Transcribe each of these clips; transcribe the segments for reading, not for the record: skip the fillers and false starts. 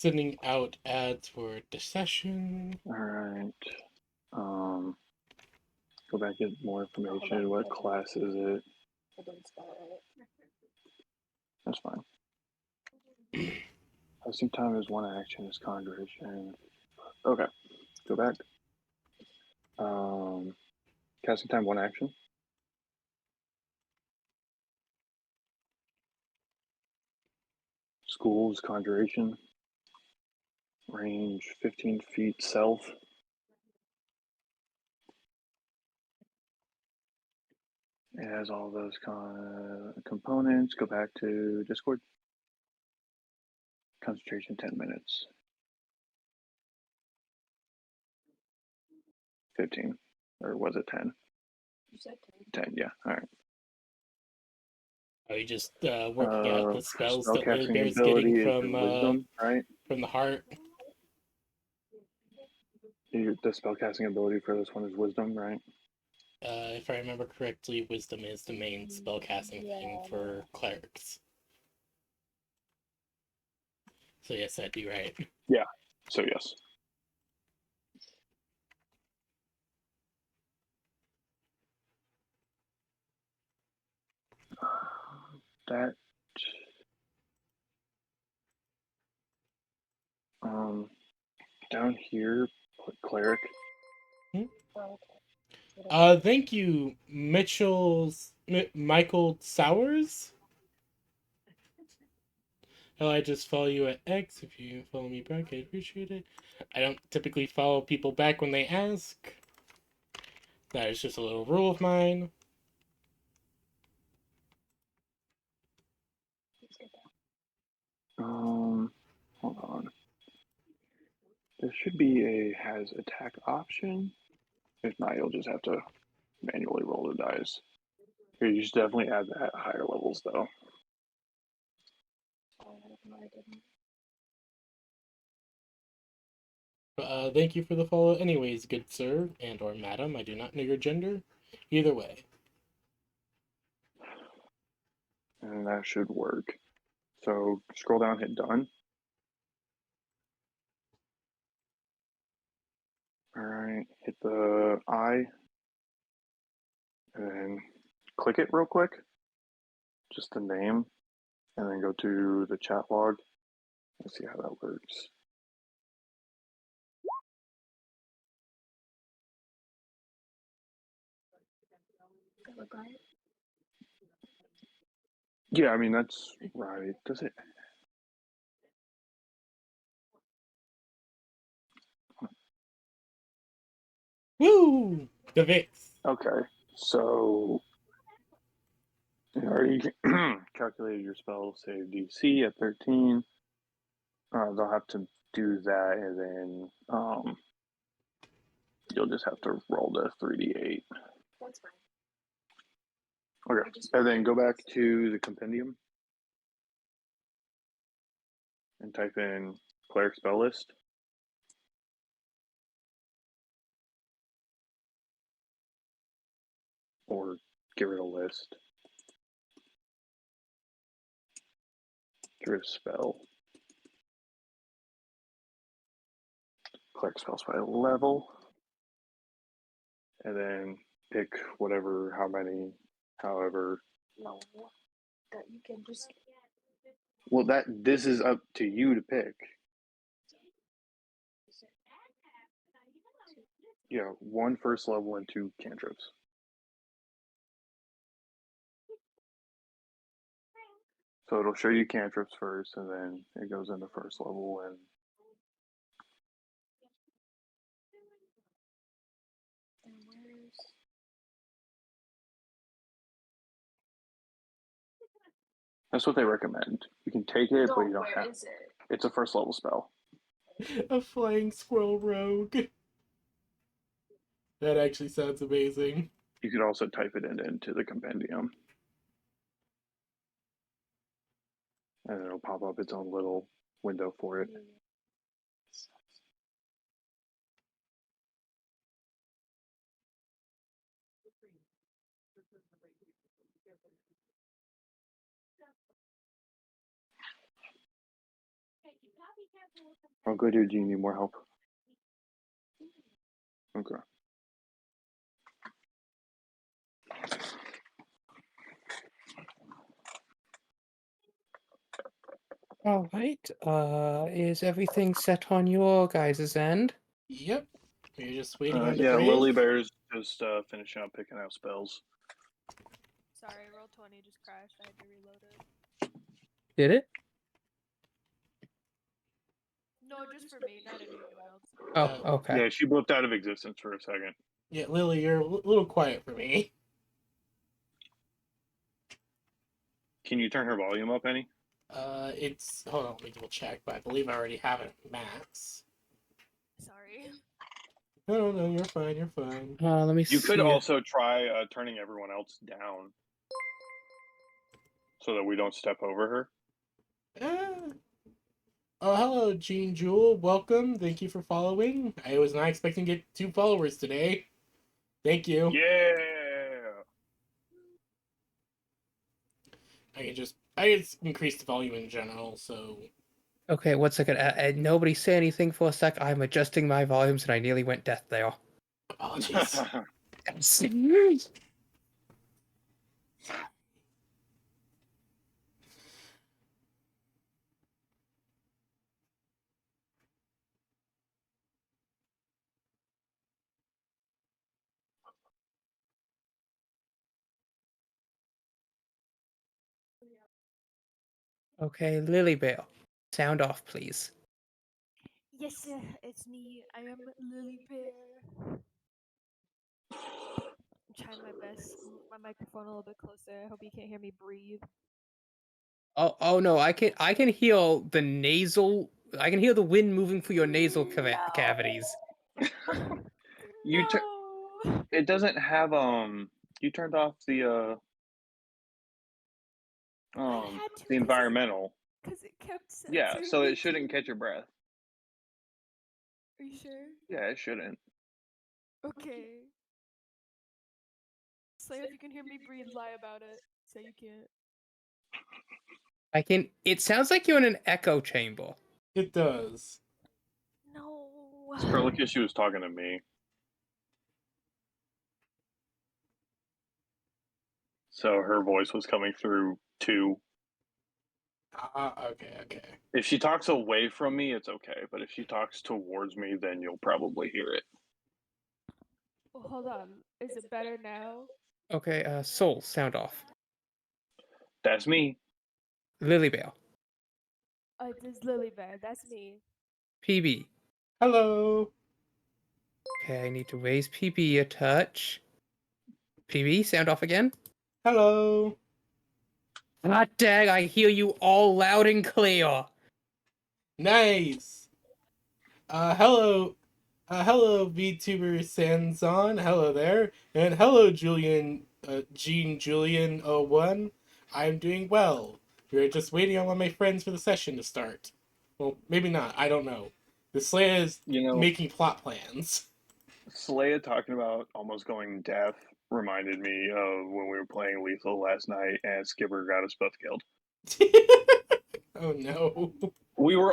Sending out ads for the session. All right. Go back and get more information. What class is it? I didn't spell it right. That's fine. Casting time is one action, is conjuration. Okay, go back. Casting time, one action. Schools, conjuration. Range 15 feet, self. It has all those components. Go back to Discord. Concentration 10 minutes. 15. Or was it 10? You said 10. 10, yeah. All right. Are you just working out the spells that Spellcasting Bear's ability getting is from your wisdom, right? from the heart? The spellcasting ability for this one is wisdom, right? If I remember correctly, wisdom is the main spellcasting thing for clerics. So yes, that'd be right. Yeah. So yes. That down here, put cleric. Thank you, Michael Sowers. Hell, I just follow you at X. If you follow me back, I appreciate it. I don't typically follow people back when they ask. That is just a little rule of mine. Hold on. There should be a has attack option. If not, you'll just have to manually roll the dice. Here, you should definitely add that at higher levels, though. Thank you for the follow anyways, good sir and or madam. I do not know your gender. Either way. And that should work. So scroll down, hit done. All right, hit the I, and then click it real quick. Just the name, and then go to the chat log and see how that works. Yeah, I mean, that's right. Does it? Woo! The Vix. Okay, so you already calculated your spell save DC at 13. They'll have to do that, and then you'll just have to roll the 3d8. That's fine. Okay, and then go back to the compendium and type in cleric spell list. Or get rid of list. Get rid of spell. Cleric spells by level. And then pick whatever, however. No, that you can just. Well, this is up to you to pick. Yeah, 1 first level and 2 cantrips. So it'll show you cantrips first, and then it goes into first level and. That's what they recommend. You can take it, but you don't have. Is it? It's a first level spell. A flying squirrel rogue. That actually sounds amazing. You could also type it into the compendium. And it'll pop up its own little window for it. Oh, good. Or do you need more help? Okay. All right. Is everything set on your guys' end? Yep. We're just waiting on the Yeah, brave. Lily Bear's just finishing up picking out spells. Sorry, roll 20 just crashed. I had to reload it. Did it? No, just for me, not anyone else. Oh, okay. Yeah, she blipped out of existence for a second. Yeah, Lily, you're a little quiet for me. Can you turn her volume up any? It's hold on, let me double check, but I believe I already have it at max. Sorry. No, you're fine. You're fine. Let me see. You could also try turning everyone else down so that we don't step over her. Ah. Oh, hello, Jean Jewel. Welcome. Thank you for following. I was not expecting to get 2 followers today. Thank you. Yeah. I just increase the volume in general, so Okay, 1 second. Nobody say anything for a sec. I'm adjusting my volumes and I nearly went deaf there. apologies. Okay, Lily Bear, sound off, please. Yes, sir, it's me. I am Lily Bear. I'm trying my best. Move my microphone a little bit closer. I hope you can't hear me breathe. Oh no, I can hear the nasal. I can hear the wind moving through your nasal cavities. You No. It doesn't have You turned off the I had to the environmental. because it kept Yeah, censoring so me it shouldn't too. catch your breath. Are you sure? Yeah, it shouldn't. Okay. Slayer, if you can hear me breathe, lie about it. Say you can't. I can. It sounds like you're in an echo chamber. It does. No. Skrillex, she was talking to me. So her voice was coming through too. Okay. If she talks away from me, it's okay. But if she talks towards me, then you'll probably hear it. Well, hold on. Is it better now? Okay, Soul, sound off. That's me. Lily Bear, This is Lily Bear. That's me. PB. Hello. Okay, I need to raise PB a touch. PB, sound off again. Hello. God dang, I hear you all loud and clear. Nice. Hello. Hello, VTuber Sanzon. Hello there. And hello, Jean Julian 01. I'm doing well. We're just waiting on one of my friends for the session to start. Well, maybe not. I don't know. The Slayer is making plot plans. Slaya talking about almost going deaf reminded me of when we were playing Lethal last night and Skipper got us both killed. Oh no. We were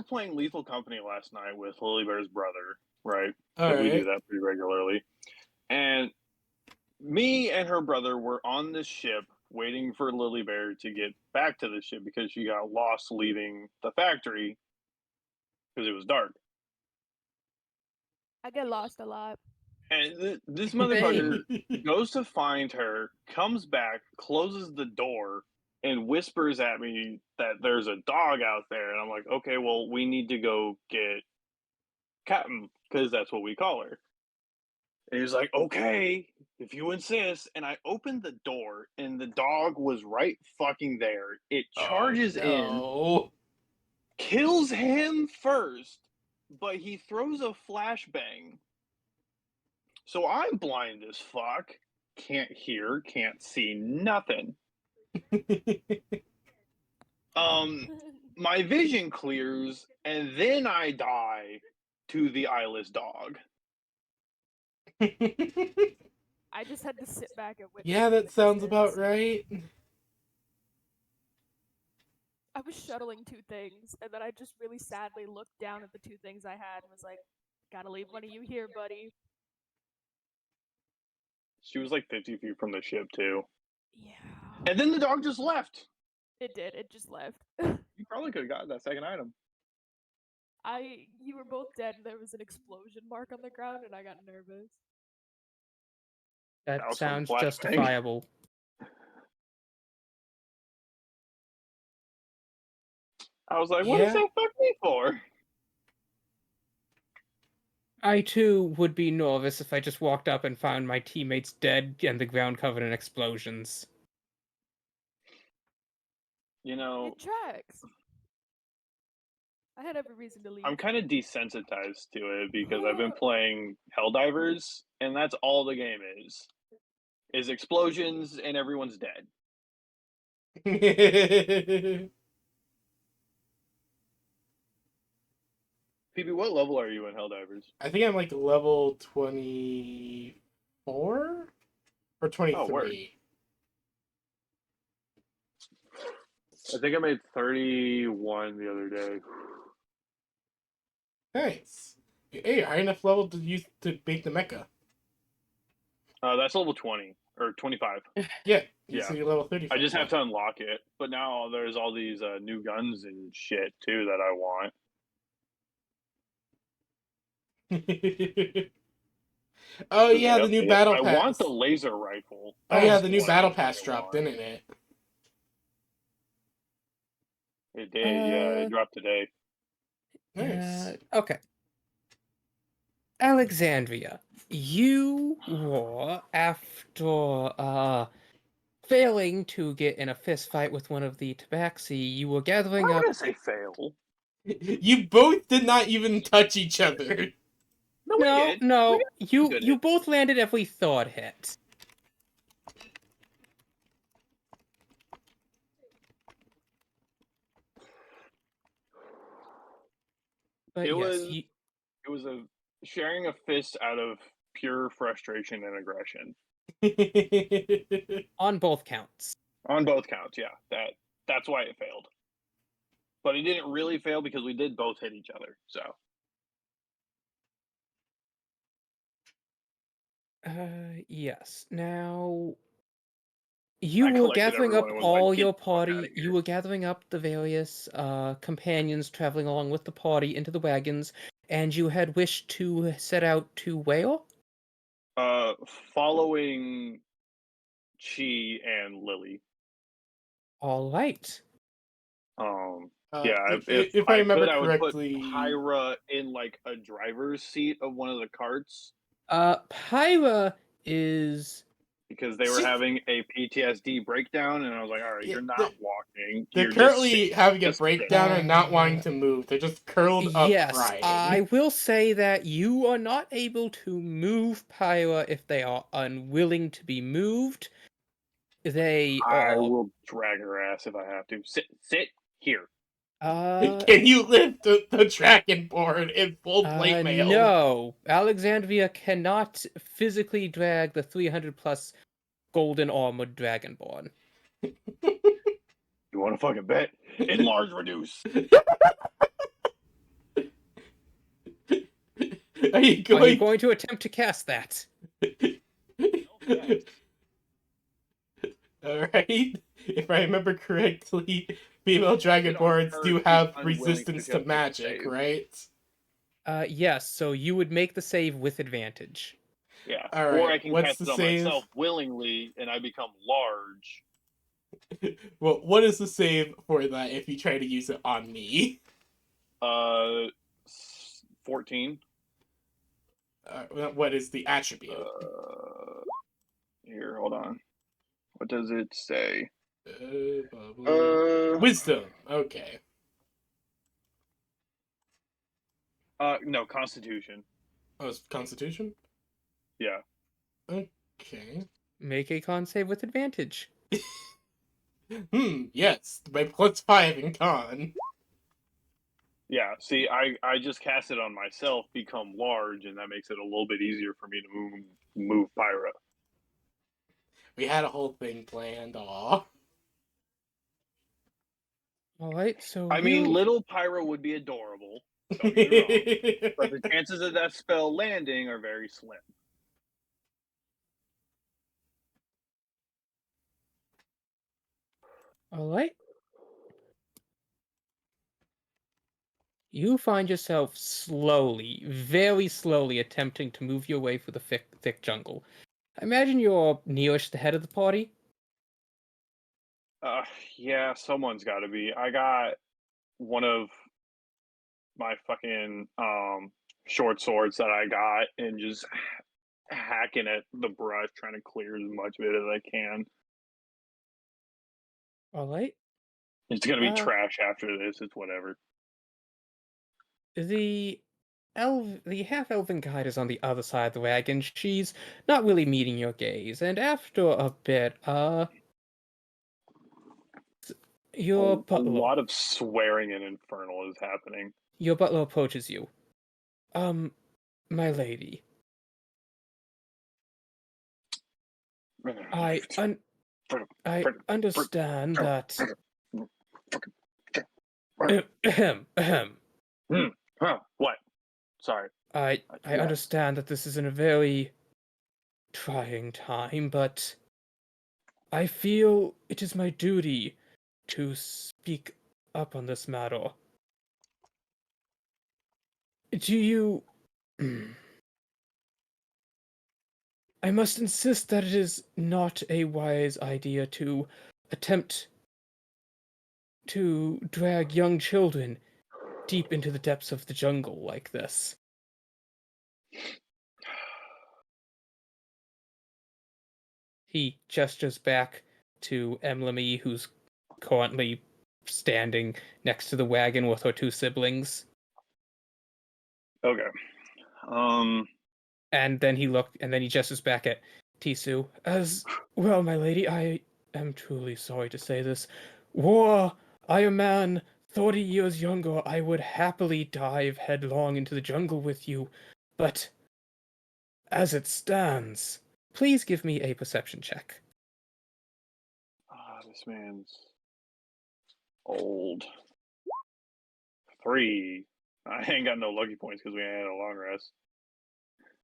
playing Lethal Company last night with Lily Bear's brother, right? Because we do that pretty regularly. And me and her brother were on this ship waiting for Lily Bear to get back to the ship because she got lost leaving the factory because it was dark. I get lost a lot. And this motherfucker goes to find her, comes back, closes the door, and whispers at me that there's a dog out there. And I'm like, okay, well, we need to go get Captain, because that's what we call her. And he's like, okay, if you insist. And I opened the door, and the dog was right fucking there. It charges in, kills him first, but he throws a flashbang. So I'm blind as fuck. Can't hear, can't see nothing. My vision clears, and then I die to the eyeless dog. I just had to sit back and witness. Yeah, that sounds about right. I was shuttling 2 things, and then I just really sadly looked down at the 2 things I had and was like, "Gotta leave one of you here, buddy." She was like 50 feet from the ship too. Yeah. And then the dog just left. It did. It just left. You probably could have gotten that second item. You were both dead, and there was an explosion mark on the ground, and I got nervous. That That was from sounds flashbang. justifiable. I was like, what does Yeah. that fuck me for? I too would be nervous if I just walked up and found my teammates dead and the ground covered in explosions. You know, It tracks. I had every reason to leave. I'm kind of desensitized to it because I've been playing Helldivers, and that's all the game is explosions and everyone's dead. PB, what level are you in Helldivers? I think I'm like level 24 or 23. Oh, word. I think I made 31 the other day. Nice. Hey, high enough level to use to make the mecha. That's level 20 or 25. Yeah, you Yeah. see level 30. I just have to unlock it, but now there's all these new guns and shit too that I want. Oh yeah, the new battle I pass. want the laser rifle. Oh yeah, That's the new what battle I pass fucking dropped, want. didn't it? It did, yeah. It dropped today. Nice. Okay. Alexandria, you were, after failing to get in a fist fight with one of the tabaxi, you were I'm gathering not up. gonna say fail. You both did not even touch each other. No, we did. No, you good you hits. both landed every third hit. But It yes, was a sharing a fist out of pure frustration and aggression on both counts. on both counts. Yeah, that's why it failed. But it didn't really fail because we did both hit each other. So Yes. Now I you were collected gathering up everyone and was like, all "Get your the fuck outta party. You here." were gathering up the various companions traveling along with the party into the wagons, and you had wished to set out to where? Following Chi and Lily. All right. Yeah, if I I remember could, I would put correctly, Pyra in like a driver's seat of one of the carts Pyra is because they were having a PTSD breakdown, and I was like, all right, Yeah, you're not walking, they're you're just currently having a just sit. breakdown and not wanting to move. They're just curled up yes. crying. I will say that you are not able to move Pyra if they are unwilling to be moved. They I are. will drag her ass if I have to. Sit here. Can you lift the dragon board in full plate mail? No. Alexandria cannot physically drag the 300 plus golden armored dragonborn. You want to fucking bet? Enlarge, reduce. Are you Are you going to attempt to cast that? Alright. If I remember correctly, female dragonborns do have resistance to magic, right? Yes, so you would make the save with advantage. Yeah. All Or right, I can what's cast the it on save? myself willingly, and I become large. Well, what is the save for that if you try to use it on me? 14. What is the attribute? Here, hold on. What does it say? Wisdom. Okay. No, Constitution. Oh, it's Constitution? Yeah. Okay. Make a con save with advantage. Yes. My +5 in con. Yeah, see, I just cast it on myself, become large, and that makes it a little bit easier for me to move Pyra. We had a whole thing planned, aw. Alright, so I mean, you... little Pyro would be adorable. Don't get me wrong. But the chances of that spell landing are very slim. Alright. You find yourself slowly, very slowly attempting to move your way through the thick jungle. I imagine you're nearest the head of the party. Yeah, someone's got to be. I got one of my fucking short swords that I got and just hacking at the brush, trying to clear as much of it as I can. Alright. It's gonna be trash after this. It's whatever. The half-elven guide is on the other side of the wagon. She's not really meeting your gaze, and after a bit, your A butler, lot of swearing and infernal is happening. your butler approaches you. My lady, I understand that. Ahem, ahem. Huh? What? Sorry. I understand that this is in a very trying time, but I feel it is my duty to speak up on this matter. Do you... I must insist that it is not a wise idea to attempt to drag young children deep into the depths of the jungle like this. He gestures back to Emily, who's currently standing next to the wagon with her two siblings. Okay. And then he gestures back at Tisu. As well, my lady, I am truly sorry to say this. I a man 30 years younger, I would happily dive headlong into the jungle with you, but as it stands, please give me a perception check. This man's old. 3. I ain't got no lucky points because we ain't had a long rest.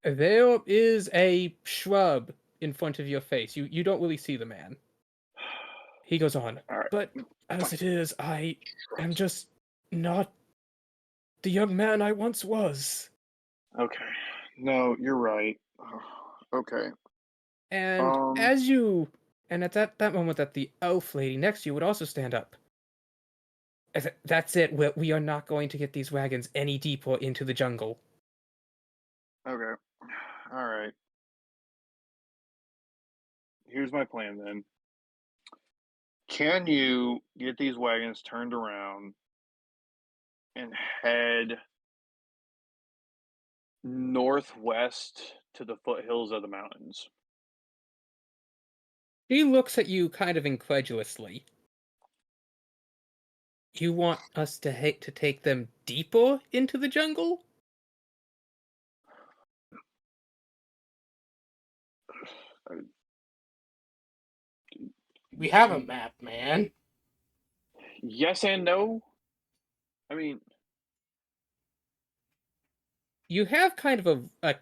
There is a shrub in front of your face. You don't really see the man. He goes on, All right. but as it is, I am just not the young man I once was. Okay. No, you're right. Okay. And at that moment that the elf lady next to you would also stand up. That's it. We are not going to get these wagons any deeper into the jungle. Okay. All right. Here's my plan then. Can you get these wagons turned around and head northwest to the foothills of the mountains? She looks at you kind of incredulously. You want us to take them deeper into the jungle? We have a map, man. Yes and no. I mean, You have kind of a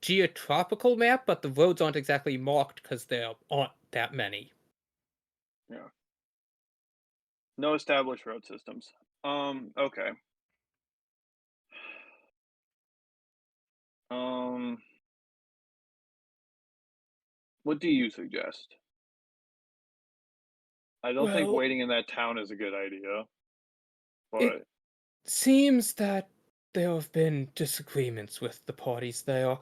geotropical map, but the roads aren't exactly marked because there aren't that many. yeah. No established road systems. Okay. What do you suggest? I don't think Well, waiting in that town is a good idea. But it seems that there have been disagreements with the parties there.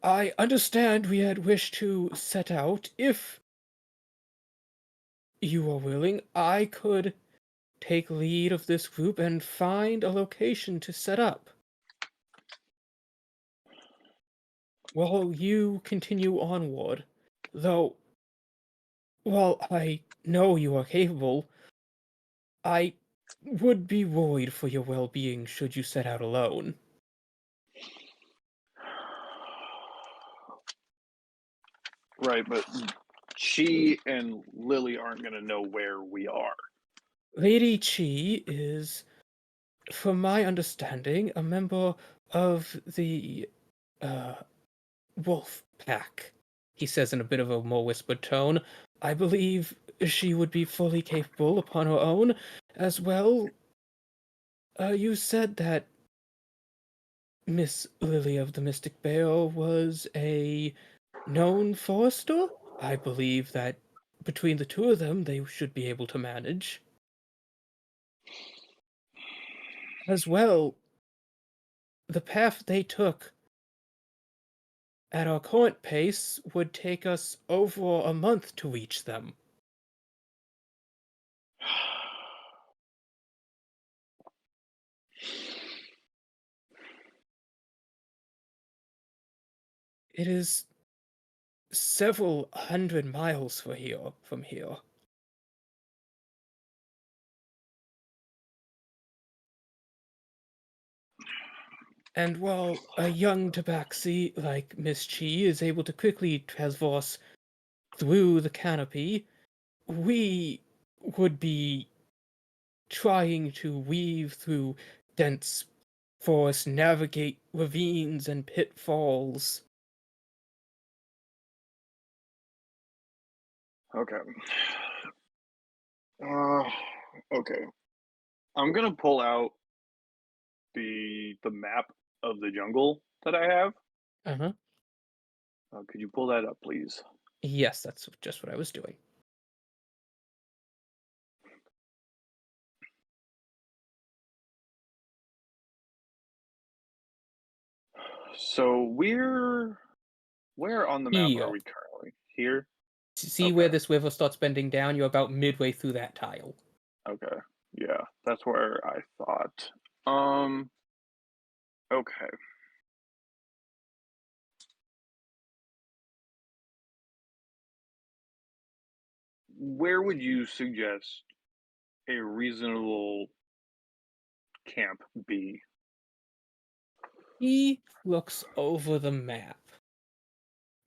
I understand we had wished to set out. If you are willing, I could take lead of this group and find a location to set up. While you continue onward, though, while I know you are capable, I would be worried for your well-being should you set out alone. right, but she and Lily aren't going to know where we are. Lady Chi is, from my understanding, a member of the wolf pack, he says in a bit of a more whispered tone. I believe she would be fully capable upon her own. As well, you said that Miss Lily of the Mystic Vale was a known forester. I believe that between the two of them, they should be able to manage. As well, the path they took at our current pace would take us over a month to reach them. It is several hundred miles from here. And while a young tabaxi like Miss Chi is able to quickly traverse through the canopy, we would be trying to weave through dense forest, navigate ravines and pitfalls. Okay. Okay. I'm gonna pull out the map of the jungle that I have. Uh-huh. Could you pull that up, please? Yes, that's just what I was doing. So where on the map are Here. we currently? Here? See Okay. where this river starts bending down? You're about midway through that tile. Okay. Yeah, that's where I thought. Okay. Where would you suggest a reasonable camp be? He looks over the map.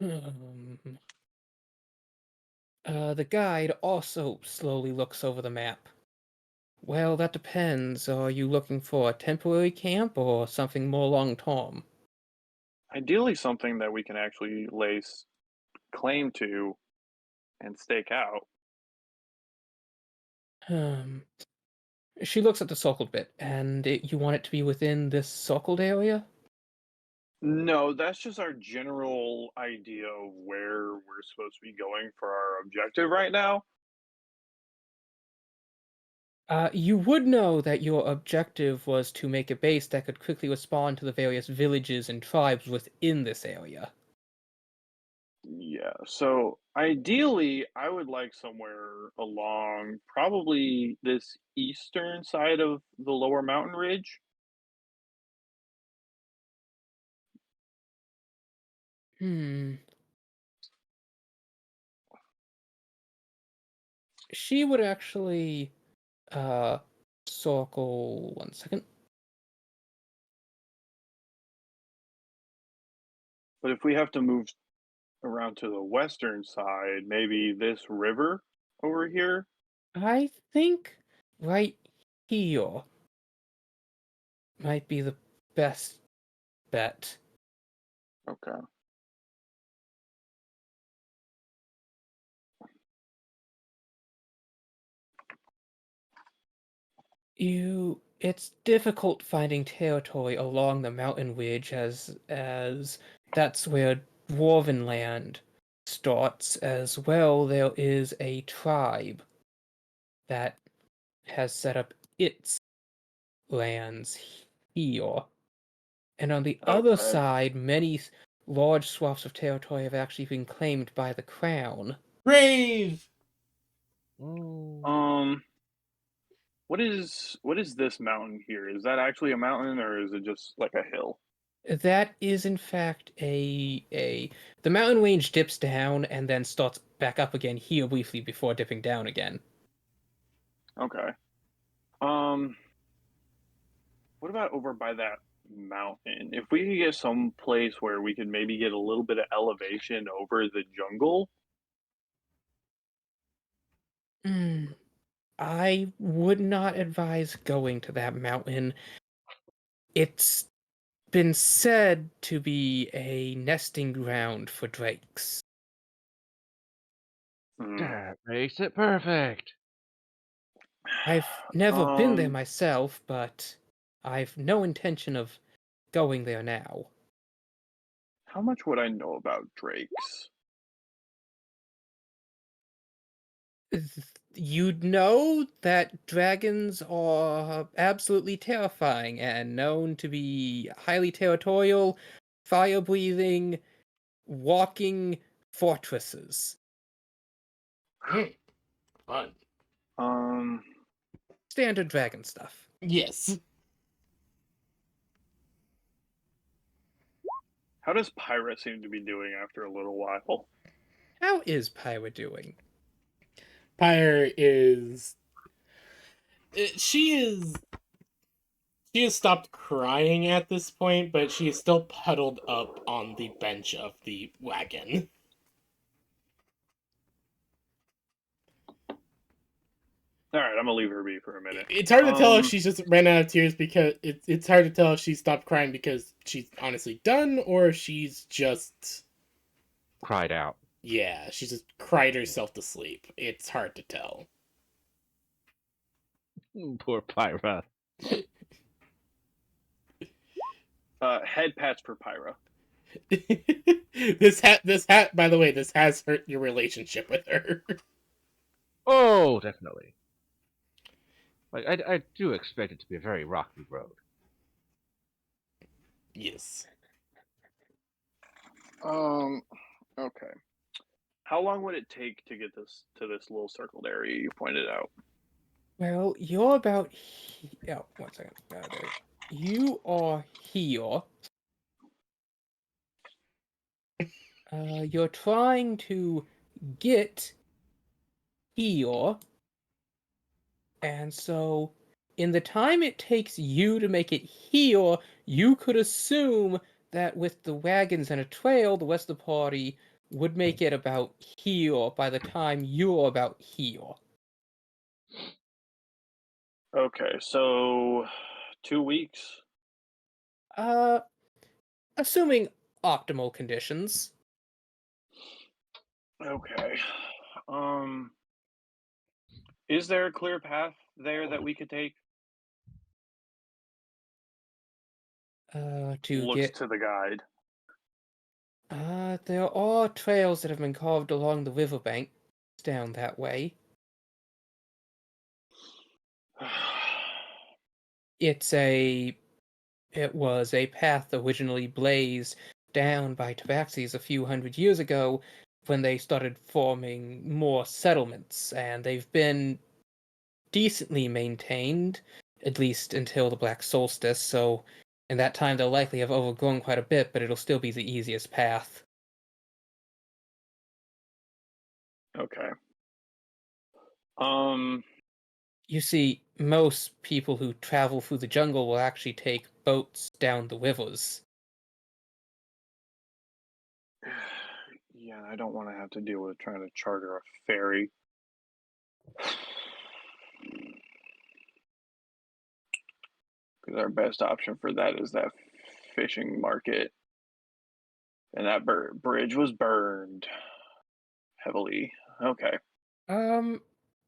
Um, the guide also slowly looks over the map. Well, that depends. Are you looking for a temporary camp or something more long-term? Ideally, something that we can actually lay claim to and stake out. Um, she looks at the circled bit, and you want it to be within this circled area? No, that's just our general idea of where we're supposed to be going for our objective right now. You would know that your objective was to make a base that could quickly respond to the various villages and tribes within this area. Yeah, so ideally, I would like somewhere along probably this eastern side of the lower mountain ridge. Hmm. She would actually, uh, circle... One second. But if we have to move around to the western side, maybe this river over here. I think right here might be the best bet. Okay. It's difficult finding territory along the mountain ridge as that's where dwarven land starts. As well, there is a tribe that has set up its lands here. And on the other Okay. side, many large swaths of territory have actually been claimed by the crown. Brave! Um, what is this mountain here? Is that actually a mountain or is it just like a hill? That is in fact a the mountain range dips down and then starts back up again here briefly before dipping down again. Okay. Um, what about over by that mountain? If we could get some place where we could maybe get a little bit of elevation over the jungle. Hmm. I would not advise going to that mountain. It's been said to be a nesting ground for drakes. Hmm. That makes it perfect. I've never been there Um, myself, but I've no intention of going there now. how much would I know about drakes? You'd know that dragons are absolutely terrifying and known to be highly territorial, fire breathing, walking fortresses. Fun. Um, Standard dragon stuff. Yes. how does Pyra seem to be doing after a little while? How is Pyra doing? Pyre is. She is. She has stopped crying at this point, but she is still puddled up on the bench of the wagon. All right, I'm gonna leave her be for a minute. It's hard to tell if she's just ran out of tears because it's hard to tell if she stopped crying because she's honestly done or if she's just Cried out. yeah, she just cried herself to sleep. It's hard to tell. Poor Pyra. Head pats for Pyra. This hat, by the way, this has hurt your relationship with her. Oh, definitely. Like I do expect it to be a very rocky road. Yes. Okay. How long would it take to get this to this little circled area you pointed out? Well, you're about oh, 1 second. There. You are here. You're trying to get here, and so in the time it takes you to make it here, you could assume that with the wagons and a trail, the rest of the party would make it about here by the time you're about here. Okay, so 2 weeks. Uh, assuming optimal conditions. Okay. Um, is there a clear path there that we could take? To Looks get to the guide. there are trails that have been carved along the riverbank down that way. It was a path originally blazed down by Tabaxis a few hundred years ago when they started forming more settlements, and they've been decently maintained, at least until the Black Solstice, so in that time they'll likely have overgrown quite a bit, but it'll still be the easiest path. Okay. Um, You see, most people who travel through the jungle will actually take boats down the rivers. yeah, I don't want to have to deal with trying to charter a ferry. Because our best option for that is that fishing market. And that bridge was burned heavily. Okay.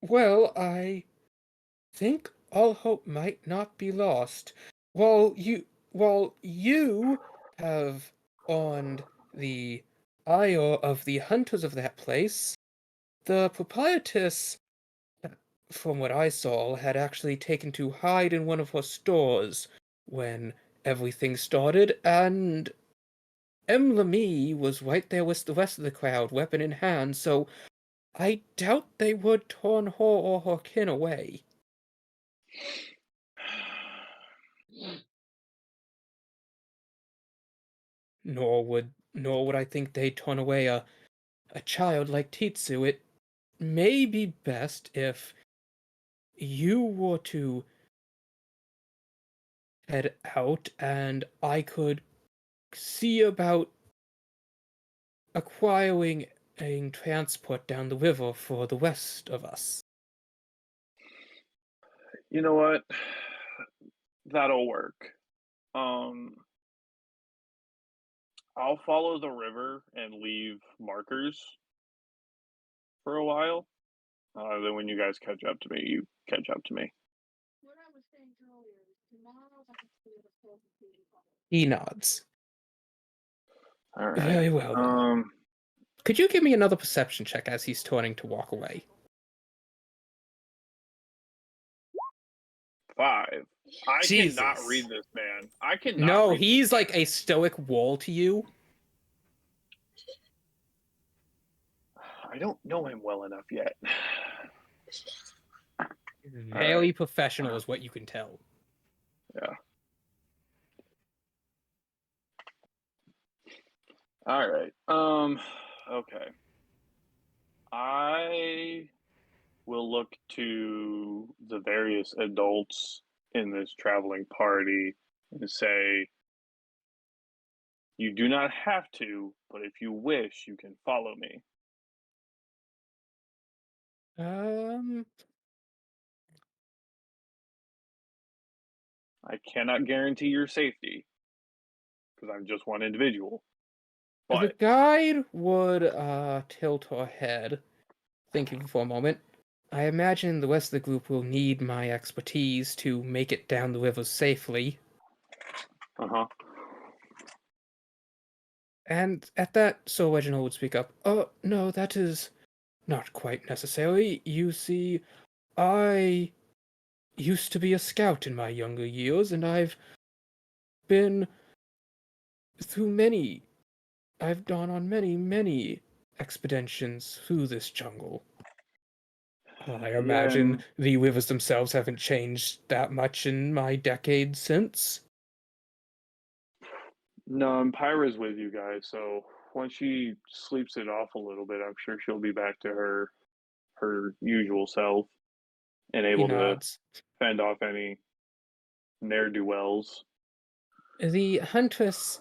Well, I think all hope might not be lost. While you have on the ire of the hunters of that place, the proprietress, from what I saw, had actually taken to hide in one of her stores when everything started, and Emlamy was right there with the rest of the crowd, weapon in hand, so I doubt they would turn her or her kin away. Nor would I think they'd turn away a child like Titsu. It may be best if you were to head out and I could see about acquiring a transport down the river for the rest of us. You know what? That'll work. I'll follow the river and leave markers for a while. Then when you guys catch up to me, you catch up to me. What I was saying earlier is tomorrow I can see the full completed part. He nods. All right. Very well. Then. Could you give me another perception check as he's turning to walk away? 5. I cannot Jesus. read this man. I cannot. No, read he's this like man. a stoic wall to you. I don't know him well enough yet. Very professional is what you can tell. Yeah. All right. Okay. I will look to the various adults in this traveling party and say, you do not have to, but if you wish, you can follow me. I cannot guarantee your safety because I'm just one individual. The But guide would tilt her head, thinking for a moment. I imagine the rest of the group will need my expertise to make it down the river safely. And at that, Sir Reginald would speak up. Oh, no, that is not quite necessary. You see, I used to be a scout in my younger years, and I've been through many. I've gone on many, many expeditions through this jungle. I imagine then, the rivers themselves haven't changed that much in my decades since. no, Pyra's with you guys, so once she sleeps it off a little bit, I'm sure she'll be back to her usual self and He able to nods. fend off any ne'er-do-wells. The huntress.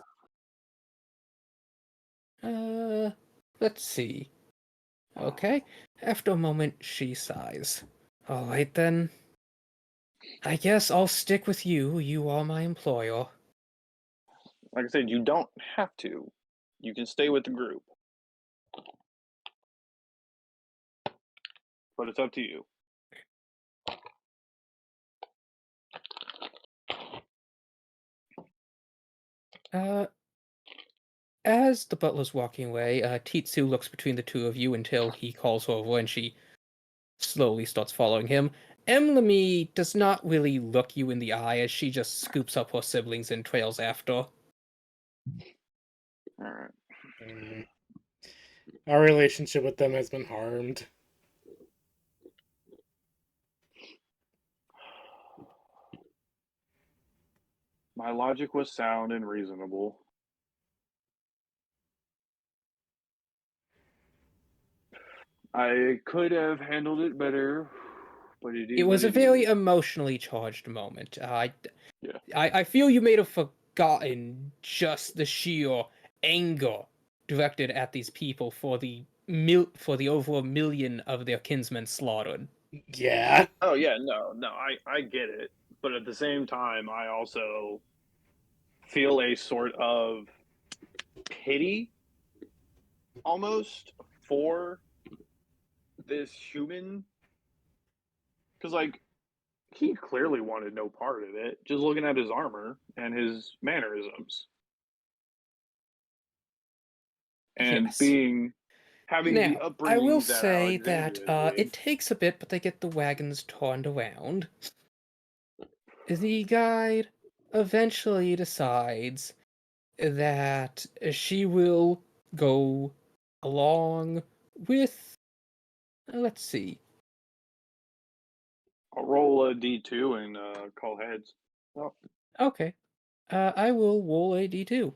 Let's see. Okay. After a moment, she sighs. All right then. I guess I'll stick with you. You are my employer. Like I said, you don't have to. You can stay with the group. But it's up to you. As the butler's walking away, Titsu looks between the two of you until he calls her over and she slowly starts following him. Emily does not really look you in the eye as she just scoops up her siblings and trails after. All right. Our relationship with them has been harmed. My logic was sound and reasonable. I could have handled it better, but it is It was what a it very is. emotionally charged moment. Yeah. I feel you may have forgotten just the sheer anger directed at these people for the over 1 million of their kinsmen slaughtered. Yeah. Oh yeah, no, I get it, but at the same time, I also feel a sort of pity, almost, for this human, because like he clearly wanted no part of it. Just looking at his armor and his mannerisms, and Yes. having the Now, I will upbringing that say that Alexandria did. it takes a bit, but they get the wagons turned around. The guide eventually decides that she will go along with. Let's see. I'll roll a D2 and call heads. Oh, Okay. I will roll a d2.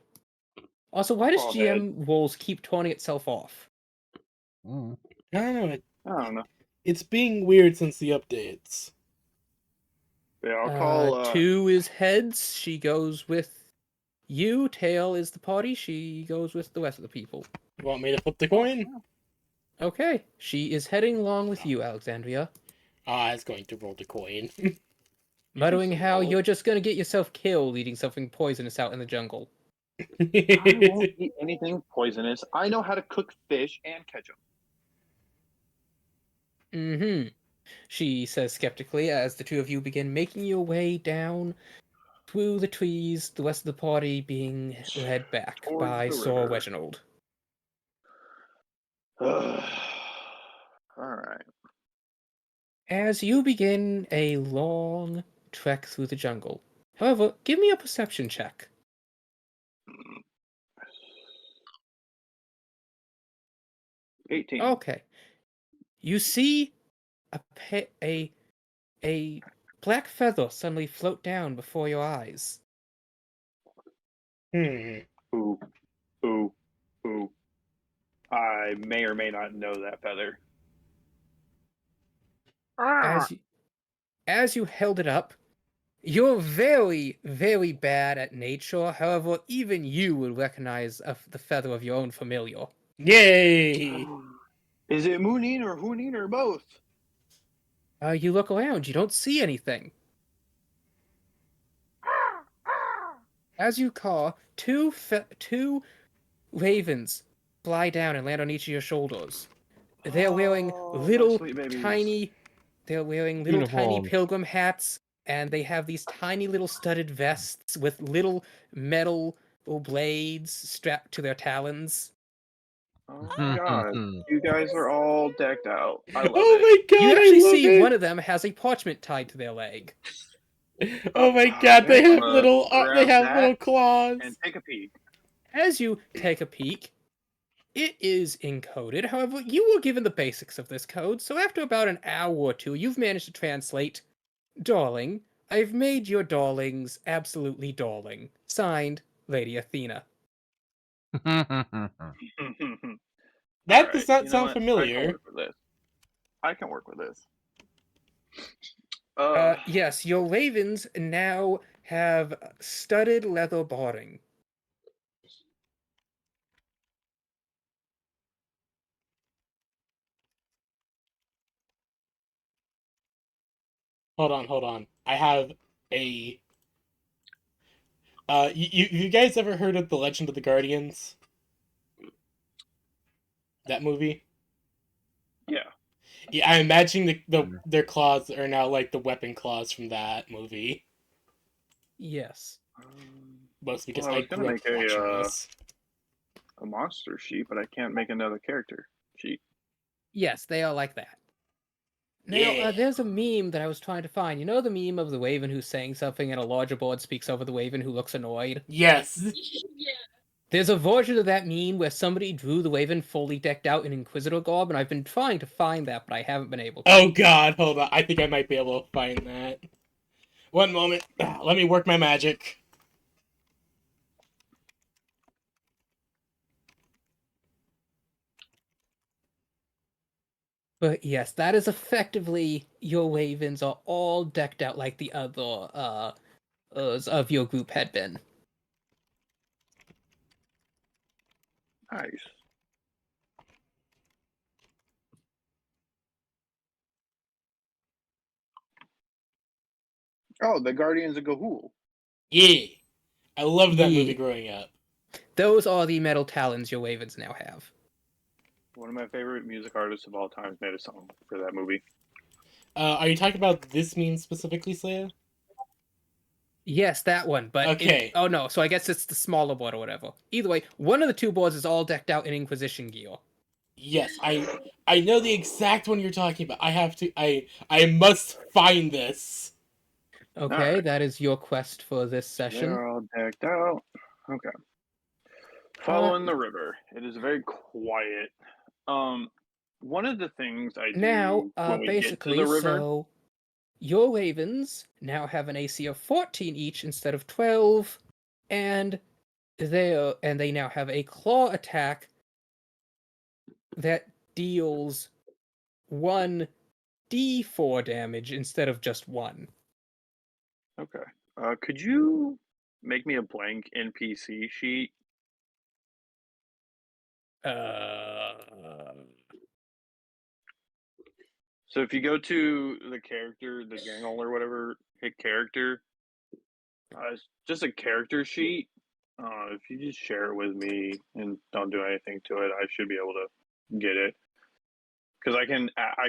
Also, why I'll does call heads. GM rolls keep turning itself off? Mm. I don't know. I don't know. It's being weird since the updates. Yeah, I'll call. 2 is heads. She goes with you. Tail is the party. She goes with the rest of the people. You want me to flip the coin? Okay. She is heading along with you, Alexandria. I was going to roll the coin. muttering some how salt. you're just gonna get yourself killed eating something poisonous out in the jungle. I won't eat anything poisonous. I know how to cook fish and ketchup. Mm-hmm. She says skeptically as the two of you begin making your way down through the trees, the rest of the party being led back Towards by the Sir river. Reginald. All right. As you begin a long trek through the jungle. However, give me a perception check. 18. Okay. You see a black feather suddenly float down before your eyes. Hmm. Ooh, ooh, ooh. I may or may not know that feather. As you held it up, you're very, very bad at nature. However, even you would recognize the feather of your own familiar. Yay! Is it Moonin or Hoonin or both? You look around, you don't see anything. As you call, two ravens fly down and land on each of your shoulders. They're wearing Oh, my little sweet babies. tiny tiny Uniforms. pilgrim hats, and they have these tiny little studded vests with little metal blades strapped to their talons. Oh my god. You guys are all decked out. I love Oh it. my god, You I actually love see one it! of them has a parchment tied to their leg. Oh my god, Okay, they I'm have gonna little grab that claws. and take a peek. As you take a peek, it is encoded. However, you were given the basics of this code, so after about an hour or two, you've managed to translate, "Darling, I've made your darlings absolutely darling." Signed, Lady Athena. That does Alright, not you know sound what? I can familiar. work with this. I can work with this. Yes, your ravens now have studded leather barding. Hold on. I have a. You guys ever heard of The Legend of the Guardians? That movie? Yeah. Yeah, I imagine their claws are now like the weapon claws from that movie. Yes. Mostly Well, because I I was gonna grew up make watching this. a monster sheet, but I can't make another character sheet. Yes, they are like that. Now, Yeah. there's a meme that I was trying to find. You know the meme of the Raven who's saying something and a larger board speaks over the Raven who looks annoyed? Yes. There's a version of that meme where somebody drew the Raven fully decked out in Inquisitor garb, and I've been trying to find that, but I haven't been able to. Oh god, hold on. I think I might be able to find that. One moment. Let me work my magic. But yes, that is effectively your Ravens are all decked out like the other of your group had been. Nice. Oh, the Guardians of Ga'Hoole. Yeah. I loved that movie Yeah. growing up. Those are the metal talons your Ravens now have. One of my favorite music artists of all time made a song for that movie. Are you talking about this meme specifically, Slaya? Yes, that one, but Okay. oh no, so I guess it's the smaller board or whatever. Either way, one of the two boards is all decked out in Inquisition gear. Yes, I know the exact one you're talking about. I must find this. Okay, Alright. that is your quest for this So session. they're all decked out. Okay. Following the river. It is very quiet. One of the things I Now, do when we get to basically, the river. so your Ravens now have an AC of 14 each instead of 12, and they now have a claw attack that deals 1d4 damage instead of just 1. Okay. Could you make me a blank NPC sheet? Uh, So if you go to the character, the gangle or whatever hit character. It's just a character sheet. If you just share it with me and don't do anything to it, I should be able to get it. Because I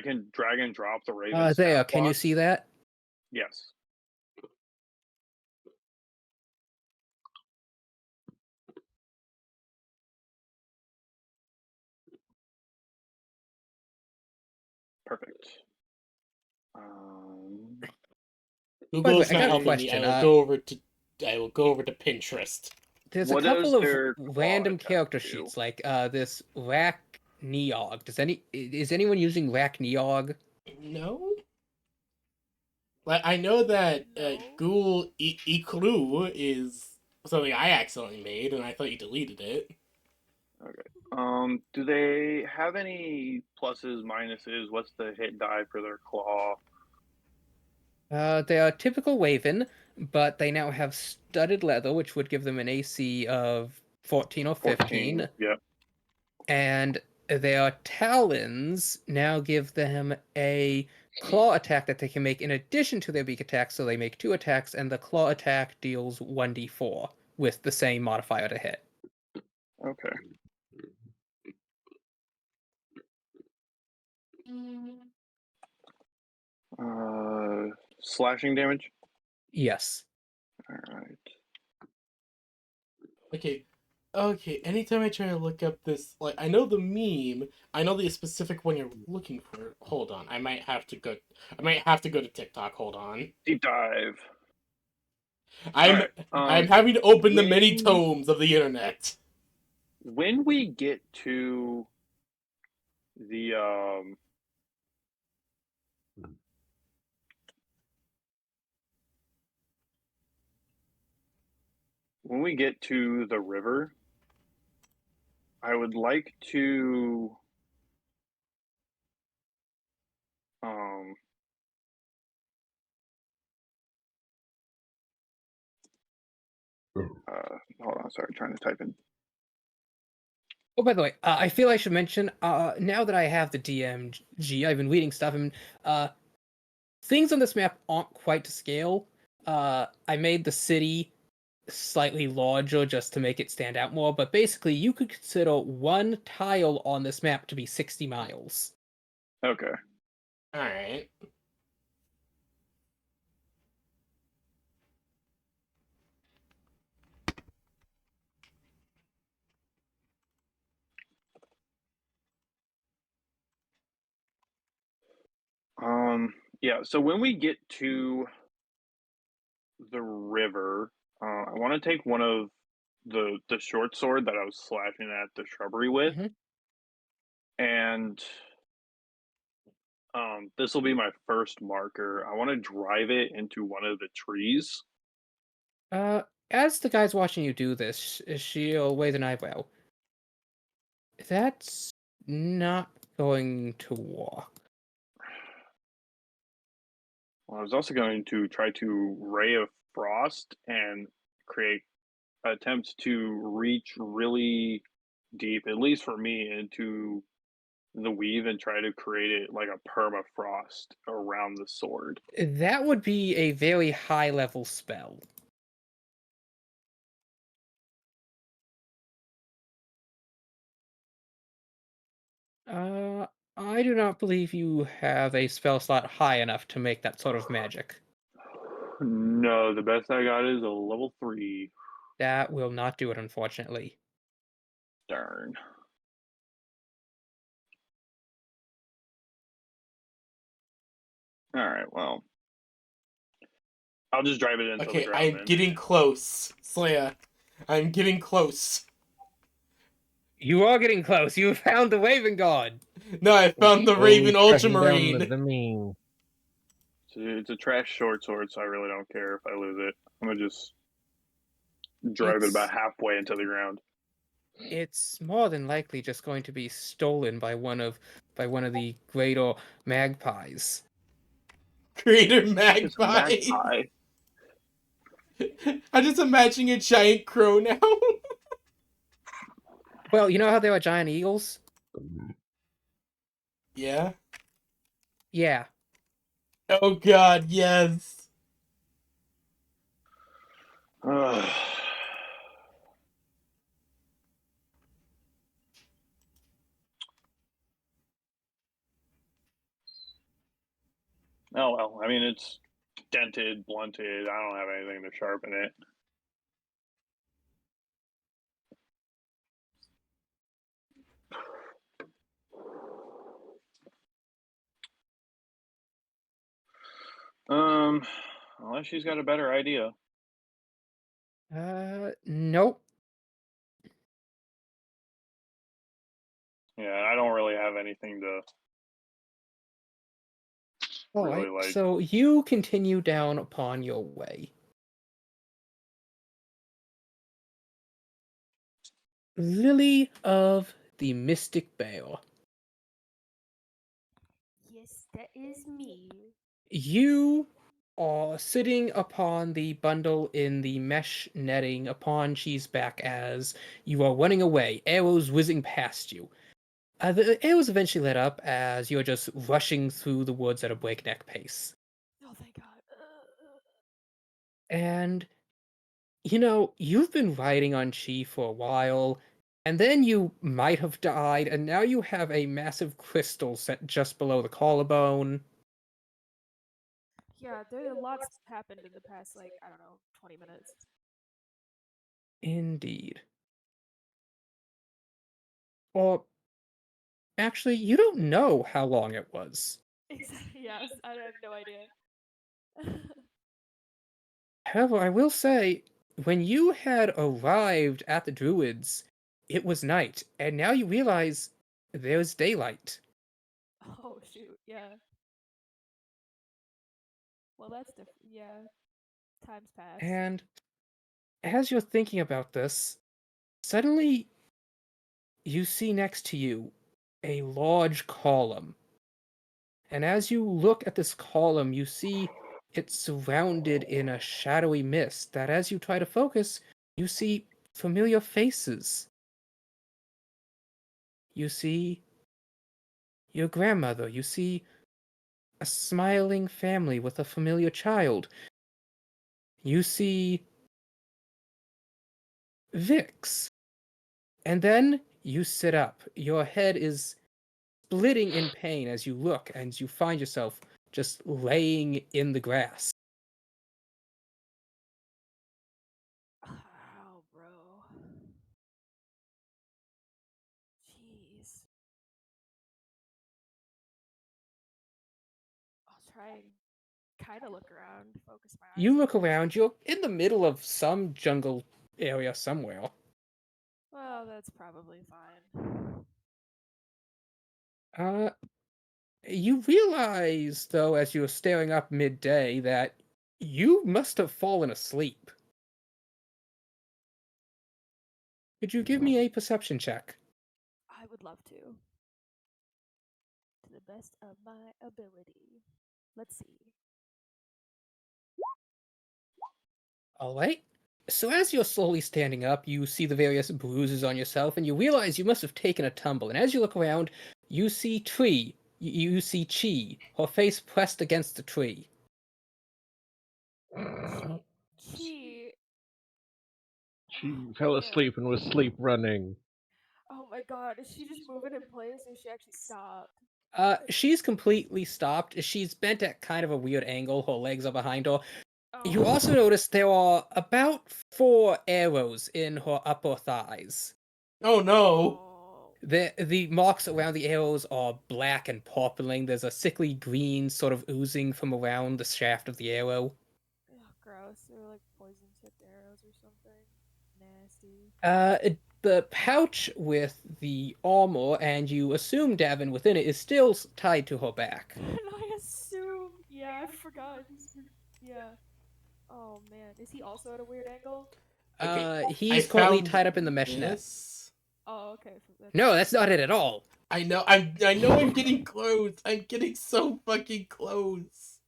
can drag and drop the Raven There, stat can you block. see that? Yes. Perfect. By the way, Google's I not got a helping me. question. I will go over to Pinterest. There's a What does couple of their claw random attack character do? sheets, like this Rack Neog. Is anyone using Rack Neog? No? Like, I know that No. BoogaUwU is something I accidentally made, and I thought you deleted it. Do they have any pluses, minuses? What's the hit die for their claw? They are typical Raven, but they now have studded leather, which would give them an AC of 14 or 15. 14. Yep. And their talons now give them a claw attack that they can make in addition to their beak attack, so they make 2 attacks, and the claw attack deals 1d4 with the same modifier to hit. Okay. Slashing damage? Yes. Alright. Okay. Okay, anytime I try to look up this, like, I know the meme, I know the specific one you're looking for. Hold on, I might have to go to TikTok, hold on. Deep dive. I'm Alright. I'm having to open the many when- tomes of the internet. When we get to the when we get to the river, I would like to um hold on, sorry, trying to type in. Oh, by the way, I feel I should mention, now that I have the DMG, I've been reading stuff, and things on this map aren't quite to scale. I made the city slightly larger just to make it stand out more, but basically you could consider one tile on this map to be 60 miles. Okay. Alright. Yeah, so when we get to the river, I want to take one of the short sword that I was slashing at the shrubbery with, Mhm. and this will be my first marker. I want to drive it into one of the trees. As the guys watching you do this, she'll raise an eyebrow. That's not going to work. Well, I was also going to try to ray of frost and create attempts to reach really deep, at least for me, into the weave and try to create it like a permafrost around the sword. That would be a very high level spell. I do not believe you have a spell slot high enough to make that sort of magic. No, the best I got is a level 3. That will not do it, unfortunately. Darn. All right, well, I'll just drive it into the Okay, ground I'm then. getting close. Slaya. I'm getting close. You are getting close. You have found the Raven God. No, I found the Raven Ultramarine. The meme. It's a trash short sword, so I really don't care if I lose it. I'm gonna just drive it about halfway into the ground. It's more than likely just going to be stolen by one of the greater magpies. Creator It's Magpie. magpie. I'm just imagining a giant crow now. Well, you know how there are giant eagles? Yeah. Yeah. Oh god, yes. Oh well, I mean it's dented, blunted. I don't have anything to sharpen it. Unless she's got a better idea. Nope. Yeah, I don't really have anything to All really right. like. So you continue down upon your way. Lily of the Mystic Vale. Yes, that is me. You are sitting upon the bundle in the mesh netting upon she's back as you are running away, arrows whizzing past you. The arrows eventually let up as you're just rushing through the woods at a breakneck pace. Oh, thank God. And, you've been riding on Chi for a while, and then you might have died, and now you have a massive crystal set just below the collarbone. Yeah, there a lot's happened in the past, like, I don't know, 20 minutes. Indeed. Or, actually, you don't know how long it was. Exactly. Yeah, I have no idea. However, I will say, when you had arrived at the Druids, it was night, and now you realize there's daylight. Oh shoot, yeah. Well, that's different. Yeah, times pass. And as you're thinking about this, suddenly you see next to you a large column. And as you look at this column, you see it's surrounded in a shadowy mist that, as you try to focus, you see familiar faces. You see your grandmother. You see a smiling family with a familiar child. You see Vix. And then you sit up. Your head is splitting in pain as you look and you find yourself just laying in the grass. Ow, bro. Jeez. I'll try and kind of look around, focus my eyes You a look bit. around, you're in the middle of some jungle area somewhere. Well, that's probably fine. Uh, you realize, though, as you're staring up midday, that you must have fallen asleep. Could you give me a perception check? I would love to the best of my ability. Let's see. All right. So as you're slowly standing up, you see the various bruises on yourself, and you realize you must have taken a tumble. And as you look around, you see Tree. You see Chi, her face pressed against the tree. Chi, Chi. She Oh fell man. asleep and was sleep running. Oh my God. Is she just moving in place, or is she actually stopped? She's completely stopped. She's bent at kind of a weird angle. Her legs are behind her. You Oh. also notice there are about 4 arrows in her upper thighs. Oh no. Oh. The marks around the arrows are black and purpling. There's a sickly green sort of oozing from around the shaft of the arrow. Ugh, gross. They're like poison tipped arrows or something. Nasty. The pouch with the armor, and you assume Davin within it, is still tied to her back. And I assume. Yeah, I forgot. Yeah. Oh man. Is he also at a weird angle? Okay, I He's currently found tied up in the mesh net. this. Oh, okay. That's... No, that's not it at all. I know. I'm getting close. I'm getting so fucking close.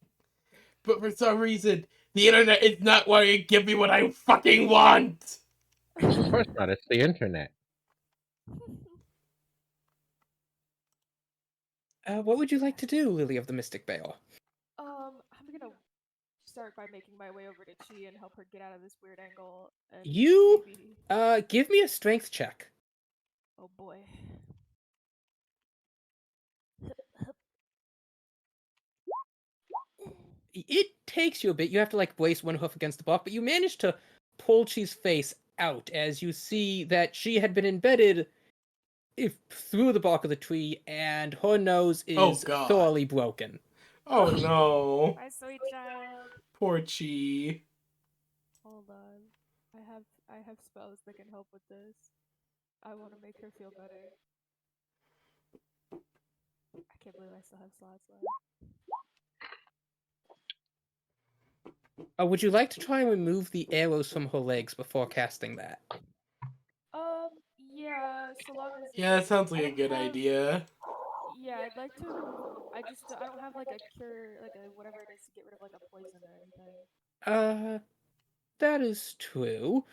But for some reason, the internet is not wanting to give me what I fucking want. Of course not. It's the internet. What would you like to do, Lily of the Mystic Vale? I'm gonna start by making my way over to Chi and help her get out of this weird angle. And You maybe... give me a strength check. Oh boy. It takes you a bit. You have to like brace one hoof against the block, but you manage to pull Chi's face out as you see that she had been embedded through the bark of the tree, and her nose Oh, is God. thoroughly broken. Oh no. My sweet child. Poor Chi. Hold on. I have spells that can help with this. I want to make her feel better. I can't believe I still have slots left. Would you like to try and remove the arrows from her legs before casting that? Yeah, so long as Yeah, that sounds I like a don't good have... idea. Yeah, I'd like to remove them. I don't have like a cure, like a whatever it is to get rid of like a poison or anything. That is true.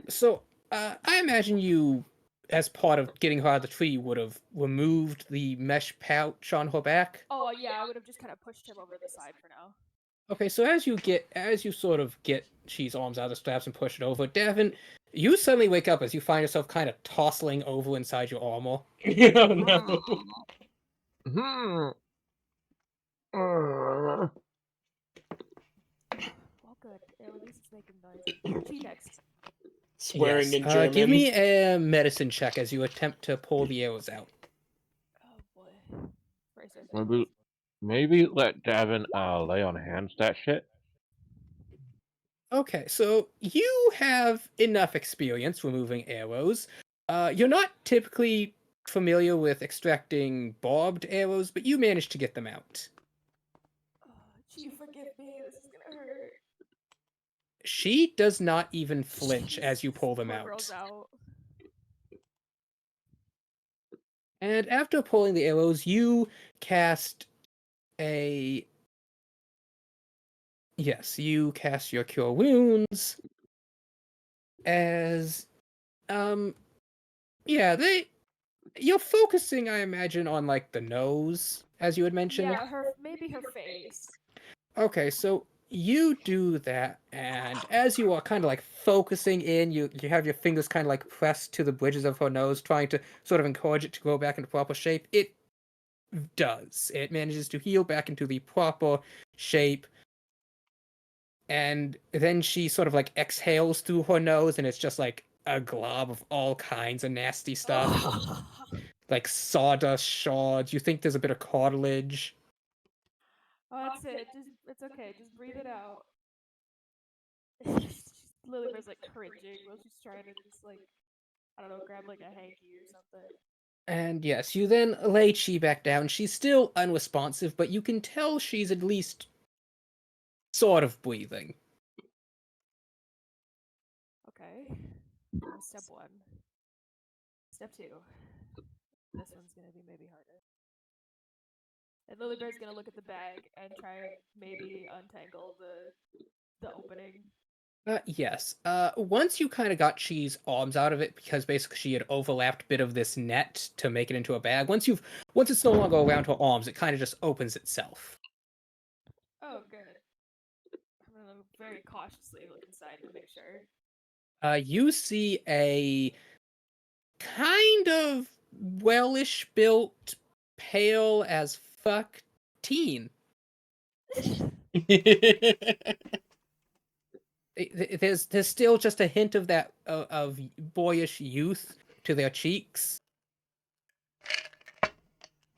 So, I imagine you, as part of getting her out of the tree, would have removed the mesh pouch on her back. Oh, yeah, I would have just kind of pushed him over the side for now. Okay, so as you sort of get Chi's arms out of the straps and push it over, Devin, you suddenly wake up as you find yourself kind of tossling over inside your armor. Oh no. Hmm. Well, good. At least it's making noise. Chi next. Swearing in Yes. German. Give me a medicine check as you attempt to pull the arrows out. Oh boy. Brace ourselves. Maybe let Davin lay on hands that shit. Okay, so you have enough experience removing arrows. You're not typically familiar with extracting barbed arrows, but you managed to get them out. Oh, Chi, forgive me. This is gonna hurt. She does not even flinch as you Jesus, pull them poor out. girl's out. And after pulling the arrows, you cast a... Yes, you cast your Cure Wounds as... Yeah, you're focusing, I imagine, on, like, the nose, as you had mentioned. Yeah, maybe her face. Okay, so you do that, and as you are kind of like focusing in, you have your fingers kind of like pressed to the bridges of her nose, trying to sort of encourage it to grow back into proper shape. It does. It manages to heal back into the proper shape, and then she sort of like exhales through her nose, and it's just like a glob of all kinds of nasty stuff, like sawdust shards. You think there's a bit of cartilage. Oh, that's it. It's okay. Just breathe it out. Lilybear's like cringing while she's trying to just like, I don't know, grab like a hanky or something. And yes, you then lay Chi back down. She's still unresponsive, but you can tell she's at least sort of breathing. Okay. Step 1. Step 2. This one's gonna be maybe harder. And Lilybear's gonna look at the bag and try and maybe untangle the opening. Yes. Once you kind of got Chi's arms out of it, because basically she had overlapped a bit of this net to make it into a bag. Once it's no longer around her arms, it kind of just opens itself. Oh, good. I'm gonna very cautiously look inside to make sure. You see a kind of wellish built, pale as fuck teen. There's still just a hint of that of boyish youth to their cheeks.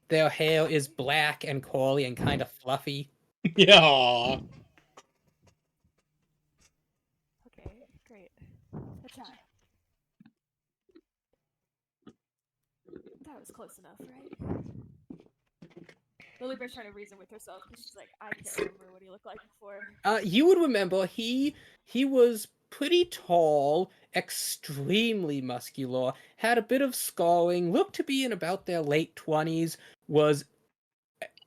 Their hair is black and curly and kind of fluffy. Yeah. Okay, great. Achai. That was close enough, right? Lilybear's trying to reason with herself because she's like, I can't remember what he looked like before. You would remember he was pretty tall, extremely muscular, had a bit of scarring, looked to be in about their late 20s, was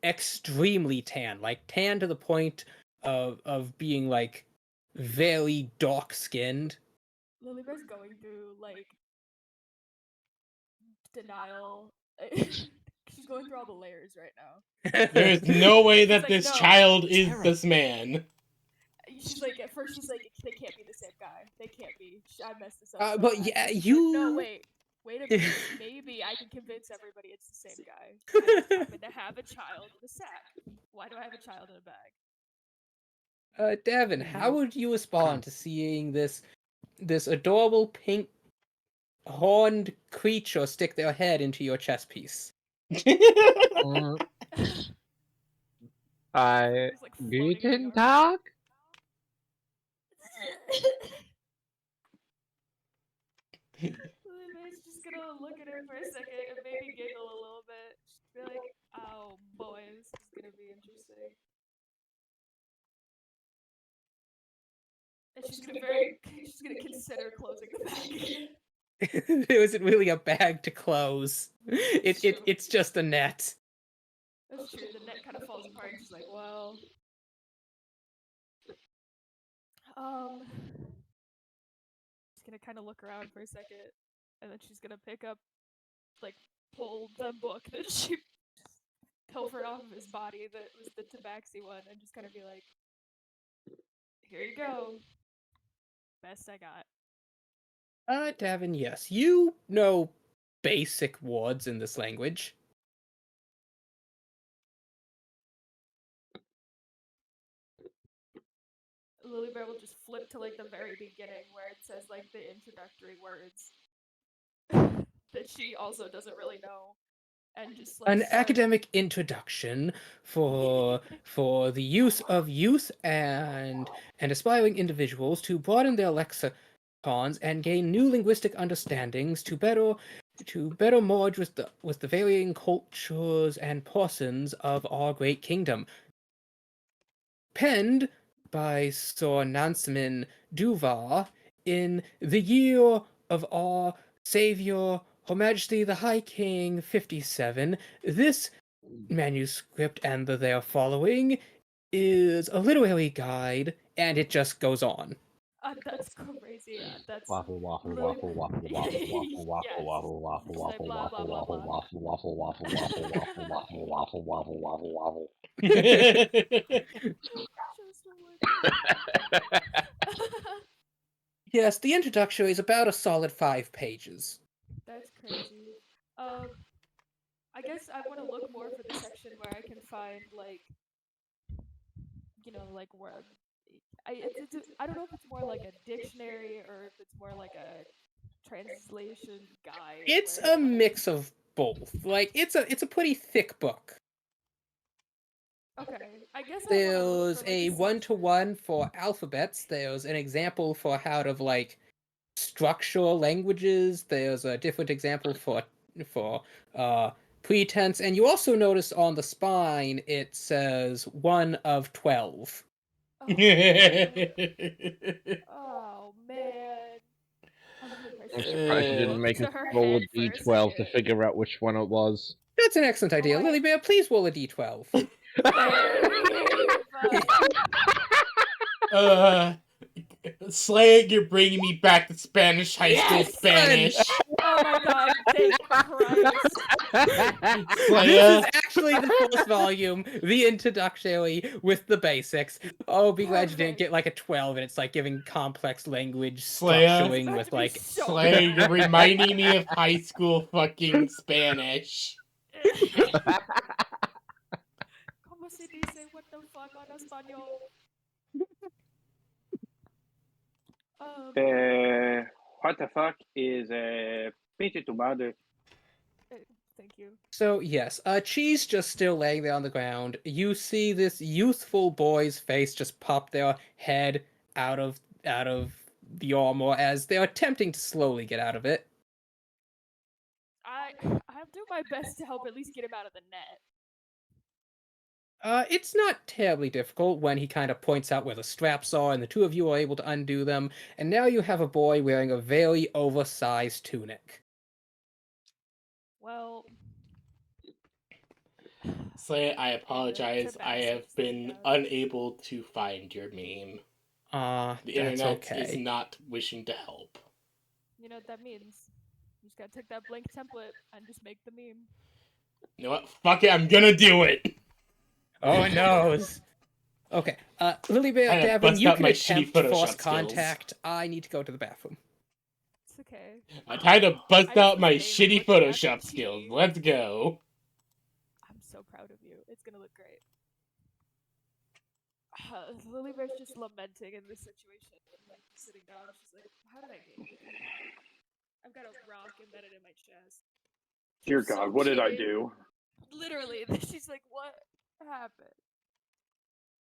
extremely tan, like tan to the point of being like very dark skinned. Lilybear's going through like denial. she's going through all the layers right now. There's no way that like, this no. child is Terrible. this man. She's like, at first she's like, they can't be the same guy. They can't be. I messed this up. So but bad. yeah, And she's you. like, no, wait a minute. Maybe I can convince everybody it's the same guy. I just happen to have a child in a sack. Why do I have a child in a bag? Devin, how would you respond to seeing this adorable pink horned creature stick their head into your chest piece? Mm, I It's like floating in the Guten yard. Tag. Lily's just gonna look at him for a second and maybe giggle a little bit. She'd be like, oh boy, this is gonna be interesting. And she's gonna consider closing the bag. It wasn't really a bag to close. It's just a net. That's true. The net kind of falls apart, and she's like, well, she's gonna kind of look around for a second, and then she's gonna pull the book that she pilfered off of his body that was the tabaxi one, and just kind of be like, here you go. Best I got. Davin, yes, you know basic words in this language. Lily Bear will just flip to like the very beginning where it says like the introductory words that she also doesn't really know, and just like An start... academic introduction for the use of youth and aspiring individuals to broaden their lexicons and gain new linguistic understandings to better merge with the varying cultures and persons of our great kingdom. Penned by Sir Nanseman Duvar in the year of our Savior, Her Majesty the High King 57, this manuscript and the there following is a literary guide, and it just goes on. That's crazy. That's Waffle, waffle, Lily... waffle, waffle, waffle, Yes. waffle, waffle, Just like waffle, blah, blah, waffle, blah, waffle, blah. waffle, waffle, waffle, waffle, waffle, waffle, waffle, waffle, waffle, waffle. Just a word. Yes, the introduction is about a solid 5 pages. That's crazy. I guess I want to look more for the section where I can find like, like where I don't know if it's more like a dictionary or if it's more like a translation guide. It's where a mix of both. Like it's a pretty thick book. Okay, I guess There's a 1-to-1 for alphabets. There's an example for how to like structure languages. There's a different example for pretense, and you also notice on the spine it says 1 of 12. Oh man. I'm I'm surprised you didn't make us roll a d12 to figure out which one it was. That's an excellent idea. Lily Bear, please roll a d12. Slag, you're bringing me back to Spanish high school Spanish. Oh my god, thank Christ. This is actually the first volume, the introductory with the basics. Oh, be glad you didn't get like a 12 and it's like giving complex language structuring with like... Slag, you're reminding me of high school fucking Spanish. ¿Cómo se dice what the fuck on español? What the fuck is a pinche tu madre? Thank you. So yes, Cheese just still laying there on the ground. You see this youthful boy's face just pop their head out of the armor as they're attempting to slowly get out of it. I'll do my best to help at least get him out of the net. It's not terribly difficult when he kind of points out where the straps are, and the two of you are able to undo them, and now you have a boy wearing a very oversized tunic. Well... Slay, I apologize. I have been unable to find your meme. The internet is not wishing to help. You know what that means. You just gotta take that blank template and just make the meme. You know what? Fuck it, I'm gonna do it. Oh no. Okay. Lily Bear, I had to Davin, bust you out can my shitty attempt force Photoshop skills. contact. I need to go to the bathroom. It's okay. I tried to bust I just out was my mainly shitty looking at the Photoshop skills. tea. Let's go. I'm so proud of you. It's gonna look great. Lily Bear's just lamenting in this situation and like sitting down. She's like, "How did I get here? I've got a rock embedded in my chest." Dear I'm so God, what did I kidding. do? Literally, she's like, "What happened?"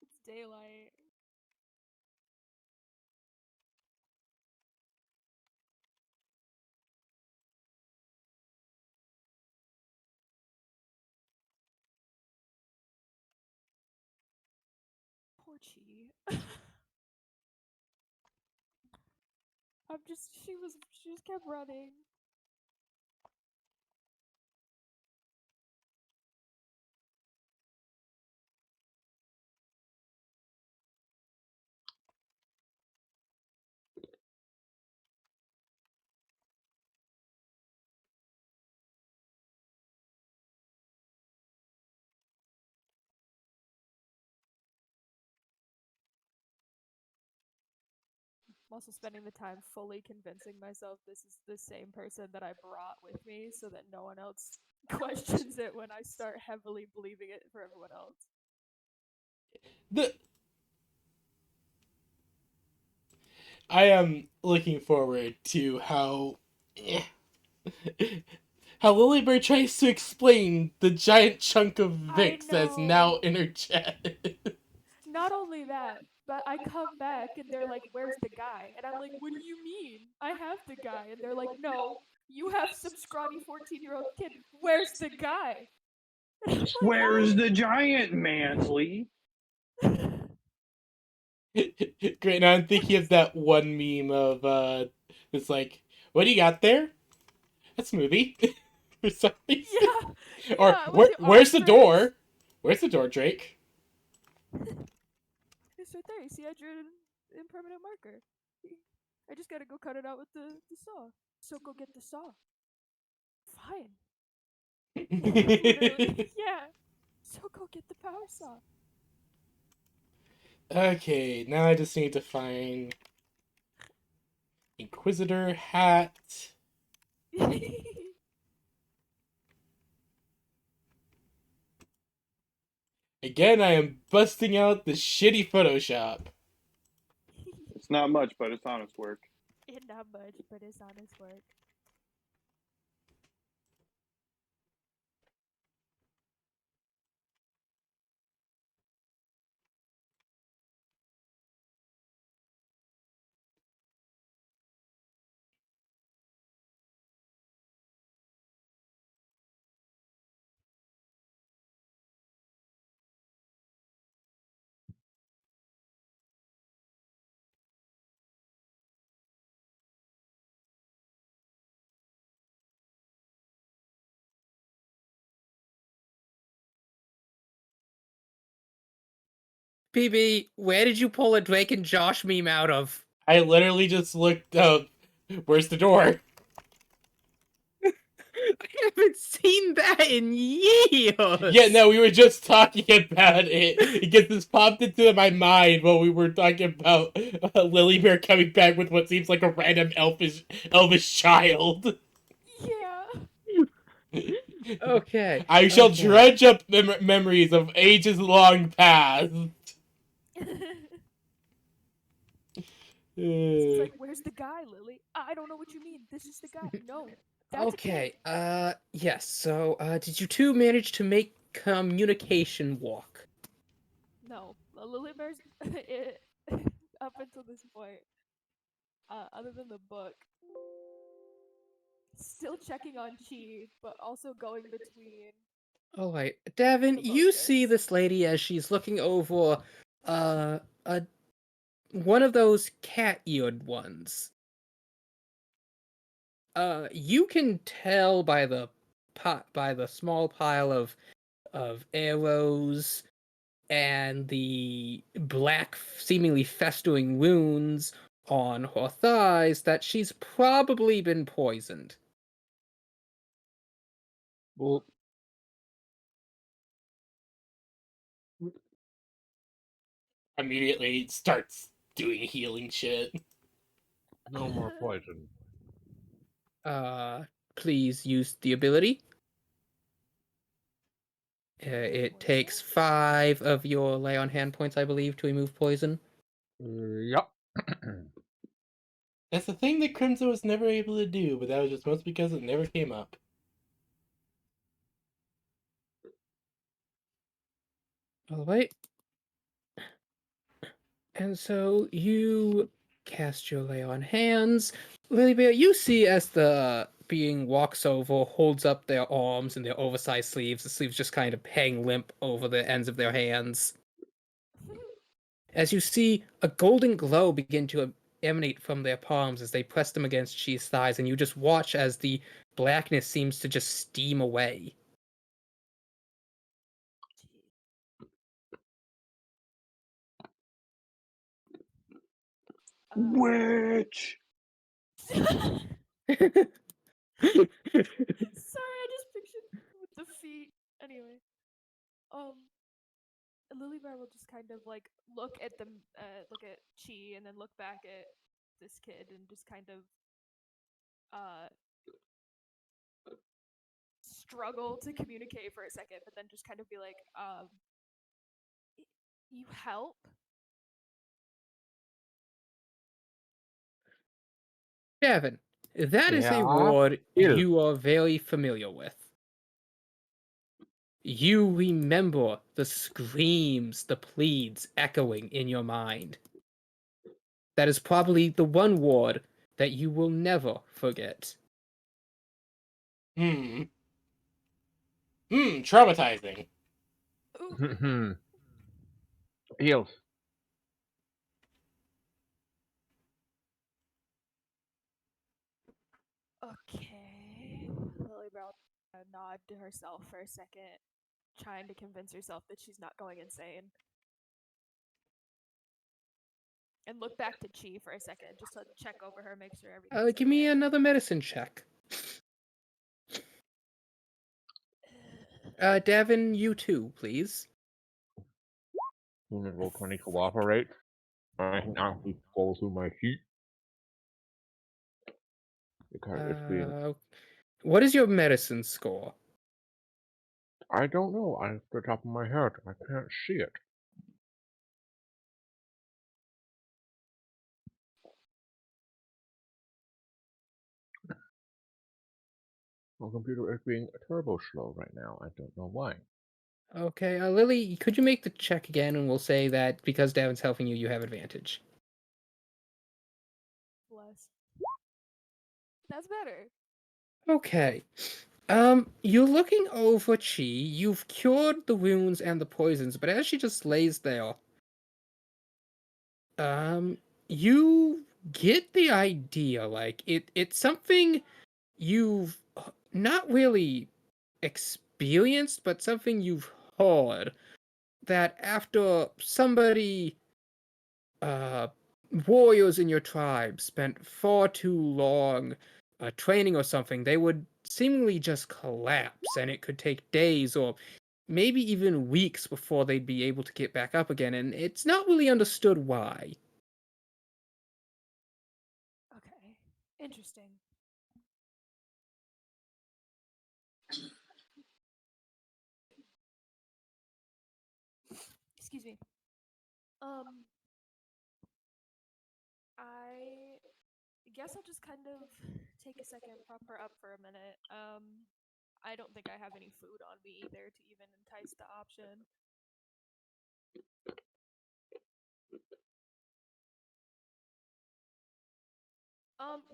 It's daylight. Poor Chi. She just kept running. I'm also spending the time fully convincing myself this is the same person that I brought with me so that no one else questions it when I start heavily believing it for everyone else. The I am looking forward to how how Lilybird tries to explain the giant chunk of Vix that's now in her chest. Not only that, but I come back and they're like, "Where's the guy?" And I'm like, "What do you mean? I have the guy." And they're like, "No, you have some scrawny 14-year-old kid. Where's the guy?" And I'm like, Where's "What?" the giant, Mansley? Great, now I'm thinking of that one meme of it's like, what do you got there? A smoothie. For some reason. Yeah, Or yeah, with the where's the arms raised. door? Where's the door, Drake? It's right there. You see, I drew it in permanent marker. I just gotta go cut it out with the saw. So go get the saw. Fine. Literally, yeah. So go get the power saw. Okay, now I just need to find Inquisitor hat. Again, I am busting out the shitty Photoshop. It's not much, but it's honest work. It not much, but it's honest work. PB, where did you pull a Drake and Josh meme out of? I literally just looked up, where's the door? I haven't seen that in years. Yeah, no, we were just talking about it. Because this popped into my mind while we were talking about Lily Bear coming back with what seems like a random elvish child. Yeah. Okay. I shall okay. dredge up memories of ages long past. It's like, where's the guy, Lily? I don't know what you mean. This is the guy. No, that's Okay. a kid. Yes. So, did you two manage to make communication walk? No, Lily Bear's it, up until this point, other than the book, still checking on Chi, but also going between All right, Davin, you see emotions. this lady as she's looking over, a one of those cat-eared ones. You can tell by the by the small pile of arrows and the black, seemingly festering wounds on her thighs that she's probably been poisoned. Well, Immediately starts doing healing shit. No more poison. Please use the ability. It takes 5 of your lay on hand points, I believe, to remove poison. Yep. That's the thing that Crimson was never able to do, but that was just mostly because it never came up. All right. And so you cast your lay on hands. Lilybear, you see as the being walks over, holds up their arms and their oversized sleeves. The sleeves just kind of hang limp over the ends of their hands. As you see a golden glow begin to emanate from their palms as they press them against Chi's thighs, and you just watch as the blackness seems to just steam away. Witch! Sorry, I just pictured with the feet. Anyway, Lilybear will just kind of like look at look at Chi, and then look back at this kid, and just kind of uh struggle to communicate for a second, but then just kind of be like, you help? Devin, that is a Yeah. word Ew. you are very familiar with. You remember the screams, the pleads echoing in your mind. That is probably the one word that you will never forget. Traumatizing. Ooh. Heals. Okay. Lilybear will nod to herself for a second, trying to convince herself that she's not going insane. And look back to Chi for a second, just to check over her, make sure everything's Give me okay. another medicine check. Devin, you too, please. Unit roll 20 cooperate. I can actually go through my heat. Because it's being. What is your medicine score? I don't know. Off the top of my head, I can't see it. My computer is being turbo slow right now. I don't know why. Okay, Lily, could you make the check again, and we'll say that because Devin's helping you, you have advantage. Bless. That's better. Okay. You're looking over Chi. You've cured the wounds and the poisons, but as she just lays there, you get the idea. Like it's something you've not really experienced, but something you've heard that after somebody, uh, warriors in your tribe spent far too long training or something, they would seemingly just collapse, and it could take days or maybe even weeks before they'd be able to get back up again, and it's not really understood why. Okay. Interesting. Excuse me. I guess I'll just kind of take a second, prop her up for a minute. I don't think I have any food on me either to even entice the option.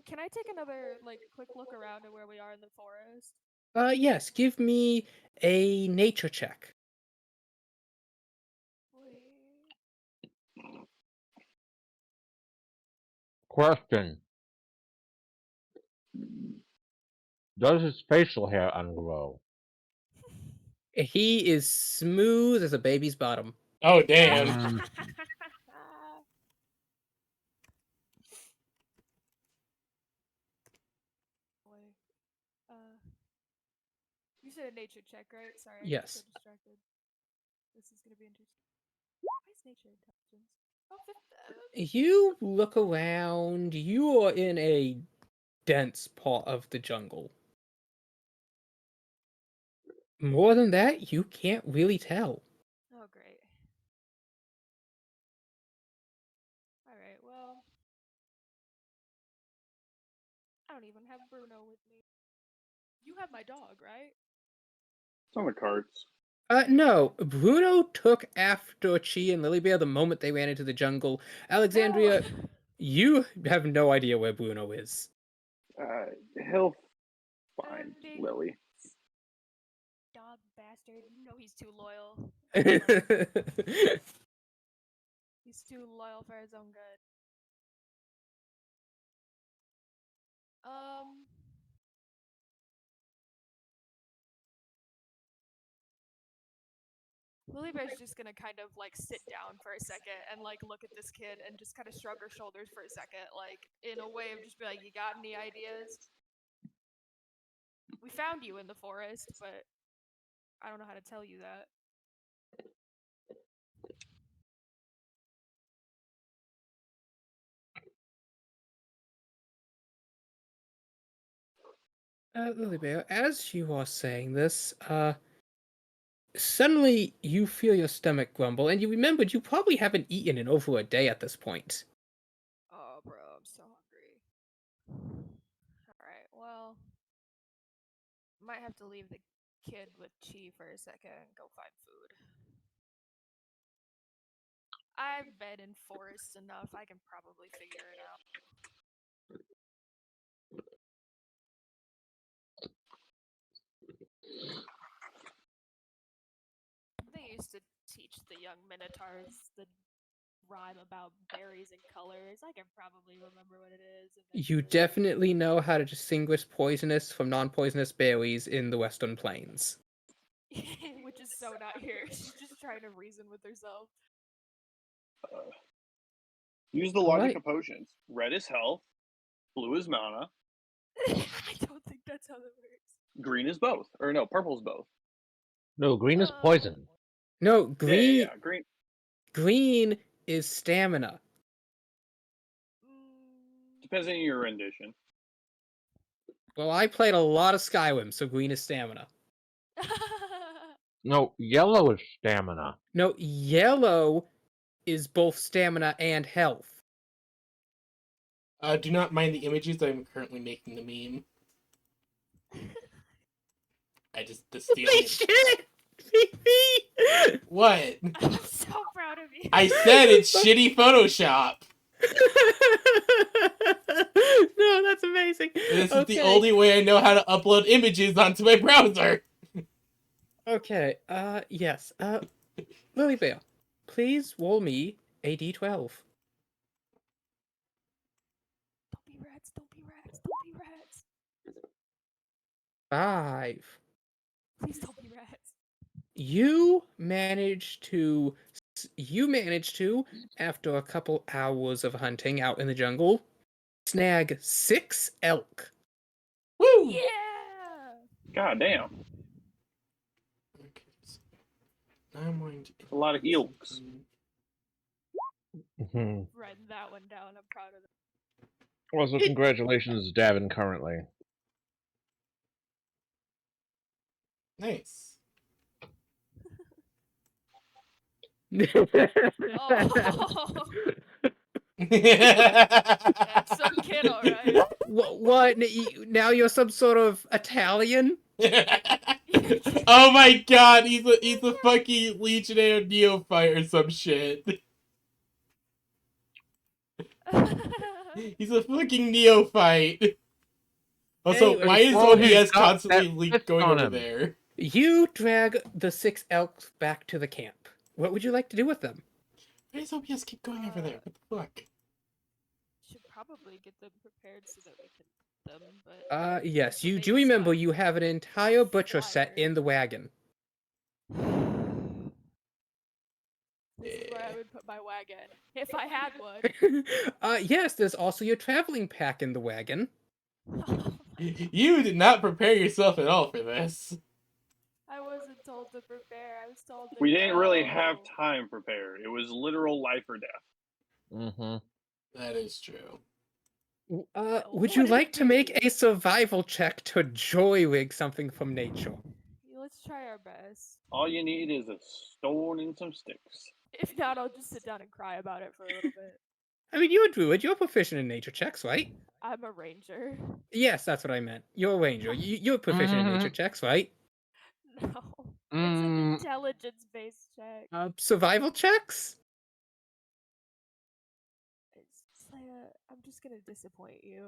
Can I take another like quick look around at where we are in the forest? Yes, give me a nature check. Wait. Question. Does his facial hair ungrow? He is smooth as a baby's bottom. Oh, damn. Boy. You said a nature check, right? Sorry, I got so Yes. distracted. This is gonna be interesting. Why is nature intelligence? Oh, You look around, you are in a dense part of the jungle. More than that, you can't really tell. oh, great. Alright, well. I don't even have Bruno with me. You have my dog, right? It's on the carts. No, Bruno took after Chi and Lilybear the moment they ran into the jungle. Alexandria, No. you have no idea where Bruno is. He'll find Big Lily. dog bastard. You know he's too loyal. He's too loyal for his own good. Lilybear's just gonna kind of like sit down for a second and like look at this kid and just kind of shrug her shoulders for a second, like in a way of just be like, "You got any ideas? We found you in the forest, but I don't know how to tell you that." Lilybear, as you are saying this, suddenly you feel your stomach grumble, and you remembered you probably haven't eaten in over a day at this point. Oh, bro, I'm so hungry. Alright, well, might have to leave the kid with Chi for a second and go find food. I've been in forests enough, I can probably figure it out. They used to teach the young minotaurs the rhyme about berries and colors. I can probably remember what it is. You eventually. definitely know how to distinguish poisonous from non-poisonous berries in the Western Plains. Which is so not here. She's just trying to reason with herself. Use the logic Right. of potions. Red is health, blue is mana, I don't think that's how that works. green is both. Or no, purple is both. No, green is poison. No, green. Yeah, green. Green is stamina. Depends on your rendition. Well, I played a lot of Skyrim, so green is stamina. No, yellow is stamina. No, yellow is both stamina and health. Do not mind the images. I'm currently making the meme. This the Holy only... shit! What? I'm so proud of you. I said it's shitty Photoshop. No, that's amazing. This is the only way I know how to upload images onto my browser. Okay, yes. Lilybear, please roll me a d12. Don't be rats, don't be rats, don't be rats. 5. Please don't be rats. You manage to, after a couple hours of hunting out in the jungle, snag 6 elk. Woo! Yeah! God damn. Okay, so I'm going to... A lot of elks. Writing that one down, I'm proud of it. Well, so congratulations, Davin, currently. Nice. Oh, that's some kid, alright. What? Now you're some sort of Italian? Oh my god, he's a fucking Legionnaire neophyte or some shit. He's a fucking neophyte. Also, Anyway, why is oh, OBS he's got constantly that going on over him. there? You drag the 6 elk back to the camp. What would you like to do with them? Why does OBS keep going over there? What the fuck? Should probably get them prepared so that we can eat them, but Yes, you Maybe do remember spot. you have an entire butcher set Flyer. in the wagon. this is where I would put my wagon if I had one. Yes, there's also your traveling pack in the wagon. You did not prepare yourself at all for this. I wasn't told to prepare. I was told to We didn't really have go. time prepared. It was literal life or death. Mm-hmm. That is true. Would you Would it like to make be? a survival check to joy-wig something from nature? Let's try our best. All you need is a stone and some sticks. If not, I'll just sit down and cry about it for a little bit. I mean, you're a druid. You're proficient in nature checks, right? I'm a ranger. Yes, that's what I meant. You're a ranger. You're proficient in nature Mhm. checks, right? No. It's an Mm, intelligence-based check. Survival checks? Leia, I'm just gonna disappoint you.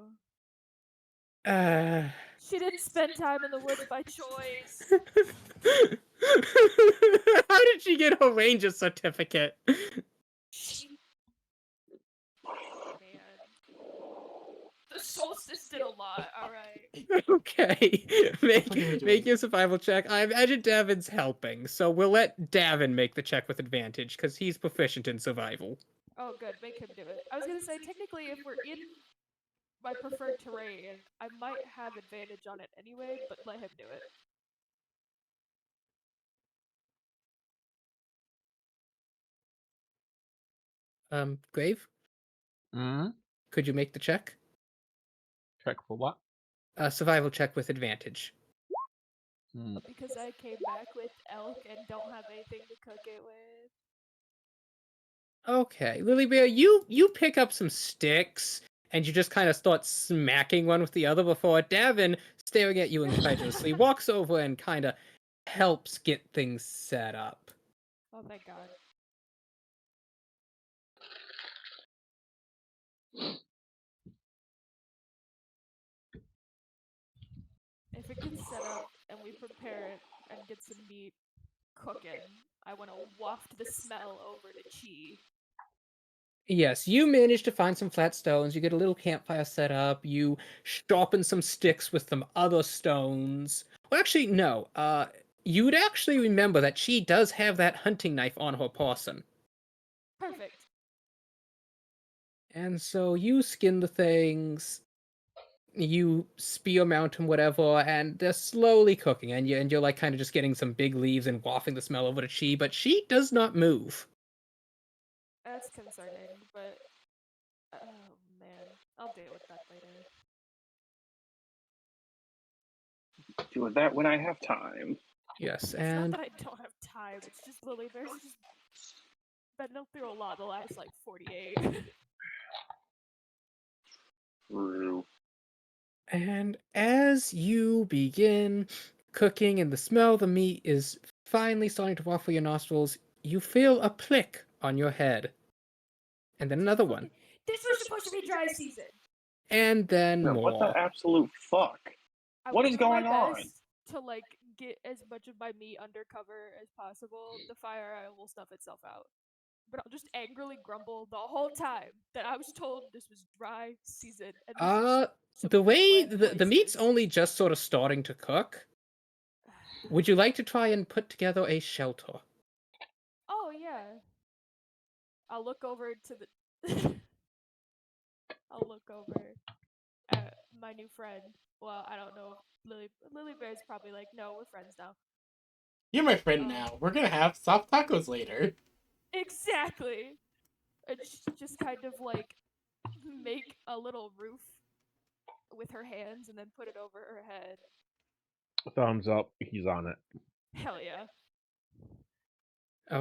Uh. She didn't spend time in the woods by choice. How did she get a ranger certificate? She... Man. The solstice did a lot, alright. Okay, What are we make doing? your survival check. I imagine Davin's helping, so we'll let Davin make the check with advantage because he's proficient in survival. Oh, good. Make him do it. I was gonna say, technically, if we're in my preferred terrain, I might have advantage on it anyway, but let him do it. Grave, mm. could you make the check? Check for what? Survival check with advantage. Mm. Because I came back with elk and don't have anything to cook it with. Okay, Lily Bear, you pick up some sticks and you just kind of start smacking one with the other before Davin, staring at you incredulously, walks over and kind of helps get things set up. Oh, thank God. If it gets set up and we prepare it and get some meat cooking, I want to waft the smell over to Chi. Yes, you manage to find some flat stones. You get a little campfire set up. You sharpen some sticks with some other stones. Well, actually, no. You'd actually remember that she does have that hunting knife on her person. Perfect. And so you skin the things, you spear mount them, whatever, and they're slowly cooking. And you're like kind of just getting some big leaves and wafting the smell over to Chi, but she does not move. That's concerning, but oh man, I'll deal with that later. Deal with that when I have time. Yes, It's not and that I don't have time. It's just Lily Bear's just been through a lot the last like 48. True. And as you begin cooking and the smell of the meat is finally starting to waft through your nostrils, you feel a prick on your head. And then another one. This was supposed to be dry season. And then No, what the more. absolute fuck? I What will is do my going on? best to like get as much of my meat under cover as possible. The fire will snuff itself out. But I'll just angrily grumble the whole time that I was told this was dry season and this is some The way wet the meat's places. only just sort of starting to cook. Would you like to try and put together a shelter? Oh yeah. I'll look over to the I'll look over at my new friend. Well, I don't know if Lily Bear's probably like, no, we're friends now. You're my friend now. We're gonna have soft tacos later. Exactly. And just kind of like make a little roof with her hands and then put it over her head. Thumbs up. He's on it. Hell yeah.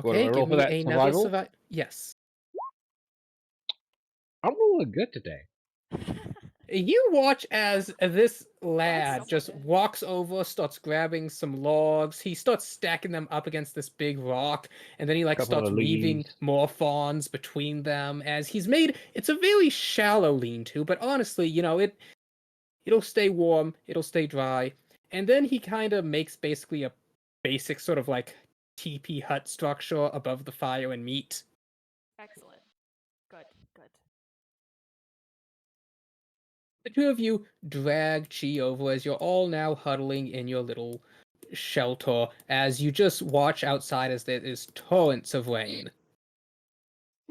What do I Okay, roll give for me that? another Survival? survival. Yes. I'm rolling good today. You watch as this Glad lad someone just is. walks over, starts grabbing some logs. He starts stacking them up against this big rock, and then he like Couple starts of weaving leaves. more fawns between them. As he's made, it's a very shallow lean-to, but honestly, it'll stay warm, it'll stay dry. And then he kind of makes basically a basic sort of like teepee hut structure above the fire and meat. Excellent. Good, good. The two of you drag Chi over as you're all now huddling in your little shelter as you just watch outside as there is torrents of rain.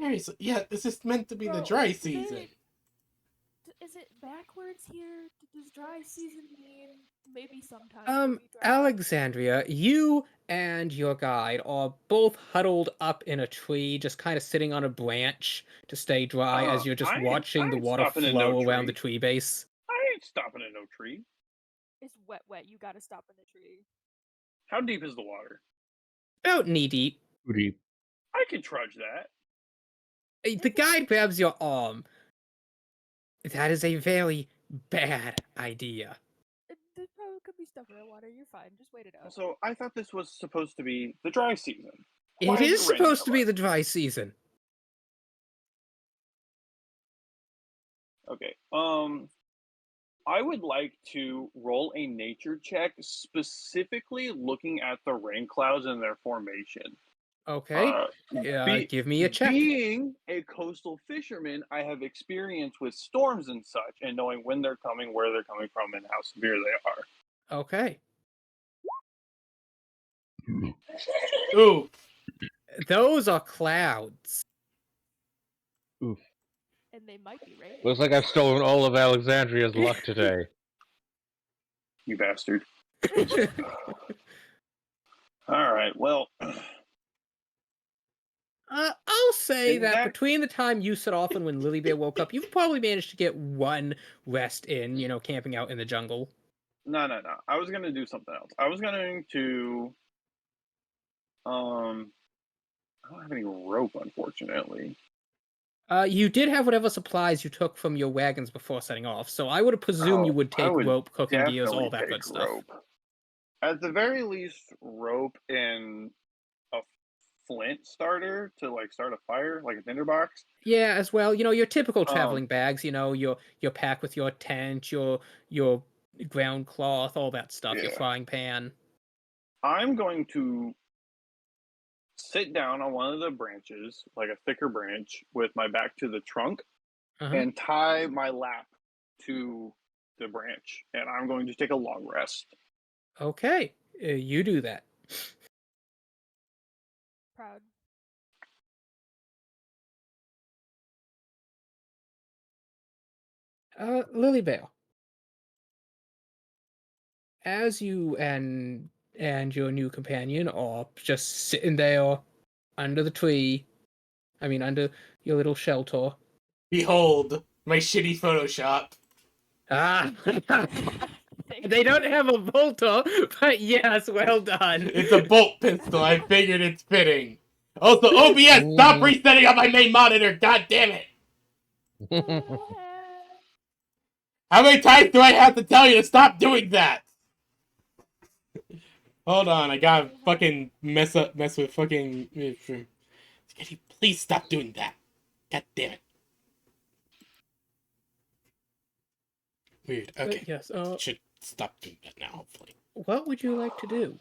Seriously, yeah, this is meant to be the Bro, dry do season. they... is it backwards here? Does dry season mean maybe sometimes it'll be dry? Alexandria, you and your guide are both huddled up in a tree, just kind of sitting on a branch to stay dry as you're just watching the ain't water stopping in no flow around the tree. tree base. I ain't stopping in no tree. It's wet. You gotta stop in the tree. How deep is the water? About knee deep. Too deep. I can trudge that. The guide grabs your arm. That is a very bad idea. There probably could be stuff in the water. You're fine. Just wait it out. So I thought this was supposed to be the dry season. It Why is it raining supposed to a be lot? the dry season. Okay. I would like to roll a nature check, specifically looking at the rain clouds and their formation. Okay. Give me a check. Being a coastal fisherman, I have experience with storms and such, and knowing when they're coming, where they're coming from, and how severe they are. Okay. Ooh, Those are clouds. Oof. And they might be raining. Looks like I've stolen all of Alexandria's luck today. You bastard. All right, well, I'll say In that that- between the time you set off and when Lily Bear woke up, you've probably managed to get one rest in, camping out in the jungle. no. I was going to do something else. I was going to, I don't have any rope, unfortunately. You did have whatever supplies you took from your wagons before setting off, so I would have presumed you would take rope, cooking gears, all that good stuff. Rope. At the very least, rope and a flint starter to start a fire, like a tinderbox. Yeah, as well. Your typical traveling bags. Your pack with your tent, your ground cloth, all that stuff. Your Yeah. frying pan. I'm going to sit down on one of the branches, like a thicker branch, with my back to the trunk, and tie my lap to the branch, and I'm going to take a long rest. Okay, you do that. Proud. Lily Bear, as you and your new companion are just sitting there under the tree, under your little shelter. behold, my shitty Photoshop. Ah, Thank they you. don't have a bolter, but yes, well done. It's a bolt pistol. I figured it's fitting. Also, OBS, stop resetting on my main monitor. God damn it! How many times do I have to tell you to stop doing that? Hold on, I gotta fucking mess with fucking. Can you please stop doing that? God damn it. Weird. Okay. Yes. Should stop doing that now, hopefully. What would you like to do?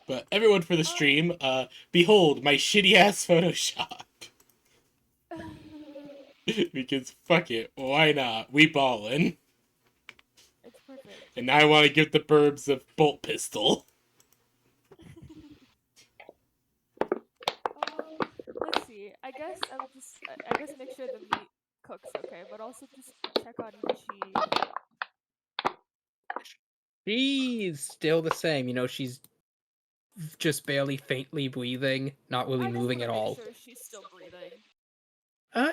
But everyone for the stream, behold my shitty ass Photoshop. Because fuck it, why not? We ballin'. It's perfect. And now I want to give the burbs a bolt pistol. Let's see. I guess make sure the meat cooks okay, but also just check on Chi. She's still the same. She's just barely faintly breathing, not really moving at all. Make sure she's still breathing.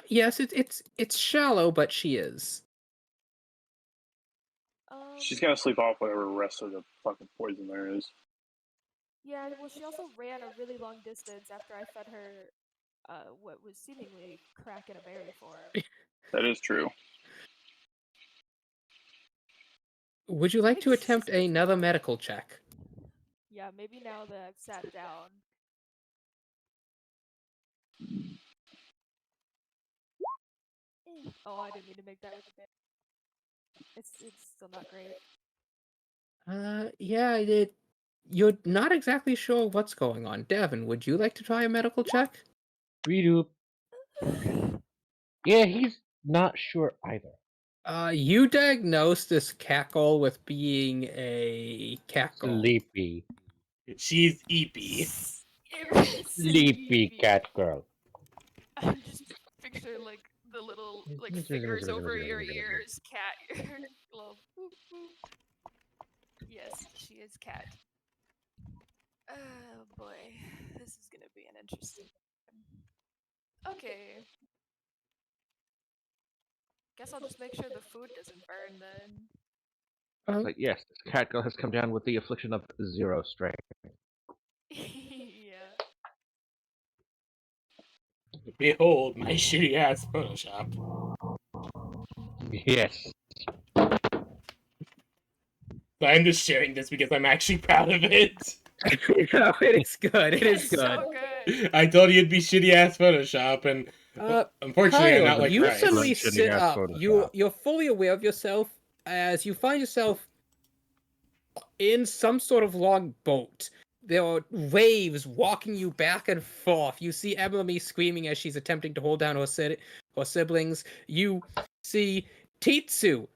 Yes, it's shallow, but she is. She's gotta sleep off whatever rest of the fucking poison there is. Yeah, well, she also ran a really long distance after I fed her what was seemingly crack in a berry form. That is true. Would you like to attempt another medical check? Yeah, maybe now that I've sat down. Oh, I didn't mean to make that with a bit. It's still not great. Yeah, you're not exactly sure what's going on. Devin, would you like to try a medical check? Redo. Yeah, he's not sure either. You diagnosed this cackle with being a cackle. Sleepy. She's eepy. Sleepy cat girl. I just picture the little like fingers over your ears, cat. Little boop, boop. Yes, she is cat. Oh boy, this is gonna be an interesting. Okay. Guess I'll just make sure the food doesn't burn then. It's like, yes, this cat girl has come down with the affliction of 0 strength. Yeah. Behold my shitty ass Photoshop. Yes. I'm just sharing this because I'm actually proud of it. No, it is good. It is It's good. so good. I told you it'd be shitty ass Photoshop, and unfortunately, I'm Kyle, not like you Ryan. suddenly Shitty sit ass up. Photoshop. You're fully aware of yourself as you find yourself in some sort of long boat. There are waves walking you back and forth. You see Emily screaming as she's attempting to hold down her siblings. You see Titsu,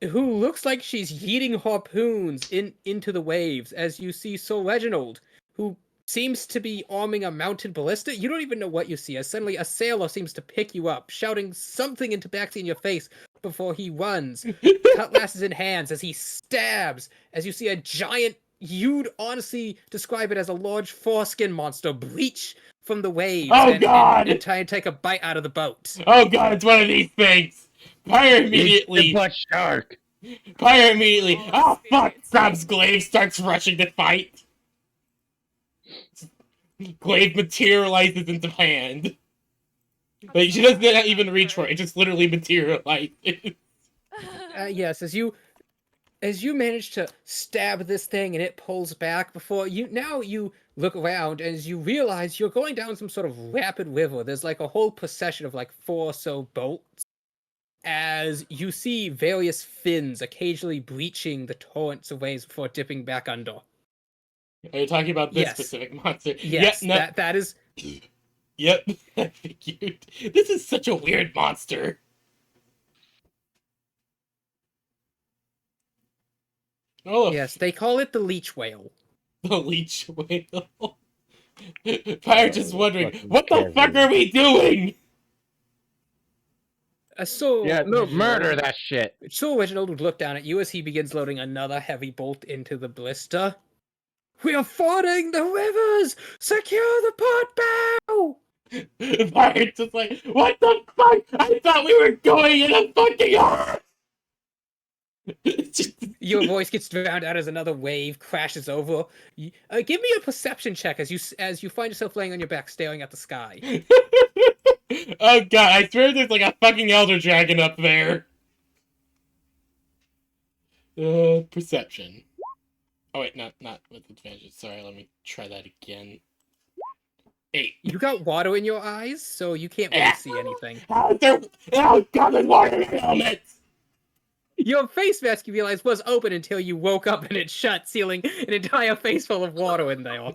who looks like she's yeeting harpoons into the waves, as you see Sir Reginald, who seems to be arming a mounted ballista. You don't even know what you see, as suddenly a sailor seems to pick you up, shouting something into Baxi in your face before he runs, cutlasses in hands, as he stabs, as you see a giant, you'd honestly describe it as a large foreskin monster, breach from the waves Oh, and God! try and take a bite out of the boat. Oh god, it's one of these things! Fire It's the immediately! butt shark! Fire immediately! We're all Oh fuck! experiencing Grabs it. Glaive, starts rushing to fight. Glaive materializes into hand. Like, she doesn't even reach for it, it just literally materializes. Yes, as you manage to stab this thing and it pulls back before you look around and as you realize you're going down some sort of rapid river. There's like a whole procession of like 4 or so boats as you see various fins occasionally breaching the torrents of waves before dipping back under. Are you talking about this Yes. specific monster? Yes, no. that is. Yep, I figured. This is such a weird monster. Oh, Yes, they call it the leech whale. the leech whale. Fire just wondering, fucking what the fuck Kevin. are we doing? So Yeah, no, Reginald- murder that shit! So Reginald would look down at you as he begins loading another heavy bolt into the blister. We are fording the rivers! Secure the port bow! Fire's just like, what the fuck? I thought we were going in a fucking earth! Your voice gets drowned out as another wave crashes over. Give me a perception check as you find yourself laying on your back staring at the sky. Oh god, I swear there's like a fucking elder dragon up there. Perception. Oh wait, not with advantage. Sorry, let me try that again. 8. You got water in your eyes, so you can't really see anything. How is there? Oh god, there's water in my helmet! Your face mask, you realize, was open until you woke up and it shut, sealing an entire face full of water in there.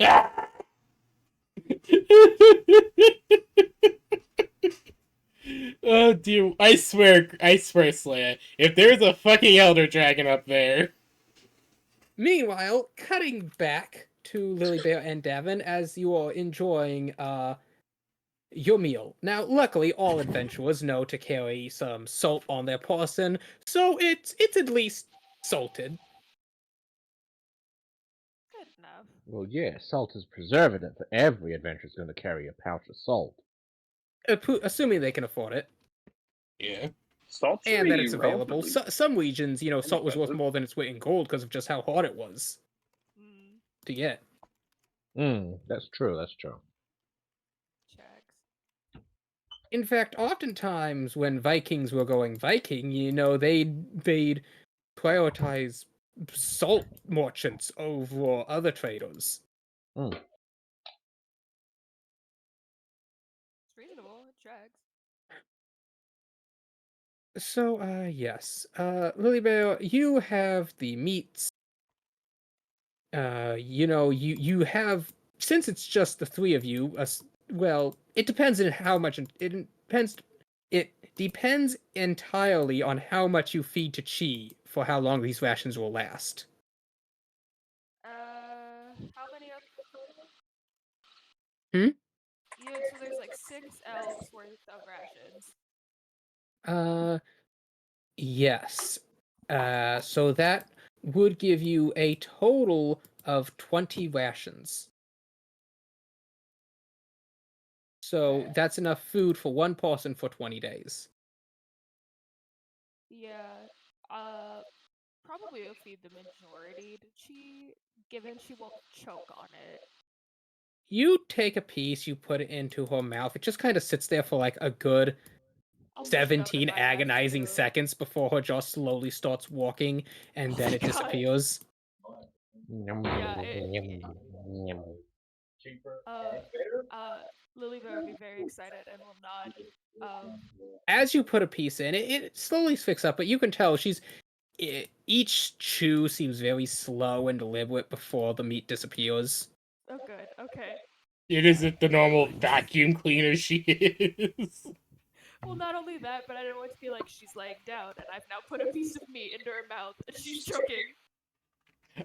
Oh dear, I swear, Slaya, if there's a fucking elder dragon up there. Meanwhile, cutting back to Lilybear and Davin as you are enjoying your meal. Now, luckily, all adventurers know to carry some salt on their person, so it's at least salted. Good enough. Well, yeah, salt is preservative. Every adventure's going to carry a pouch of salt. Assuming they can afford it. Yeah. Salt should And that be it's available. relatively Some regions, salt was worth inexpensive. more than its weight in gold because of just how hard it was Mm, to get. That's true, that's true. checks. In fact, oftentimes when Vikings were going Viking, they'd prioritize salt merchants over other traders. It's reasonable. It checks. So, yes. Lilybear, you have the meats. You have, since it's just the 3 of you, well, it depends on how much, it depends entirely on how much you feed to Chi for how long these rations will last. How many of? Hmm? So there's like 6 elves worth of rations. Uh, yes. So that would give you a total of 20 rations. So that's enough food for one person for 20 days. Yeah. Probably will feed the majority to Chi, given she won't choke on it. You take a piece, you put it into her mouth. It just kind of sits there for like a good I'll mush it up in 17 my mouth, agonizing too. seconds before her jaw slowly starts walking and Oh then my it God. disappears. Yeah, Lily Bear would be very excited and will nod. As you put a piece in, it slowly picks up, but you can tell each chew seems very slow and deliberate before the meat disappears. Oh, good. Okay. It isn't the normal vacuum cleaner she is. Well, not only that, but I don't want it to be like she's laying down and I've now put a piece of meat into her mouth and she's choking.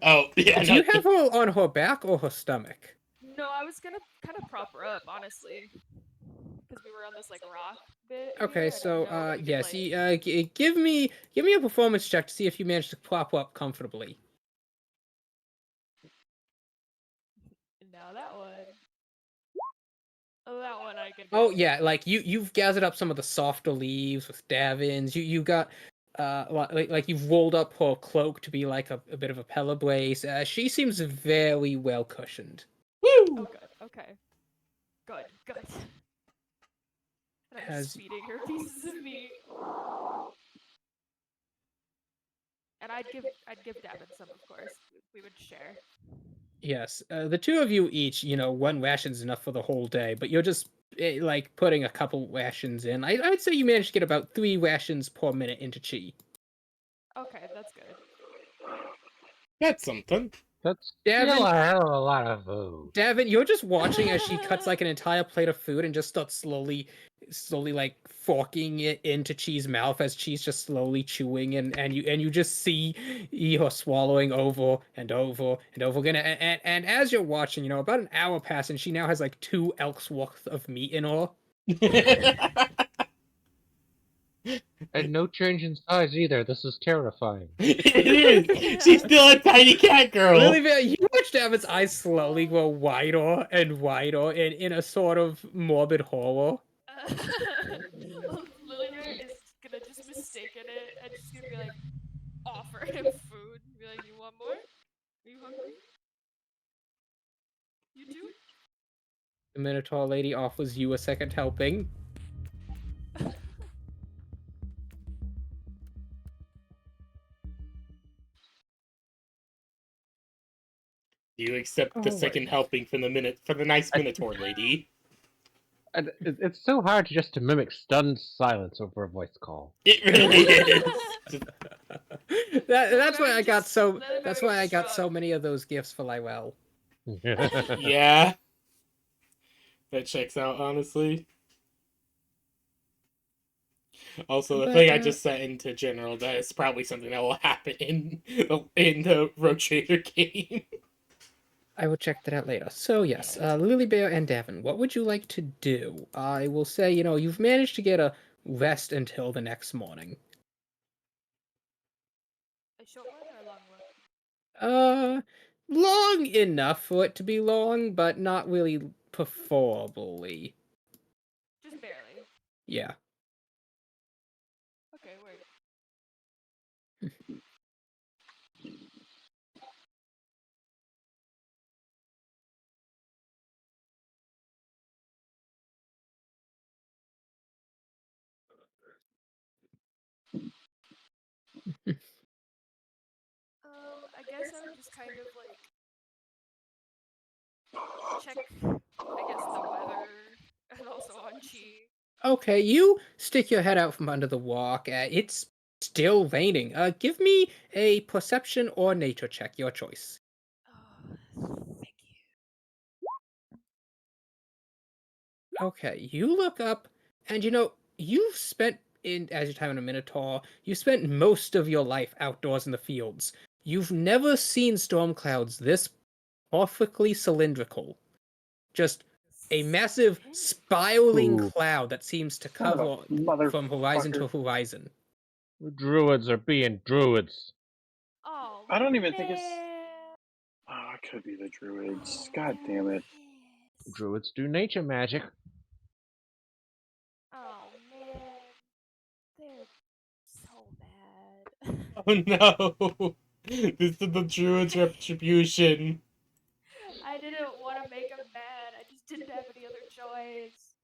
Oh, yeah. Do you have her on her back or her stomach? No, I was gonna kind of prop her up, honestly, because we were on this like rock bit Okay, here. I so didn't know if we could, yes, like... give me a performance check to see if you manage to prop up comfortably. Now that one. Oh, that one I can Oh barely yeah, do. like you've gathered up some of the softer leaves with davins. You got like you've rolled up her cloak to be like a bit of a pillow brace. She seems very well cushioned. Oh, Woo! good. Okay. Good. Good. And I'm just As feeding her pieces of meat. And I'd give Davin some, of course. We would share. yes, the two of you each, one ration's enough for the whole day, but you're just like putting a couple rations in. I'd say you managed to get about 3 rations per minute into chi. Okay, that's good. That's something. That's Davin, still a hell of a lot of food. Davin, you're just watching as she cuts like an entire plate of food and just starts slowly like forking it into Chi's mouth as Chi's just slowly chewing and you just see her swallowing over and over and over again and as you're watching, about an hour passes and she now has like 2 elks worth of meat in her. And no change in size either. This is terrifying. It is. She's still a tiny cat girl. Lily Bear, you watch Davin's eyes slowly grow wider and wider in a sort of morbid horror. Lily Bear is gonna just mistaken it and she's gonna be like, offer him food. Be like, you want more? Are you hungry? You too? The Minotaur lady offers you a second helping. You accept the second Alright. helping from the nice Minotaur lady. And it's so hard just to mimic stunned silence over a voice call. It really is. That's why I got so Lily that's Bear why I just got shrugged. so many of those gifts for Lywell. Yeah. That checks out, honestly. Also, the But, thing I just set into general, that is probably something that will happen in the Rotator game. I will check that out later. So yes, Lily Bear and Davin, what would you like to do? I will say, you've managed to get a rest until the next morning. A short one or a long one? Long enough for it to be long, but not really preferably. Just barely. Yeah. Okay, word. I guess I would just kind of like check, I guess, the weather and also on Chi. Okay, you stick your head out from under the rock. It's still raining. Give me a perception or nature check, your choice. Oh, thank Okay, you look up, and you've spent as your time in a Minotaur, you spent most of your life outdoors in the fields. You've never seen storm clouds this perfectly cylindrical. Just a massive spiraling Ooh. cloud that seems to Son of a cover from horizon to motherfucker. horizon. The druids are being druids. Oh, I don't even think it's. man. Oh, it could be the druids. Oh, God they're damn it. pissed. Druids do nature magic. Oh man, they're so bad. Oh no! This is the druid's retribution. I didn't want to make them mad. I just didn't have any other choice.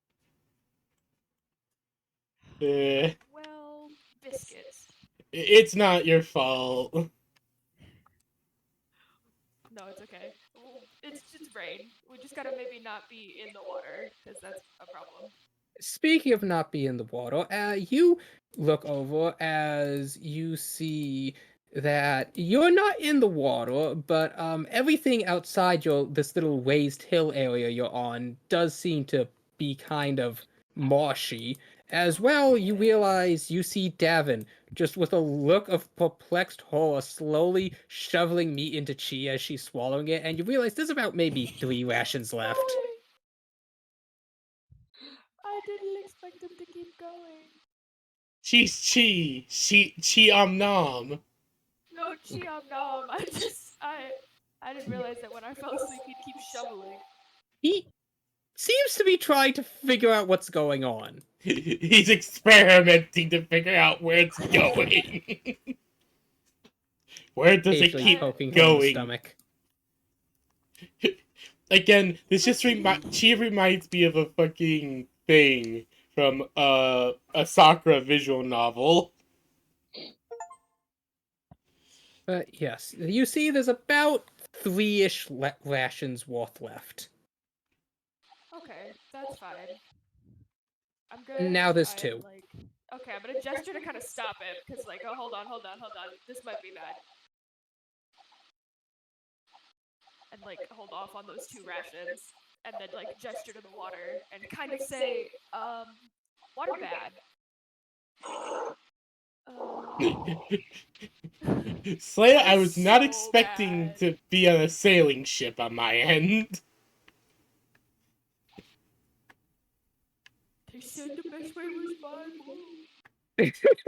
Eh, Well, biscuits. it's not your fault. No, it's okay. It's just rain. We just gotta maybe not be in the water because that's a problem. Speaking of not being in the water, you look over as you see that you're not in the water, but everything outside your this little raised hill area you're on does seem to be kind of marshy. As well, you realize you see Davin just with a look of perplexed horror slowly shoveling meat into Chi as she's swallowing it, and you realize there's about maybe 3 rations left. Going. I didn't expect him to keep going. She's chi. Chi nom. No, Chiam Nom. I didn't realize that when I fell asleep he'd keep shoveling. He seems to be trying to figure out what's going on. He's experimenting to figure out where it's going. Where does it Occasionally keep poking him in the going? stomach. Again, this just Chi reminds me of a fucking thing from a Sakura visual novel. But yes, you see there's about 3-ish rations worth left. Okay, that's fine. I'm gonna Now there's try 2. and okay, I'm gonna gesture to kind of stop him because oh, hold on, this might be bad. And hold off on those 2 rations, and then gesture to the water and kind of say, water bad. Slayer, That I is was not so expecting bad. to be on a sailing ship on my end. They said the best way was by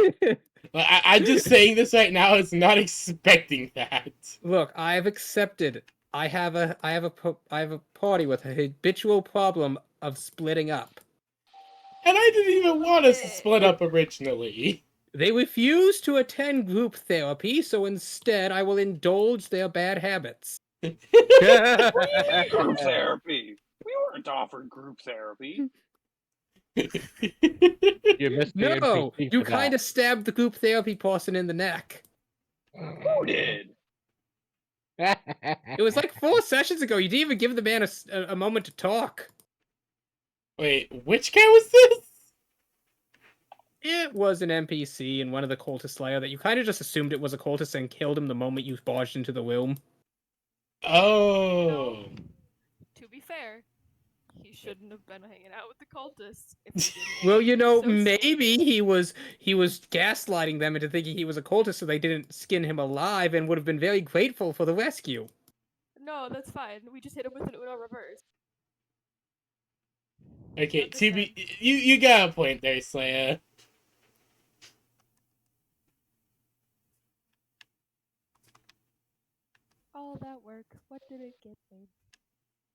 move. I'm just saying this right now. I was not expecting that. Look, I have accepted. I have a party with a habitual problem of splitting up. And I didn't even want us to Yeah. split up originally. They refuse to attend group therapy, so instead I will indulge their bad habits. What do you mean group therapy? We weren't offered group therapy. You missed the No, NPC you for kind that. of stabbed the group therapy person in the neck. Who did? It was like 4 sessions ago. You didn't even give the man a moment to talk. Wait, which guy was this? It was an NPC in one of the cultist slayer that you kind of just assumed it was a cultist and killed him the moment you barged into the room. Oh. To be fair, he shouldn't have been hanging out with the cultists if he didn't want Well, to you be know, associated. maybe he was gaslighting them into thinking he was a cultist so they didn't skin him alive and would have been very grateful for the rescue. No, that's fine. We just hit him with an Uno reverse. Okay, to be you got a point there, Slayer. All that work, what did it get me?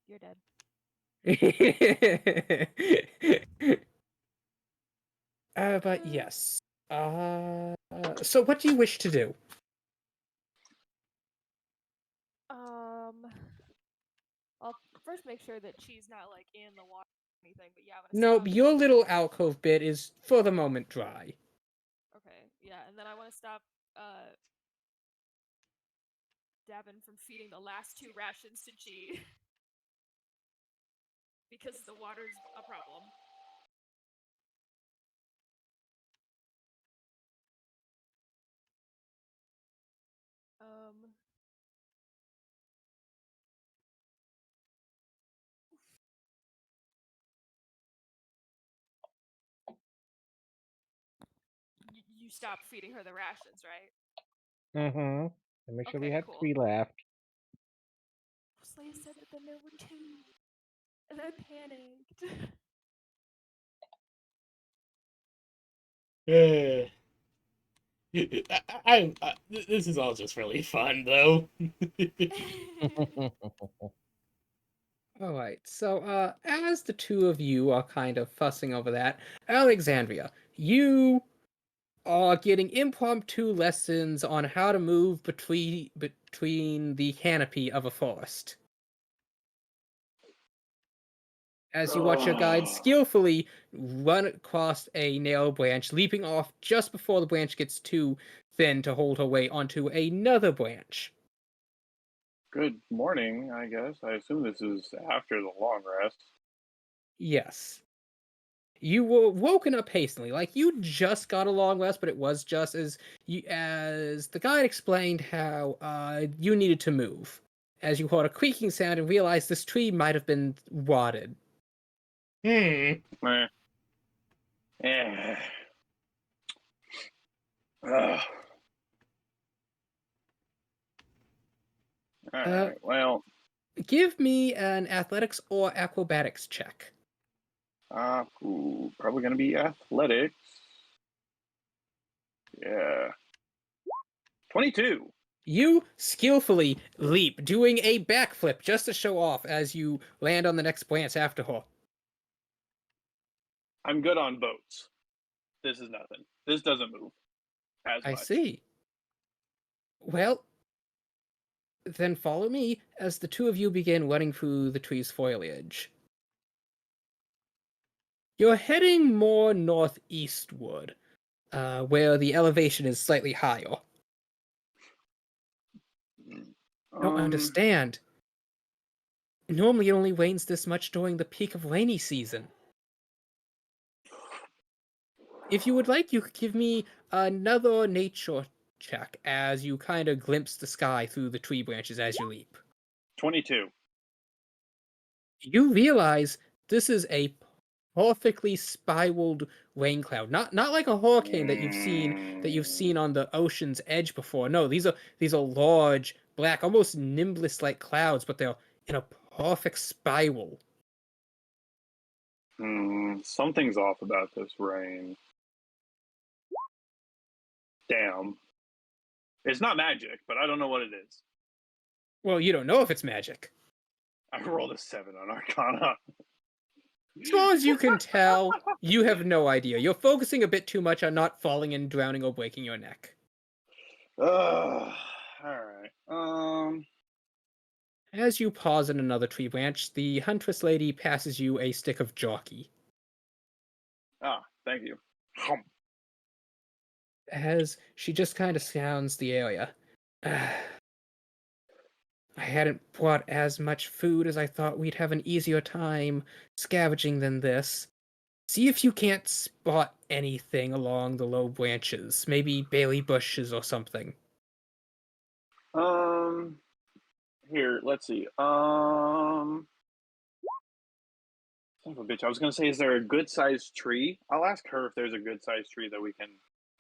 You're dead. But yes. So what do you wish to do? I'll first make sure that she's not in the water or anything, but yeah, I'm gonna Nope, stop. your little alcove bit is for the moment dry. Okay, yeah, and then I want to stop Davin from feeding the last 2 rations to G because the water's a problem. You stopped feeding her the rations, right? Mm-hmm. And make sure we Okay, had cool. 3 left. Slay said that then there were 2. And I panicked. Uh, this is all just really fun, though. All right. So, as the two of you are kind of fussing over that, Alexandria, you are getting impromptu lessons on how to move between the canopy of a forest. As you watch your guide skillfully run across a narrow branch, leaping off just before the branch gets too thin to hold her way onto another branch. Good morning, I guess. I assume this is after the long rest. Yes. You were woken up hastily, like you just got a long rest, but it was just as the guide explained how you needed to move. As you heard a creaking sound and realized this tree might have been rotted. Hmm. Meh. Eh. Ugh. All Uh, right. Well, Give me an athletics or acrobatics check. probably gonna be athletics. Yeah. 22. You skillfully leap, doing a backflip just to show off as you land on the next branch after her. I'm good on boats. This is nothing. This doesn't move as I much. see. Well, then follow me as the two of you begin running through the tree's foliage. You're heading more northeastward, where the elevation is slightly higher. Don't Um. understand. Normally it only rains this much during the peak of rainy season. If you would like, you could give me another nature check as you kind of glimpse the sky through the tree branches as you leap. 22. You realize this is a perfectly spiraled rain cloud. Not like a hurricane that you've seen on the ocean's edge before. No, these are large, black, almost nimbus-like clouds, but they're in a perfect spiral. Something's off about this rain. Damn. It's not magic, but I don't know what it is. Well, you don't know if it's magic. I rolled a 7 on Arcana. As far as you can tell, you have no idea. You're focusing a bit too much on not falling and drowning or breaking your neck. All right. As you pause in another tree branch, the huntress lady passes you a stick of jockey. Thank you. As she just kind of scours the area. I hadn't brought as much food as I thought we'd have an easier time scavenging than this. See if you can't spot anything along the low branches, maybe berry bushes or something. Um, Here, let's see. Son of a bitch. I was gonna say, is there a good sized tree? I'll ask her if there's a good sized tree that we can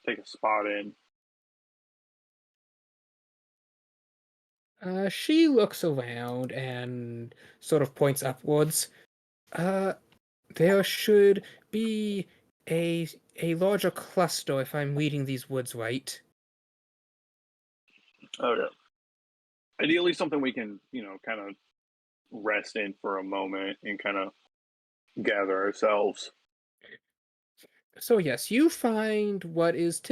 take a spot in. She looks around and sort of points upwards. Uh, there should be a larger cluster if I'm reading these woods right. Okay. Ideally, something we can, kind of rest in for a moment and kind of gather ourselves. So yes, you find what is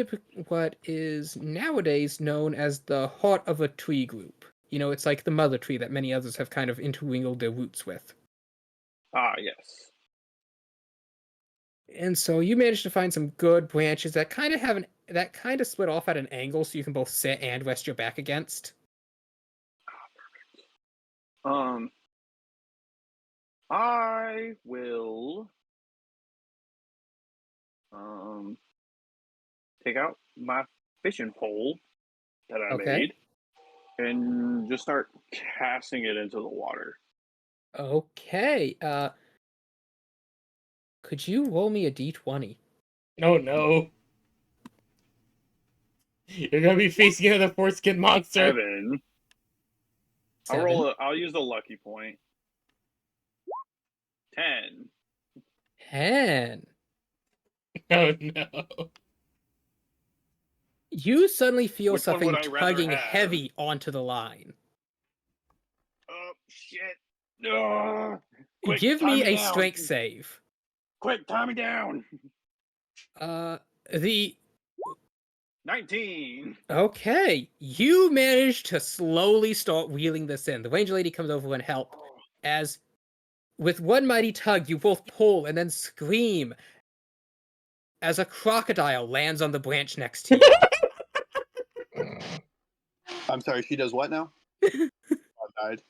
nowadays known as the heart of a tree group. It's like the mother tree that many others have kind of intermingled their roots with. Yes. And so you managed to find some good branches that kind of split off at an angle so you can both sit and rest your back against. Um, I will take out my fishing pole that I Okay. made and just start casting it into the water. Okay. Could you roll me a d20? Oh no. You're gonna be facing another foreskin monster. 7. Seven. I'll use the lucky point. 10. 10. Oh no. You suddenly feel Which one something would I rather tugging have? heavy onto the line. Oh, shit. Quick, Give time me a down. strength save. Quick, time me down. The 19. Okay, you manage to slowly start wheeling this in. The ranger lady comes over and help. As with one mighty tug, you both pull and then scream as a crocodile lands on the branch next to you. I'm sorry, she does what now? I died.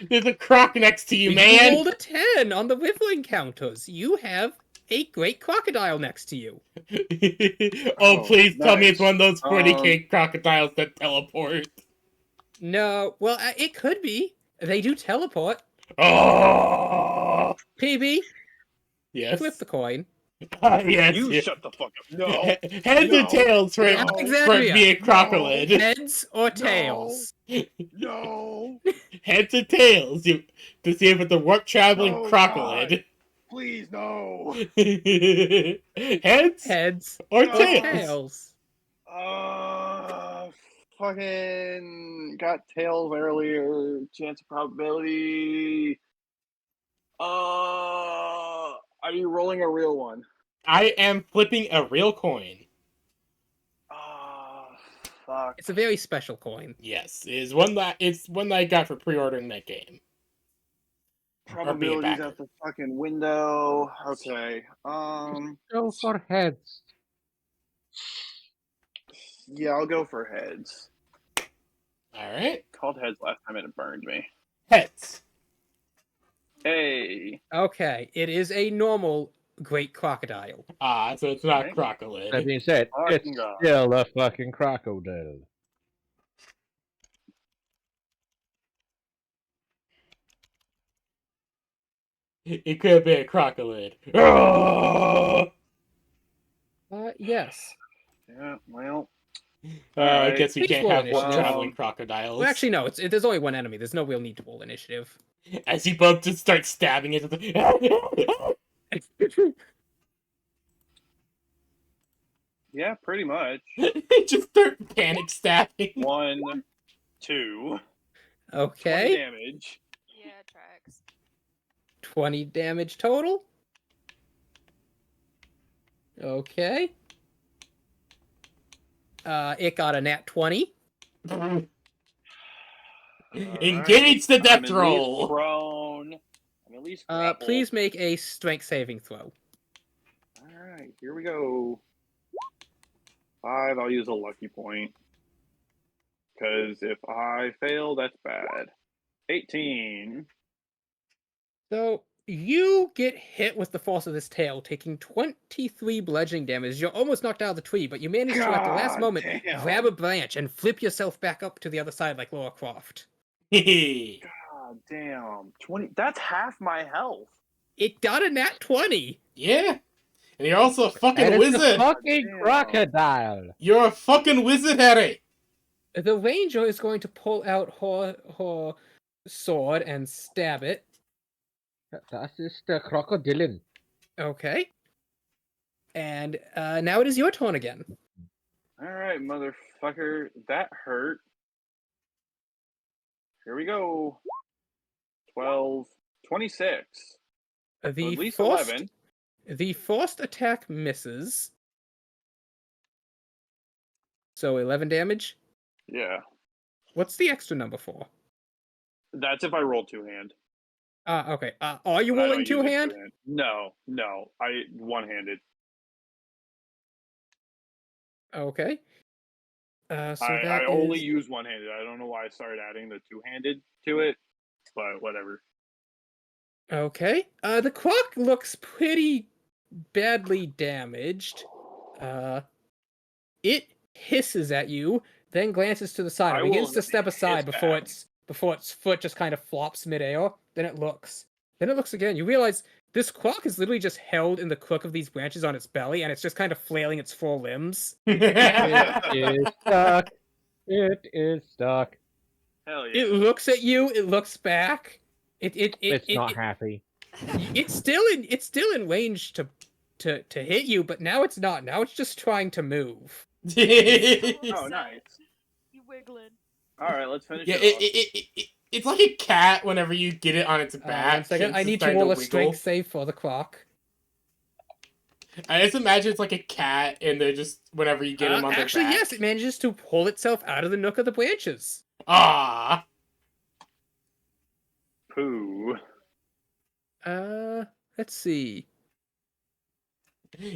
There's a croc next to you, You man. rolled a 10 on the whiffling counters. You have a great crocodile next to you. Oh, Oh, please tell me it's nice. one of those 40k crocodiles that teleport. No, well, it could be. They do teleport. Oh, PB, yes. flip the coin. Yes. You yes. shut the fuck up. No. Heads or No. tails for, No. for Alexandria. being crocodile. Heads or tails? No. Heads or tails to see if it's a warp traveling No, crocodile. Please, no. Heads Heads or No. or tails? tails? Fucking got tails earlier. Chance of probability. Are you rolling a real one? I am flipping a real coin. Fuck. It's a very special coin. Yes, it's one that I got for pre-ordering that game. Probabilities out the fucking window. Okay. Go for heads. Yeah, I'll go for heads. All right, Called heads last time and it burned me. heads. Hey. Okay, it is a normal great crocodile. So it's not Right. crocodile. That being said, Fucking it's God. still a fucking crocodile. It could be a crocodile. Oh! Yes. Yeah, well. I Alright. guess we Please can't roll have warp initiative. traveling crocodiles. Well, actually, no. There's only one enemy. There's no real need to roll initiative. As you both just start stabbing it. Yeah, pretty much. Just start panic stabbing. 1, 2. 20 Okay. damage. Yeah, it tracks. 20 damage total. Okay. It got a nat 20. Engage the I'm death at roll. least prone. I'm at least grappled. Please make a strength saving throw. Alright, here we go. 5, I'll use a lucky point. Because if I fail, that's bad. 18. So you get hit with the force of this tail, taking 23 bludgeoning damage. You're almost knocked out of the tree, but you manage to, at the last God moment, damn. grab a branch and flip yourself back up to the other side like Laura Croft. God damn. 20. That's half my health. It got a nat 20. Yeah. And you're also a fucking And it's wizard. a fucking Damn. crocodile. You're a fucking wizard, Harry. The ranger is going to pull out her sword and stab it. Das ist der Krokodillen. Okay. And now it is your turn again. Alright, motherfucker. That hurt. Here we go. 12. 26. So at The least first, 11. the first attack misses. So 11 damage. Yeah. What's the extra number for? That's if I roll two-hand. Okay. Are you But I don't rolling use it two-hand? two-hand. No. I one-handed. Okay. So I only use one-handed. I don't know why I started adding the two-handed to it, but whatever. Okay. The croc looks pretty badly damaged. It hisses at you, then glances to the side. I It begins will to step aside hiss before its foot just kind of flops midair. Then it looks. Then it looks again. You realize this croc is literally just held in the crook of these branches on its belly, and it's just kind of flailing its four limbs. It is stuck. It is stuck. Hell yeah. It looks at you. It looks back. It's not happy. It's still in range to hit you, but now it's not. Now it's just trying to move. Oh, nice. You wiggling. All right, let's finish Yeah, it off. it's like a cat whenever you get it on its back. 1 second. it's I just need to starting roll a wiggle. strength save for the clock. I just imagine it's like a cat, and they're just whenever you get them on their Actually, back. yes, it manages to pull itself out of the nook of the branches. Ah, Pooh. Let's see.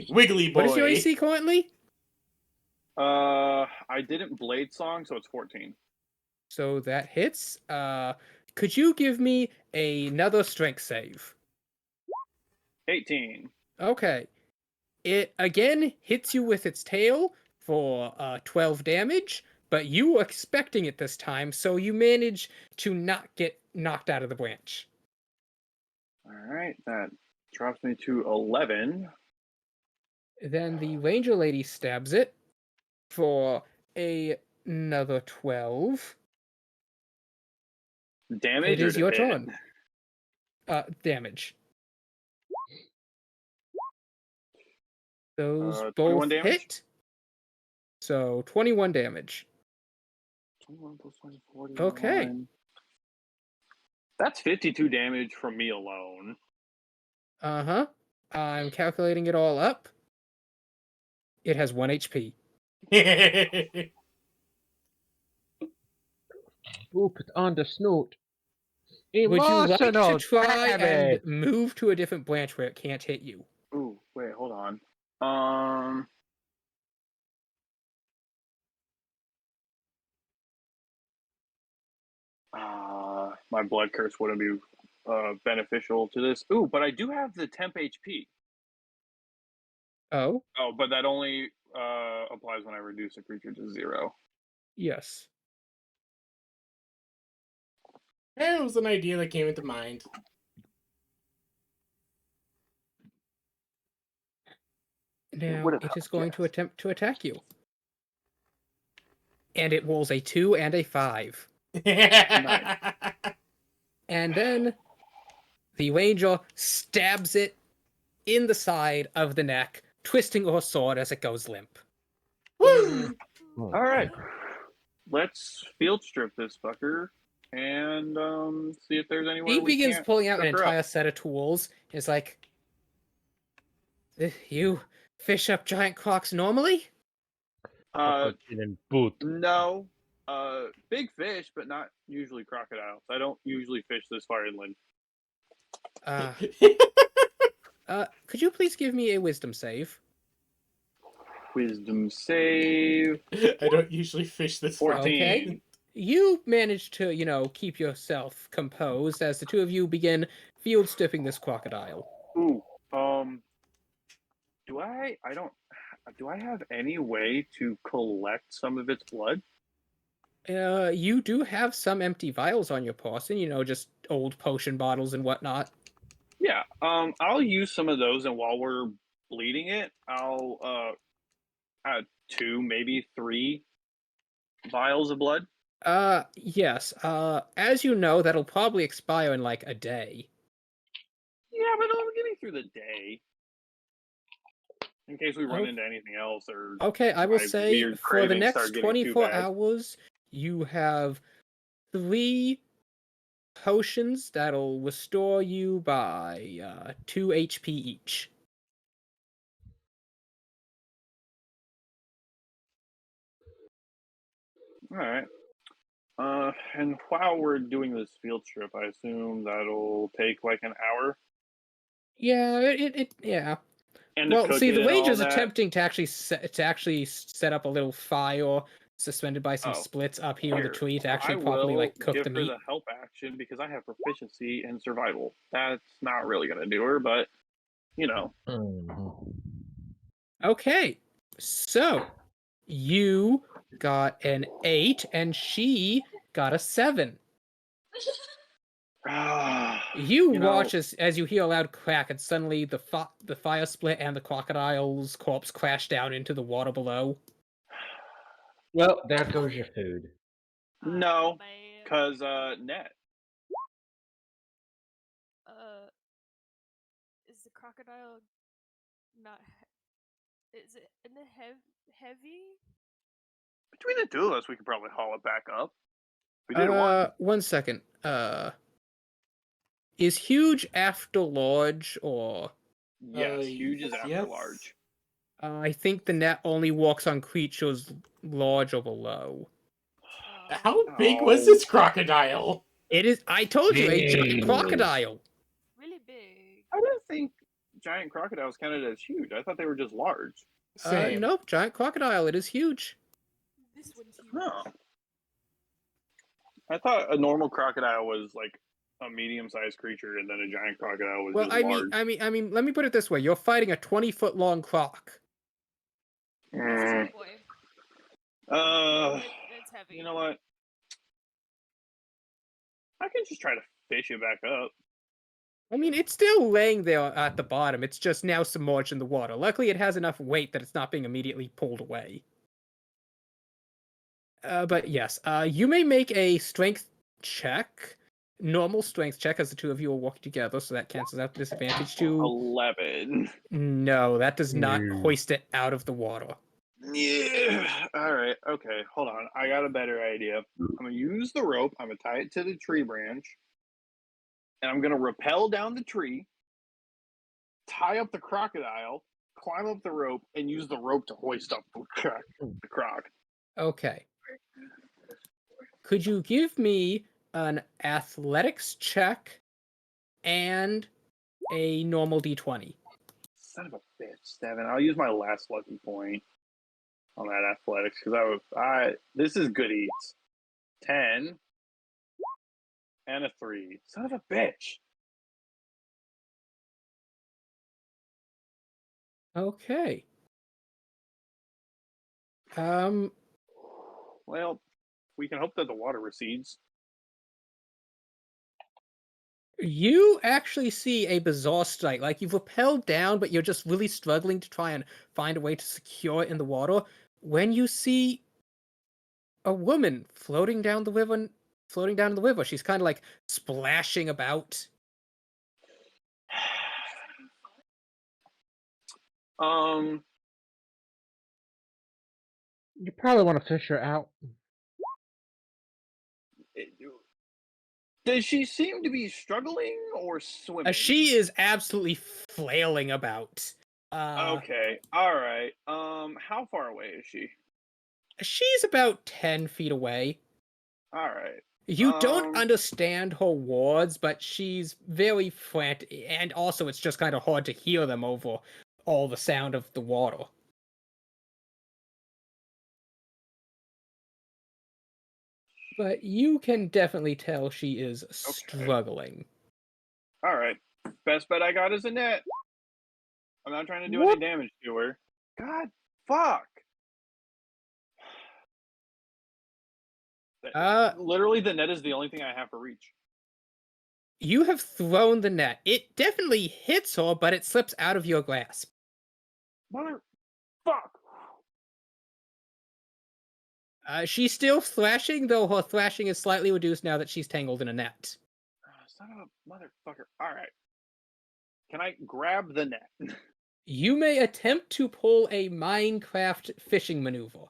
Wiggly boy. What is your AC currently? I didn't blade song, so it's 14. So that hits. Could you give me another strength save? 18. Okay. It again hits you with its tail for 12 damage, but you were expecting it this time, so you manage to not get knocked out of the branch. All right, that drops me to 11. Then the ranger lady stabs it for another 12. Damage It or is to your hit? turn. Damage. Those 21 both damage? hit. So 21 damage. 21 plus 1 is 41. Okay. That's 52 damage from me alone. Uh-huh. I'm calculating it all up. It has 1 HP. Whoop it on the snoot. Would you like to Emotional try and damage. move to a different branch where it can't hit you? Ooh, wait, hold on. My blood curse wouldn't be beneficial to this. Ooh, but I do have the temp HP. Oh, Oh, but that only applies when I reduce a creature to 0. yes. It was an idea that came into mind. Now would've it is helped, going yes. to attempt to attack you. And it rolls a 2 and a 5. Nice. And then the ranger stabs it in the side of the neck, twisting her sword as it goes limp. Woo! Oh, All right, let's field strip this fucker and see if there's anywhere He we begins can't pulling out an fuck her up. entire set of tools. It's like, you fish up giant crocs normally? in boot. No, big fish, but not usually crocodiles. I don't usually fish this far inland. Could you please give me a wisdom save? Wisdom save. I don't usually fish this far. 14. Okay. You manage to, keep yourself composed as the two of you begin field stripping this crocodile. Ooh, do I have any way to collect some of its blood? You do have some empty vials on your person, just old potion bottles and whatnot. Yeah, I'll use some of those, and while we're bleeding it, I'll add 2, maybe 3 vials of blood. Yes. As you know, that'll probably expire in like a day. Yeah, but it'll get me through the day. In case we run into anything else or Okay, I will my say weird for the cravings next start getting too 24 bad. hours, you have 3 potions that'll restore you by 2 HP each. All right. And while we're doing this field trip, I assume that'll take like an hour. Yeah, yeah. And to Well, cook see, it the and all ranger's that. attempting to actually set up a little fire suspended by some Oh, splits up here in the here, tree to I actually properly will like cook give the her meat. the help action because I have proficiency in survival. That's not really gonna do her, but you know. Okay, so you got an 8 and she got a 7. You watch as you hear a loud crack and suddenly the fire split and the crocodile's corpse crash down into the water below. Well, there goes your food. No, Man. because net. crocodile not? Is it in the heavy? Between the two of us, we could probably haul it back up. We did it once. 1 second. Is huge after large, or Yes, huge is after yes. large. I think the net only works on creatures large or below. How big was this crocodile? It is. I told you, a giant Big. crocodile. Really big. I didn't think giant crocodiles counted as huge. I thought they were just large. Same. Nope, giant crocodile. It is huge. This one's huge. Oh. I thought a normal crocodile was like a medium-sized creature, and then a giant crocodile was Well, just large. I mean, let me put it this way: you're fighting a 20-foot long croc. It's a big boy. It's heavy. You know what? I can just try to fish it back up. I mean, it's still laying there at the bottom. It's just now submerged in the water. Luckily, it has enough weight that it's not being immediately pulled away. But yes, you may make a strength check, normal strength check, as the two of you are walking together, so that cancels out the disadvantage to... 11. No, that does not Hmm. hoist it out of the water. Yeah. All right. Okay. Hold on. I got a better idea. I'm gonna use the rope. I'm gonna tie it to the tree branch, and I'm gonna rappel down the tree, tie up the crocodile, climb up the rope, and use the rope to hoist up the croc. Okay. Could you give me an athletics check and a normal d20? Son of a bitch, Steven. I'll use my last lucky point on that athletics because this is good eats. 10 and a 3. Son of a bitch. Okay. Well, we can hope that the water recedes. You actually see a bizarre sight. Like, you've rappelled down, but you're just really struggling to try and find a way to secure it in the water. When you see a woman floating down the river, she's kind of like splashing about. You probably want to fish her out. Does she seem to be struggling or swimming? She is absolutely flailing about. Okay. All right. How far away is she? She's about 10 feet away. All right. You don't understand her words, but she's very frantic, and also it's just kind of hard to hear them over all the sound of the water. But you can definitely tell she is struggling. All right. Best bet I got is a net. I'm not trying to do any damage to her. God, fuck. Literally, the net is the only thing I have for reach. You have thrown the net. It definitely hits her, but it slips out of your grasp. Mother, fuck. She's still thrashing, though her thrashing is slightly reduced now that she's tangled in a net. Son of a motherfucker. All right. Can I grab the net? You may attempt to pull a Minecraft fishing maneuver.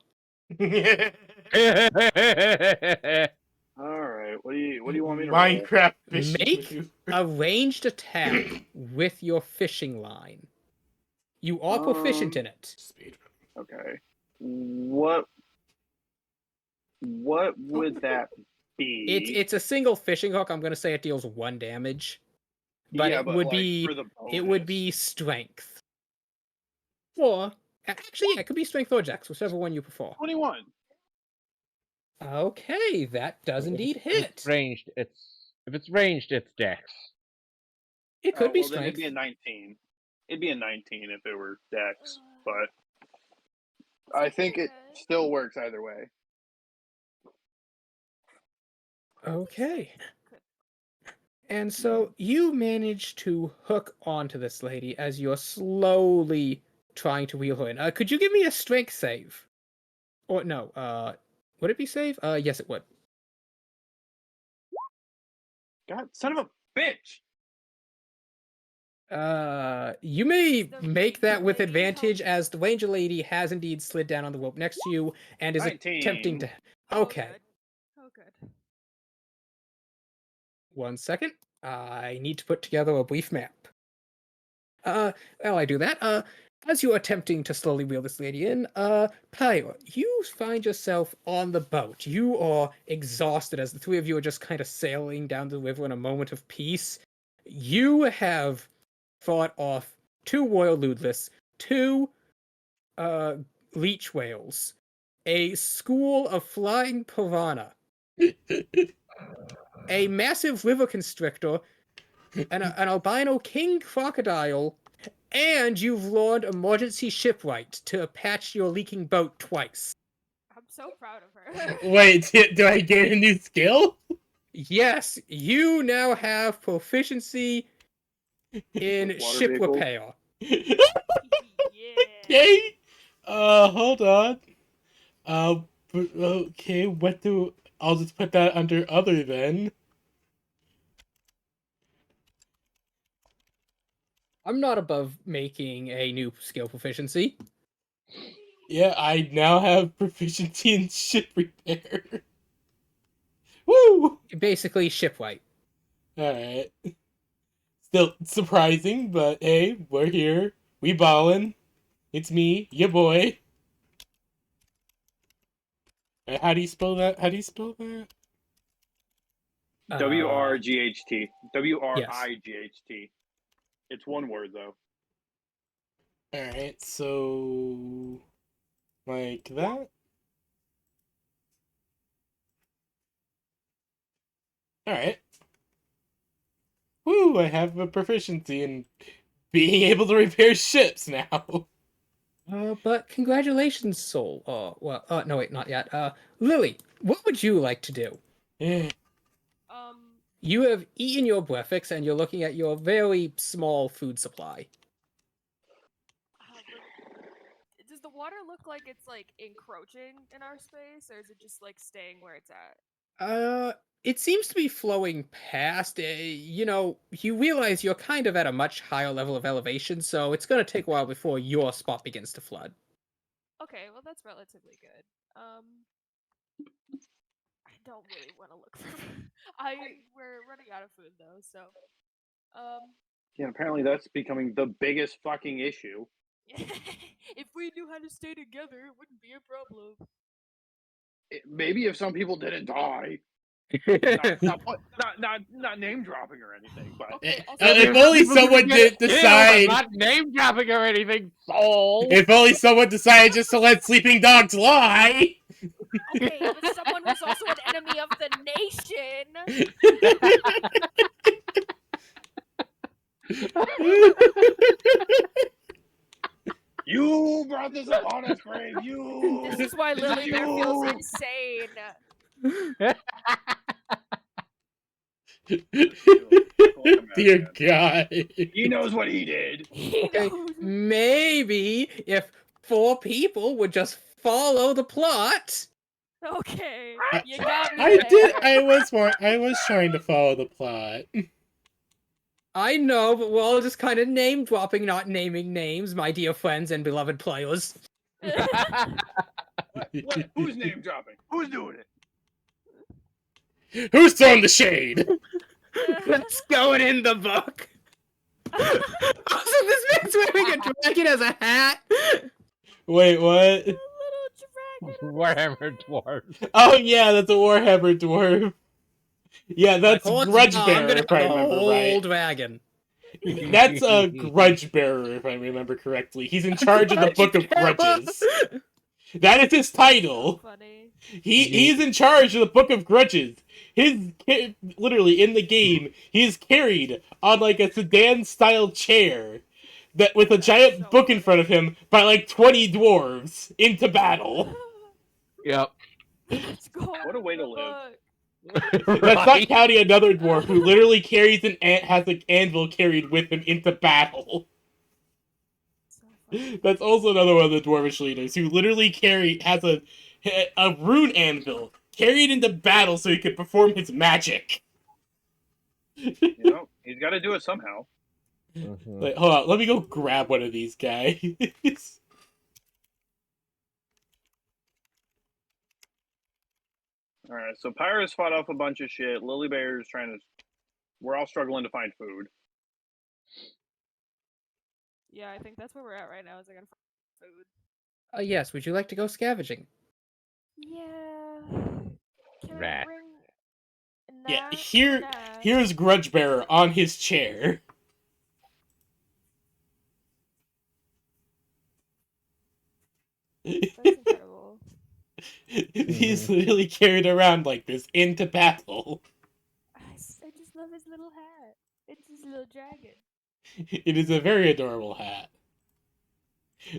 All right. What do you want me to Minecraft fishing Make maneuver. a ranged attack with your fishing line. You are proficient in it. Speed. Okay. What would that be? It's a single fishing hook. I'm gonna say it deals 1 damage. But Yeah, it but, would like, be for the it would bonus. be strength. Or actually, yeah, it could be strength or dex, whichever one you prefer. 21. Okay, that does indeed If hit. it's ranged, it's dex. It could be Well, then it'd strength. be a 19. It'd be a 19 if it were dex, but I think it still works either way. Okay. And so you manage to hook onto this lady as you're slowly trying to wheel her in. Could you give me a strength save? Or no, would it be save? Yes, it would. God, son of a bitch! You may The- make the that with lady advantage, helped- as the ranger lady has indeed slid down on the rope next to you and is 19. attempting to. Oh, Okay, good. Oh, good. 1 second. I need to put together a brief map. While I do that, as you're attempting to slowly wheel this lady in, Pyro, you find yourself on the boat. You are exhausted as the three of you are just kind of sailing down the river in a moment of peace. You have fought off 2 royal ludless, 2 leech whales, a school of flying piranha, a massive river constrictor, an albino king crocodile, and you've learned emergency shipwright to patch your leaking boat twice. I'm so proud of her. Wait, do I get a new skill? Yes, you now have proficiency in Water ship vehicles? repair. Yeah. Okay. Hold on. Okay, what do... I'll just put that under other then. I'm not above making a new skill proficiency. Yeah, I now have proficiency in ship repair. Woo! Basically, shipwright. Alright. Still surprising, but hey, we're here. We ballin'. It's me, ya boy. How do you spell that? How do you spell that? WRGHT. WRIGHT. It's one word though. Alright, so... Like that? Alright. Woo, I have a proficiency in being able to repair ships now. But congratulations, Soul. No, wait, not yet. Lily, what would you like to do? Yeah. You have eaten your breakfast and you're looking at your very small food supply. Does the water look like it's like encroaching in our space, or is it just like staying where it's at? It seems to be flowing past. You realize you're kind of at a much higher level of elevation, so it's gonna take a while before your spot begins to flood. Okay, well that's relatively good. I don't really want to look for. We're running out of food though, so Yeah, apparently that's becoming the biggest fucking issue. if we knew how to stay together, it wouldn't be a problem. Maybe if some people didn't die. Not name dropping or anything, but Okay, also, If only someone did decide. Not name dropping or anything, Soul. If only someone decided just to let sleeping dogs lie. okay, but someone who's also an enemy of the nation. you brought this upon us, Grave. You. This is why Lily Bear feels You. insane. Dear God. He knows what he did. He Okay, knows. maybe if 4 people would just follow the plot. Okay, I- you got me. I did. there. I was trying to follow the plot. I know, but we're all just kind of name dropping, not naming names, my dear friends and beloved players. What? Who's name dropping? Who's doing it? Who's throwing the shade? That's going in the book. Also, this man's wearing a dragon as a hat. Wait, what? Little dragon. Warhammer dwarf. Oh yeah, that's a Warhammer dwarf. Yeah, that's Grudge Bearer, if I remember whole right. dragon. That's a Grudge Bearer, if I remember correctly. He's in charge of the Book of Grudges. That is his title. Funny. He's in charge of the Book of Grudges. Literally in the game, he is carried on like a sedan-style chair that with a giant so book in front of him by like 20 dwarves into battle. Yep. Let's go. What a way to in the live. book. That's not counting another dwarf who literally carries has an anvil carried with him into battle. So funny. That's also another one of the dwarvish leaders who literally has a rune anvil carried into battle so he could perform his magic. You know, he's got to do it somehow. Mhm. Like, hold on, let me go grab one of these guys. All right, so Pyrus fought off a bunch of shit. Lily Bear's trying to. We're all struggling to find food. Yeah, I think that's where we're at right now. Is I gotta find food. Yes, would you like to go scavenging? Yeah. Can I Rat. bring? Yeah, Nah. here, Nah. here's Grudge Bearer on his chair. That's incredible. He's literally carried around like this into battle. I just love his little hat. It's his little dragon. It is a very adorable hat.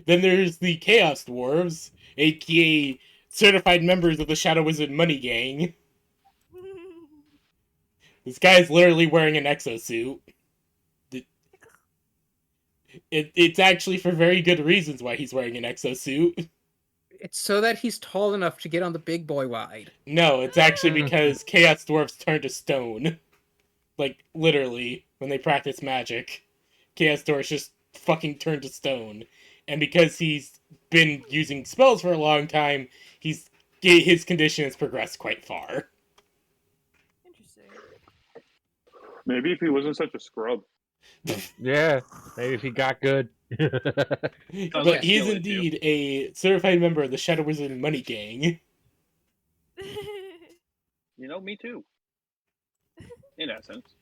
Then there's the Chaos Dwarves, aka certified members of the Shadow Wizard Money Gang. This guy's literally wearing an exosuit. It's actually for very good reasons why he's wearing an exosuit. It's so that he's tall enough to get on the big boy ride. No, it's actually because Chaos Dwarves turn to stone. Like, literally, when they practice magic. Chaos Dwarves just fucking turn to stone. And because he's been using spells for a long time, his condition has progressed quite far. Interesting. Maybe if he wasn't such a scrub. Yeah, maybe if he got good. Sounds But like a he's skill issue. indeed a certified member of the Shadow Wizard Money Gang. You know, me too. In essence.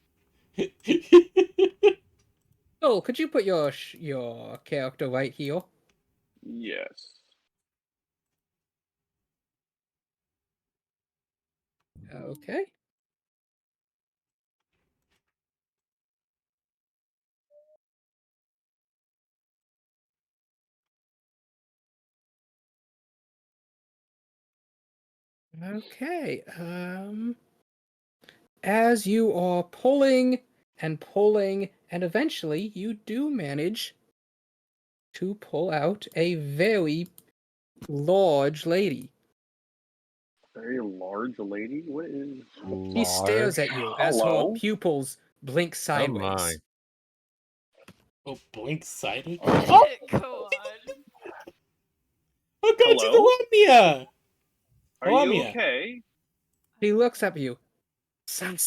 Oh, could you put your character right here? Yes. Okay. Okay. As you are pulling and pulling, and eventually you do manage to pull out a very large lady. Very large lady? What is. She stares Large. at you as her Hello? pupils blink Oh sideways. my. Oh, blink sideways? Go Oh! on. Oh, go to Hello? the Lamia! Are you Lamia. okay? She looks at you. Alright.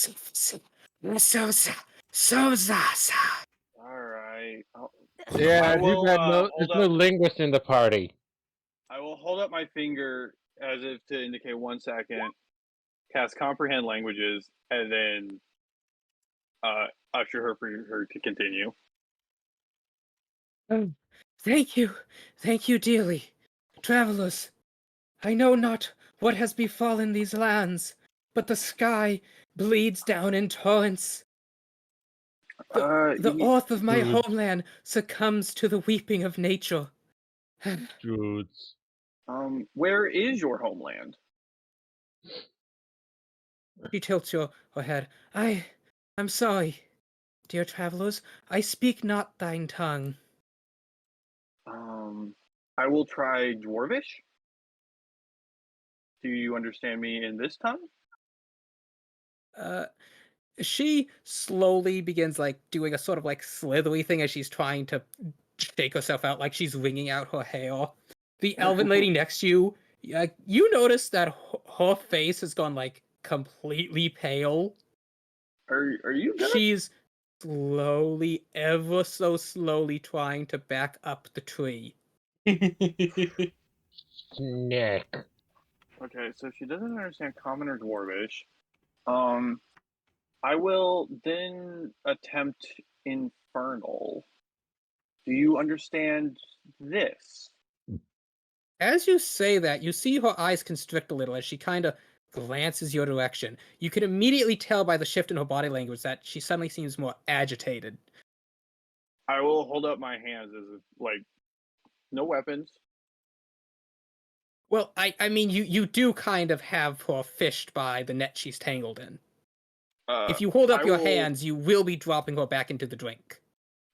Yeah, I too will bad there's hold no up. linguist in the party. I will hold up my finger as if to indicate 1 second, cast comprehend languages, and then usher her for her to continue. Oh, thank you dearly. Travelers, I know not what has befallen these lands, but the sky bleeds down in torrents. The earth of my Dude, homeland succumbs to the weeping of nature. dudes. Where is your homeland? She tilts her head. I'm sorry, dear travelers. I speak not thine tongue. I will try Dwarvish. Do you understand me in this tongue? She slowly begins like doing a sort of like slithery thing as she's trying to shake herself out, like she's wringing out her hair. The elven lady next to you, you notice that her face has gone like completely pale. Are you good? She's slowly, ever so slowly, trying to back up the tree. Nick. Okay, so she doesn't understand common or dwarvish. I will then attempt infernal. Do you understand this? As you say that, you see her eyes constrict a little as she kind of glances your direction. You can immediately tell by the shift in her body language that she suddenly seems more agitated. I will hold up my hands as if, like, no weapons. Well, I mean, you do kind of have her fished by the net she's tangled in. If you hold up I your will. hands, you will be dropping her back into the drink.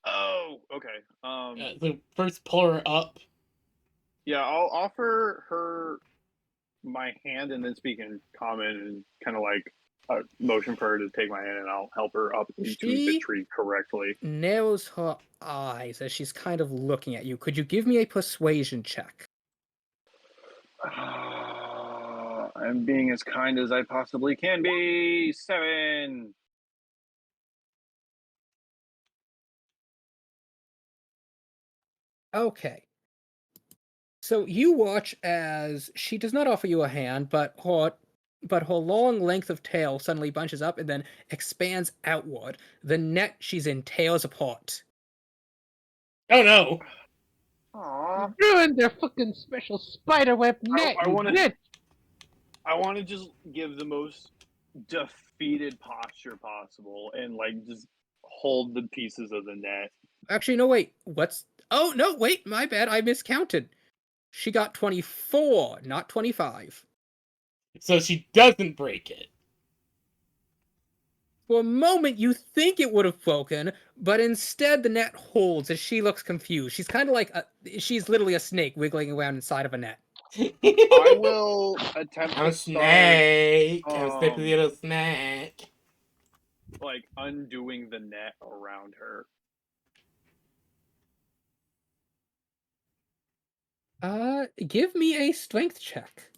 Oh, okay. So first pull her up. Yeah, I'll offer her my hand and then speak in common and kind of like motion for her to take my hand, and I'll help her up into the She- tree correctly. Narrows her eyes as she's kind of looking at you. Could you give me a persuasion check? I'm being as kind as I possibly can be. 7. Okay. So you watch as she does not offer you a hand, but her long length of tail suddenly bunches up and then expands outward. The net she's in tears apart. Oh no! Aww. Ruined their fucking special spiderweb net. I you wanna- bitch. I want to just give the most defeated posture possible and like just hold the pieces of the net. Actually, no, wait. Oh, no, wait, my bad. I miscounted. She got 24, not 25. So she doesn't break it. For a moment, you think it would have broken, but instead the net holds as she looks confused. She's kind of like she's literally a snake wiggling around inside of a net. I will attempt I'm a to start snake. I'm a snippy little snake. like undoing the net around her. Give me a strength check.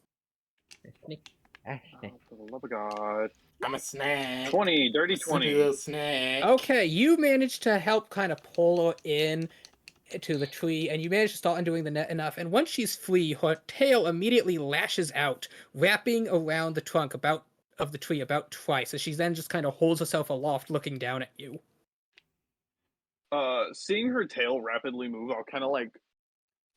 Oh, for the love of God. I'm a snake. 20, dirty A snippy 20. little snake. Okay, you managed to help kind of pull her in to the tree, and you manage to start undoing the net enough, and once she's free, her tail immediately lashes out, wrapping around the trunk of the tree about twice, as she then just kind of holds herself aloft, looking down at you. Seeing her tail rapidly move, I'll kind of like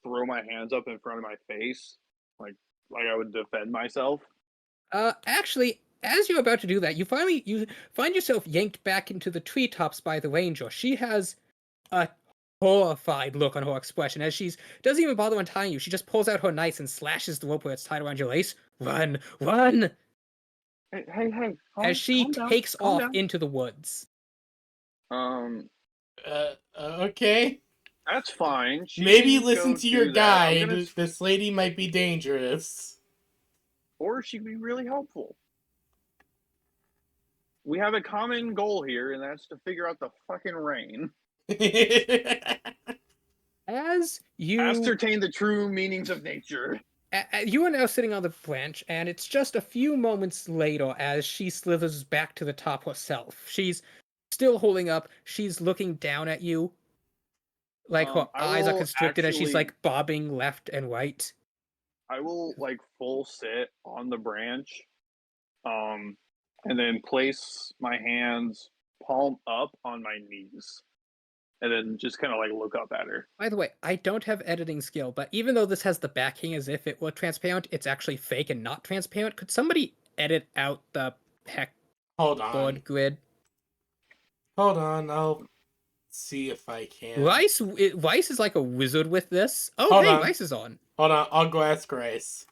throw my hands up in front of my face, like I would defend myself. Actually, as you're about to do that, you find yourself yanked back into the treetops by the ranger. She has a horrified look on her expression as she doesn't even bother untying you. She just pulls out her knife and slashes the rope where it's tied around your lace. Run, run! Hey! As she calm down, takes calm off down. into the woods. Okay. That's fine. She Maybe can listen go to your do that. I'm guide. gonna- This lady might be dangerous. or she could be really helpful. We have a common goal here, and that's to figure out the fucking rain. As you Ascertain the true meanings of nature. You are now sitting on the branch, and it's just a few moments later as she slithers back to the top herself. She's still holding up. She's looking down at you. Like her I eyes are will constricted as she's actually- like bobbing left and right. I will like full sit on the branch, and then place my hands palm up on my knees, and then just kind of like look up at her. By the way, I don't have editing skill, but even though this has the backing as if it were transparent, it's actually fake and not transparent. Could somebody edit out the heck Hold on. board grid? Hold on. I'll see if I can. Rice is like a wizard with this. Oh, Hold hey, on. Rice is on. Hold on. I'll go ask Grace.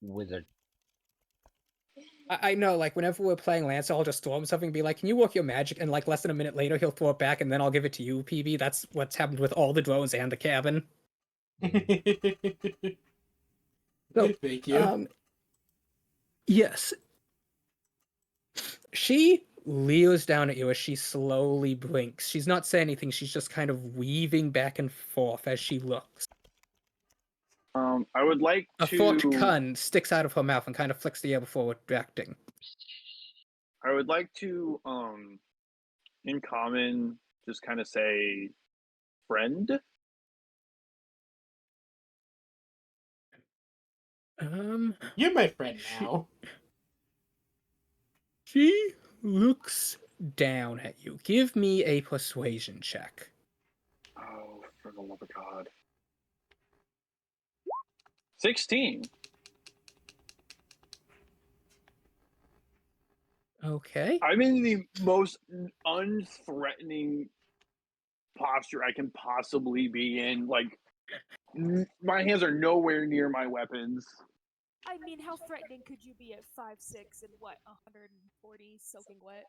Wizard. I know, like, whenever we're playing Lancer, I'll just throw him something and be like, can you work your magic? And, like, less than a minute later, he'll throw it back, and then I'll give it to you, PB. That's what's happened with all the drones and the cabin. So, Thank you. Yes. She leers down at you as she slowly blinks. She's not saying anything, she's just kind of weaving back and forth as she looks. I would like A to. forked gun sticks out of her mouth and kind of flicks the air before reacting. I would like to, in common, just kind of say, friend. You're my friend now. She looks down at you. Give me a persuasion check. Oh, for the love of God. 16. Okay. I'm in the most unthreatening posture I can possibly be in. Like, my hands are nowhere near my weapons. I mean, how threatening could you be at 5'6" and what, 140 soaking wet?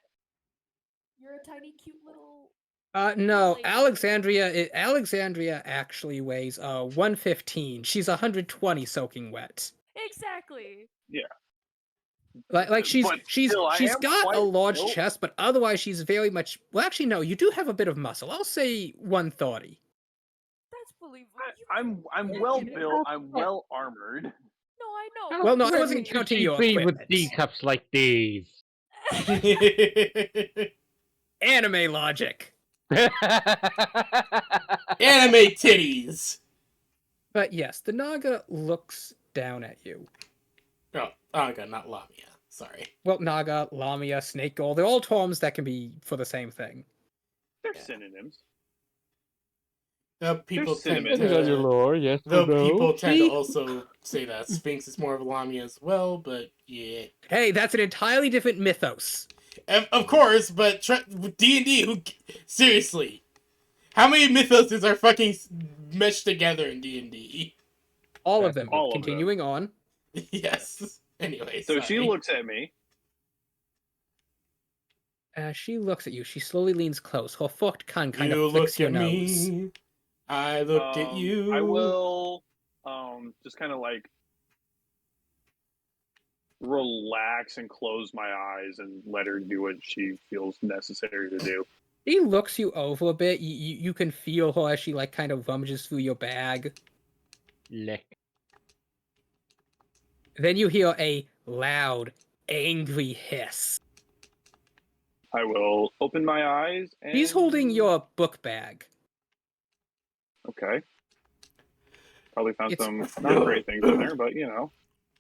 You're a tiny, cute little. No, lady. Alexandria actually weighs 115. She's 120 soaking wet. Exactly. Like she's But still, I am got a quite large built. chest, but otherwise she's very much. Well, actually, no. You do have a bit of muscle. I'll say 130. That's believable. I'm well built. I'm well armored. No, I know. Well, but no, I wasn't You counting see your me with equipment. D cups like these. Anime logic. Anime titties. But yes, the Naga looks down at you. Oh, Aga, not Lamia. Sorry. Well, Naga, Lamia, Snake Girl, they're all terms that can be for the same thing. They're Yeah. synonyms. People tend cinnamon. Depending on your to, lore, yes or though no. people tend to She- also say that Sphinx is more of a Lamia as well, but yeah. Hey, that's an entirely different mythos. Of course, but D&D, seriously. How many mythoses are fucking meshed together in D&D? All of them. All of them. Continuing on. Yes. Anyway, So sorry. she looks at me. As she looks at you, she slowly leans close. Her forked tongue kind You of flicks look your at nose. me. I look at you. I will just kind of like relax and close my eyes and let her do what she feels necessary to do. She looks you over a bit. You can feel her as she like kind of rummages through your bag. Lick. Then you hear a loud, angry hiss. I will open my eyes and She's holding your book bag. Okay. Probably found It's- some not great things in there, but you know.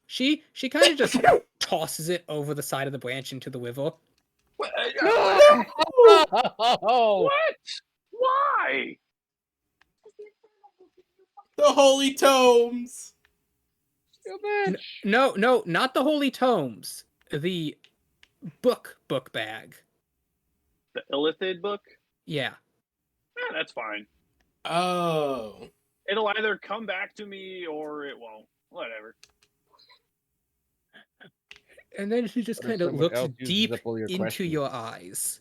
She kind of just tosses it over the side of the branch into the river. What? Oh! Why? The Holy Tomes! You bitch. No, not the holy tomes. The book bag. The Illithid book? Yeah. That's fine. Oh. It'll either come back to me or it won't. Whatever. And then she just What if kind of someone looks else uses deep up all your into questions? your eyes.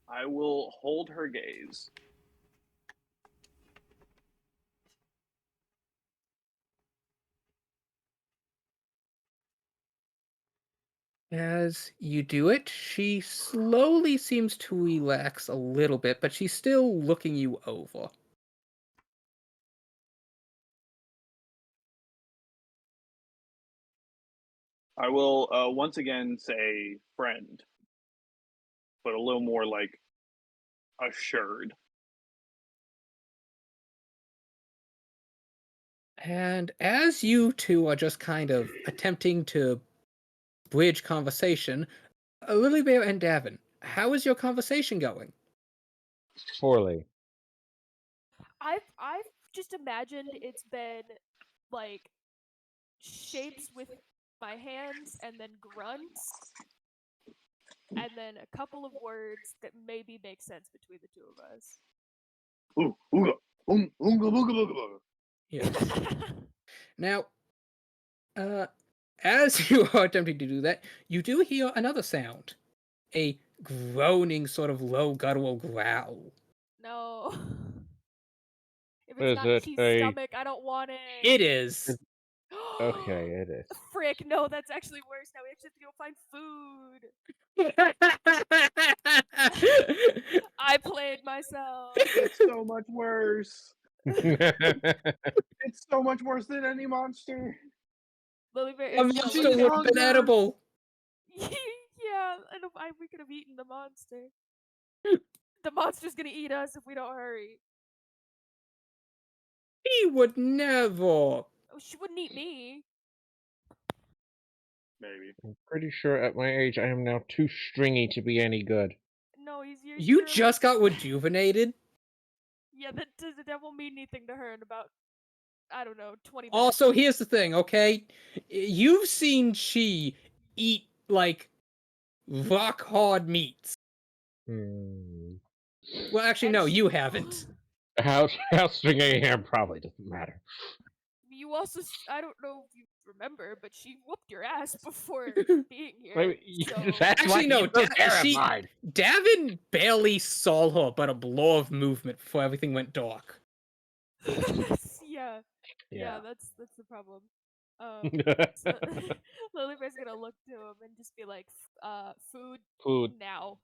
I will hold her gaze. As you do it, she slowly seems to relax a little bit, but she's still looking you over. I will once again say friend, but a little more like assured. And as you two are just kind of attempting to bridge conversation, Lily Bear and Davin, how is your conversation going? Poorly. I've just imagined it's been like shapes with my hands and then grunts and then a couple of words that maybe make sense between the two of us. Ooh, ooga, oonga, booga, booga, booga. Yeah. Now, as you are attempting to do that, you do hear another sound. A groaning sort of low guttural growl. No. If What it's is not it? Chi's A- stomach, I don't want it. It is. Okay, it is. Frick, no, that's actually worse. Now we actually have to go find food. I played myself. It's so much worse. It's so much worse than any monster. Lily Bear A is so monster just would have hunger. been edible. Yeah, we could have eaten the monster. The monster's gonna eat us if we don't hurry. He would never. Oh, she wouldn't eat me. Maybe. I'm pretty sure at my age I am now too stringy to be any good. No, You you're just got rejuvenated. Yeah, that won't mean anything to her in about, I don't know, 20 minutes. Also, here's the thing, okay? You've seen Chi eat, like, rock hard meats. Hmm. Well, actually, And no, she- you haven't. How stringy I am probably doesn't matter. You also, I don't know if you remember, but she whooped your ass before being here. Maybe So... that's Actually, why no, you're so she- terrified. Davin barely saw her but a blur of movement before everything went dark. yeah, Yeah. that's the problem. So Lilybear's gonna look to him and just be like, food Food. now.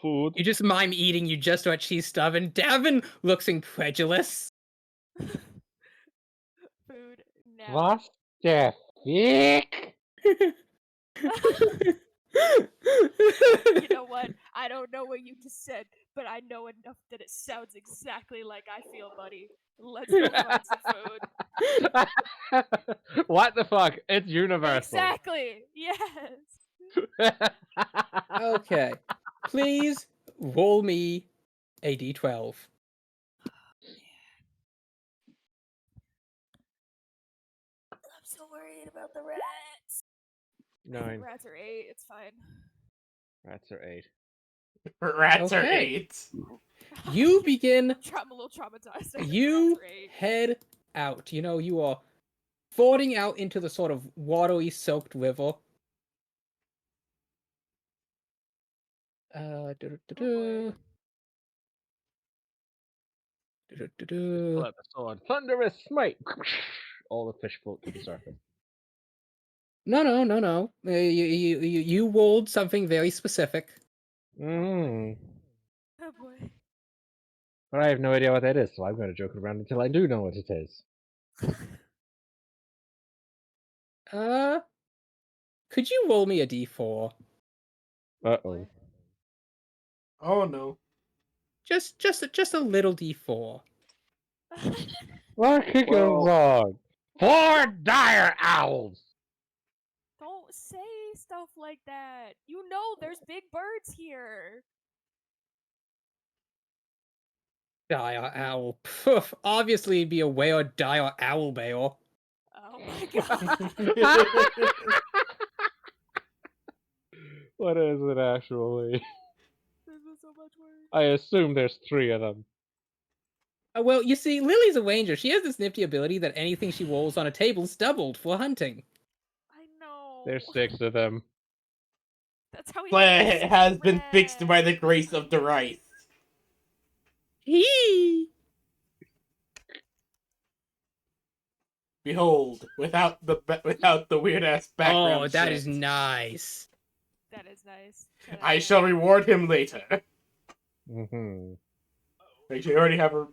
Food. You just mime eating, you just watch cheese stuff, and Davin looks incredulous. Food now. What the fuck? You know what? I don't know what you just said, but I know enough that it sounds exactly like I feel, buddy. Let's go find some food. What the fuck? It's universal. Exactly. Yes. Okay. Please roll me a d12. I'm so worried about the rats. I think 9. rats are 8. It's fine. Rats are 8. Rats are Okay. 8. You begin, I'm a little traumatized. I think you rats are 8. head out. You know, you are fording out into the sort of watery soaked river. Oh boy. Pull out the sword. Thunderous smite! All the fish float to the surface. No. You rolled something very specific. Mm. Oh boy. But I have no idea what that is, so I'm going to joke around until I do know what it is. Could you roll me a d4? Uh-oh. Oh no. Just a little d4. What could go Well- wrong? 4 dire owls! Don't say stuff like that. You know there's big birds here. Dire owl. Poof. Obviously, it'd be a whale, dire owl bear. Oh my god. What is it actually? This is so much work. I assume there's 3 of them. Well, you see, Lily's a ranger. She has this nifty ability that anything she rolls on a table is doubled for hunting. I know. There's 6 of them. That's how he But gets has been fixed by red. the grace of the rice. Hee! Behold, without the weird ass background Oh, that shit. is nice. That is nice. 10 out of I 10. shall reward him later. Mm-hmm. Actually, I already have a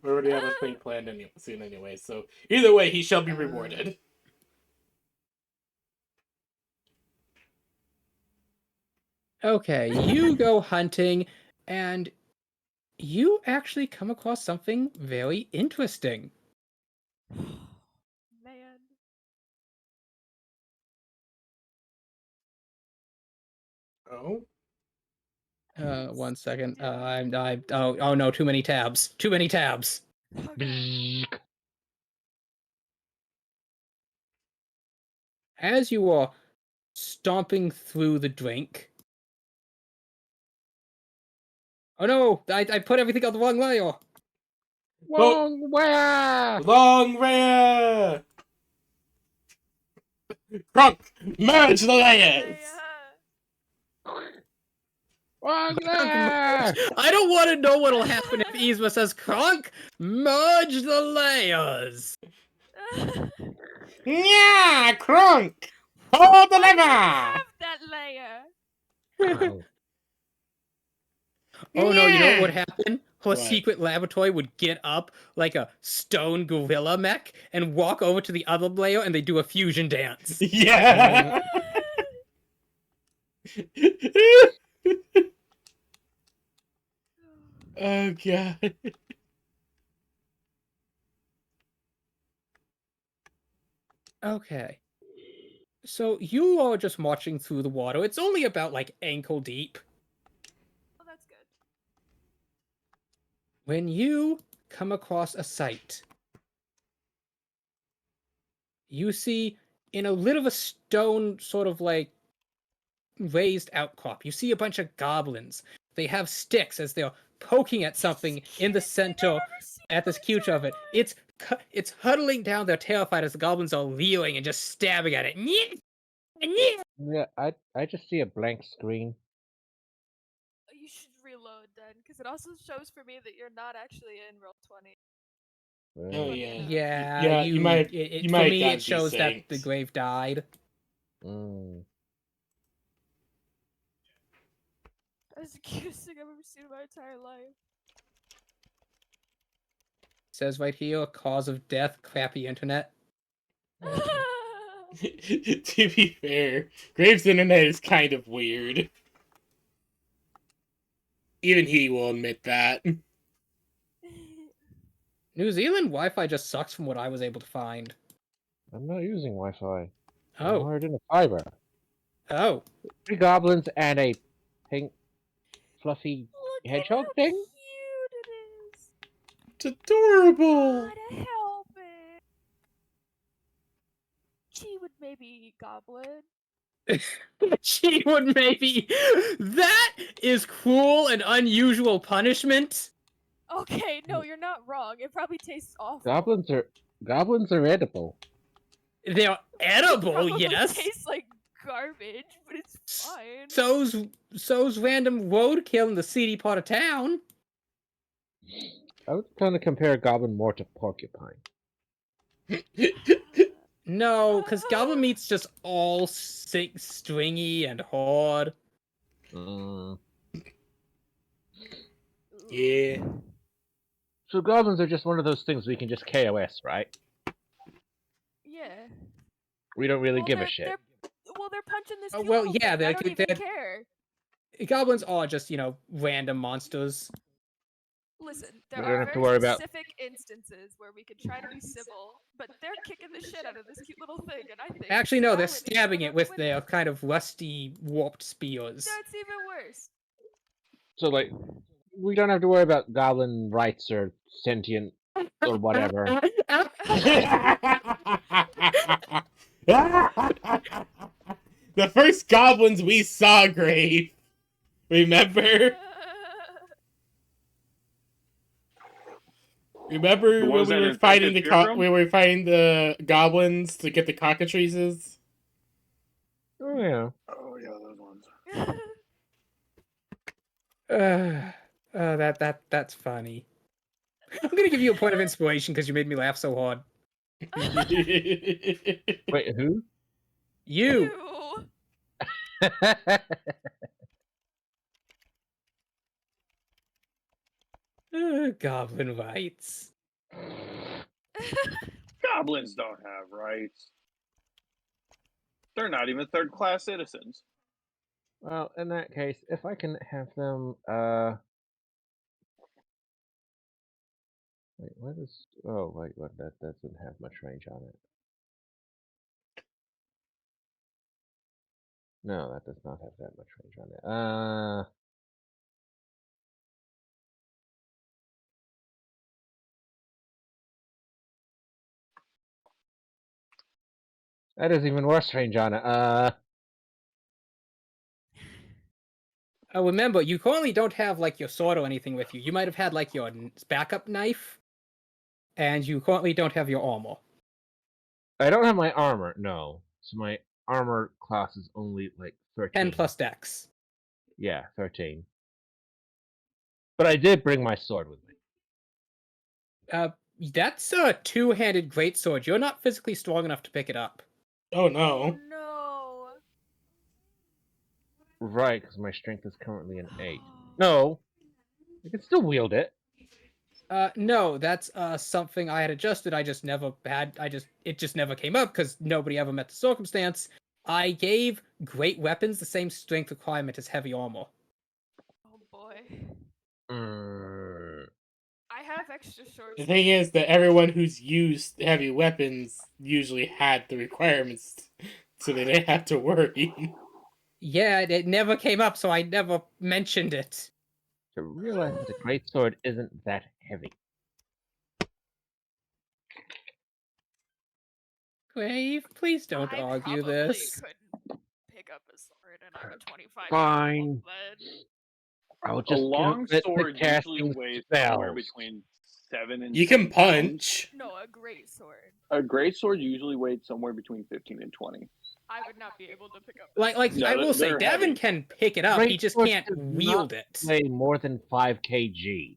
thing planned soon anyway. So either way, he shall be rewarded. Okay, you go hunting, and you actually come across something very interesting. Man. Oh. 1 second. Oh no, too many tabs. Too many tabs. Oh, God. Beak. As you are stomping through the drink. Oh no! I put everything on the wrong layer! Wrong way! Long rare! Crunk! Merge the layers! Wrong Kronk there! merge. I don't want to know what'll happen if Yzma says, Kronk, merge the layers! Yeah, Crunk! Hold the Why do you lever! have that layer? Oh no, you know what Yeah. would happen? Her What? secret laboratory would get up like a stone gorilla mech and walk over to the other layer and they do a fusion dance. Yeah! Oh god. Okay. So you are just marching through the water. It's only about like ankle deep. Oh, that's good. When you come across a sight, you see in a little of a stone sort of like raised outcrop, you see a bunch of goblins. They have sticks as they're poking at something in the center at this cute of it. It's huddling down. They're terrified as the goblins are leering and just stabbing at it. Yeah, I just see a blank screen. You should reload then, because it also shows for me that you're not actually in roll 20. Oh yeah. Yeah, Yeah, you might- It, you for might me, gotta it be shows that the synced. grave died. Mm. That's the cutest thing I've ever seen in my entire life. Says right here, cause of death, crappy internet. To be fair, Graves' internet is kind of weird. Even he will admit that. New Zealand Wi-Fi just sucks from what I was able to find. I'm not using Wi-Fi. I'm Oh, wired in a fiber. oh. 3 goblins and a pink, fluffy Look at hedgehog how thing. cute it is. It's adorable. Gotta help it. She would maybe goblin. She would maybe. That is cruel and unusual punishment. Okay, no, you're not wrong. It probably tastes awful. Goblins are edible. They're edible, Probably yes. tastes like garbage, but it's fine. So's random roadkill in the seedy part of town. I would kind of compare a goblin more to porcupine. No, because goblin meat's just all stringy and hard. Mm. Yeah. So goblins are just one of those things we can just KOS, right? Yeah. We don't really Well, give a they're- shit. they're punching this Oh, cute well, little yeah, thing. I they're- don't even they're- care. Goblins are just, random monsters. Listen, We there don't are have to very worry about- specific instances where we could try to be civil, but they're kicking the shit out of this cute little thing, and I think Actually, no, they're violence is stabbing going it out the with their window. kind of rusty, warped spears. That's even worse. So like, we don't have to worry about goblin rights or sentient or whatever. The first goblins we saw, Grave. Remember? Remember The when ones we that were fighting infected Pilgrim? we were fighting the goblins to get the cockatrices? Oh yeah. Oh yeah, those ones. That's funny. I'm gonna give you a point of inspiration because you made me laugh so hard. Wait, who? You. Goblin rights. Goblins don't have rights. They're not even third-class citizens. Well, in that case, if I can have them, wait, what is? Oh, wait, what? That doesn't have much range on it. No, that does not have that much range on it. That is even worse range on it. Remember, you currently don't have like your sword or anything with you. You might have had like your backup knife, and you currently don't have your armor. I don't have my armor, no. So my armor class is only like 13. 10 plus dex. Yeah, 13. But I did bring my sword with me. That's a two-handed greatsword. You're not physically strong enough to pick it up. Oh no. No. Right, because my strength is currently an 8. No, I can still wield it. No, that's something I had adjusted. I just never had. It just never came up because nobody ever met the circumstance. I gave great weapons the same strength requirement as heavy armor. Oh boy. Mm, I have extra short. The thing is that everyone who's used heavy weapons usually had the requirements, so they didn't have to worry. Yeah, it never came up, so I never mentioned it. to realize that a greatsword isn't that heavy. Grave, please don't I argue probably this. couldn't pick up a sword, and I'm a 25. Fine. I'll just A long get sword the usually casting weighs somewhere spells. between 7 and You 10 can pounds. punch. No, a great sword. A great sword usually weighed somewhere between 15 and 20. I would not be able to pick up. Like No, I will say, they're Devin heavy. can pick it up. He just Greatswords can't do wield not it. weigh more than 5 kg.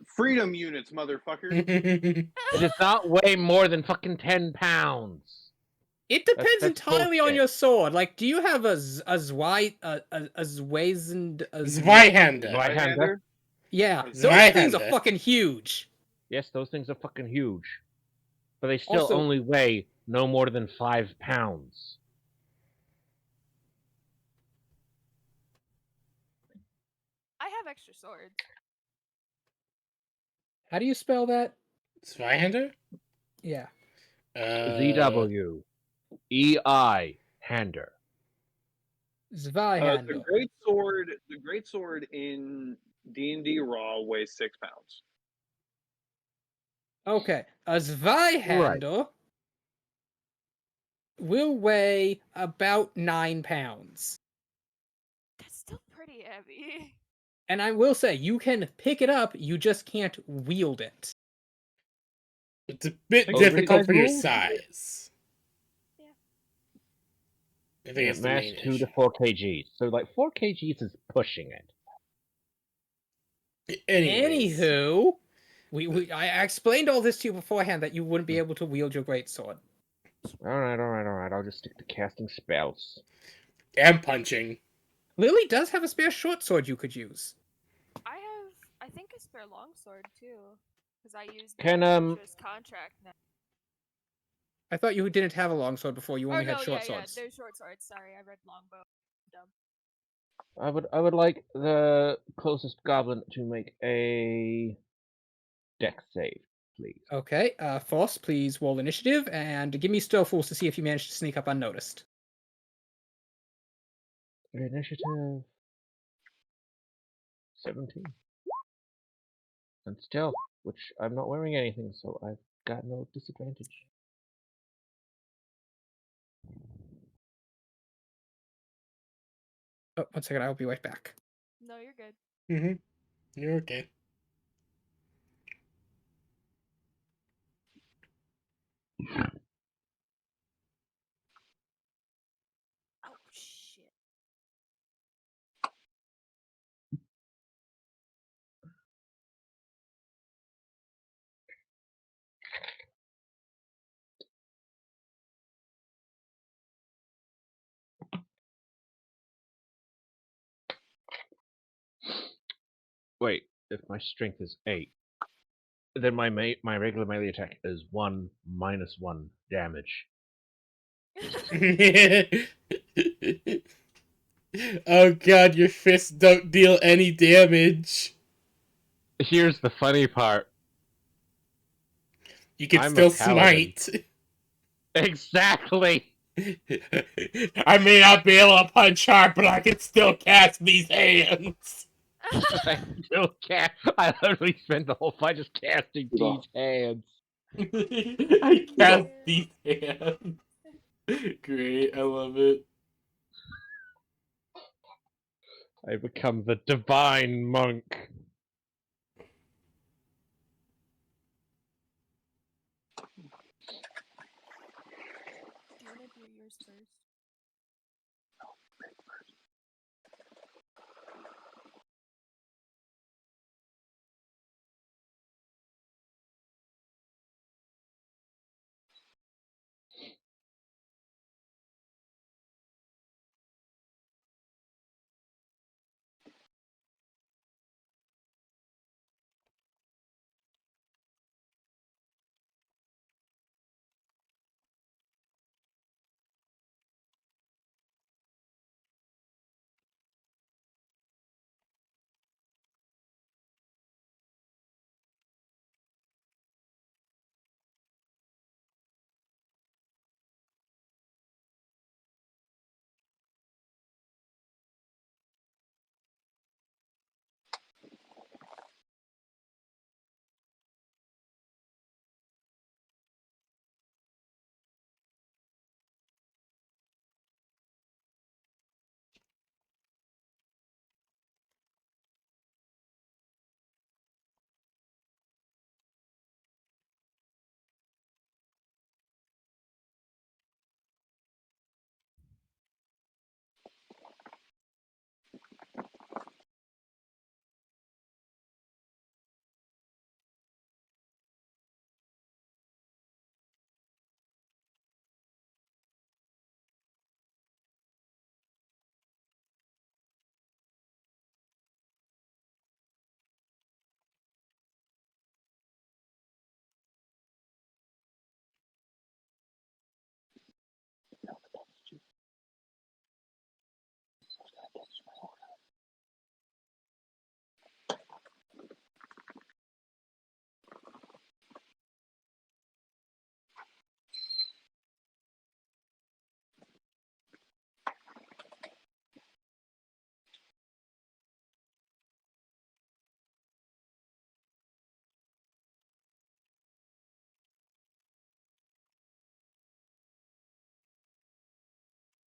Freedom units, motherfucker. It does not weigh more than fucking 10 pounds. It depends That's entirely on bullshit. your sword. Like, do you have a Zweihander? Zweihander. Right-hander? Yeah, A those things are Zweihander. fucking huge. Yes, those things are fucking huge. But they still Also- only weigh no more than 5 pounds. I have extra swords. How do you spell that? Zweihander? Yeah. ZW. EI. Hander. Zweihander. The great sword in D&D Raw weighs 6 pounds. Okay, a Zweihander will weigh about 9 pounds. That's still pretty heavy. And I will say, you can pick it up, you just can't wield it. It's a bit Oh, difficult size for your rules? size. Yeah. I think it's the Mass main 2 issue. to 4 kgs. So, like, 4 kgs is pushing it. Anyways. Anywho, I explained all this to you beforehand that you wouldn't be able to wield your greatsword. Alright. I'll just stick to casting spells. And punching. Lily does have a spare short sword you could use. I think, a spare longsword too, because I use the Can, adventurous contract now. I thought you didn't have a longsword before, you Oh only no, had short yeah, swords. they're short swords. Sorry, I read longbow. Dumb. I would like the closest goblin to make a dex save, please. Okay, Foss, please roll initiative, and give me Stillfuls to see if you managed to sneak up unnoticed. Initiative 17. And still, which I'm not wearing anything, so I've got no disadvantage. Oh, 1 second, I'll be right back. No, you're good. Mm-hmm. You're okay. Oh shit. Wait, if my strength is 8, then my regular melee attack is 1 minus 1 damage. Oh god, your fists don't deal any damage. Here's the funny part. You can I'm a still paladin. smite. Exactly! I may not be able to punch hard, but I can still cast these hands. I still can't. I literally spent the whole fight just casting Cool. these hands. I cast these hands. Great, I love it. I become the divine monk. Do you want to do yours first?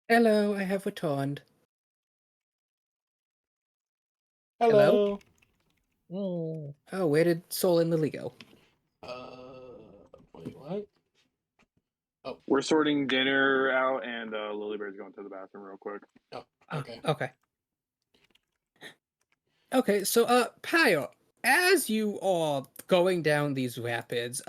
Hello, I have returned. Hello. Oh, where did Soul and Lily go? Wait, what? We're sorting dinner out, and Lilybird's going to the bathroom real quick. Oh, Ah, okay. okay. Okay, so Pio, as you are going down these rapids,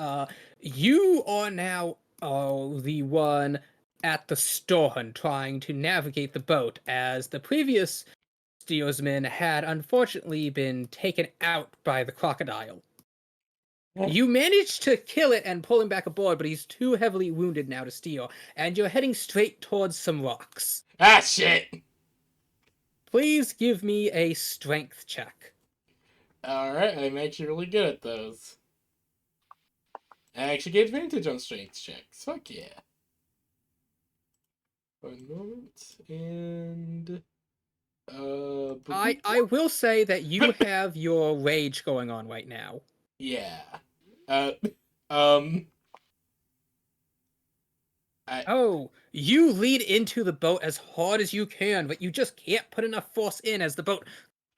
you are now the one at the stern trying to navigate the boat, as the previous steersman had unfortunately been taken out by the crocodile. You managed to kill it and pull him back aboard, but he's too heavily wounded now to steer, and you're heading straight towards some rocks. Ah, shit! Please give me a strength check. Alright, I'm actually really good at those. I actually get advantage on strength checks. Fuck yeah. One moment, and... I will say that you have your rage going on right now. Yeah. Uh, um... Oh, you lead into the boat as hard as you can, but you just can't put enough force in as the boat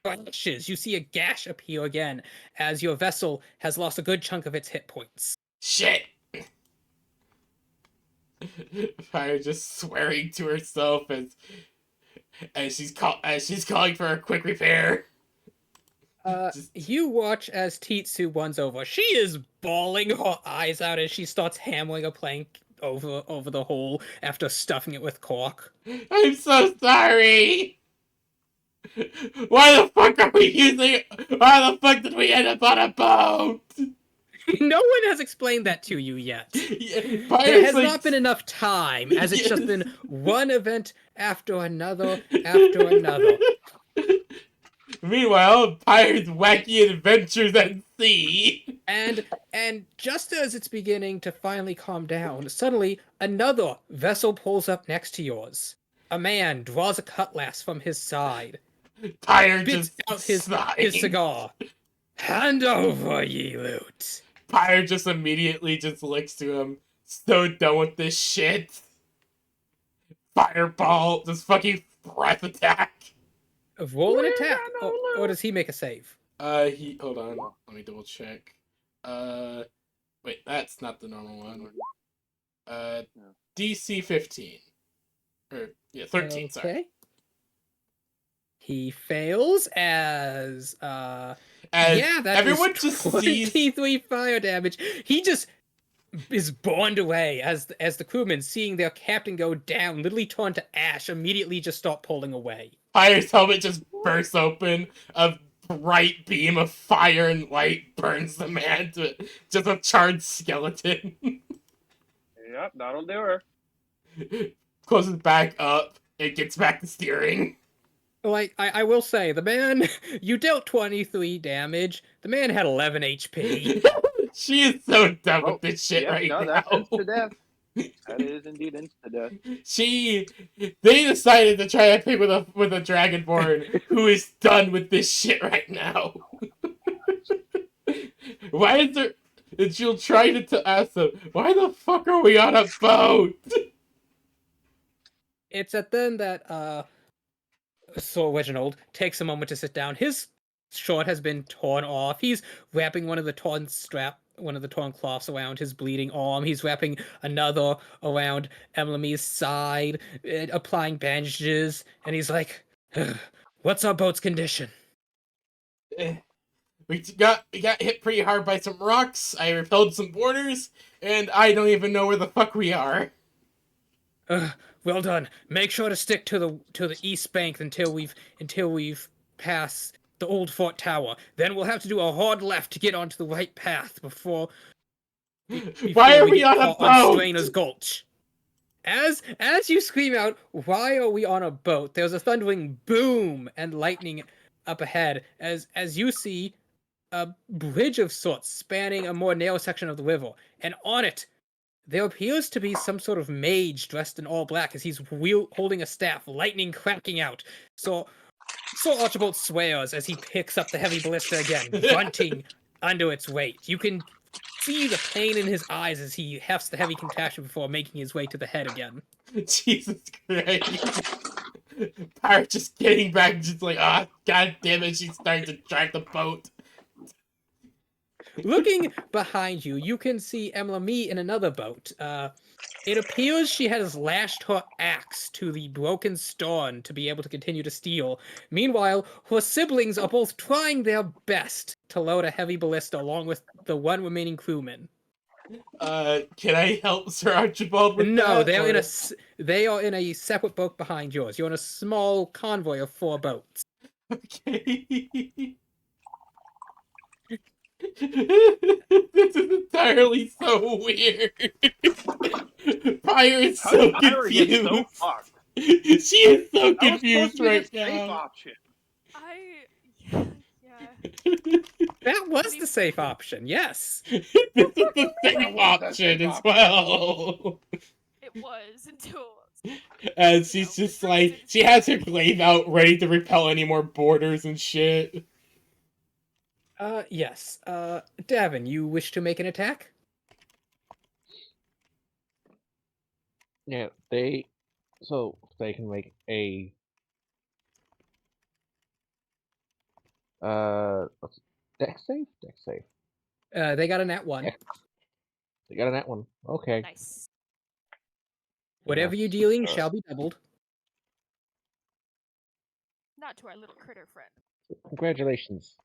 crashes. You see a gash appear again as your vessel has lost a good chunk of its hit points. Shit! Fire just swearing to herself as she's calling for a quick repair. You watch as Titsu runs over. She is bawling her eyes out as she starts hammering a plank over the hole after stuffing it with cork. I'm so sorry. Why the fuck are we using? Why the fuck did we end up on a boat? No one has explained that to you yet. Yeah, There has not been enough time, as it's just been one event after another after another. Meanwhile, Pirate's wacky adventures at sea. And just as it's beginning to finally calm down, suddenly another vessel pulls up next to yours. A man draws a cutlass from his side. Pirate Spits just out his cigar. Hand over, ye loot. Pirate just immediately just looks to him. So done with this shit. Fireball, just fucking breath attack. Roll an attack, or does he make a save? Hold on. Let me double check. Wait, that's not the normal one. DC 15. Or, yeah, 13, Okay. sorry. He fails as As yeah, that everyone is just 23 fire damage. He just is burned away as the crewmen, seeing their captain go down, literally turn to ash, immediately just stop pulling away. Fire's helmet just bursts open. A bright beam of fire and light burns the man to just a charred skeleton. Yep, that'll do her. Closes back up. It gets back to steering. Like, I will say, the man, you dealt 23 damage. The man had 11 HP. She is so done with this shit now. That's insta-death. That is indeed insta-death. They decided to try to pick with a Dragonborn who is done with this shit right now. Why is there? And she'll try to ask them, why the fuck are we on a boat? It's at then that Sir Reginald takes a moment to sit down. His short has been torn off. He's wrapping one of the torn cloths around his bleeding arm. He's wrapping another around Emily's side, applying bandages, and he's like, "What's our boat's condition?" We got hit pretty hard by some rocks. I repelled some borders, and I don't even know where the fuck we are. Well done. Make sure to stick to the east bank until we've passed the old fort tower. Then we'll have to do a hard left to get onto the right path before Why are we get on a caught on boat? Strainer's Gulch. As you scream out, "Why are we on a boat?" There's a thundering boom and lightning up ahead as you see a bridge of sorts spanning a more narrow section of the river, and on it there appears to be some sort of mage dressed in all black as he's holding a staff, lightning cracking out. So Archibald swears as he picks up the heavy ballista again, grunting under its weight. You can see the pain in his eyes as he hefts the heavy contraption before making his way to the head again. Jesus Christ. Pirate just getting back, just like, god damn it, she's starting to drive the boat. Looking behind you, you can see Emily in another boat. It appears she has lashed her axe to the broken stern to be able to continue to steal. Meanwhile, her siblings are both trying their best to load a heavy ballista along with the one remaining crewman. Can I help Sir Archibald with No, that? they are in a separate boat behind yours. You're in a small convoy of 4 boats. Okay. This is entirely so weird. Pyre is How so did Pyra get so confused. fucked? She is so That was supposed confused to be right the safe now. option. Yeah. That was the safe option, yes. This is the That safe was the option safe as option. well. It was until And You she's know, just the like, first she has her instinct is glaive out, ready to repel any more borders and shit. Yes. Davin, you wish to make an attack? Yeah, they can make a what's dex save? Dex save. They got a nat 1. Yeah. They got a nat one. Okay. nice. Whatever you're That's, dealing shall be doubled. Not to our little critter friend. congratulations.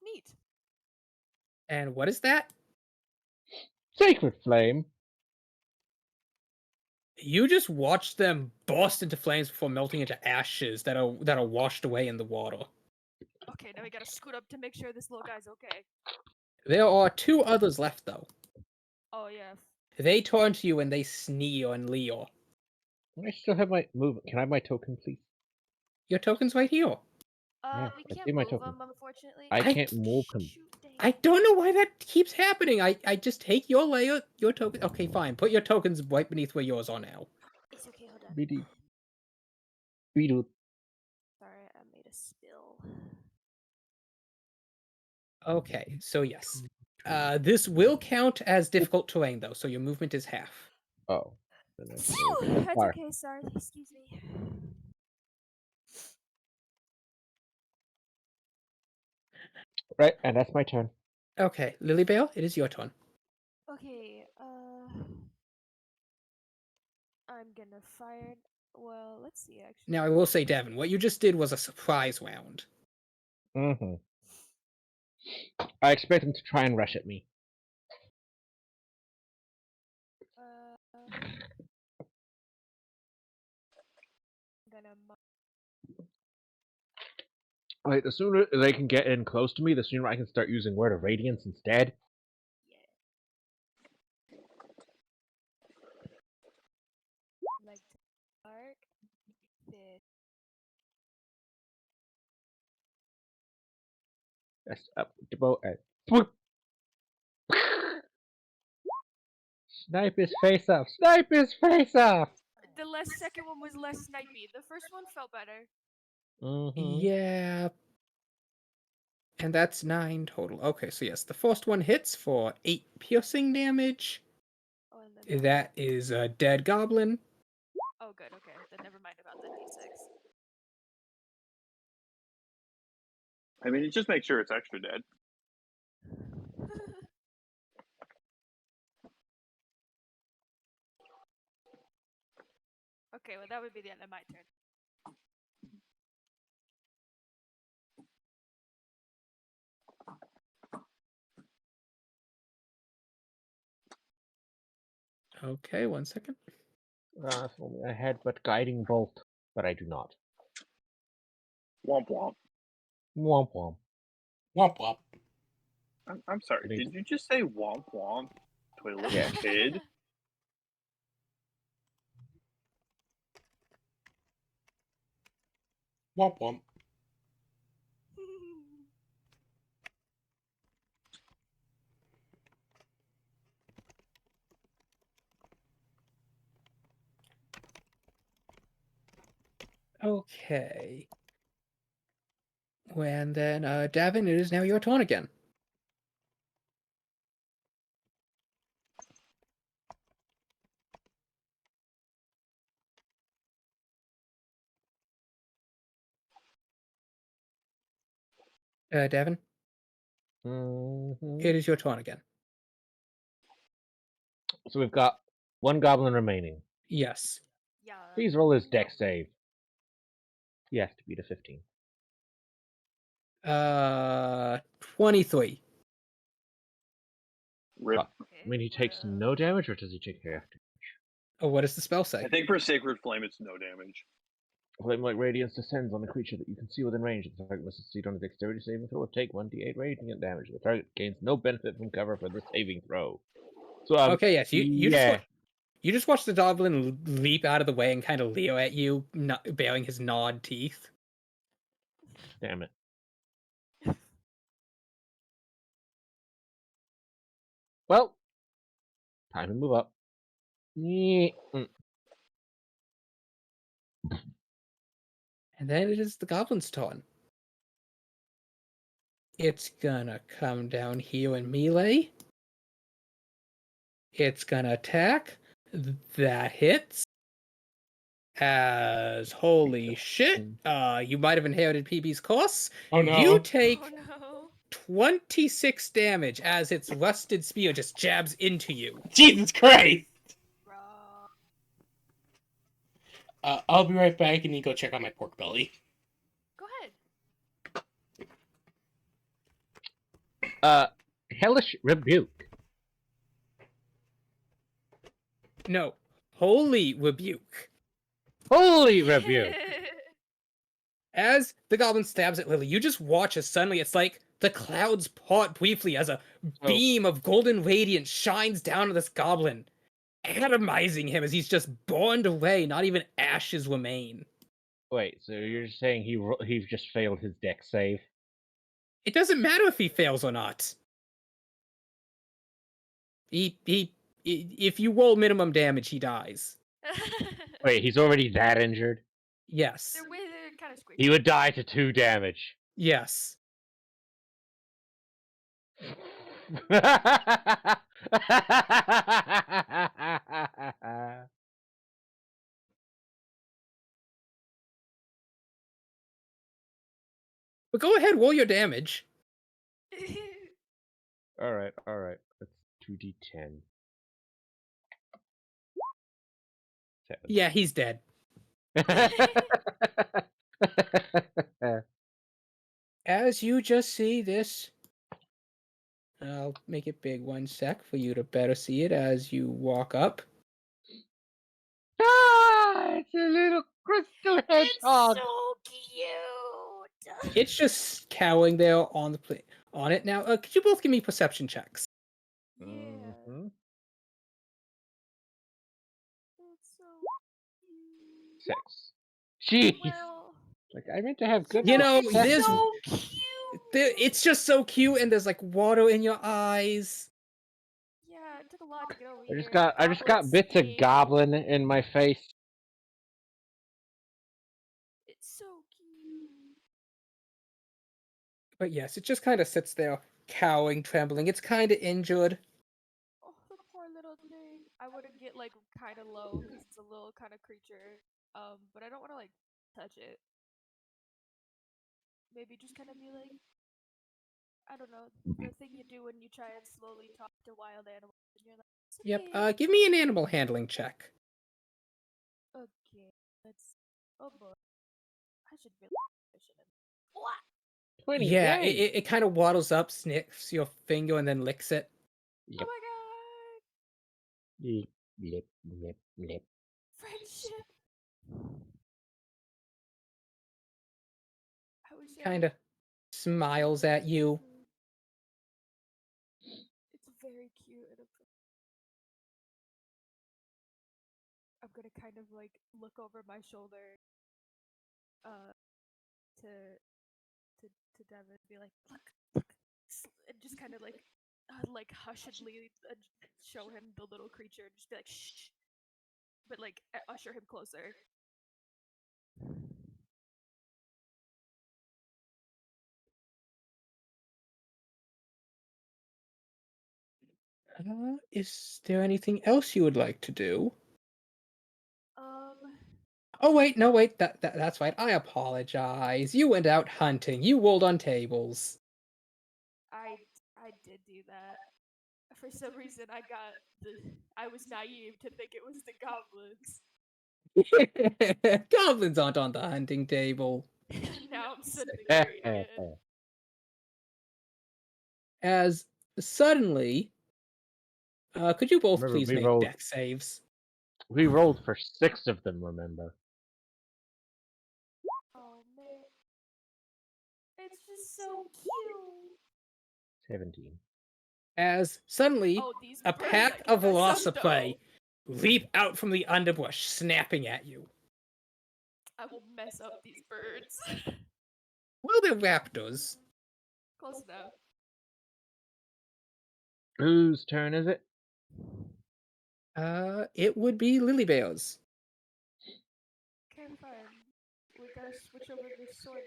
Neat. And what is that? Sacred flame. You just watch them burst into flames before melting into ashes that are washed away in the water. Okay, now we gotta scoot up to make sure this little guy's okay. There are 2 others left though. Oh yeah. They turn to you and they sneer and leer. I still have my move. Can I have my token, please? Your token's right here. Yeah, We I can't see my move token. him, unfortunately. I can't move him. Shoot, dang I it. don't know why that keeps happening. I just take your layer, your token. Okay, fine. Put your tokens right beneath where yours are now. It's okay, hold on. BD. BD. Sorry, I made a spill. Okay, so yes. This will count as difficult terrain though, so your movement is half. Oh. Then that's Phew, that's fire. okay, sorry. Excuse me. Right, and that's my turn. Okay, Lilybale, it is your turn. Okay, I'm gonna fire. Well, let's see, actually. Now I will say, Devin, what you just did was a surprise round. Mm-hmm. I expect him to try and rush at me. I'm gonna. Like, the sooner they can get in close to me, the sooner I can start using Word of Radiance instead. Yeah. Like to arc this. That's up the boat and snipe his face off! Snipe his face off! The last second one was less snipey. The first one felt better. Mm-hmm. Yeah. And that's 9 total. Okay, so yes, the first one hits for 8 piercing damage. Oh, and then That is a dead goblin. oh, good. Okay, then never mind about the d6. I mean, just make sure it's extra dead. Okay, well that would be the end of my turn. Okay, 1 second. If only I had but Guiding Bolt, but I do not. Womp womp. Womp womp. Womp womp. I'm sorry. It is- Did you just say womp womp to a little Yeah. kid? Womp womp. Okay. And then, Davin, it is now your turn again. Davin, Mhm. it is your turn again. So we've got one goblin remaining. Yes. Yeah. Please roll his deck save. He has to beat a 15. 23. Rip. Fuck. Okay, I mean, he takes well, no damage, or does he take half? Oh, what does the spell say? I think for Sacred Flame, it's no damage. Flame-like radiance descends on a creature that you can see within range. The target must succeed on a dexterity saving throw or take 1d8 radiant damage. The target gains no benefit from cover for the saving throw. So, Okay, yes, yeah. you just watch the goblin leap out of the way and kind of leer at you, baring his gnawed teeth. Damn it. Well, time to move up. Mm. And then it is the goblin's turn. It's gonna come down here in melee. It's gonna attack. That hits. As holy shit, you might have inherited PB's course. Oh no. You take oh no. 26 damage as its rusted spear just jabs into you. Jesus Christ! Raw. I'll be right back and you go check on my pork belly. Go ahead. Hellish Rebuke. No, holy rebuke. Holy Rebuke! As the goblin stabs at Lily, you just watch as suddenly it's like the clouds part briefly as a beam of golden radiance shines down on this goblin, atomizing him as he's just burned away, not even ashes remain. Wait, so you're saying he just failed his deck save? It doesn't matter if he fails or not. If you roll minimum damage, he dies. Wait, he's already that injured? Yes. They're kind of squishy. He would die to 2 damage. Yes. But go ahead, roll your damage. Alright. That's 2d10. 7. Yeah, he's dead. As you just see this, I'll make it big 1 sec for you to better see it as you walk up. It's a little crystal hedgehog. cute. It's just cowering there on the on it now. Could you both give me perception checks? Yeah. Mhm. It's so cute. 6. Jeez. Well, Like, I meant to have good You know, it's there's so cute. it's just so cute, and there's like water in your eyes. Yeah, it took a lot to get over I here. just got bits of goblin in my face. It's so cute. But yes, it just kind of sits there, cowering, trembling. It's kind of injured. Oh, the poor little thing. I want to get like kind of low because it's a little kind of creature. But I don't want to like touch it. Maybe just kind of be like, I don't know, the thing you do when you try and slowly talk to wild animals, and you're like, it's Yep. okay. Give me an animal handling check. Okay, let's. Oh boy, I should really. I shouldn't. What? 20. Yeah, Yay. it kind of waddles up, sniffs your finger, and then licks it. Yep. Oh my god! Lip, lip, lip. Friendship. I wish I Kind of smiles at you. It's very cute. And I'm gonna kind of like look over my shoulder, to to Devin and be like, look, and just kind of like hushedly show him the little creature and just be like, shh, but like usher him closer. Is there anything else you would like to do? Um, Oh wait, no wait, that's right. I apologize. You went out hunting. You rolled on tables. I did do that. For some reason, I was naive to think it was the goblins. Goblins aren't on the hunting table. Now I'm suddenly regretting it. As suddenly, could you both Remember, please make deck saves? we rolled for 6 of them, remember? Oh man, it's just so cute. 17. As suddenly, Oh, these a birds pack I can of mess up velociprey though. leap out from the underbrush, snapping at you. I will mess up these birds. Well, they're raptors. Close enough. Whose turn is it? It would be Lilybear's. Okay, fine. We gotta switch over this sword.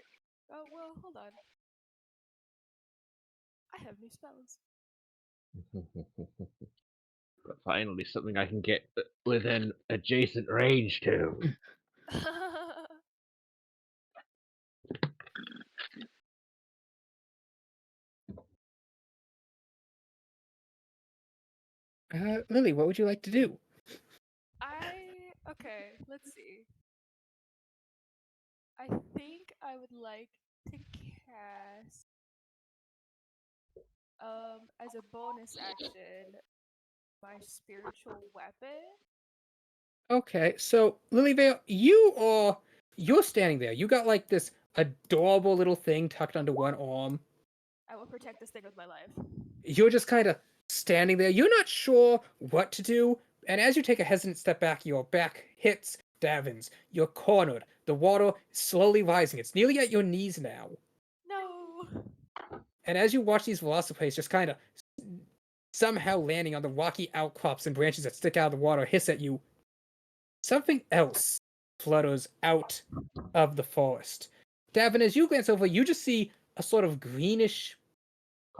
Oh well, hold on. I have new spells. But finally, something I can get within adjacent range to. Lily, what would you like to do? Okay, let's see. I think I would like to cast as a bonus action my spiritual weapon. Okay, so Lilyvale, you're standing there. You got like this adorable little thing tucked under one arm. I will protect this thing with my life. You're just kind of standing there. You're not sure what to do, and as you take a hesitant step back, your back hits Davin's. You're cornered. The water is slowly rising. It's nearly at your knees now. No. And as you watch these velocipates just kind of somehow landing on the rocky outcrops and branches that stick out of the water hiss at you, something else flutters out of the forest. Davin, as you glance over, you just see a sort of greenish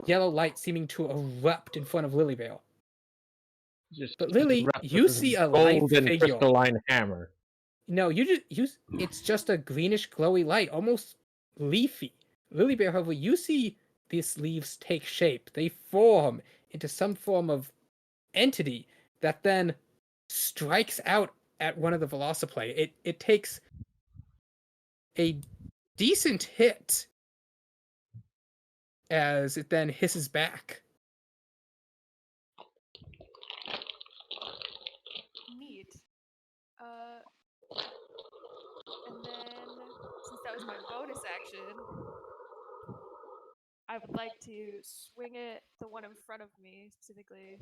yellow light seeming to erupt in front of Lilyvale. Just But Lily, erupt you with see this a light golden figure. crystalline hammer. No, it's just a greenish glowy light, almost leafy. Lilybear, however, you see these leaves take shape. They form into some form of entity that then strikes out at one of the velociplay. It takes a decent hit as it then hisses back. Neat. And then since that was my bonus action, I would like to swing it, the one in front of me, specifically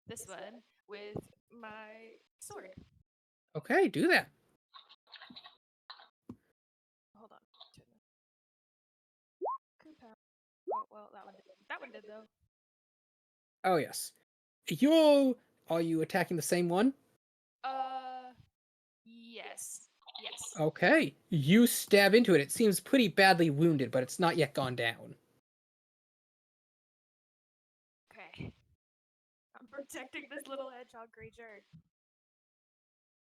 this one, with my sword. Okay, do that. Hold on. Oh well, that one did. That one did though. Oh yes. Are you attacking the same one? Yes. Yes. Okay. You stab into it. It seems pretty badly wounded, but it's not yet gone down. Okay. I'm protecting this little hedgehog creature.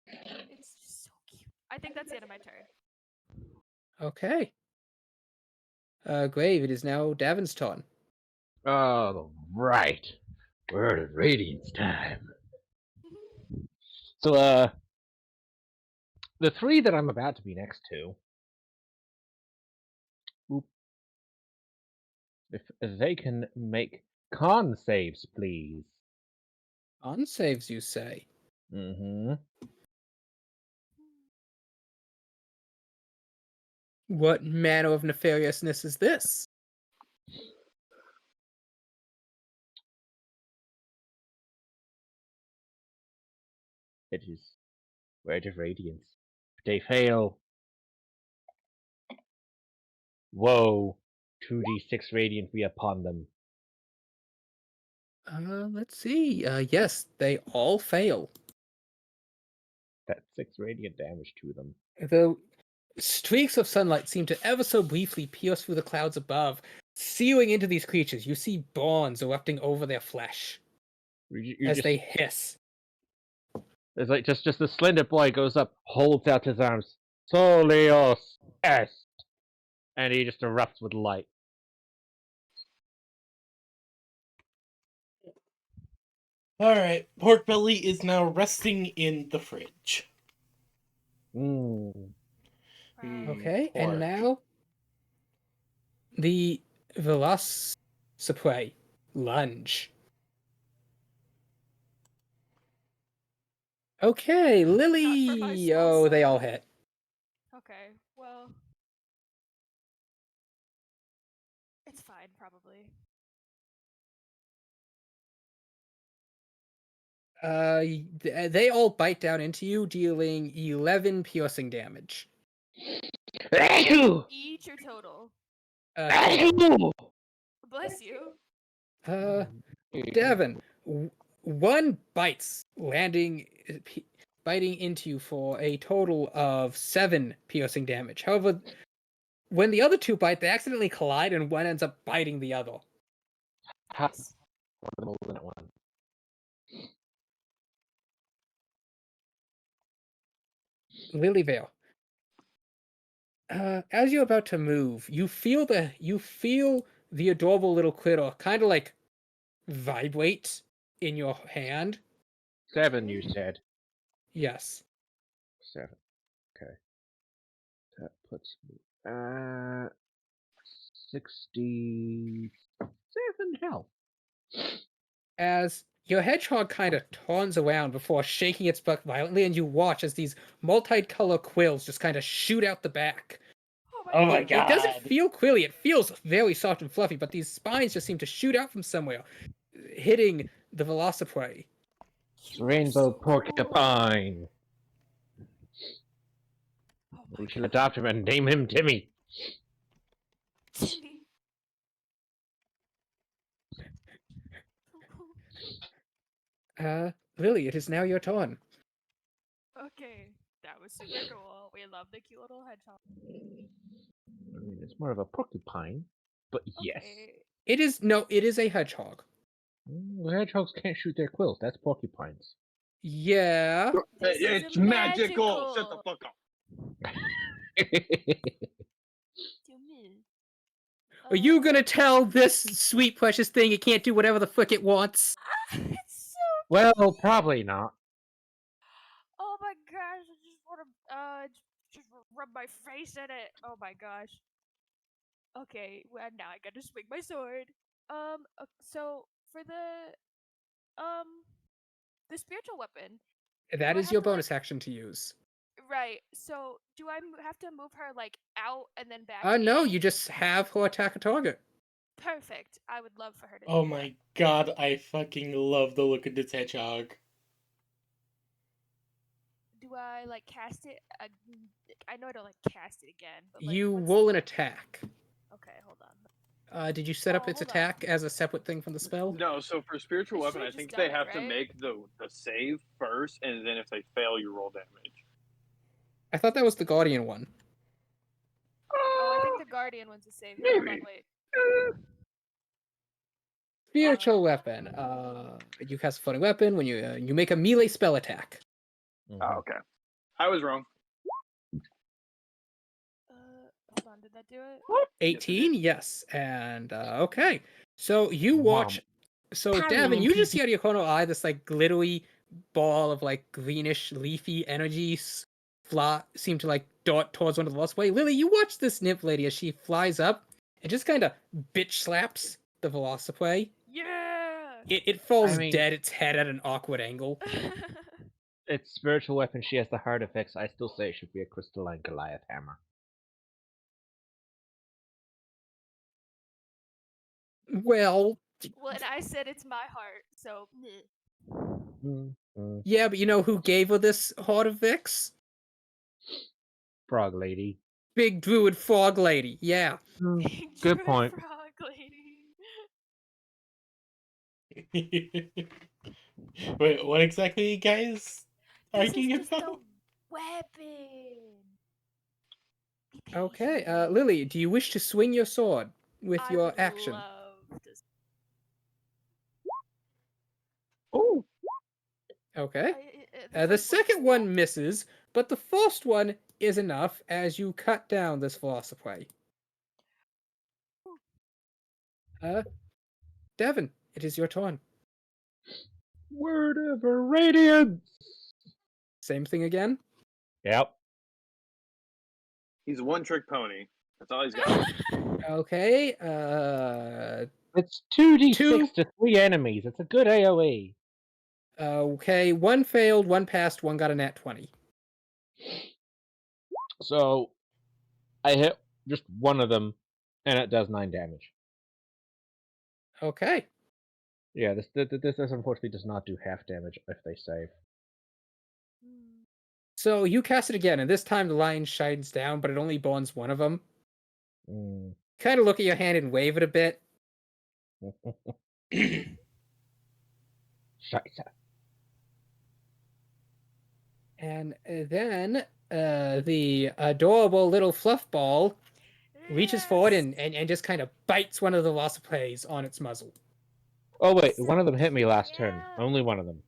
It's just so cute. I think that's the end of my turn. Okay. Grave, it is now Davin's turn. Oh, right. Word of Radiance time. So, the 3 that I'm about to be next to, if they can make con saves, please. On saves, you say? Mm-hmm. What manner of nefariousness is this? It is Word of Radiance. If they fail, woe, 2d6 radiant be upon them. Let's see. Yes, they all fail. That's 6 radiant damage to them. The streaks of sunlight seem to ever so briefly pierce through the clouds above, searing into these creatures. You see bonds erupting over their flesh. You as just, they hiss. it's like just a slender boy goes up, holds out his arms. Solios est, and he just erupts with light. Alright, Pork Belly is now resting in the fridge. Mm. Okay, and Pork. now the Velocipray lunge. Okay, Lily. small Oh, they all sword. hit. Okay, well, it's fine, probably. They all bite down into you, dealing 11 piercing damage. Each or total? Total. Bless you. Devin, one bites, biting into you for a total of 7 piercing damage. However, when the other two bite, they accidentally collide, and one ends up biting the other. Nice. One. Lilyvale. As you're about to move, you feel the adorable little critter kind of like vibrate in your hand. 7, you said. Yes. 7. Okay. That puts me 67 health. As your hedgehog kind of turns around before shaking its butt violently, and you watch as these multicolored quills just kind of shoot out the back. Oh my It doesn't feel quilly, it feels very soft and fluffy, but these spines just seem to shoot out from somewhere, hitting the Velocipray. It's Rainbow Porcupine. Oh We my shall god. adopt him and name him Timmy. Timmy. Lily, it is now your turn. Okay, that was super cool. We love the cute little hedgehog. I mean, it's more of a porcupine, but yes. Okay. It is a hedgehog. Well, hedgehogs can't shoot their quills. That's porcupines. Yeah. This is It's magical. Shut the magical. fuck up. To me. Are you gonna tell this sweet precious thing it can't do whatever the fuck it wants? It's so Well, cute. probably not. Oh my gosh, I just want to just rub my face in it. Oh my gosh. Okay, well now I gotta swing my sword. So for the spiritual weapon, That do I is have your to like bonus action to use. right? So do I have to move her like out and then back No, in? you just have her attack a target. Perfect. I would love for her to Oh do that. my god, I fucking love the look of this hedgehog. Do I like cast it? I know I don't like cast it again, but like You what's... roll an attack. Okay, hold on. Did you set up Oh, its hold on. attack as a separate thing from the spell? No, so for spiritual I weapon, I should've just think they done it, have to right? make the save first, and then if they fail, you roll damage. I thought that was the Guardian one. Oh, I think the Guardian one's a save. Here, hold on, Maybe. wait. Spiritual weapon. You cast a floating weapon when you make a melee spell attack. Oh, okay. I was wrong. Hold on, did that do it? 18, yes. And okay. So you watch. So Parry Davin, and you just PG. see out of your corner eye this like glittery ball of like greenish leafy energy seem to like dart towards one of the lost way. Lily, you watch this nymph lady as she flies up and just kind of bitch slaps the Velocipray. Yeah! It falls I mean- dead, its head at an awkward angle. It's spiritual weapon. She has the hard effects. I still say it should be a crystalline Goliath hammer. Well, Well, and I said it's my heart, so meh. yeah, but you know who gave her this Heart of Vix? Frog lady. Big druid frog lady. Yeah. Big Good druid point. frog lady. Wait, what exactly are you guys This is arguing just the about? weapon. Be Okay, patient. Lily, do you wish to swing your sword with I your would action? love to. Oh, Okay. The The first one second was one misses, but the first one is enough as you cut down this velocipede. Devin, it is your turn. word of a radiance. Same thing again. Yep. He's a one-trick pony. That's all he's got. Okay. It's 2d6 Two. to 3 enemies. It's a good AoE. Okay. One failed, one passed, one got a nat 20. So I hit just one of them, and it does 9 damage. Okay. Yeah, this unfortunately does not do half damage if they save. So you cast it again, and this time the lion shines down, but it only burns one of them. Mm. Kind of look at your hand and wave it a bit. Scheiße. And then the adorable little fluff ball reaches forward and just kind of bites one of the velocipedes on its muzzle. Oh wait, one of them hit me last turn. Only one of them.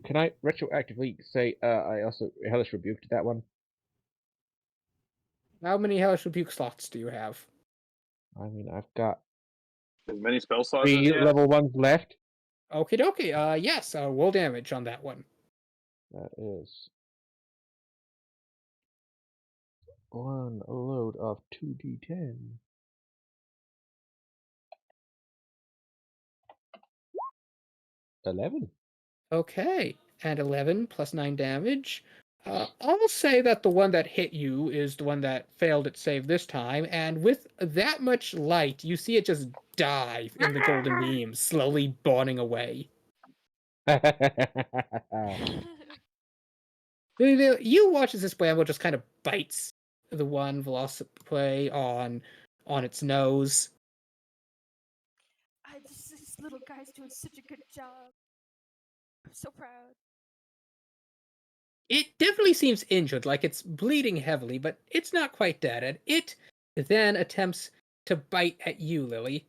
Can I retroactively say I also hellish rebuked that one? How many hellish rebuke slots do you have? I mean, I've got As many spell slots as 3 he has? level 1s left. Okie dokie. Yes, roll damage on that one. That is one load of 2d10. 11. Okay, and 11 plus 9 damage. I'll say that the one that hit you is the one that failed its save this time, and with that much light, you see it just dive in the golden beam, slowly burning away. You watch as this bramble just kind of bites the one velocipede on its nose. This little guy's doing such a good job. I'm so proud. It definitely seems injured, like it's bleeding heavily, but it's not quite dead. And it then attempts to bite at you, Lily.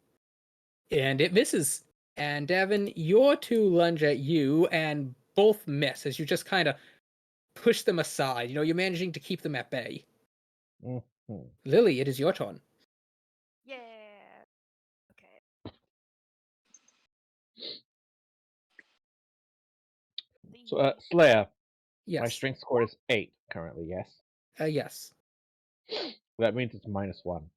And it misses. And Devin, your two lunge at you and both miss as you just kind of push them aside. You know, you're managing to keep them at bay. Mhm. Lily, it is your turn. Yeah. Okay. So, Slayer, Yes. my strength score is 8 currently, yes? Yes. That means it's -1.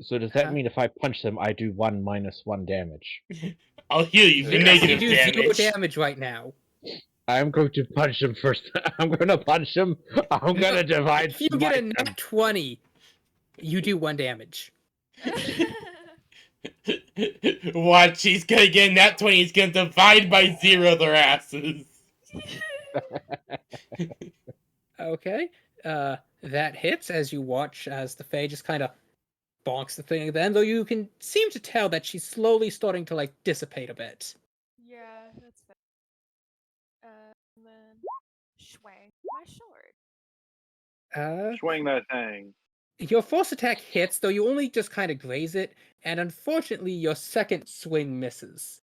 So does that mean if I punch them, I do 1 -1 damage? I'll heal you for Yeah. You negative do 0 damage. damage right now. I'm going to punch him first. I'm gonna punch him. I'm gonna divide. If you get a smite him. nat 20, you do 1 damage. Watch, he's gonna get nat 20, he's gonna divide by 0 their asses. Okay. That hits as you watch as the Fae just kind of bonks the thing then, though you can seem to tell that she's slowly starting to like dissipate a bit. Yeah, that's fair. And then swing my sword. Swing that thing. Your first attack hits, though you only just kind of graze it, and unfortunately your second swing misses.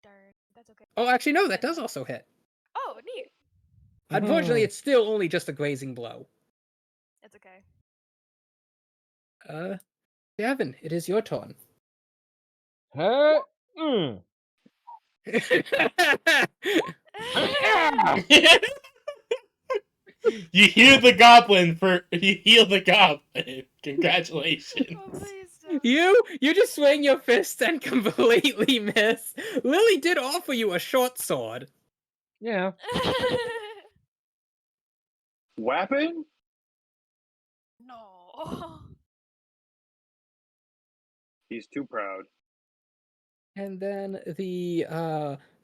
Darn, that's okay. Oh, actually no, that does also hit. Oh, neat. Unfortunately, it's still only just a grazing blow. That's okay. Devin, it is your turn. Huh? You heal the goblin. Congratulations. Oh, please don't. You just swing your fist and completely miss. Lily did offer you a short sword. Yeah. Whapping? No. He's too proud. And then the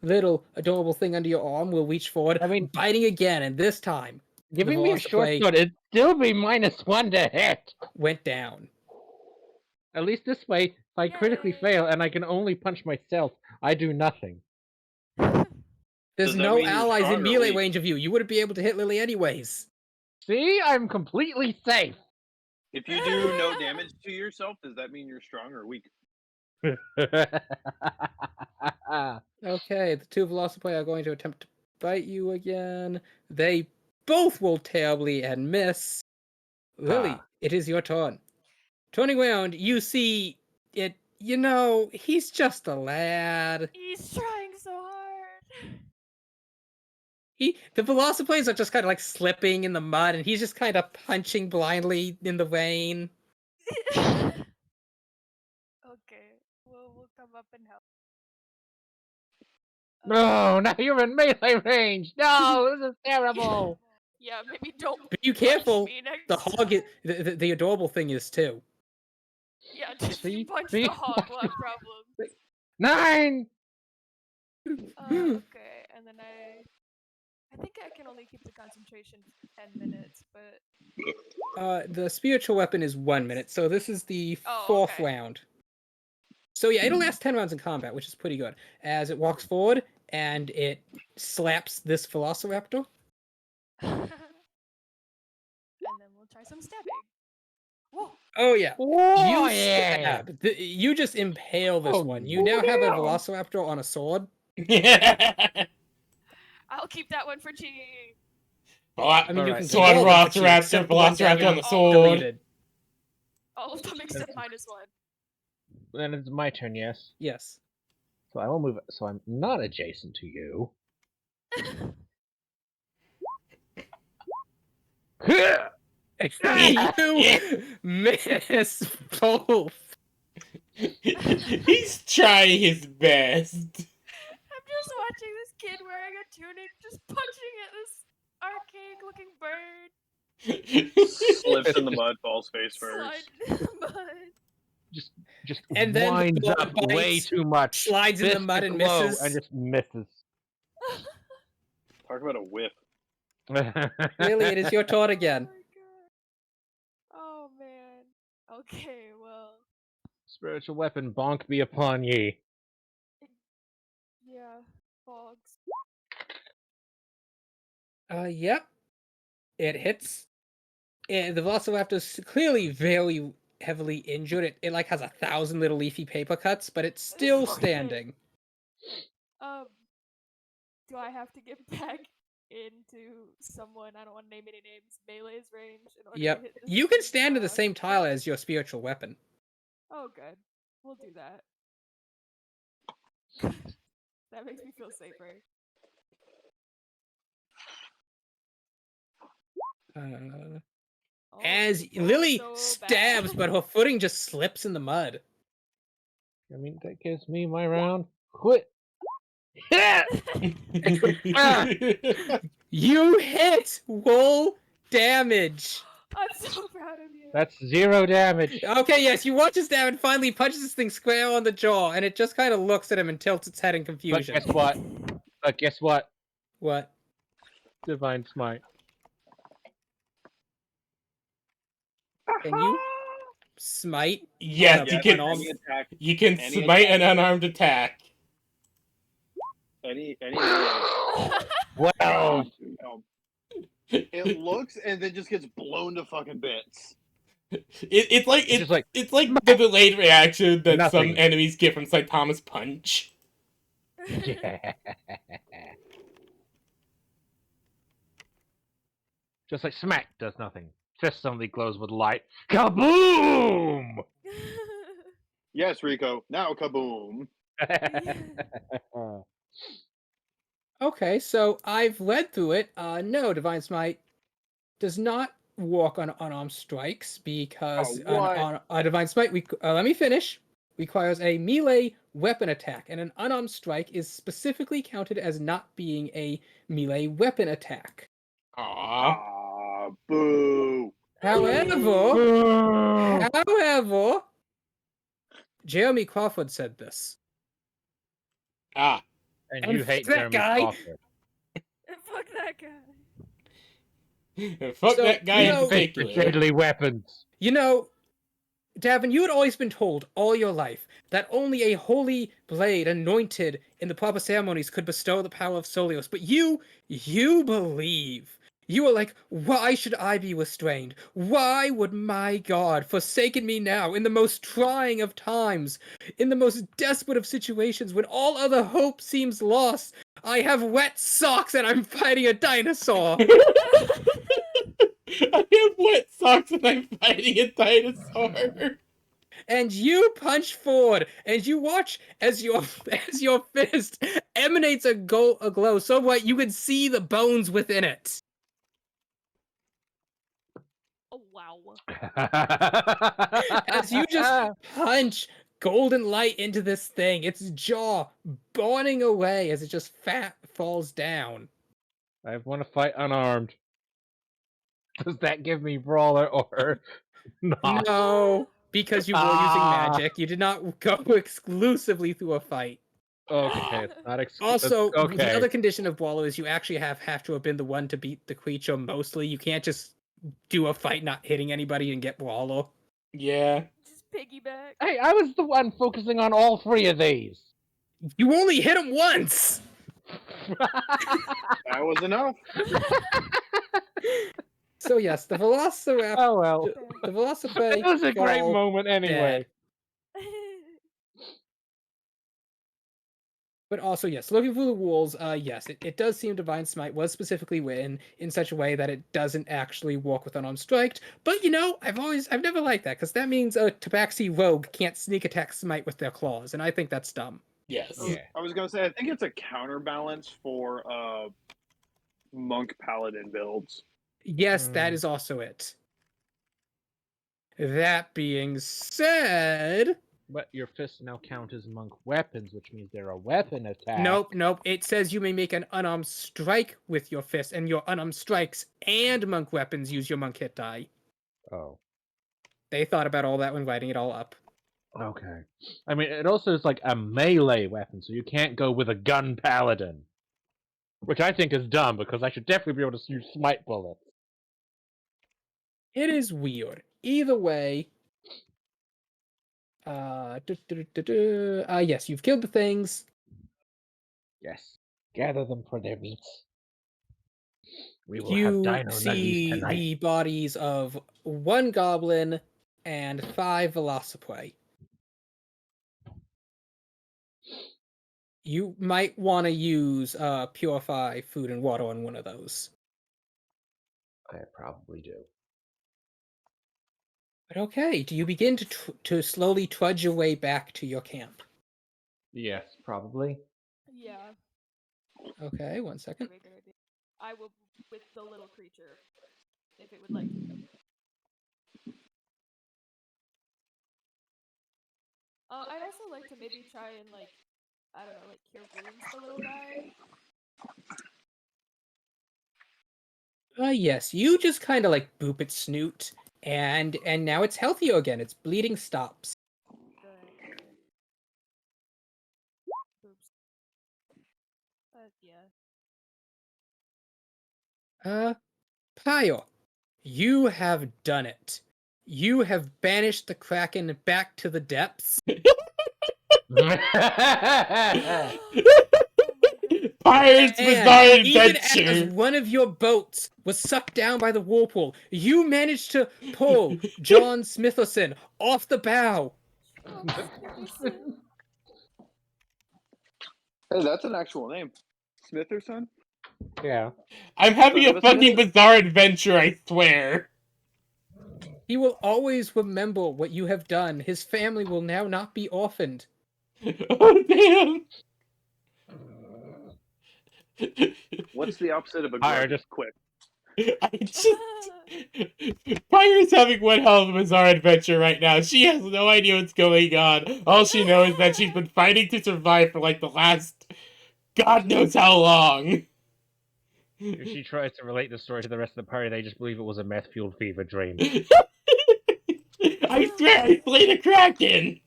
little adorable thing under your arm will reach forward, I mean, biting again, and this time giving me a short velocipede sword, it'd still be -1 to hit. went down. At least this way, if I critically Yay. fail and I can only punch myself, I do nothing. There's Does that no mean you're allies in strong or melee weak? range of you. You wouldn't be able to hit Lily anyways. See, I'm completely safe. If you do no damage to yourself, does that mean you're strong or weak? Okay, the two Velocipede are going to attempt to bite you again. They both will terribly and miss. Lily, it is your turn. Turning around, you see it. You know, he's just a lad. He's trying so hard. The Velocipedes are just kind of like slipping in the mud, and he's just kind of punching blindly in the rain. Okay, we'll come up and help. No, now you're in melee range. No, this is terrible. Yeah, maybe don't But you punch careful. me next The hog, time. the adorable thing is too. Yeah, just See? punch See? the hog, we'll have problems. 9. Okay, and then I think I can only keep the concentration for 10 minutes, but The spiritual weapon is 1 minute, so this is the Oh, fourth okay. round. So yeah, it'll last 10 rounds in combat, which is pretty good. As it walks forward and it slaps this Velociraptor. and then we'll try some stabbing. Whoa! Oh yeah. Oh, You yeah. stab. You just impale this Oh, one. You now have a damn. Velociraptor on a sword. I'll keep that one for cheating. I mean, you Alright. can Sword keep all of them for cheating, Velociraptor, except the ones that Velociraptor on the are sword. deleted. All of them except -1. Then it's my turn, yes. Yes. So I will move. So I'm not adjacent to you. You miss both. He's trying his best. I'm just watching this kid wearing a tunic just punching at this archaic looking bird. Slips in the mud, falls face first. Slide in the mud. Just And then the winds ball up way bites, too much. slides in the Fist mud and low, misses. and just misses. Talk about a whiff. Lily, it is your turn Oh again. my god. Oh man. Okay, well, Spiritual weapon, bonk be upon ye. yeah, fogs. Yep. It hits. The Velociraptor is clearly very heavily injured. It like has 1,000 little leafy paper cuts, but it's still Okay. standing. Do I have to get back into someone, I don't want to name any names, melee's range in order to Yep. hit this You can big stand to the frog? same tile as your spiritual weapon. Oh, good. We'll do that. That makes me feel safer. Oh, As it rolled Lily so stabs, bad. but her footing just slips in the mud. I mean, that gives me my round. Quit. Ah! You hit! Roll damage! I'm so proud of you. That's 0 damage. Okay, yes, you watch as Davin finally punches this thing square on the jaw, and it just kind of looks at him and tilts its head in But confusion. guess what? But guess what? What? Divine Smite. Can you smite? Yes, on you a can. unarmed- attack. You can Any smite an attack. unarmed attack. Any Wow. It looks and then just gets blown to fucking bits. It's like It's just like, it's like the delayed reaction that some Nothing. enemies get from Saitama's punch. yeah. Just like smack does nothing. Just suddenly glows with light. Kaboom! Yes, Rico. Now kaboom. Okay, so I've read through it. No, Divine Smite does not work on unarmed strikes because Oh, what? on a Divine Smite, let me finish, requires a melee weapon attack, and an unarmed strike is specifically counted as not being a melee weapon attack. Aww. Ah, boo. However, Jeremy Crawford said this. Ah. And And you hate that Jeremy guy. Crawford. Fuck that guy. Fuck So, that guy you in know- Hate for particular. deadly weapons. You know, Davin, you had always been told all your life that only a holy blade anointed in the proper ceremonies could bestow the power of Solios, but you believe. You are like, why should I be restrained? Why would my God forsaken me now in the most trying of times, in the most desperate of situations when all other hope seems lost? I have wet socks and I'm fighting a dinosaur. I have wet socks and I'm fighting a dinosaur. And you punch forward, and you watch as your fist emanates a glow so bright you can see the bones within it. Oh wow. As you just punch golden light into this thing, its jaw burning away as it just falls down. I want to fight unarmed. Does that give me brawler or not? No, because you were using magic, you did not go exclusively through a fight. Okay, it's not Also, the okay. other condition of Wallow is you actually have to have been the one to beat the creature mostly. You can't just do a fight not hitting anybody and get Wallow. Yeah. Just piggyback. Hey, I was the one focusing on all three of these. You only hit him once! That was enough. So yes, the Velociraptor... Oh well. The Velociraptor... It was a great fall moment anyway. dead. But also, yes, looking for the rules, yes, it does seem Divine Smite was specifically written in such a way that it doesn't actually walk with unarmed strike. But, you know, I've never liked that, because that means a Tabaxi rogue can't sneak attack Smite with their claws, and I think that's dumb. Yes. Yeah. I was gonna say I think it's a counterbalance for monk paladin builds. Yes, that is also it. That being said... But your fists now count as monk weapons, which means they're a weapon attack. Nope. It says you may make an unarmed strike with your fist, and your unarmed strikes and monk weapons use your monk hit die. Oh. They thought about all that when writing it all up. Okay. I mean, it also is like a melee weapon, so you can't go with a gun paladin. Which I think is dumb, because I should definitely be able to use smite bullets. It is weird. Either way... yes, you've killed the things. Yes. Gather them for their meats. We will have You dino nuggies see tonight. the bodies of 1 goblin and 5 velociprey. You might want to use purify food and water on one of those. I probably do. But okay, do you begin to slowly trudge your way back to your camp? Yes, probably. Yeah. Okay, 1 second. Very good idea. I will with the little creature, if it would like to go. I'd also like to maybe try and I don't know, cure wounds for the little guy. Yes, you just kind of boop its snoot, and now it's healthier again. Its bleeding stops. Good. Oops. Yeah. Pyle, you have done it. You have banished the Kraken back to the depths. Pirates And Bizarre even as Adventure. one of your boats was sucked down by the whirlpool, you managed to pull John Smitherson off the bow. Hey, that's an actual name. Smitherson? Yeah. I'm having Son a of a fucking Smith. bizarre adventure, I swear. He will always remember what you have done. His family will now not be orphaned. Oh, damn. What's the opposite of a Fire, grudge? just- Quick. I just... Fire's having one hell of a bizarre adventure right now. She has no idea what's going on. All she knows is that she's been fighting to survive for the last... God knows how long. If she tries to relate the story to the rest of the party, they just believe it was a meth-fueled fever dream. I swear I slayed a Kraken!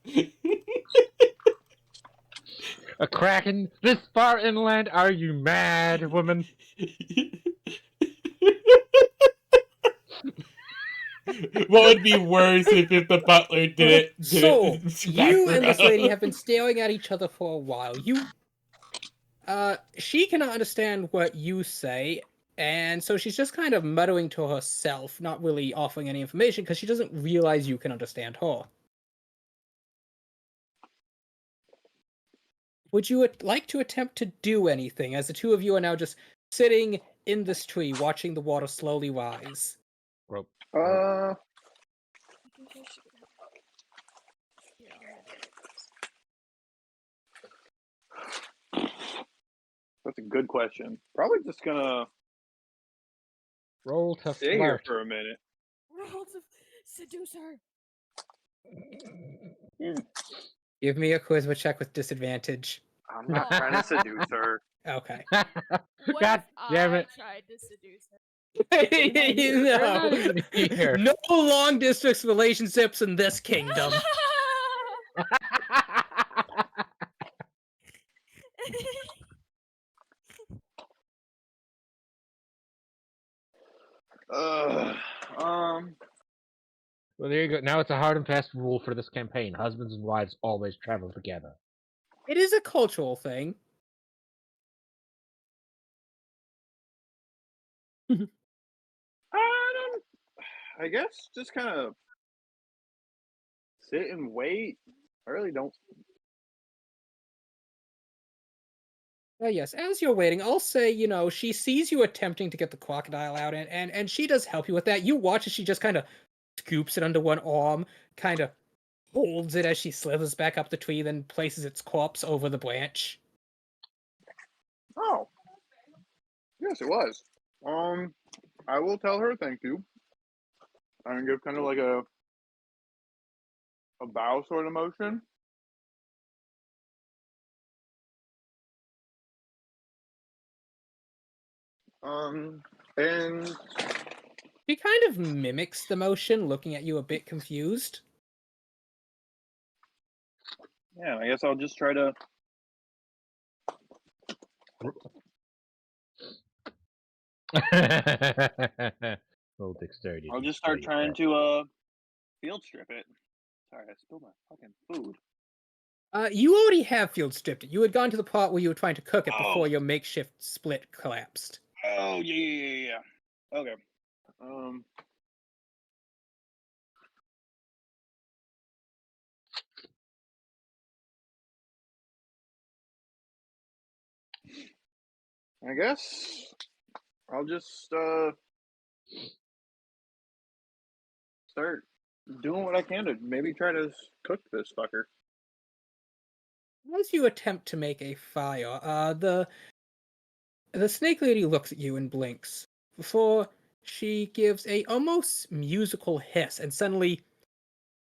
A kraken this far inland? Are you mad, woman? What would be worse if the butler did it? So, smack you her and this up? lady have been staring at each other for a while. She cannot understand what you say, And so she's just kind of muttering to herself, not really offering any information because she doesn't realize you can understand her. Would you like to attempt to do anything, as the two of you are now just sitting in this tree, watching the water slowly rise? Rope. Uh, I think I should. Here, I'll hand it. that's a good question. Probably just gonna Roll to stay here flirt. for a minute. Roll to seduce her. Give me a charisma check with disadvantage. I'm not trying to seduce her. Okay. What God if damn I it. tried to seduce her? They're not even here. No long distance relationships in this kingdom. Ugh. Well, there you go. Now it's a hard and fast rule for this campaign. Husbands and wives always travel together. It is a cultural thing. I guess just kind of sit and wait. I really don't. Yes, as you're waiting, I'll say, she sees you attempting to get the crocodile out, and she does help you with that. You watch as she just kind of scoops it under one arm, kind of holds it as she slithers back up the tree, then places its corpse over the branch. Oh, yes, it was. I will tell her thank you. And give kind of like a bow sort of motion. And She kind of mimics the motion, looking at you a bit confused. yeah, I guess I'll just try to. Roll dexterity. I'll to just start display trying your to field strip it. Sorry, I spilled my fucking food. You already have field stripped it. You had gone to the part where you were trying to cook it Oh. before your makeshift split collapsed. Oh yeah. Okay. I guess I'll just start doing what I can to maybe try to cook this fucker. As you attempt to make a fire, the snake lady looks at you and blinks before she gives a almost musical hiss, and suddenly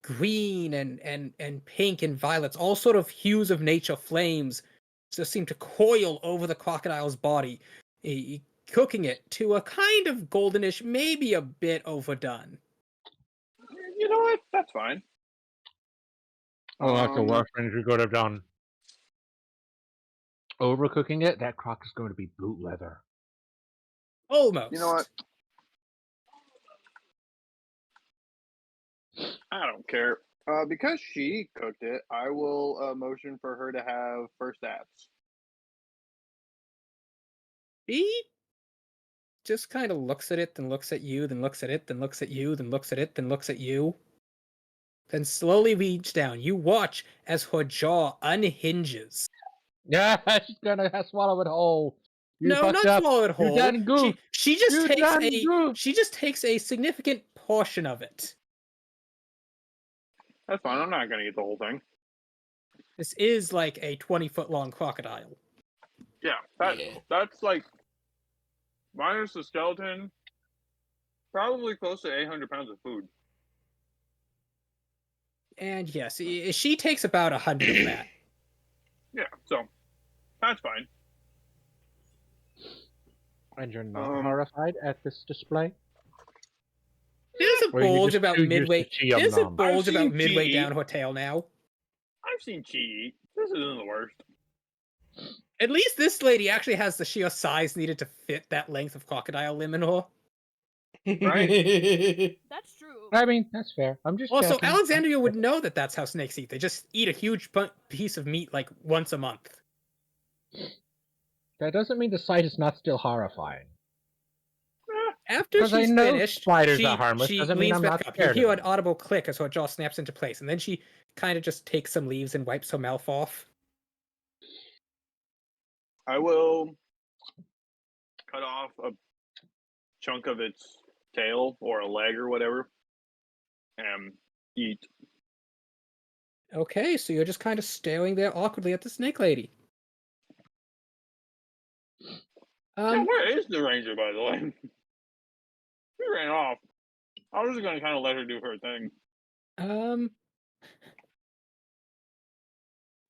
green and pink and violets, all sort of hues of nature flames, just seem to coil over the crocodile's body, cooking it to a kind of goldenish, maybe a bit overdone. You know what? That's fine. Oh, that's the worst thing you could have done. Overcooking it, that croc is going to be boot leather. Almost. You know what? I don't care. Because she cooked it, I will motion for her to have first abs. She just kind of looks at it, then looks at you, then looks at it, then looks at you, then looks at it, then looks at you. Then slowly reach down. You watch as her jaw unhinges. Yeah, she's gonna swallow it whole. You No, fucked not up. swallow it You whole. done goofed. She just You takes done a goofed. she just takes a significant portion of it. That's fine. I'm not gonna eat the whole thing. This is like a 20-foot long crocodile. Yeah, that's like minus the skeleton, probably close to 800 pounds of food. And yes, she takes about 100 of that. Yeah, so that's fine. And you're not horrified at this display? There's a Or you bulge just about too used to midway. chi on There's a them? bulge I've about seen midway chi. down her tail now. I've seen chi eat. This isn't the worst. At least this lady actually has the sheer size needed to fit that length of crocodile limb in her. Right? That's true. I mean, that's fair. I'm just Also, checking. Alexandria would know that that's how snakes eat. They just eat a huge piece of meat like once a month. That doesn't mean the sight is not still horrifying. After Because I she's know finished, spiders are she harmless she doesn't mean leans I'm back not up. You scared of hear an them. audible click as her jaw snaps into place, and then she kind of just takes some leaves and wipes her mouth off. I will cut off a chunk of its tail or a leg or whatever and eat. Okay, so you're just kind of staring there awkwardly at the snake lady. Yeah, where is the ranger, by the way? She ran off. I was just gonna kind of let her do her thing. Um,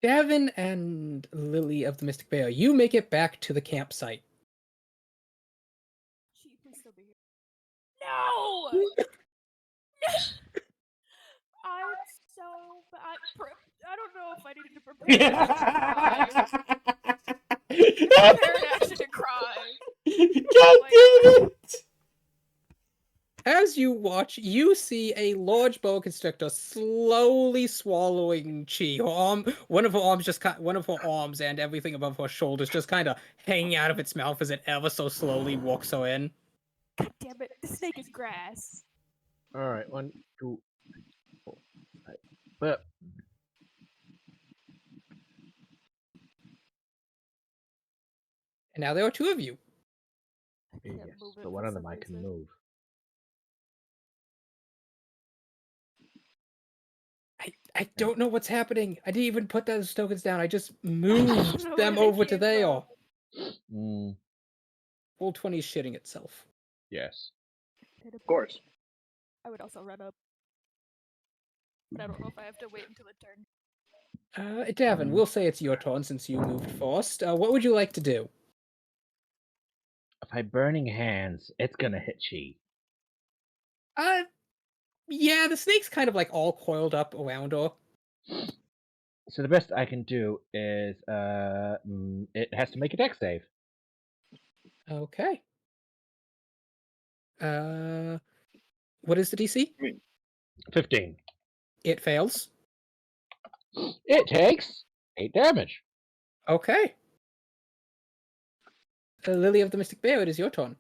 Davin and Lily of the Mystic Bear, you make it back to the campsite. She, please still be here. No! I'm so. I don't know if I needed to prepare an action to cry. Prepare an action to cry. God Like, damn it! As you watch, you see a large boa constrictor slowly swallowing chi. One of her arms one of her arms and everything above her shoulders just kind of hanging out of its mouth as it ever so slowly walks her in. God damn it! The snake is grass. Alright, 1, 2, 3, 4, 5. But And now there are two of you. I can't yes, move it but for one of some them I can reason. move. I don't know what's happening. I didn't even put those tokens down. I just I don't moved know them where they over to came there. Mm, Full 20 is shitting itself. yes. Of course. I would also run up, but I don't know if I have to wait until a turn. Davin, we'll say it's your turn since you moved first. What would you like to do? By burning hands, it's gonna hit Chi. Yeah, the snake's kind of like all coiled up around her. So the best I can do is it has to make a dex save. Okay. What is the DC? 15. It fails. It takes 8 damage. Okay. Lily of the Mystic Bear, it is your turn.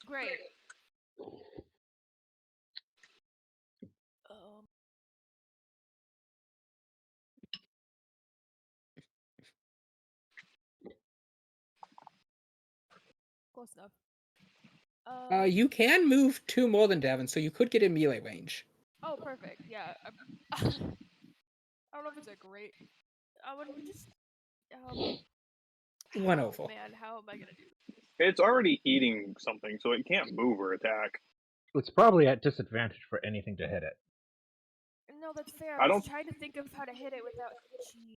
Great. Um. Close enough. You can move 2 more than Davin, so you could get in melee range. Oh, perfect. Yeah. I don't know if it's a great. I would just. One over. Man, how am I gonna do this? It's already eating something, so it can't move or attack. It's probably at disadvantage for anything to hit it. No, that's fair. I I was don't- trying to think of how to hit it without chi.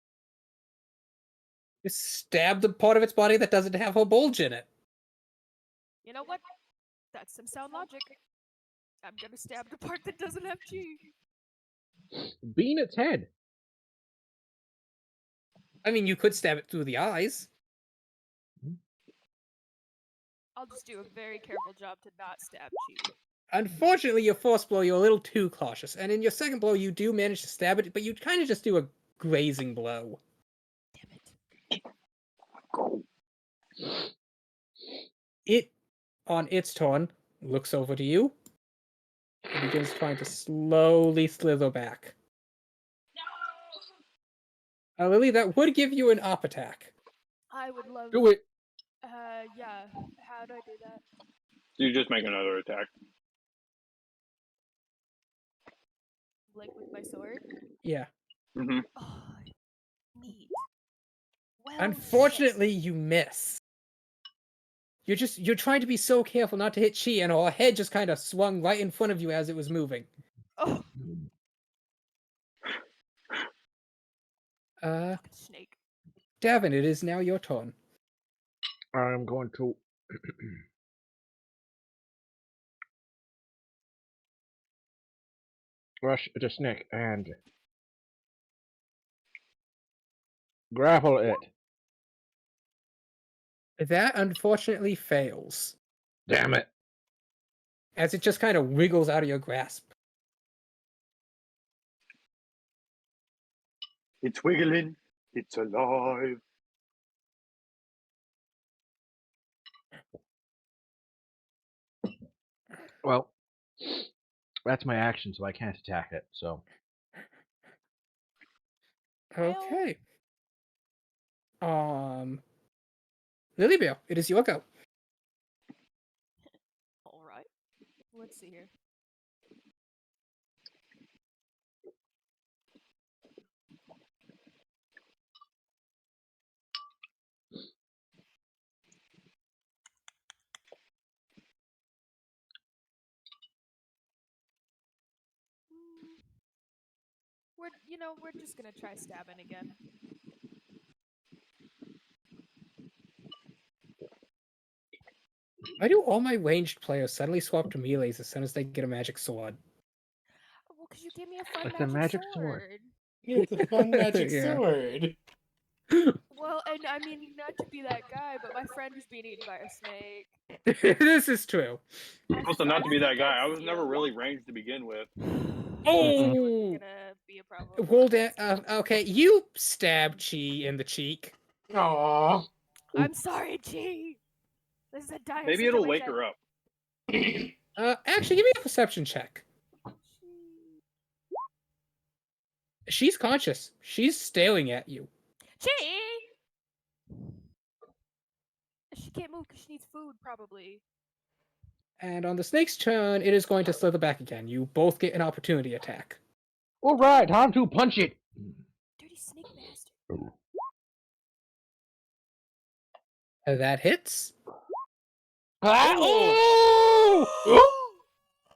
Just stab the part of its body that doesn't have a bulge in it. You know what? That's some sound logic. I'm gonna stab the part that doesn't have chi. Bean its head. I mean, you could stab it through the eyes. I'll just do a very careful job to not stab chi. Unfortunately, your first blow, you're a little too cautious. And in your second blow, you do manage to stab it, but you kind of just do a grazing blow. Damn it. Go. It, on its turn, looks over to you and begins trying to slowly slither back. Lily, that would give you an up attack. I would love. Do it. Yeah. How do I do that? You just make another attack. Like with my sword? Yeah. Mm-hmm. Oh, neat. Well, Unfortunately, you miss. You're trying to be so careful not to hit Chi, and her head just kind of swung right in front of you as it was moving. Oh, fucking snake. Davin, it is now your turn. I'm going to rush the snake and grapple it. That unfortunately fails, Damn it. as it just kind of wiggles out of your grasp. It's wiggling. It's alive. Well, that's my action, so I can't attack it. So Okay. Lilybell, it is your go. All right. Let's see here. Mm, we're just gonna try stabbing again. Why do all my ranged players suddenly swap to melees as soon as they get a magic sword? Well, because you gave me a fun It's a magic magic sword. sword. It's a fun magic Yeah. sword. Well, and I mean, not to be that guy, but my friend was being eaten by a snake. This is true. Also, not to be that think guy. that's I was never you. really ranged to begin with. Oh! Gonna be a problem. Roll okay, you stab Chi in the cheek. Aww. I'm sorry, G. This is a dire Maybe it'll wake her up. Actually, give me a perception check. She's conscious. She's staring at you. Chi! She can't move because she needs food, probably. And on the snake's turn, it is going to slither back again. You both get an opportunity attack. All right, time to punch it. Dirty snake bastard. That hits. Ah, Oh!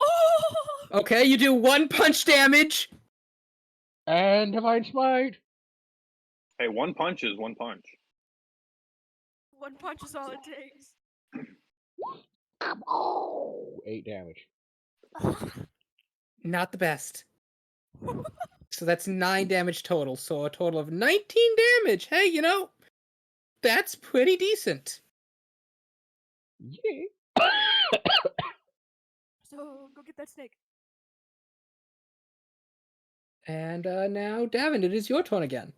Oh! Okay, you do 1 punch damage. And divine smite. Hey, one punch is one punch. One punch is all it takes. 8 damage. Not the best. So that's 9 damage total. So a total of 19 damage. Hey, that's pretty decent. Yeah. So go get that snake. And now, Davin, it is your turn again.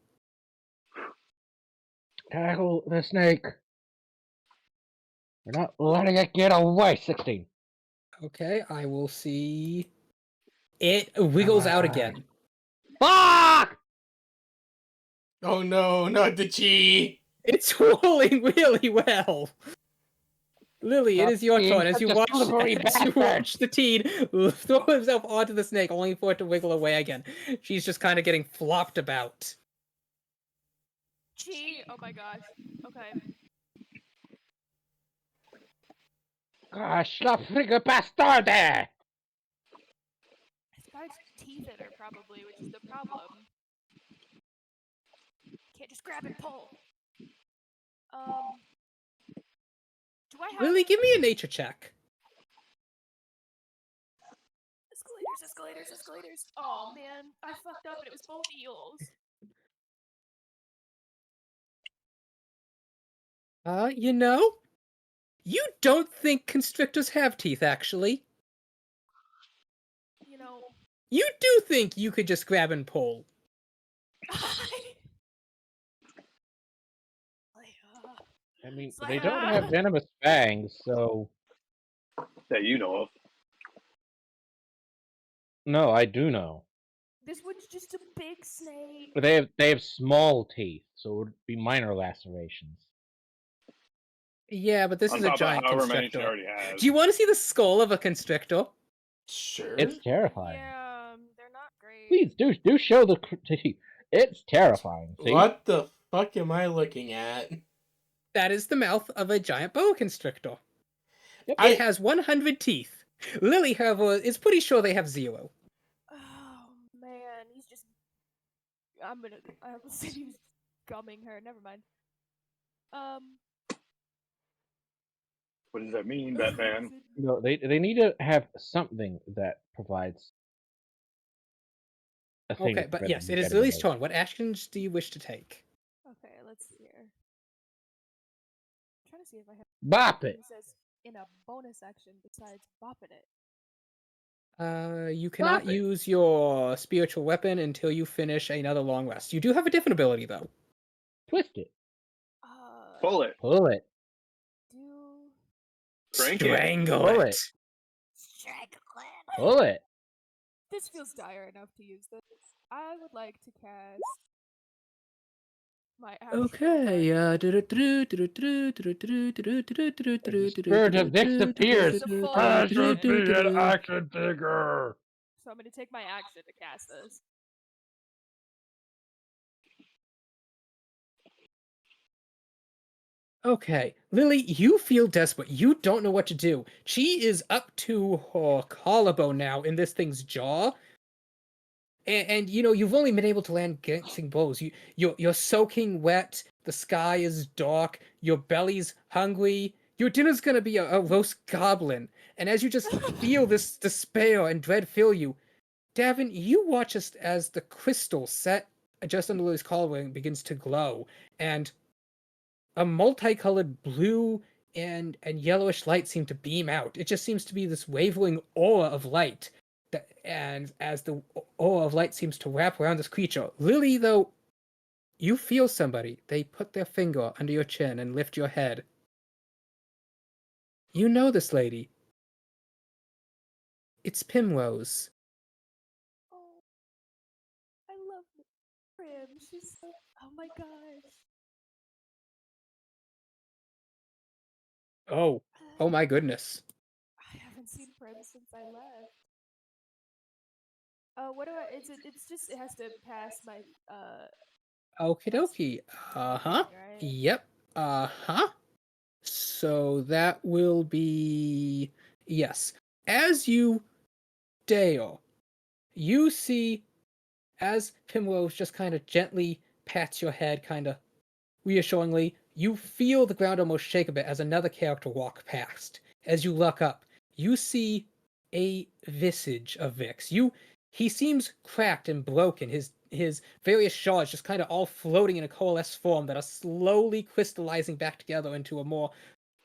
Tackle the snake. We're not letting it get away. 16. Okay, I will see. It wiggles out again. Fuck! Oh no, not the chi. It's rolling really well. Lily, it is your Being turn as such you a watch slippery bastard. the teen throw himself onto the snake, only for it to wiggle away again. She's just kind of getting flopped about. Chi! Oh my gosh. Okay. Gosh, la friga bastarde! It's got its teeth in her, probably, which is the problem. Can't just grab and pull. Do I have Lily, give me a nature check. escalators? Oh man, I fucked up and it was both eels. You don't think constrictors have teeth, actually. You do think you could just grab and pull. I mean, they don't have venomous fangs, so... That you know of. No, I do know. This one's just a big snake. But they have small teeth, so it would be minor lacerations. Yeah, but this On is a top of giant however many she constrictor. already has. Do you want to see the skull of a constrictor? Sure. It's terrifying. Yeah, they're not great. Please do show the teeth. It's terrifying. See? What the fuck am I looking at? That is the mouth of a giant boa constrictor. Yep. It has 100 teeth. Lily, however, is pretty sure they have 0. Oh man, he's just. I almost said he was gumming her. Never mind. What does that mean, Batman? No, they need to have something that provides a thing. Okay, to but prevent yes, them it is getting Lily's away. turn. What actions do you wish to take? Okay, let's see here. I'm trying to see if I have. Bop it! It says in a bonus action besides bopping it. You cannot Stop it. use your spiritual weapon until you finish another long rest. You do have a different ability, though. Twist it. Pull it. Pull it. Do Crank it. Strangle Pull it. it. Pull it. This feels dire enough to use this. I would like to cast my actual Okay, guardian. The spirit of Vix appears. The full I should be an action. action figure. So I'm gonna take my action to cast this. Okay, Lily, you feel desperate. You don't know what to do. She is up to her collarbone now in this thing's jaw. And you know, you've only been able to land glancing blows. You're soaking wet. The sky is dark. Your belly's hungry. Your dinner's gonna be a roast goblin. And as you just feel this despair and dread fill you, Davin, you watch as the crystal set just under Lily's collarbone begins to glow, and a multicolored blue and yellowish light seem to beam out. It just seems to be this wavering aura of light. And as the aura of light seems to wrap around this creature, Lily, though, you feel somebody. They put their finger under your chin and lift your head. You know this lady. It's Primrose. Oh, I love Prim. She's so. Oh my gosh. Oh my goodness. I haven't seen Prim since I left. What do I? It's just it has to pass my Okie dokie. Uh-huh. thing, right? Yep. Uh-huh. So that will be... Yes. As you dare, you see, as Primrose just kind of gently pats your head, kind of reassuringly, you feel the ground almost shake a bit as another character walks past. As you look up, you see a visage of Vix. He seems cracked and broken. His various shards just kind of all floating in a coalesced form that are slowly crystallizing back together into a more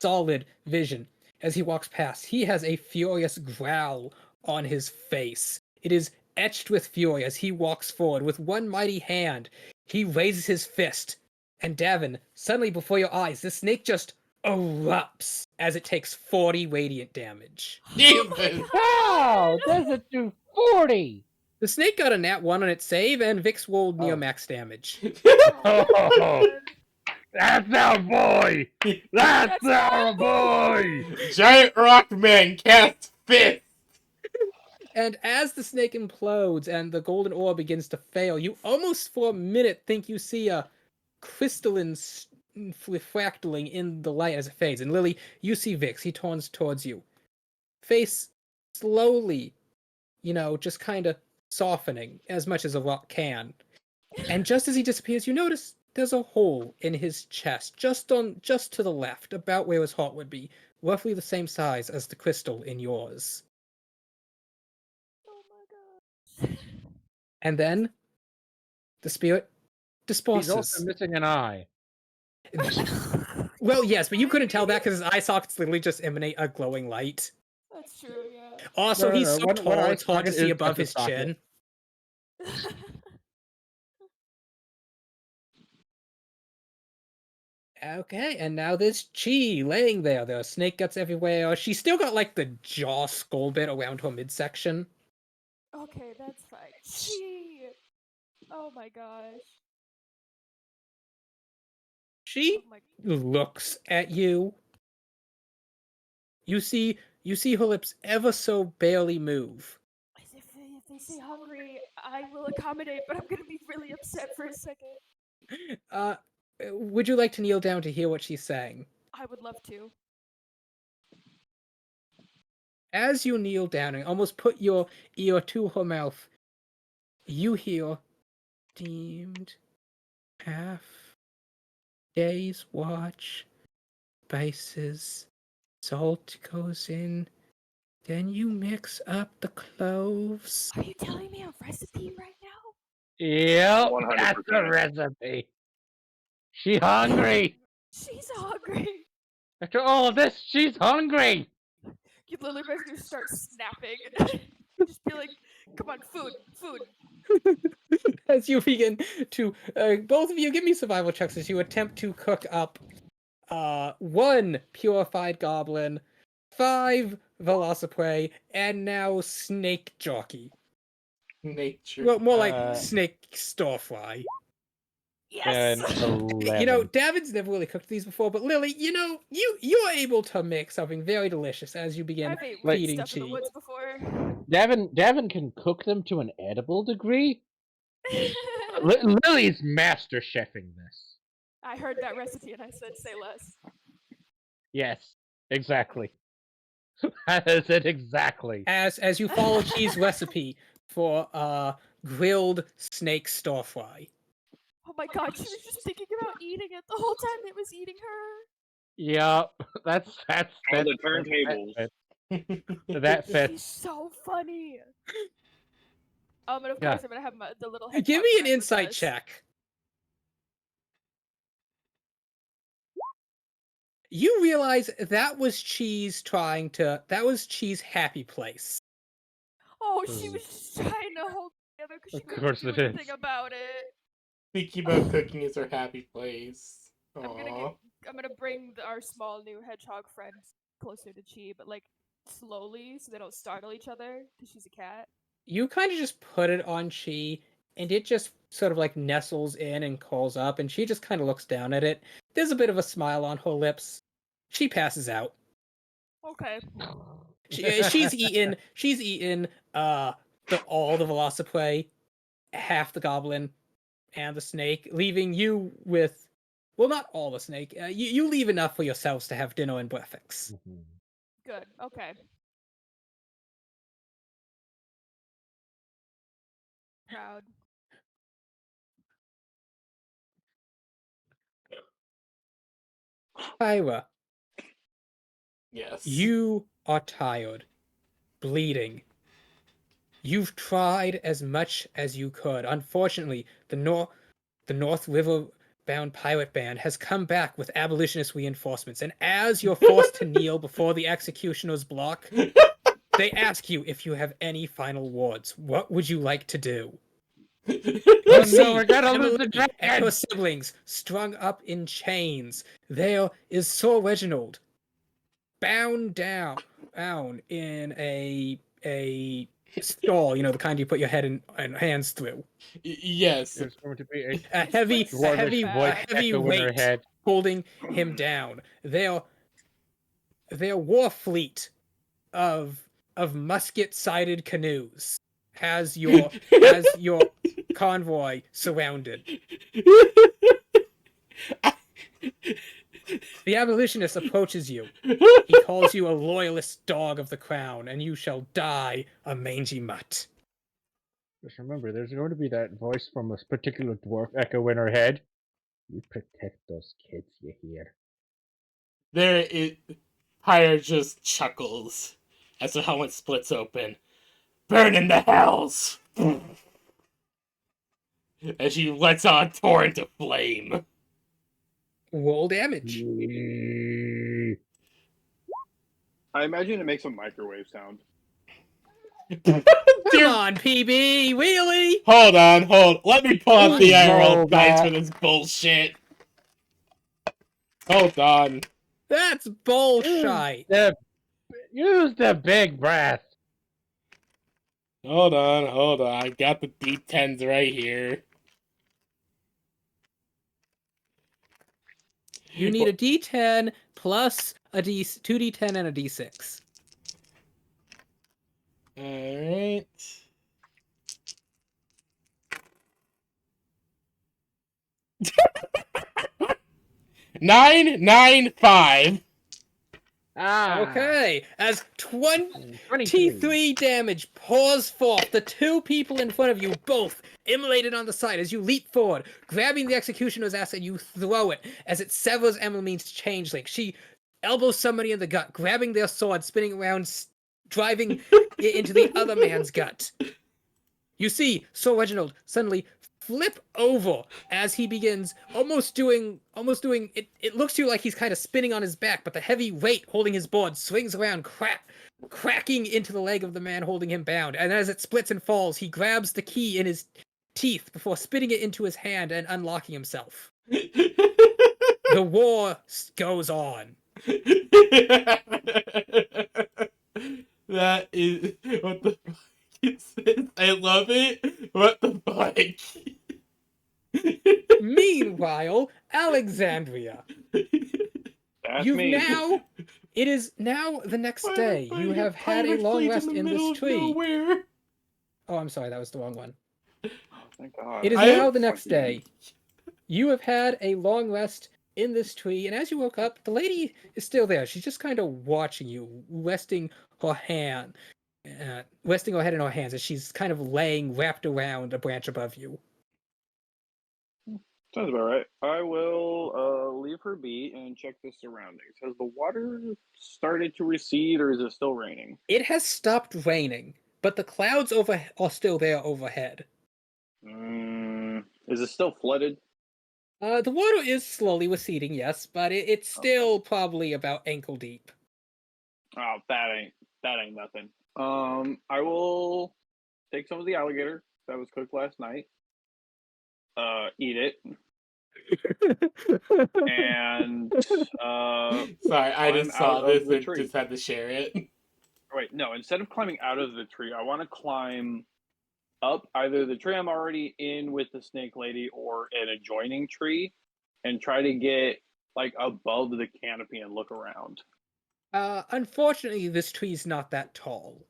solid vision. As he walks past, he has a furious growl on his face. It is etched with fury as he walks forward. With one mighty hand, he raises his fist. And Davin, suddenly before your eyes, the snake just erupts as it takes 40 radiant damage. Jesus. Wow, does it do 40? The snake got a nat 1 on its save, and Vix rolled near Oh. max damage. Oh, that's our boy! That's our boy! Giant rock man cast fist. And as the snake implodes and the golden ore begins to fail, you almost for a minute think you see a crystalline fractaling in the light as it fades. And Lily, you see Vix. He turns towards you. Face slowly, just kind of softening as much as a rock can. And just as he disappears, you notice there's a hole in his chest, just to the left, about where his heart would be, roughly the same size as the crystal in yours. Oh my god. And then the spirit He's also disperses. missing an eye. Well, yes, but you couldn't tell that because his eye sockets literally just emanate a glowing light. That's true, yeah. Also, No, he's no, so one tall, eye it's hard to socket see is above just a his socket. chin. Okay, and now there's Chi laying there. There are snake guts everywhere. She's still got, like, the jaw skull bit around her midsection. Okay, that's fine. Gee. Oh my gosh. She Oh my. looks at you. You see her lips ever so barely move. If they say hungry, I will accommodate, but I'm gonna be really upset for a second. Would you like to kneel down to hear what she's saying? I would love to. As you kneel down and almost put your ear to her mouth, you hear deemed half day's watch, spices, salt goes in, then you mix up the cloves. Are you telling me a recipe right now? Yep, 100%. that's the recipe. She hungry. She's hungry. After all of this, she's hungry. You literally better just start snapping. Just be like, come on, food, food. As you begin to, both of you give me survival checks as you attempt to cook up one purified goblin, 5 Velociprey, and now Snake Jockey. Nature. Well, more like Uh, Snake Starfly. and Yes. 11. You know, Davin's never really cooked these before, but Lily, you know, you're able to make something very delicious as you begin I've ate Like- weird feeding stuff in the Chi. woods before. Davin can cook them to an edible degree. Lily's master chefing this. I heard that recipe and I said, say less. Yes, exactly. That is it exactly. As you follow Chi's recipe for grilled snake starfry. Oh my god, she was just thinking about eating it the whole time it was eating her. Yeah, that's On the turntables. That She's fits. so funny. And of Yeah. course I'm gonna have the little hedgehog Give me an friend with insight us. check. You realize that was Chi's happy place. Oh, she was just trying to hold it together because she Of couldn't course do it anything is. about it. Thinking about cooking is her happy place. I'm gonna bring our small new hedgehog friend closer to Chi, but like slowly so they don't startle each other because she's a cat. You kind of just put it on Chi, and it just sort of like nestles in and calls up, and she just kind of looks down at it. There's a bit of a smile on her lips. She passes out. Okay. She's eaten all the Velociprey, half the goblin, and the snake, leaving you with, well, not all the snake. You leave enough for yourselves to have dinner and breakfast. Good. Okay. Proud. Pyra, Yes. you are tired, bleeding. You've tried as much as you could. Unfortunately, the North River bound pirate band has come back with abolitionist reinforcements, and as you're forced to kneel before the executioner's block, they ask you if you have any final words. What would you like to do? Oh You see no, we're gonna lose the Emily and her dragon! siblings strung up in chains. There is Sir Reginald, bound down in a stall, you know, the kind you put your head and hands through. Yes. There's going to be A heavy dwarvish voice echo in her weight head. holding him down. Their war fleet of musket-sided canoes has your convoy surrounded. The abolitionist approaches you. He calls you a loyalist dog of the crown, and you shall die a mangy mutt. Just remember, there's going to be that voice from a particular dwarf echo in her head. You protect those kids, you hear? There it Pyre just chuckles as her helmet splits open. Burn in the hells! As she lets out a torrent of flame. Roll damage. I imagine it makes a microwave sound. Come Dear- on, PB, really? Hold on. Let me pull out the IRL Roll dice that. for this bullshit. Hold on. That's bullshit. Use the big breath. Hold on. I got the D10s right here. You need a D10 plus a 2D10 and a D6. Alright. Nine, 5. Okay, as 23. 23 damage pours forth, the two people in front of you both immolated on the side as you leap forward, grabbing the executioner's ass and you throw it as it severs Emmeline's changeling. She elbows somebody in the gut, grabbing their sword, spinning around, driving it into the other man's gut. You see Sir Reginald suddenly flip over as he begins almost doing it. It looks to you like he's kind of spinning on his back, but the heavy weight holding his board swings around, cracking into the leg of the man holding him bound. And as it splits and falls, he grabs the key in his teeth before spitting it into his hand and unlocking himself. The war goes on. That is what the fuck is this? I love it. What the fuck? Meanwhile, Alexandria. That's You've me. now. It is now the next Why am I day. You fighting a have had a pirate long fleet in rest the in this middle of tree. nowhere? Oh, I'm sorry, that was the wrong one. Oh, thank God. It is I now am the next fucking- day. You have had a long rest in this tree, and as you woke up, the lady is still there. She's just kind of watching you, resting her head in her hands as she's kind of laying wrapped around a branch above you. Sounds about right. I will leave her be and check the surroundings. Has the water started to recede, or is it still raining? It has stopped raining, but the clouds are still there overhead. Is it still flooded? The water is slowly receding, yes, but it's still probably about ankle deep. Oh, that ain't nothing. I will take some of the alligator that was cooked last night. Eat it, and Sorry, I climb just out saw of this the and tree. just had to share it. Wait, no. Instead of climbing out of the tree, I want to climb up either the tree I'm already in with the snake lady or an adjoining tree, and try to get like above the canopy and look around. Unfortunately, this tree's not that tall.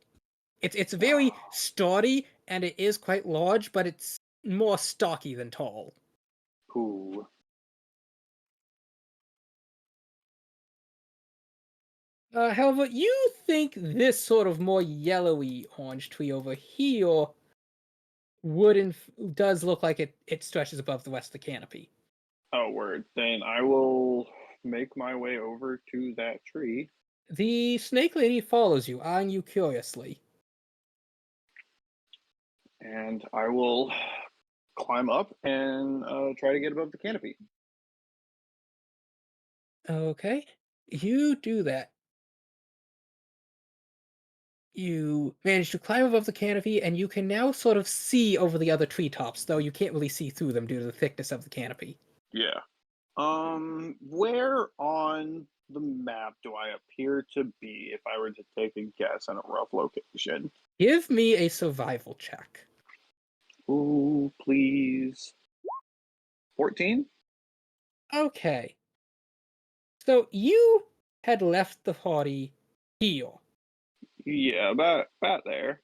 It's very sturdy and it is quite large, but it's more stocky than tall. Ooh. However, you think this sort of more yellowy orange tree over here does look like it stretches above the rest of the canopy. Oh, word. Then I will make my way over to that tree. The snake lady follows you, eyeing you curiously. And I will climb up and try to get above the canopy. Okay, you do that. You manage to climb above the canopy, and you can now sort of see over the other treetops, though you can't really see through them due to the thickness of the canopy. Yeah. Where on the map do I appear to be if I were to take a guess on a rough location? Give me a survival check. Ooh, please. 14? Okay. So you had left the party here. Yeah, about there.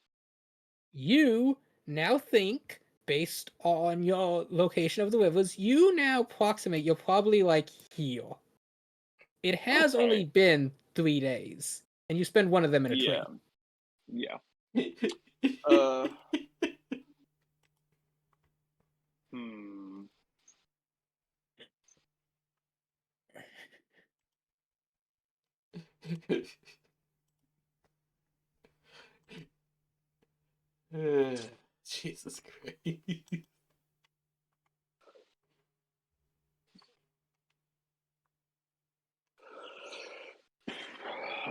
You now think, based on your location of the rivers, you now approximate you're probably like here. It has Okay. only been 3 days, and you spend one of them in a tree. Yeah. Uh, hmm. Jesus Christ.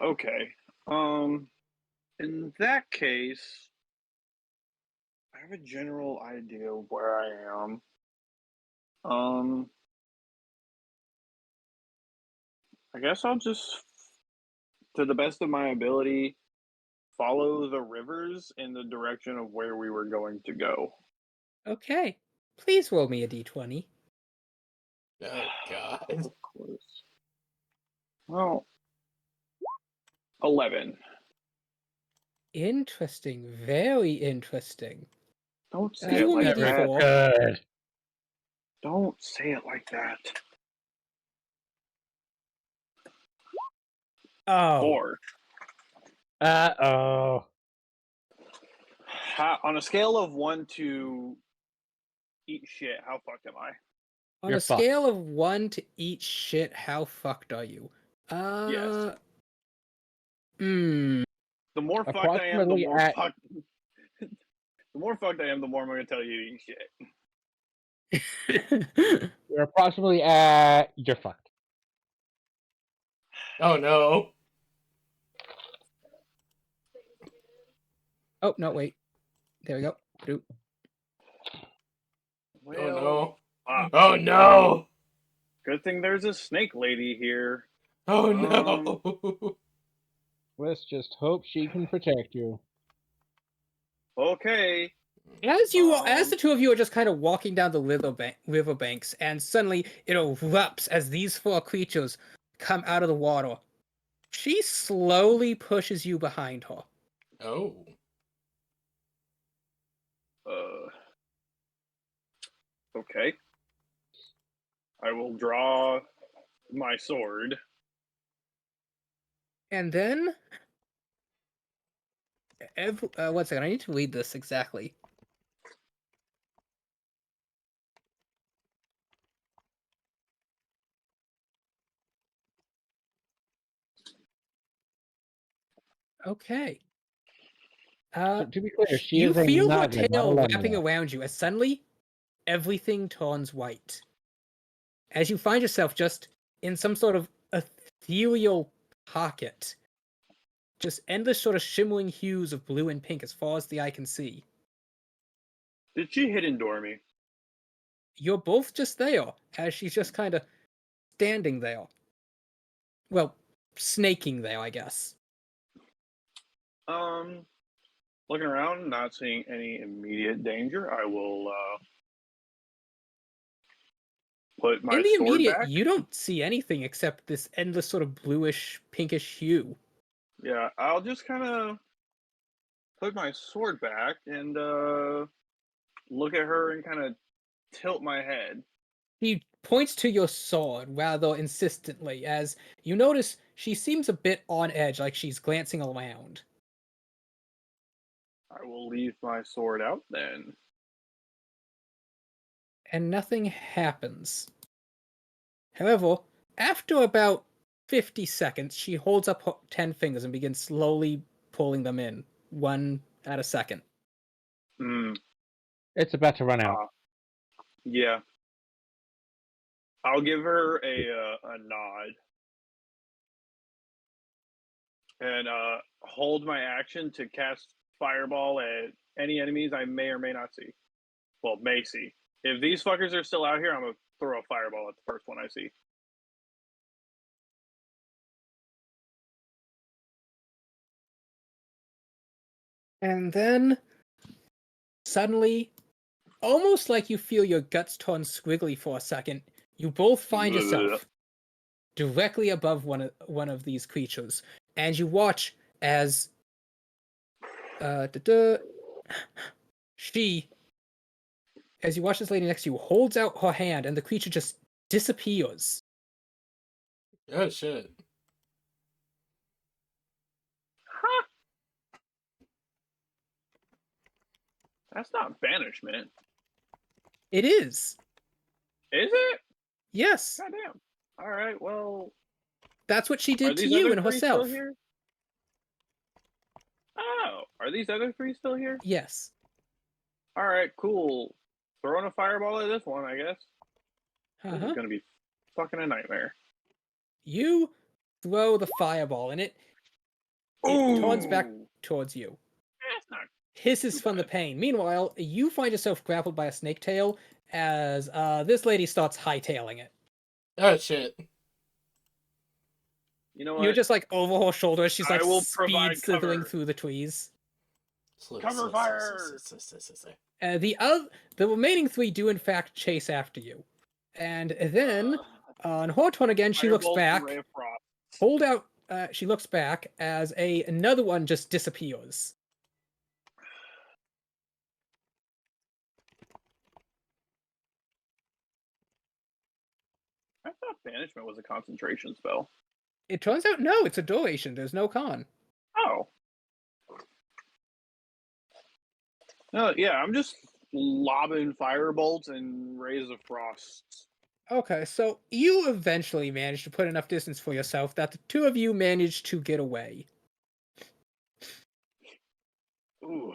Okay. In that case, I have a general idea of where I am. I guess I'll just, to the best of my ability, follow the rivers in the direction of where we were going to go. Okay. Please roll me a d20. Oh God. Of course. Well, 11. Interesting. Very interesting. Don't say Could you it roll me a like that. d4? Good. Don't say it like that. Oh. 4. Oh. On a scale of 1 to eat shit, how fucked am I? On You're a fucked. scale of 1 to eat shit, how fucked are you? Yes. Hmm. The more fucked I am, the Approximately more at fucked. The more fucked I am, the more I'm gonna tell you to eat shit. you're approximately at you're fucked. Oh no. Oh, no, wait. There we go. Oop. Well, Oh no. fuck. Oh no. Good thing there's a snake lady here. Oh no! Let's just hope she can protect you. Okay. As the two of you are just kind of walking down the riverbanks, and suddenly it erupts as these four creatures come out of the water. She slowly pushes you behind her. Oh. Okay. I will draw my sword. And then, one second, I need to read this exactly. Okay. So, to be clear, she You is a feel her naga, not a tail lemur. wrapping around you as suddenly everything turns white. As you find yourself just in some sort of ethereal pocket. Just endless sort of shimmering hues of blue and pink as far as the eye can see. Did she hidden door me? You're both just there, as she's just kind of standing there. Well, snaking there, I guess. Looking around, not seeing any immediate danger. I will put my In the sword immediate, back. you don't see anything except this endless sort of bluish, pinkish hue. Yeah, I'll just kind of put my sword back and look at her and kind of tilt my head. He points to your sword rather insistently, as you notice she seems a bit on edge, like she's glancing around. I will leave my sword out then. And nothing happens. However, after about 50 seconds, she holds up her 10 fingers and begins slowly pulling them in, one at a second. It's about to run out. Yeah. I'll give her a nod and hold my action to cast Fireball at any enemies I may or may not see. Well, may see. If these fuckers are still out here, I'm gonna throw a Fireball at the first one I see. And then, suddenly, almost like you feel your guts turn squiggly for a second, you both find yourself directly above one of these creatures, and you watch as she, as you watch this lady next to you, holds out her hand, and the creature just disappears. Oh shit. Huh? That's not banishment. It is. Is it? Yes. Goddamn. All right. Well, That's what she are did to these you other and three still herself. here? Oh, are these other three still here? Yes. All right. Cool. Throwing a fireball at this one, I guess. This is gonna be fucking a nightmare. You throw the fireball, and it turns back Ooh. towards you. That's not. Hisses from the pain. Meanwhile, you find yourself grappled by a snake tail as this lady starts hightailing it. Oh shit. You know You're what? just like over her shoulder. She's like I will speed provide slithering cover. through the trees. Cover fire! The remaining three do in fact chase after you, and then on her turn again, she looks Firebolt back. Ray of Frost. Hold out. She looks back as another one just disappears. I thought banishment was a concentration spell. It turns out no, it's a duration. There's no con. Oh. No, yeah, I'm just lobbing firebolts and rays of frost. Okay, so you eventually manage to put enough distance for yourself that the two of you manage to get away. Ooh.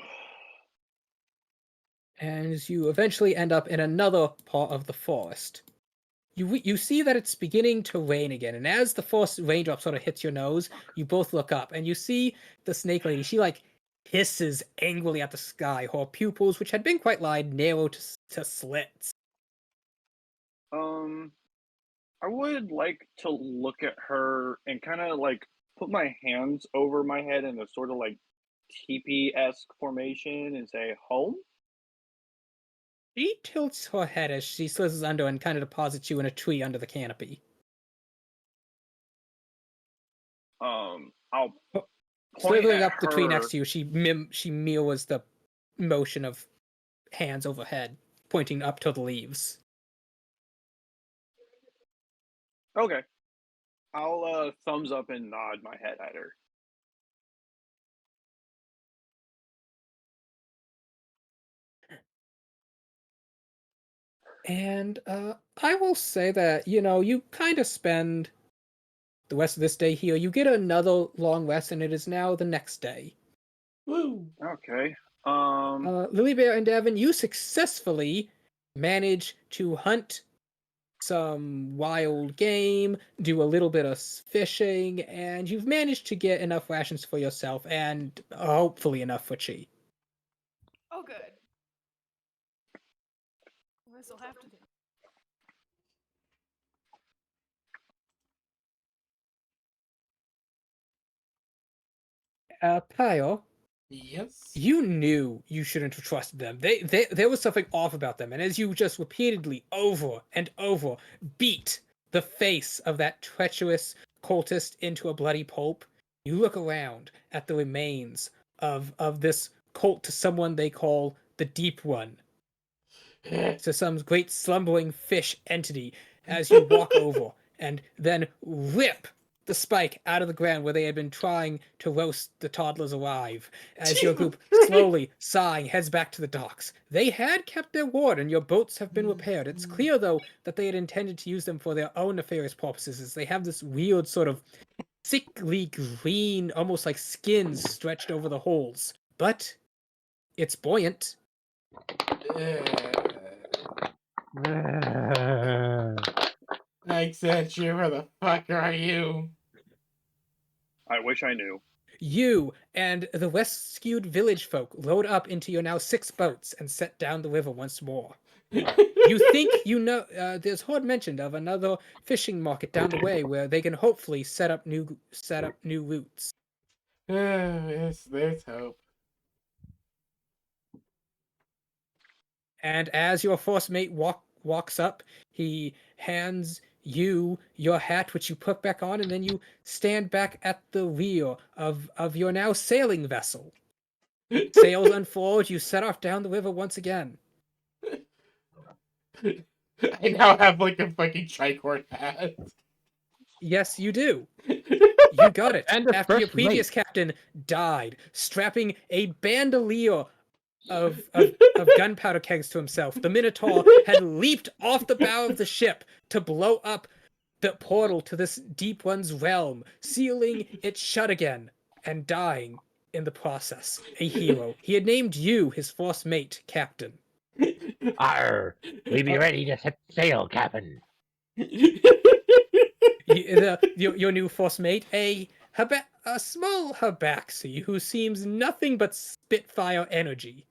And you eventually end up in another part of the forest. You see that it's beginning to rain again, and as the first raindrop sort of hits your nose, you both look up, and you see the snake lady. She like hisses angrily at the sky. Her pupils, which had been quite wide, narrow to slits. I would like to look at her and kind of like put my hands over my head in a sort of like teepee-esque formation and say, home? She tilts her head as she slithers under and kind of deposits you in a tree under the canopy. I'll Oh, point Slithering at up the tree next her. to you, she mirrors the motion of hands overhead, pointing up to the leaves. Okay. I'll thumbs up and nod my head at her. And I will say that, you kind of spend the rest of this day here. You get another long rest, and it is now the next day. Woo! Okay. Lily Bear and Devin, you successfully manage to hunt some wild game, do a little bit of fishing, and you've managed to get enough rations for yourself and hopefully enough for Chi. Oh, good. This'll have to do. Pio, Yes. you knew you shouldn't have trusted them. There was something off about them, and as you just repeatedly, over and over, beat the face of that treacherous cultist into a bloody pulp, you look around at the remains of this cult to someone they call the Deep One, to some great slumbering fish entity, as you walk over and then rip the spike out of the ground where they had been trying to roast the toddlers alive, as your group, slowly sighing, heads back to the docks. They had kept their word and your boats have been repaired. It's clear, though, that they had intended to use them for their own nefarious purposes, as they have this weird sort of sickly green, almost like skins stretched over the holes. But it's buoyant. Accenture, where the fuck are you? I wish I knew. You and the rescued village folk load up into your now 6 boats and set down the river once more. You think you know, there's heard mentioned of another fishing market down the way where they can hopefully set up new routes. There's hope. And as your first mate walks up, he hands you your hat, which you put back on, and then you stand back at the wheel of your now sailing vessel. Sails unfold, you set off down the river once again. I now have like a fucking tricorn hat. Yes, you do. You got it. And the After your first previous mate. captain died, strapping a bandolier of gunpowder kegs to himself, the Minotaur had leaped off the bow of the ship to blow up the portal to this Deep One's realm, sealing it shut again, and dying in the process. A hero. He had named you his first mate, Captain. Arr! We be ready to set sail, Captain. Your new first mate, a small Habaxi who seems nothing but Spitfire energy.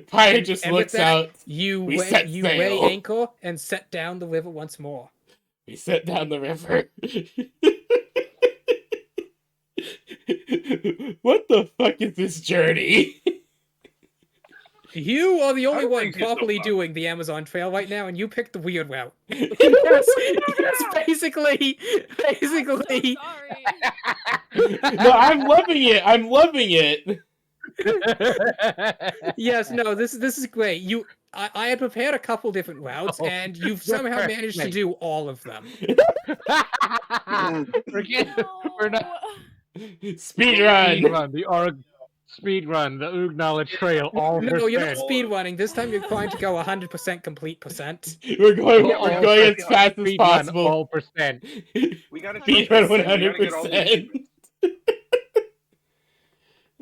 Pirate just And with looks that, out. you We weigh set sail. anchor and set down the river once more. We set down the river. What the fuck is this journey? You are the only How did one we get so properly far? doing the Amazon Trail right now, and you picked the weird route. Yes, basically. I'm so sorry. No, I'm loving it. I'm loving it. Yes, no, this is great. I had prepared a couple different routes, Oh, and you've your somehow first managed to mate. do all of them. We're not Speed speed run. run, speed run, the Oog'nala Trail, all No, you're not percent. speed running. This time you're trying to go 100% complete percent. We're going. Yeah, We're all going as speed fast as Speed run, possible. all percent. We gotta Speed take run this in. We gotta get all the 100%. achievements.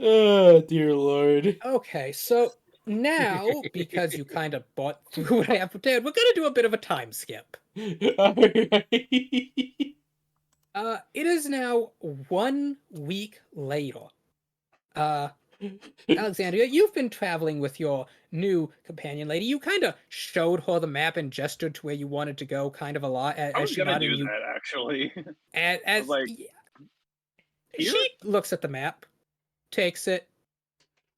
Oh dear lord. Okay, so now, because you kind of bought through what I have prepared, we're gonna do a bit of a time skip. Alright. It is now 1 week later. Alexandria, you've been traveling with your new companion lady. You kind of showed her the map and gestured to where you wanted to go, kind of a lot, I as was she gonna nodded. do And you, that actually. I was as like, here? she looks at the map, takes it,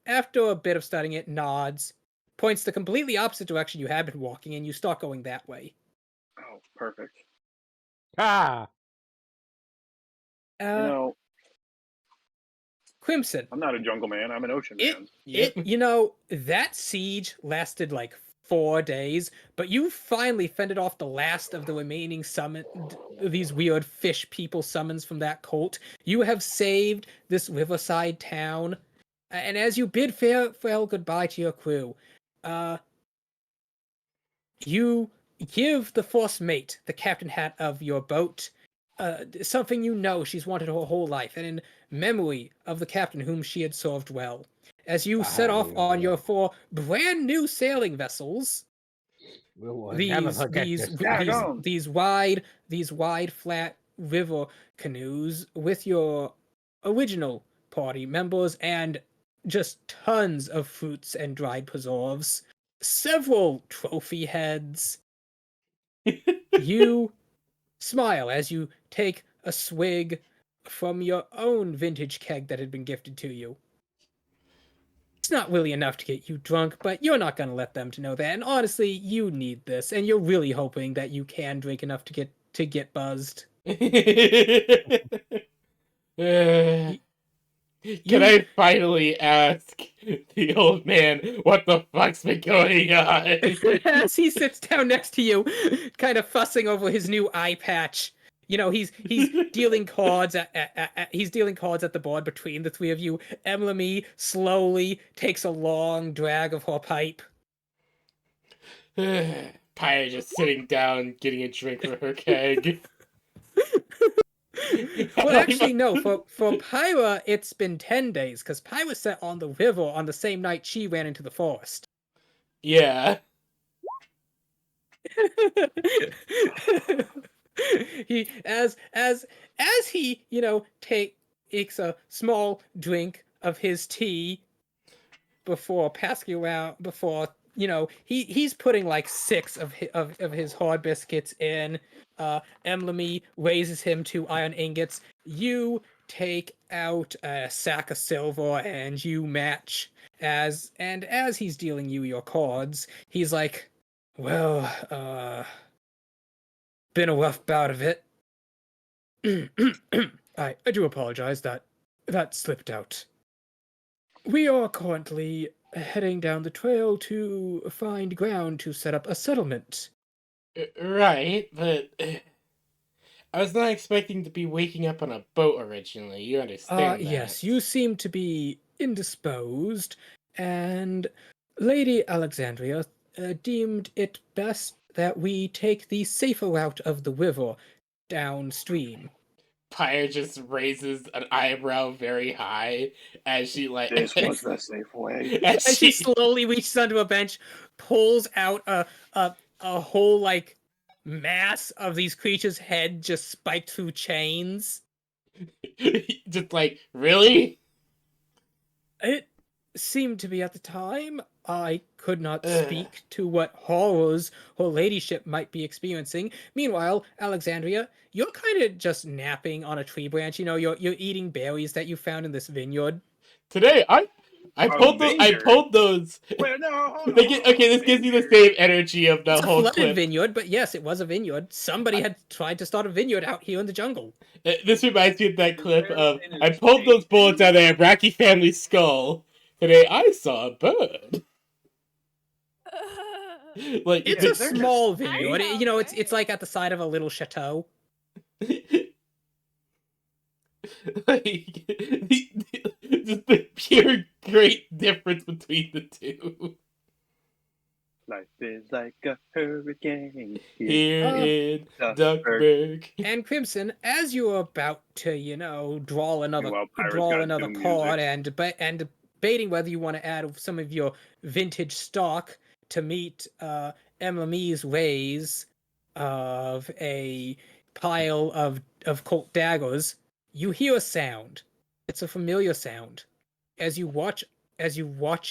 after a bit of studying it, nods, points the completely opposite direction you had been walking, and you start going that way. Oh, perfect. Ah! You Uh, know, Crimson. I'm not a jungle man. I'm an ocean man. Yep. That siege lasted like 4 days, but you finally fended off the last of the remaining these weird fish people summons from that cult. You have saved this riverside town, and as you bid farewell goodbye to your crew, uh, you give the first mate, the captain hat of your boat, something you know she's wanted her whole life, and in memory of the captain whom she had served well. As you set off on your 4 brand new sailing vessels, We'll never forget this day. these wide flat river canoes with your original party members and just tons of fruits and dried preserves, several trophy heads. You smile as you take a swig from your own vintage keg that had been gifted to you. It's not really enough to get you drunk, but you're not going to let them to know that. And honestly, you need this, and you're really hoping that you can drink enough to get buzzed. Can You I finally ask the old man what the fuck's been going on? as he sits down next to you, kind of fussing over his new eye patch. He's dealing cards he's dealing cards at the board between the three of you. Emily slowly takes a long drag of her pipe. Pyre just sitting down, getting a drink from her keg. Well, actually, no. For Pyra, it's been 10 days because Pyra set on the river on the same night she ran into the forest. Yeah. he as he takes a small drink of his tea before passing around before he's putting like 6 of his hard biscuits in. Emily raises him 2 iron ingots. You take out a sack of silver and you match. As he's dealing you your cards, he's like, well, been a rough bout of it. I do apologize, that slipped out. We are currently heading down the trail to find ground to set up a settlement. Right, but I was not expecting to be waking up on a boat originally. You understand that? Yes, you seem to be indisposed, and Lady Alexandria deemed it best that we take the safer route of the river downstream. Pyre just raises an eyebrow very high as she This was the safe way. as As she she slowly reaches onto a bench, pulls out a whole like mass of these creatures' head just spiked through chains. just like, really? It seemed to be at the time. I could not Ugh. speak to what horrors her ladyship might be experiencing. Meanwhile, Alexandria, you're kind of just napping on a tree branch. You're eating berries that you found in this vineyard. Today I A pulled those. I vineyard? pulled those. Wait, no, hold They on. get, okay, this gives you the Vineyard? same energy of the It's a whole flooded clip. vineyard, but yes, it was a vineyard. Somebody had tried to start a vineyard out here in the jungle. This reminds me of that clip Where of in I his pulled those face bullets out of vineyard? the Iraqi family skull. Today I saw a bird. Like It's Yeah, a they're small just vineyard. fake. It's like at the side of a little chateau. like just the pure great difference between the two. Life is like a hurricane. Here Uh, in Duckburg. Duckburg. And Crimson, as you're about to, draw another Meanwhile, Pyro's got doom card music. and debating whether you want to add some of your vintage stock to meet Emily's raise of a pile of Colt daggers, you hear a sound. It's a familiar sound. as you watch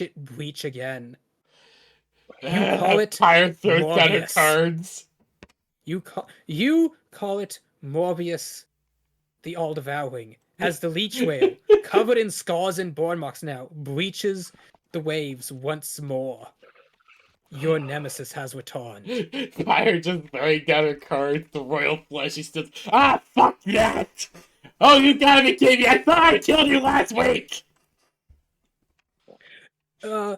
it bleach again. You call it Pyre throws down her Morbius. cards. You call it Morbius the All-Devouring, as the leech whale, covered in scars and burn marks now, breaches the waves once more. Your nemesis has returned. Pyre just throwing down her cards. The royal flesh. She's just fuck that. Oh, you gotta be kidding me! I thought I killed you last week. I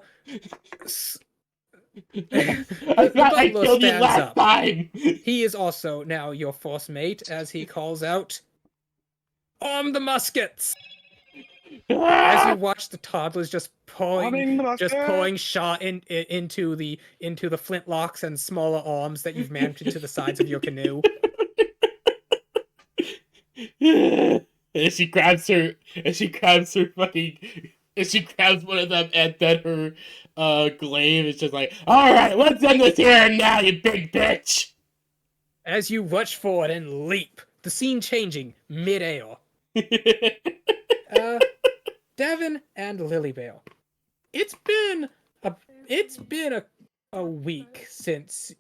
thought I Butler killed you stands last up. time. He is also now your force mate, as he calls out, "Arm the muskets!" As you watch the toddlers just pouring shot into the flintlocks and smaller arms that you've mounted to the sides of your canoe. And she grabs her fucking, and she grabs one of them, and then her glaive is just like, alright, let's end this here and now, you big bitch. As you rush forward and leap, the scene changing mid-air. Devin and Lilybale. It's been a week since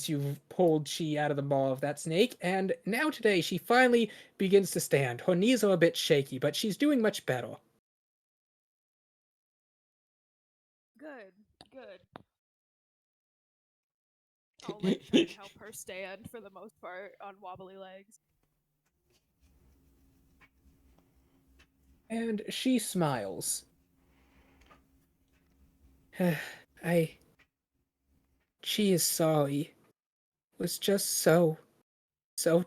you've pulled she out of the maw of that snake, and now today she finally begins to stand. Her knees are a bit shaky, but she's doing much better. Good. I'll like try and help her stand for the most part on wobbly legs. And she smiles. She is sorry. Was just so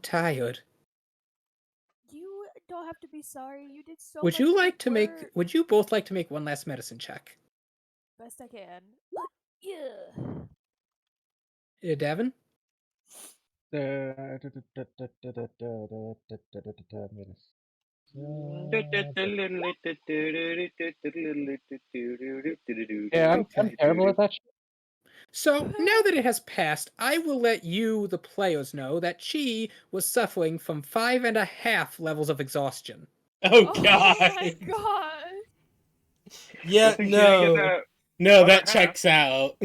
tired. You don't have to be sorry. You did so Would much you good like to make? work. Would you both like to make one last medicine check? Best I can. Yeah. Devin? Yeah, I'm Okay. terrible at that shit. So, now that it has passed, I will let you, the players, know that Chi was suffering from 5.5 levels of exhaustion. Oh Oh god. my god. Yeah, Good thing she didn't get no. that No, other that half. checks out.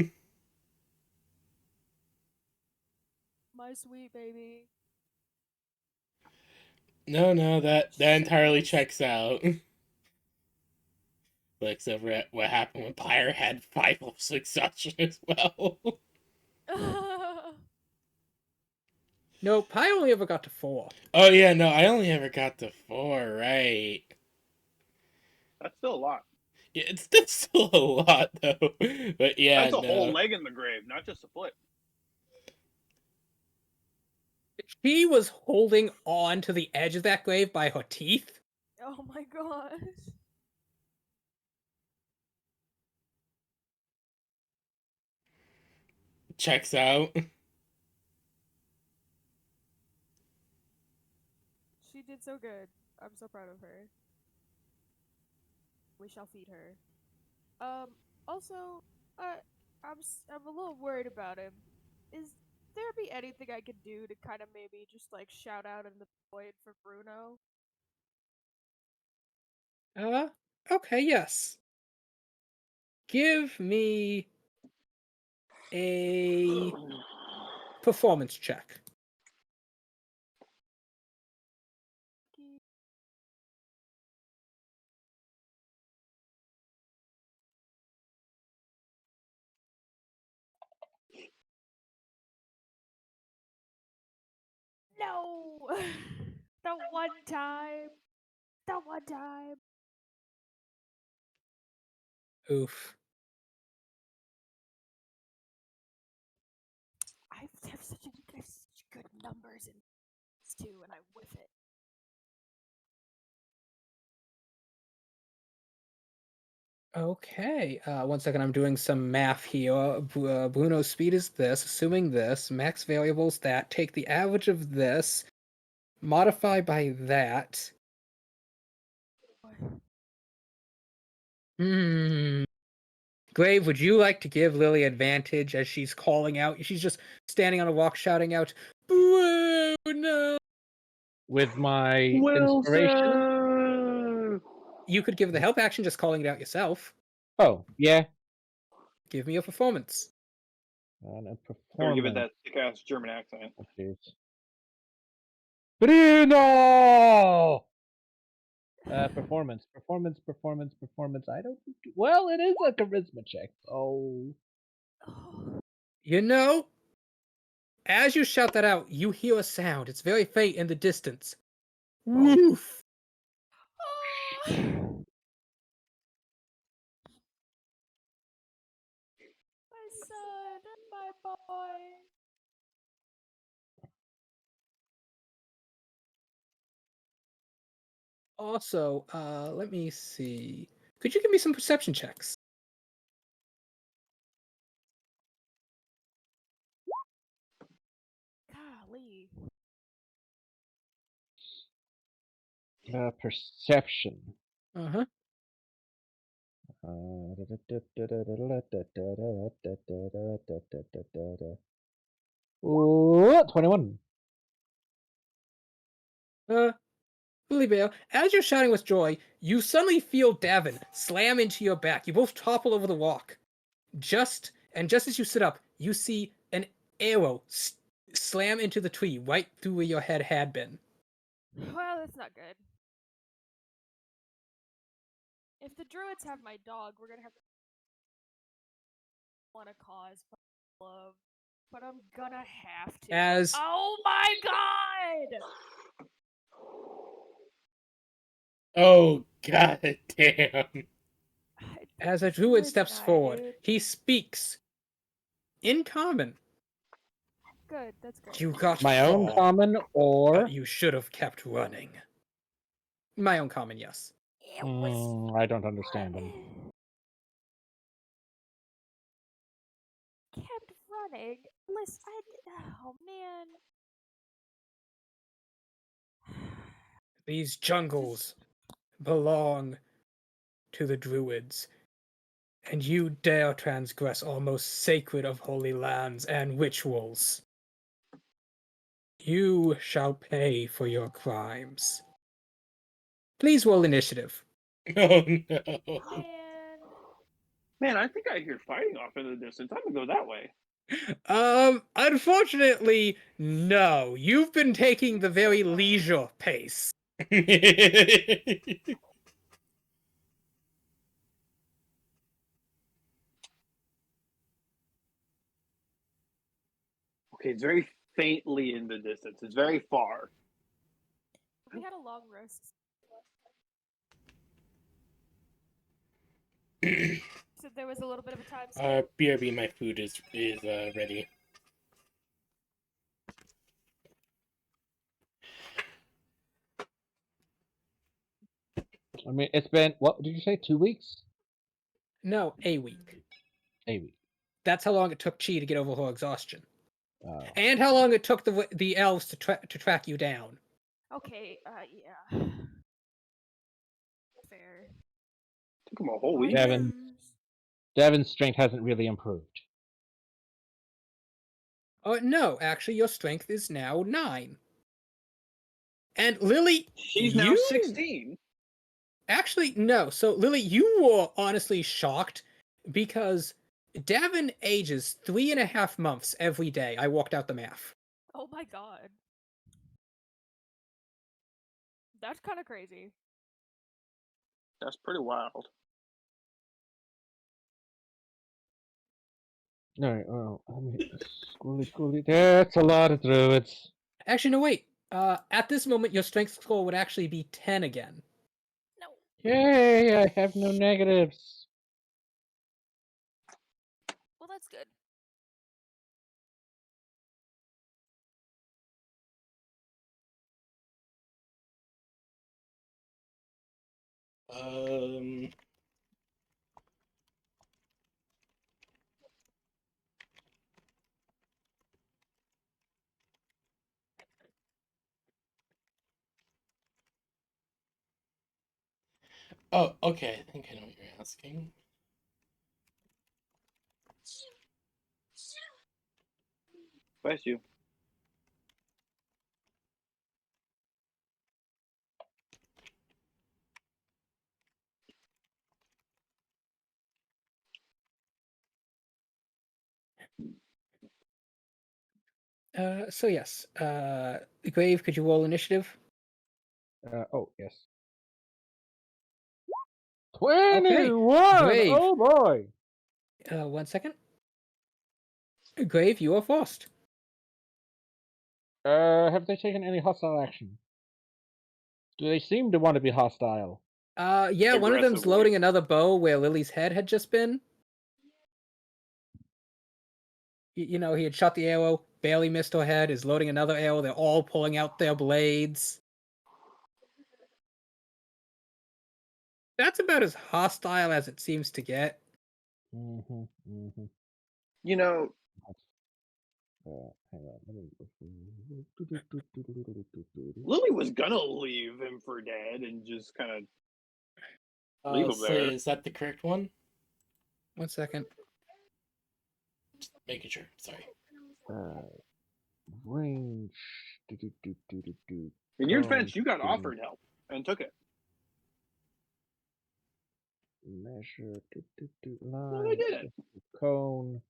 My sweet baby. No, that entirely Jesus. checks out. Looks over at what happened when Pyre had 5 levels of exhaustion as well. No, I only ever got to 4. Oh yeah, no, I only ever got to 4, right? That's still a lot. Yeah, it's still a lot though. But yeah, That's a whole no. leg in the grave, not just a foot. She was holding on to the edge of that grave by her teeth. Oh my gosh. Checks out. She did so good. I'm so proud of her. We shall feed her. Also, I'm a little worried about him. Is there be anything I could do to kind of maybe just like shout out in the void for Bruno? Okay, yes. Give me a performance check. No! The one time! The one time! Oof. I have such good numbers in this too, and I whiff it. Okay, 1 second, I'm doing some math here. Bruno's speed is this, assuming this, max variables that, take the average of this, modify by that. Grave, would you like to give Lily advantage as she's calling out? She's just standing on a walk shouting out, "Bruno!" With my inspiration, You could give the help action just calling it out yourself. Oh, yeah. Give me a performance. And a Or give it performance. that thick ass German accent. Oh, jeez. Bruno! Performance. I don't think. Well, it is a charisma check. Oh. You know, as you shout that out, you hear a sound. It's very faint in the distance. Woof! Oh. My son, my boy. Also, let me see. Could you give me some perception checks? Golly. Perception. Uh-huh. 21. Lily Bear, as you're shouting with joy, you suddenly feel Davin slam into your back. You both topple over the walk. Just as you sit up, you see an arrow slam into the tree right through where your head had been. Well, that's not good. If the druids have my dog, we're gonna have to want to cause love, but I'm gonna have to. As Oh my god! Oh god damn. as a druid Druid's steps not, forward, dude. he speaks in common. Good, that's great. You got My own far, common or. but you should have kept running. My own common, yes. It was. I don't understand them. Kept running. Listen, oh man. These jungles belong to the druids, and you dare transgress our most sacred of holy lands and rituals. You shall pay for your crimes. Please roll initiative. Oh no. Man. Man, I think I hear fighting off in the distance. I'm gonna go that way. Unfortunately, no. You've been taking the very leisure pace. Okay, it's very faintly in the distance. It's very far. We had a long rest. So there was a little bit of a time skip. BRB, my food is ready. I mean, it's been, what did you say, 2 weeks? No, a week. A week. That's how long it took Chi to get over her exhaustion. Oh. And how long it took the elves to track you down. Okay, yeah. Fair. Took him a whole week. Devin's strength hasn't really improved. No, actually, your strength is now 9. And Lily, She's now 16. Actually, no. So, Lily, you were honestly shocked because Davin ages 3.5 months every day. I walked out the math. Oh my god. That's kind of crazy. That's pretty wild. Alright, well, I mean, schooly. That's a lot of druids. Actually, no, wait. At this moment, your strength score would actually be 10 again. No. Yay, I have no negatives. Well, that's good. Um. Oh, okay. I think I know what you're asking. Bless you. So yes. Grave, could you roll initiative? Oh, yes. Okay. 21! Grave. Oh boy! 1 second. Grave, you are forced. Have they taken any hostile action? Do they seem to want to be hostile? Yeah, one of them's Aggressively. loading another bow where Lily's head had just been. You know, he had shot the arrow, barely missed her head, is loading another arrow, they're all pulling out their blades. That's about as hostile as it seems to get. Mm-hmm, mm-hmm. You know, Hang on. Let me... Lily was gonna leave him for dead and just kind of leave him So there. is that the correct one? 1 second. Just making sure. Sorry. Range. In your defense, you got offered help and took it. Measure. No, they Line. didn't. Cone.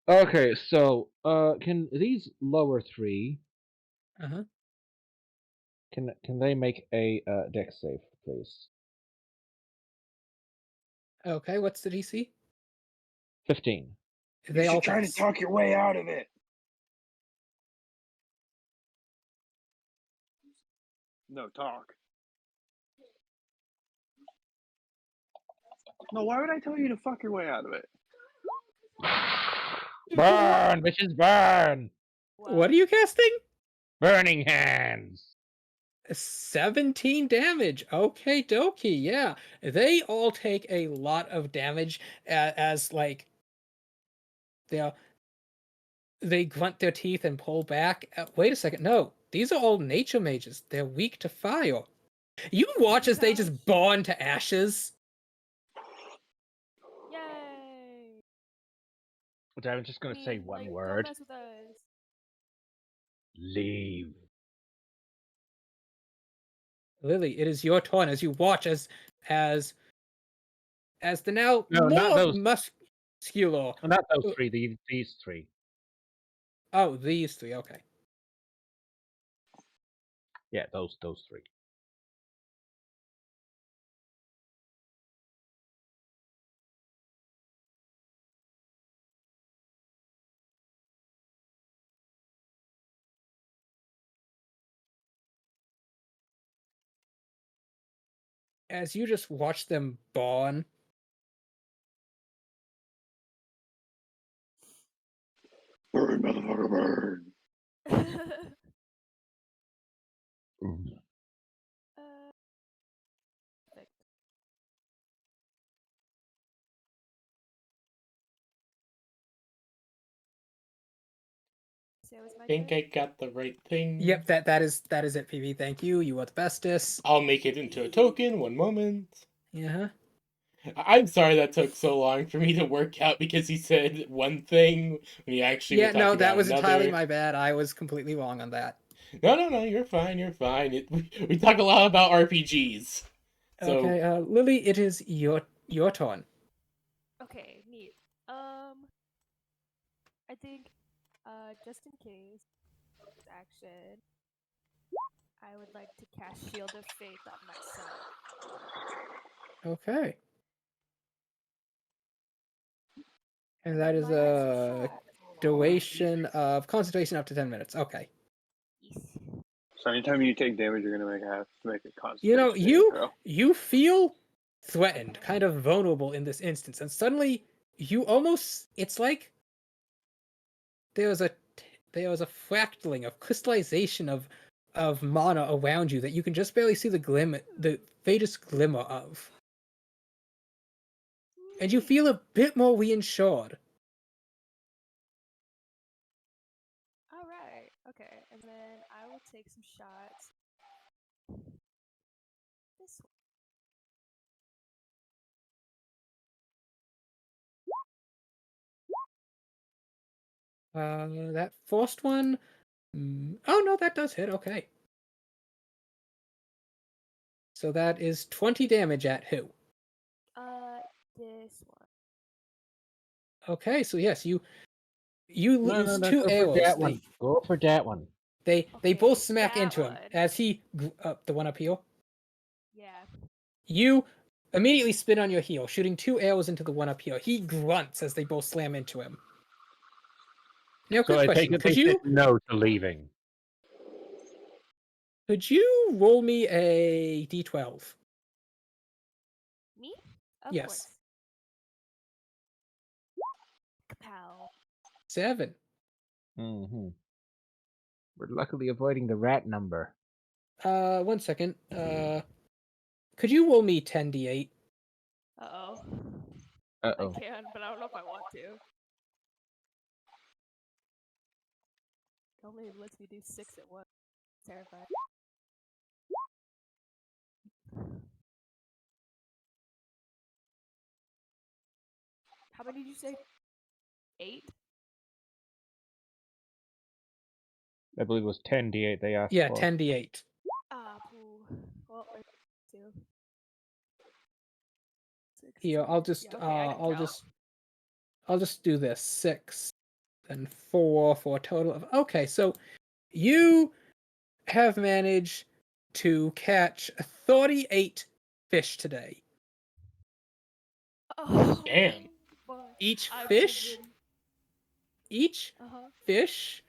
Okay, so can these lower three Uh-huh. can they make a dex save, please? Okay, what's the DC? 15. They You all should try to pass. talk your way out of it. No, talk. No, why would I tell you to fuck your way out of it? Burn, bitches, burn! What are you casting? Burning hands. 17 damage. Okay, dokie. Yeah, they all take a lot of damage as like they grunt their teeth and pull back. Wait a second. No, these are all nature mages. They're weak to fire. You watch as they just burn to ashes. Yay! I'm just gonna say one Don't word. mess with us. Leave. Lily, it is your turn as you watch as the now No, not more those. muscular. Not those three. These three. Oh, these three. Okay. Yeah, those three. As you just watch them burn, Burn, motherfucker, burn. Perfect. So it was my Think turn. I got the right thing. yep, that is it, PV. Thank you. You are the bestest. I'll make it into a token. 1 moment. Yeah. I'm sorry that took so long for me to work out because he said one thing when he actually Yeah, was talking no, that about was entirely another. my bad. I was completely wrong on that. No, you're fine, you're fine. We talk a lot about RPGs. So, Okay, Lily, it is your turn. Okay, neat. I think, just in case action, I would like to cast Shield of Faith on myself. Okay. And that And is my next a attack. duration of concentration up to 10 minutes. Okay. Yes. So anytime you take damage, you're gonna have to make a You know, concentration saving throw. you feel threatened, kind of vulnerable in this instance, and suddenly you almost it's like there was a fractaling of crystallization of of mana around you that you can just barely see the faintest glimmer of. And you feel a bit more reassured. All right. Okay. And then I will take some shots. This one. That first one. Oh no, that does hit. Okay. So that is 20 damage at who? This one. Okay, so yes, you No, lose no, two go for arrows. that one. Go for that one. They Okay, both smack that into him one. as he the one up here. Yeah. You immediately spin on your heel, shooting two arrows into the one up here. He grunts as they both slam into him. Now, So quick I question: take it they said no to leaving. could you roll me a d12? Me? Of Yes. course. Kapow. 7. Mm-hmm. We're luckily avoiding the rat number. 1 second. Could you roll me 10d8? Uh-oh. I Uh-oh. can, but I don't know if I want to. It only lets me do 6 at once. Terrified. How many did you say? 8? I believe it was 10d8 they asked Yeah, for. 10d8. Ah, poo. Well, there's 2. 6, Here, 2. I'll just Yeah, okay, I can count. I'll just do this. 6, then 4 for a total of. Okay, so you have managed to catch 38 fish today. Oh, Damn. boy. Each I've fish, given... each Uh-huh. fish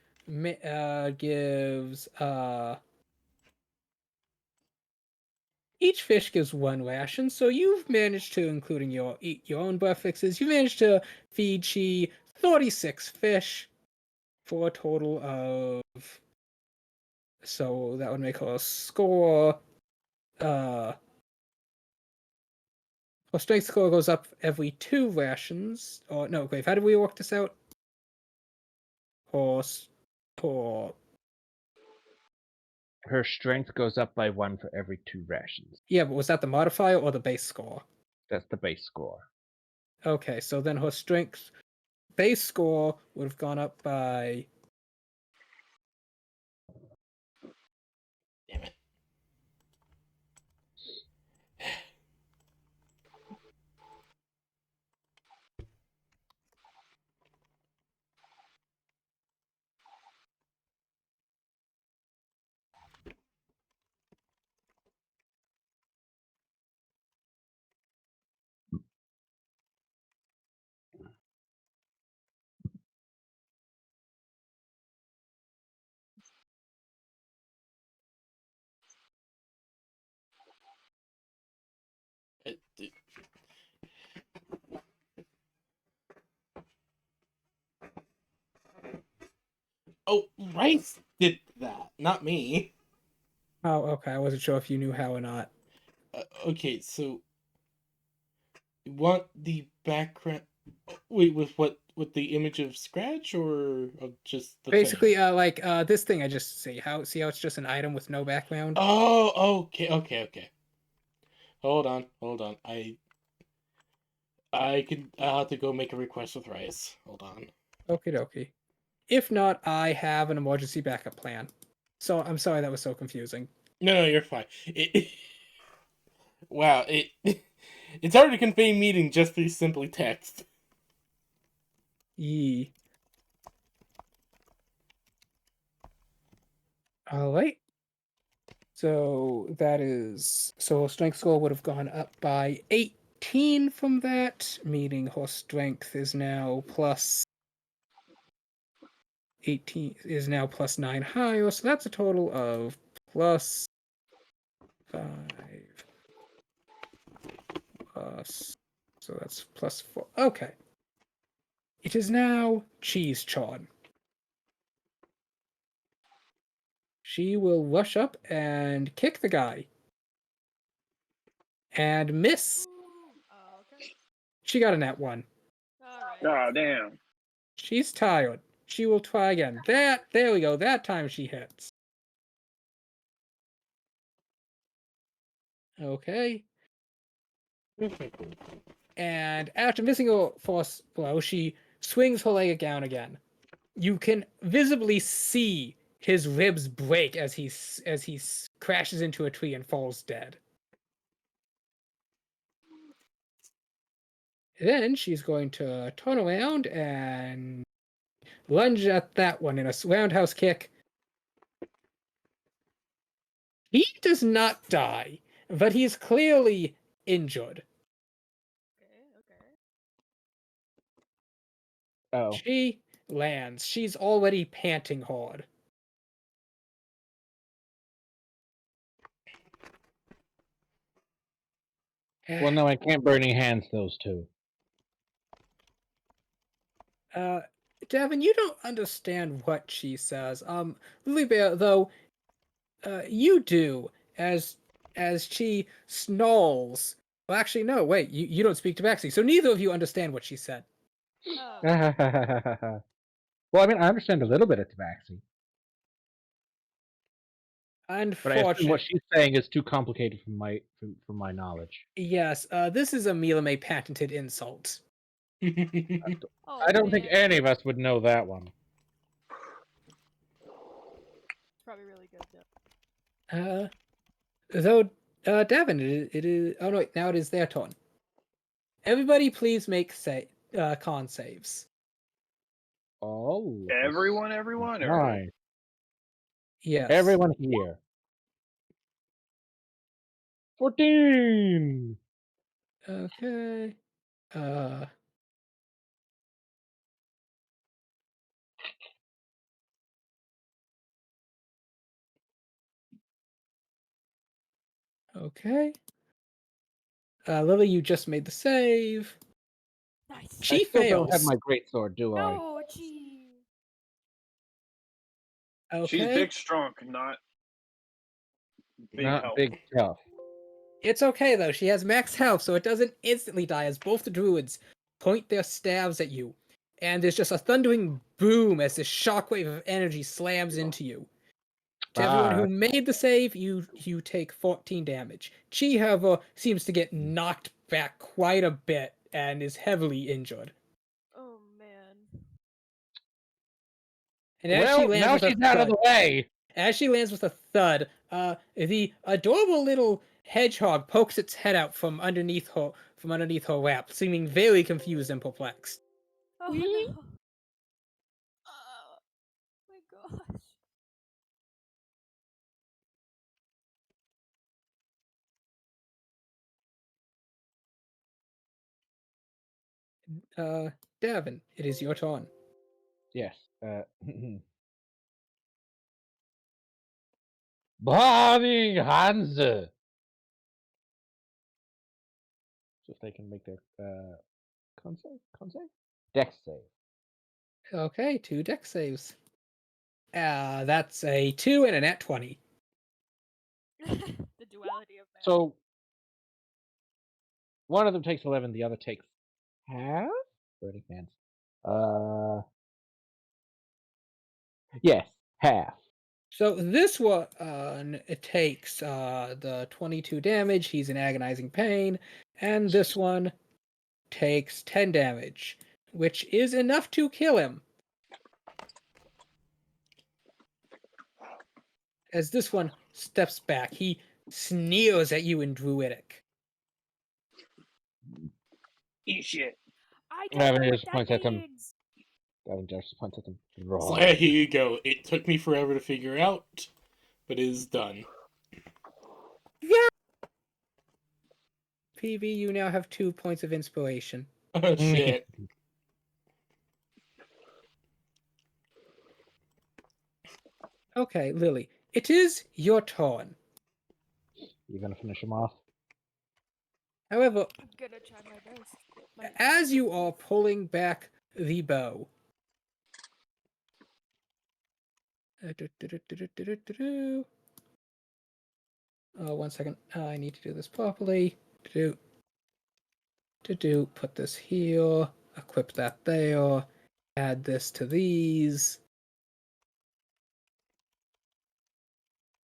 gives each fish gives 1 ration. So you've managed to, including your eat your own buff fixes, you managed to feed Chi 36 fish for a total of. So that would make her score. Her strength score goes up every 2 rations. Or no, wait, how did we work this out? Or Her strength goes up by 1 for every 2 rations. yeah, but was that the modifier or the base score? That's the base score. Okay, so then her strength base score would have gone up by. Damn it. Oh, Rice did that, not me. Oh, okay. I wasn't sure if you knew how or not. Okay, so you want the background? Wait, with what? With the image of Scratch or of just the Basically, thing? like this thing I just see how it's just an item with no background. Oh, okay. Hold on. I'll have to go make a request with Rice. Hold on. Okie dokie. If not, I have an emergency backup plan. So I'm sorry that was so confusing. No, you're fine. Wow, it's hard to convey meaning just through simply text. Yee. All right. So that is so her strength score would have gone up by 18 from that, meaning her strength is now plus 18 is now plus 9 higher. So that's a total of plus 5 plus. So that's plus 4. Okay. It is now Cheese Chon. she will rush up and kick the guy. And miss. Ooh. Oh, okay. She got a nat 1. All right. God damn. She's tired. She will try again. There we go. That time she hits. Okay. And after missing a force blow, she swings her leg down again. You can visibly see his ribs break as he crashes into a tree and falls dead. Then she's going to turn around and lunge at that one in a roundhouse kick. He does not die, but he's clearly injured. Okay. Oh. She lands. She's already panting hard. Well, no, I can't burning hands those two. Devin, you don't understand what she says. Lily Bear, though, you do, as she snarls. Well, actually, no, wait, you don't speak Tabaxi, so neither of you understand what she said. Oh. Well, I mean, I understand a little bit of Tabaxi, but I assume Unfortunately, what she's saying is too complicated for my knowledge. yes, this is a Miowne patented insult. Oh, I don't think man. any of us would know that one. It's probably really good though. Though, Devin, it is. Oh no, now it is their turn. Everybody, please make con saves. Oh. Everyone, or Right. Yes. Everyone here. 14. Okay. Okay. Lily, you just made the save. Nice. I She still don't have fails. my greatsword, do I? No, gee. she's Okay. big strong, not big Not help. big tough. It's okay though. She has max health, so it doesn't instantly die as both the druids point their staves at you. And there's just a thundering boom as this shockwave of energy slams into you. To everyone who made the save, you take 14 damage. Chi, however, seems to get knocked back quite a bit and is heavily injured. Oh man. And as she Well, lands now with a she's out of thud, the way. as she lands with a thud, the adorable little hedgehog pokes its head out from underneath her wrap, seeming very confused and perplexed. Oh no. Oh my gosh. Davin, it is your turn. Yes. Burning hands. So if they can make their con save, dex save. Okay, 2 dex saves. That's a 2 and a nat 20. The duality of man. So one of them takes 11, the other takes half. Burning hands. Yes, half. So this one it takes the 22 damage. He's in agonizing pain, and this one takes 10 damage, which is enough to kill him. As this one steps back, he sneers at you in Druidic. Eat shit. I don't Gavin know what just that points at them. means. Gavin just points at them. So here you go. It took me forever to figure out, but it is done. PB, you now have 2 points of inspiration. Oh shit. Okay, Lily, it is your turn. You gonna finish him off? However, I'm gonna try my best. My as you are pulling back the bow, One second. I need to do this properly. Put this here. Equip that there. Add this to these.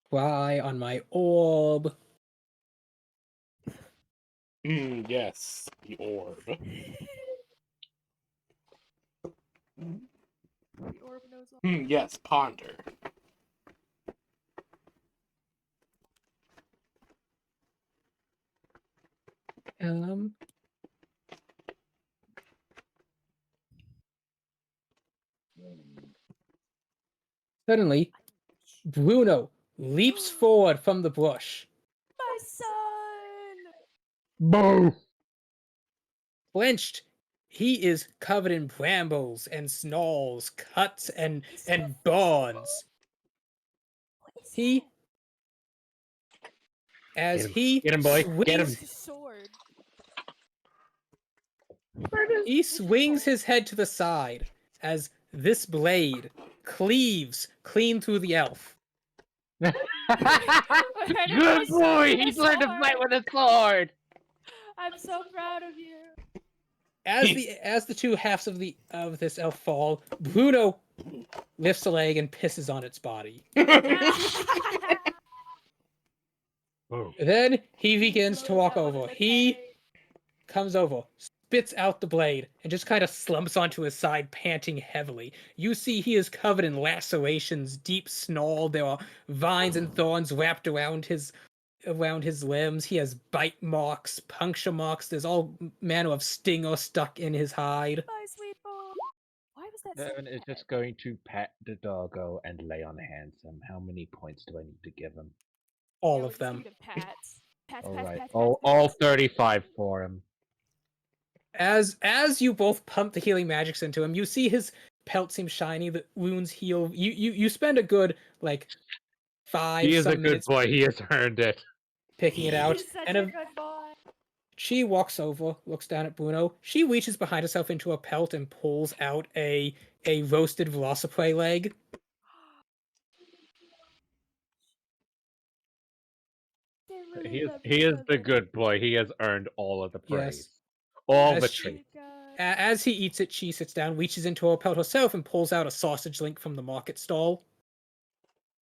Fly on my orb. Yes, the orb. The orb knows all. Yes, ponder. Suddenly, Bruno leaps forward from the bush. My son! Boo! Flinched, he is covered in brambles and snarls, cuts and Is he a burns. What is He, that? as Get him. he Get him, boy. Get him. swings, His sword. he swings his head to the side as this blade cleaves clean through the elf. What kind of Good person boy! with a He's learned to sword? fight with a sword! I'm so proud of you. As the two halves of this elf fall, Bruno lifts a leg and pisses on its body. Boo. Then he begins to Load walk that one over. in the He tank. comes over, spits out the blade, and just kind of slumps onto his side, panting heavily. You see he is covered in lacerations, deep snarl. There are vines and thorns wrapped around his limbs. He has bite marks, puncture marks. There's all manner of stinger stuck in his hide. My sweet boy. Why was that so Devin is bad? just going to pet the doggo and lay on handsome. How many points do I need to give him? All Yeah, we're of just them. giving him pats. Pats, All pats, right, pats, all pats, pats. 35 for him. As you both pump the healing magics into him, you see his pelt seems shiny. The wounds heal. You spend a good like He is a some good minutes boy. He has earned it. picking it out, He's such and a good boy. she walks over, looks down at Bruno. She reaches behind herself into a pelt and pulls out a roasted velociprey leg. They really He is love he each is the other. good boy. He has earned all of the praise. Yes. All As the she- treats. God. As he eats it, she sits down, reaches into her pelt herself, and pulls out a sausage link from the market stall.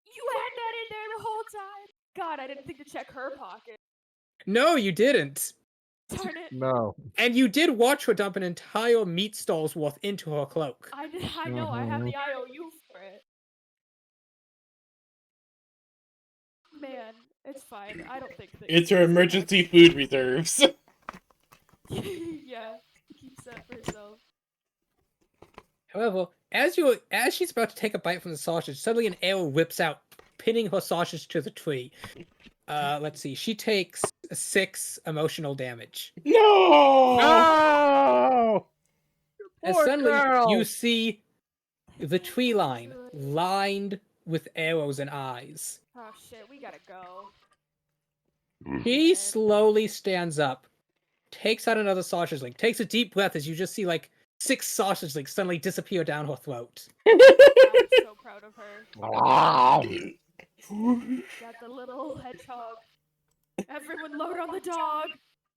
You had that in there the whole time. God, I didn't think to check her pocket. No, you didn't. Darn it. No. And you did watch her dump an entire meat stall's worth into her cloak. I know, I have the IOU for it. Man, it's fine. I don't think that It's her emergency food reserves. Yeah, keeps that for herself. However, as she's about to take a bite from the sausage, suddenly an arrow whips out, pinning her sausage to the tree. Let's see. She takes 6 emotional damage. No! No! As Poor suddenly girl! you see the tree line lined with arrows and eyes. Oh shit, we gotta go. He Man. slowly stands up, takes out another sausage link, takes a deep breath as you just see like 6 sausage links suddenly disappear down her throat. I'm so proud of her. Got the little hedgehog. Everyone load on the dog.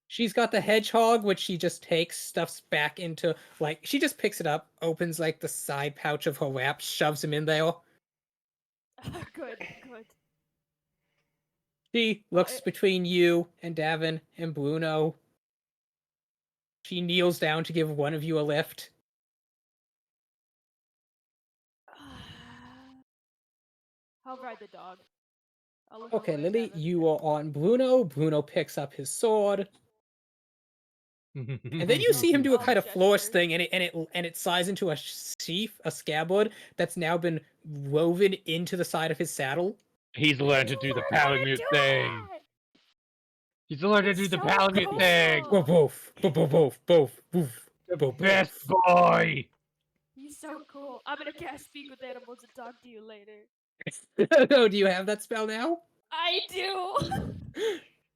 She's got the hedgehog, which she just takes, stuffs back into, like, she just picks it up, opens, like, the side pouch of her wrap, shoves him in there. Good, good. She looks between you and Davin and Bruno. She kneels down to give one of you a lift. I'll ride the dog. I'll look Okay, over at Lily, Devin. you are on Bruno. Bruno picks up his sword. And then you see him do a I'll kind of flourish gesture. thing, and it slides into a sheath, a scabbard that's now been woven into the side of his saddle. He's learned to do the palamute thing. It! He's learned to It's do the so palamute cool. thing. Both. The best boy. He's so cool. I'm gonna cast Speak with Animals and talk to you later. Oh, do you have that spell now? I do!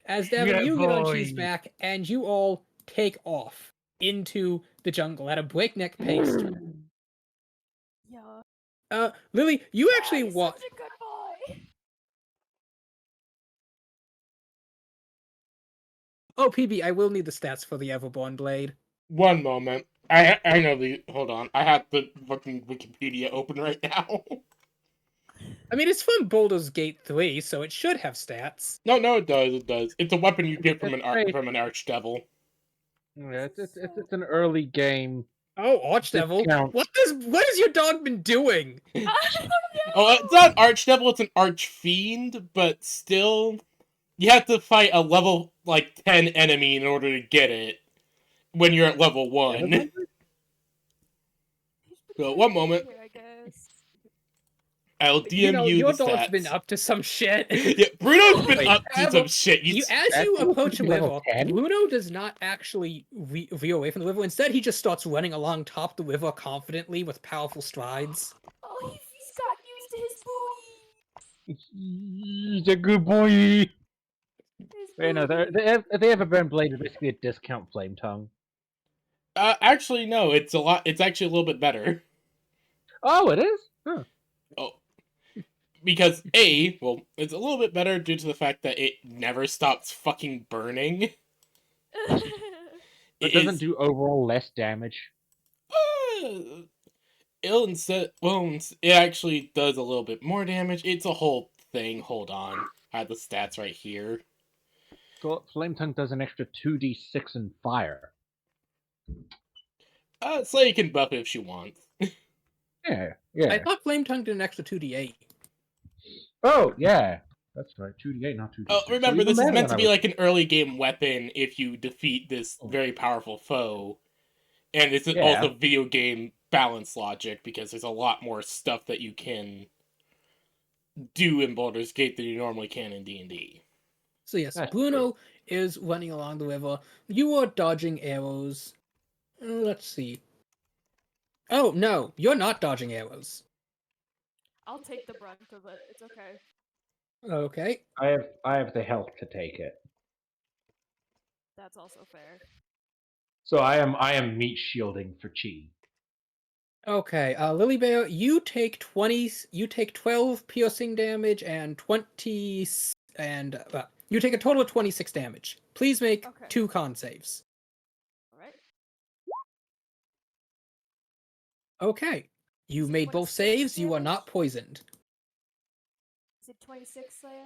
As Devin, Yeah, you get on Cheese boy. back, and you all take off into the jungle at a breakneck pace. Yeah. Lily, you Ah, actually he's want. such a good boy. Oh, PB, I will need the stats for the Everborn Blade. One moment. I know the. Hold on. I have the fucking Wikipedia open right now. I mean, it's from Baldur's Gate 3, so it should have stats. No, it does. It does. It's a weapon you get from It's great. an archdevil. Yeah, it's an early game Oh, Archdevil. discount. What has your dog been doing? I don't know. Oh, it's not archdevil. It's an archfiend, but still, you have to fight a level like 10 enemy in order to get it. When you're at level 1. He's So, pretty one good moment. here, I guess. I'll DM You know, you your the dog's stats. been up to some shit. Yeah, Bruno's been Wait, up to some shit. As you approach a level river, 10? Bruno does not actually veer away from the river. Instead, he just starts running along top the river confidently with powerful strides. Oh, he's got used to his booty. He's a good boy. His Wait, no, booty. the Everburn Blade is basically a discount Flame Tongue. Actually, no. It's actually a little bit better. Oh, it is? Huh. Oh, because well, it's a little bit better due to the fact that it never stops fucking burning. But It doesn't is. do overall less damage. It actually does a little bit more damage. It's a whole thing. Hold on, I have the stats right here. So Flame Tongue does an extra 2d6 in fire. So you can buff it if she wants. Yeah. I thought Flame Tongue did an extra 2d8. Oh, yeah. That's right. 2d8, not 2d6. Oh, remember, So this is even meant to then be like an early game weapon if you defeat this very powerful foe. And it's Yeah. also video game balance logic because there's a lot more stuff that you can do in Baldur's Gate than you normally can in D&D. So yes, That's Bruno is running along the river. You are dodging arrows. Let's see. Oh, no, you're not dodging arrows. I'll take the brunt of it. It's okay. Okay. I have the health to take it. That's also fair. So I am meat shielding for Chi. Okay, Lily Bear, you take 12 piercing damage and 20 and you take a total of 26 damage. Please make Okay. 2 con saves. Alright. Okay. You've Is it made both 26 saves. You are damage? not poisoned. Is it 26, Leia?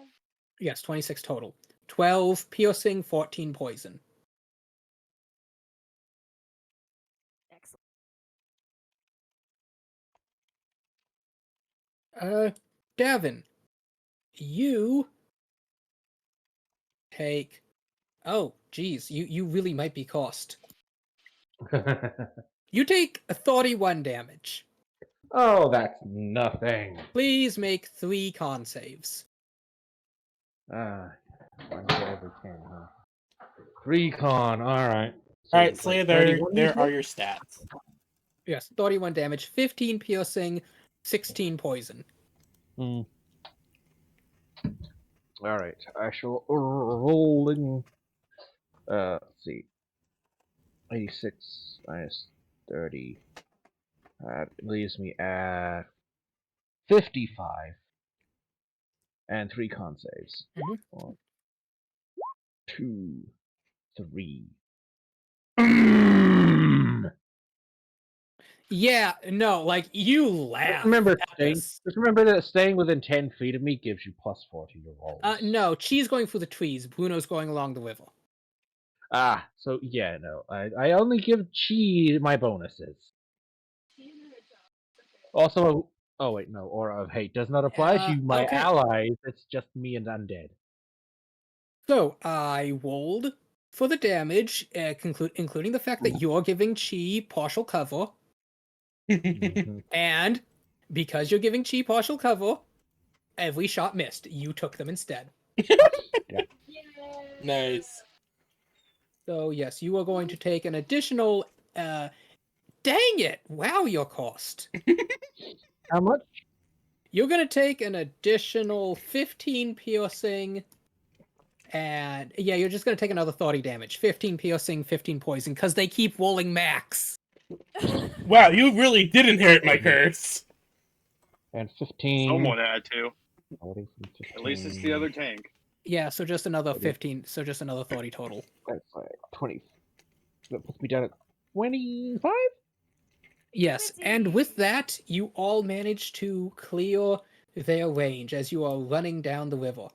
Yes, 26 total. 12 piercing, 14 poison. Excellent. Davin, you take. Oh, geez, you really might be cost. You take 31 damage. Oh, that's nothing. Please make 3 con saves. 1 to every 10, huh? 3 con, alright. Alright, it's Slayer, like there 31 you are said? your stats. Yes, 31 damage, 15 piercing, 16 poison. Alright, I shall roll in. Let's see. 86 minus 30. That leaves me at 55. And 3 con saves. Mhm. 1, 2, 3. Yeah, no, like you laugh. at this. Just remember that staying within 10 feet of me gives you +4 to your rolls. No, Chi's going through the trees. Bruno's going along the river. Ah, so yeah, no. I only give Chi my bonuses. Also, oh wait, no, Aura of Hate does not apply to my okay. allies. It's just me and undead. So I rolled for the damage, including the fact that you're giving Chi partial cover, Mhm. and because you're giving Chi partial cover, every shot missed. You took them instead. Nice. So yes, you are going to take an additional. Dang it! Wow, your cost. How much? You're going to take an additional 15 piercing. And yeah, you're just going to take another 30 damage. 15 piercing, 15 poison, because they keep rolling max. Wow, you really did inherit my curse. And 15. Someone had to. Starting from 15. At least it's the other tank. Yeah, so just another 30. 15. So just another 30 total. That's like 20. That puts me down at 25? Yes, and with Pretty. that, you all manage to clear their range as you are running down the river.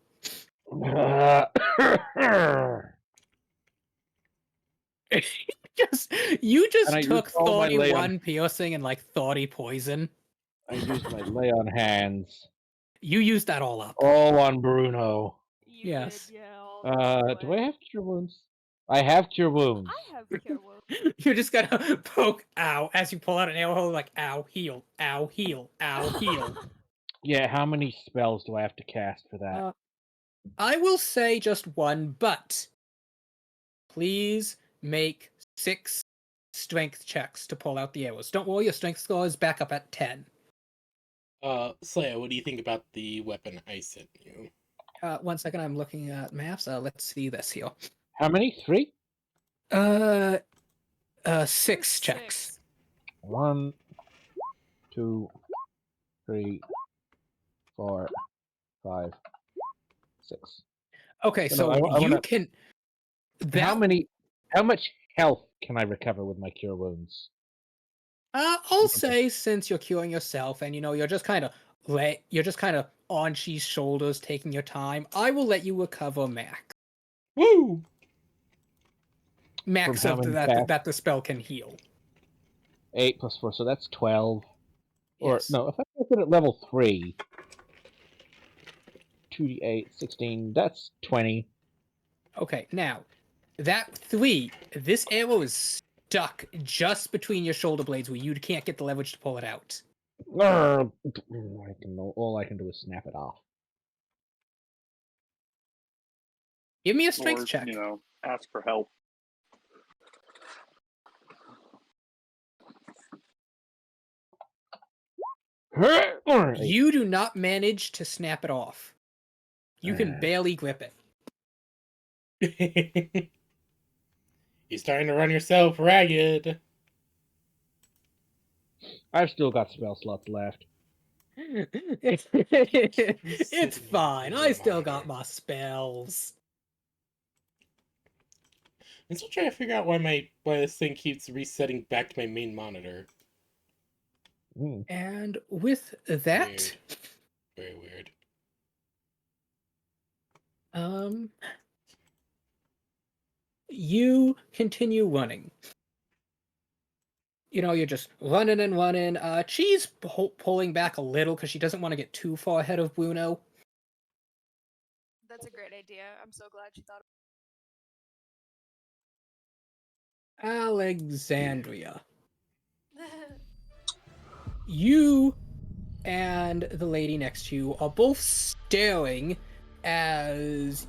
You And just I took used all my lay on. 31 piercing and like 30 poison. I used my lay on hands. You used that all up. All on Bruno. You Yes. did, yeah. All Do I have cure wounds? I have cure wounds. I have cure wounds. You're just gonna poke ow as you pull out an arrow hole like ow, heal, ow, heal, ow, heal. Yeah, how many spells do I have to cast for that? I will say just one, but please make 6 strength checks to pull out the arrows. Don't worry, your strength score is back up at 10. Slayer, what do you think about the weapon I sent you? 1 second, I'm looking at maps. Let's see this here. How many? 3? 6 There's checks. 6. 1, 2, 3, 4, 5, 6. Okay, So so I you wanna- can. How much health can I recover with my cure wounds? I'll say since you're curing yourself and you're just kind of on she's shoulders taking your time, I will let you recover max. Woo! Max how of many that the spell can heal. 8 plus 4, so that's 12. Or, Yes. no, if I put it at level 3, 2d8, 16, that's 20. Okay, now that 3, this arrow is stuck just between your shoulder blades where you can't get the leverage to pull it out. All I can do is snap it off. Give me a strength Or, check. ask for help. You do not manage to snap it off. You can barely grip it. You're starting to run yourself ragged. I've still got spell slots left. It's fine. I still got my spells. I'm still trying to figure out why this thing keeps resetting back to my main monitor. And with that, Very weird. You continue running. You're just running and running. She's pulling back a little because she doesn't want to get too far ahead of Bruno. That's a great idea. I'm so glad she thought Alexandria. You and the lady next to you are both staring as,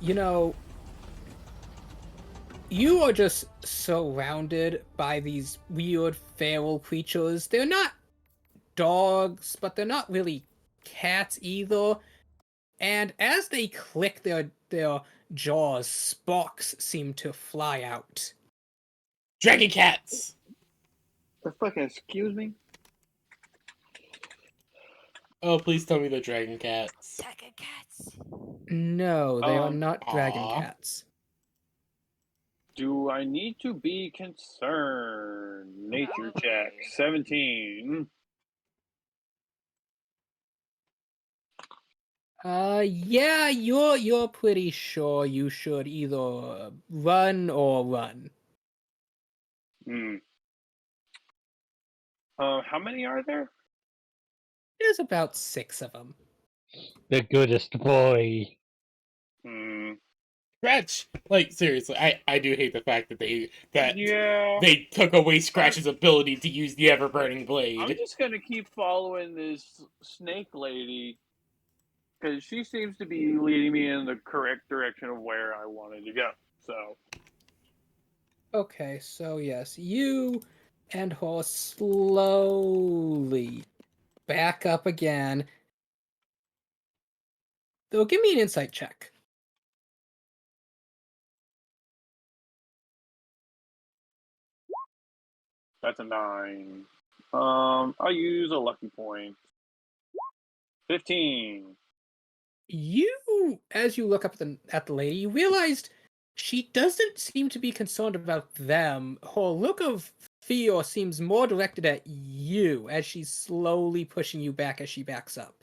you are just surrounded by these weird feral creatures. They're not dogs, but they're not really cats either. And as they click their jaws, sparks seem to fly out. Dragon cats! The fucking excuse me? Oh, please tell me they're dragon cats. Dragon cats. No, they are not dragon Aw. cats. Do I need to be concerned? Nature check. Probably. 17. Yeah, you're pretty sure you should either run or run. How many are there? There's about 6 of them. The goodest boy. Scratch! Seriously, I do hate the fact that they took away Scratch's ability to use the ever-burning blade. I'm just gonna keep following this snake lady because she seems to be leading me in the correct direction of where I wanted to go. So. Okay, so yes, you and her slowly back up again. Though, give me an insight check. That's a 9. I'll use a lucky point. 15. You, as you look up at the lady, you realized she doesn't seem to be concerned about them. Her look of fear seems more directed at you as she's slowly pushing you back as she backs up.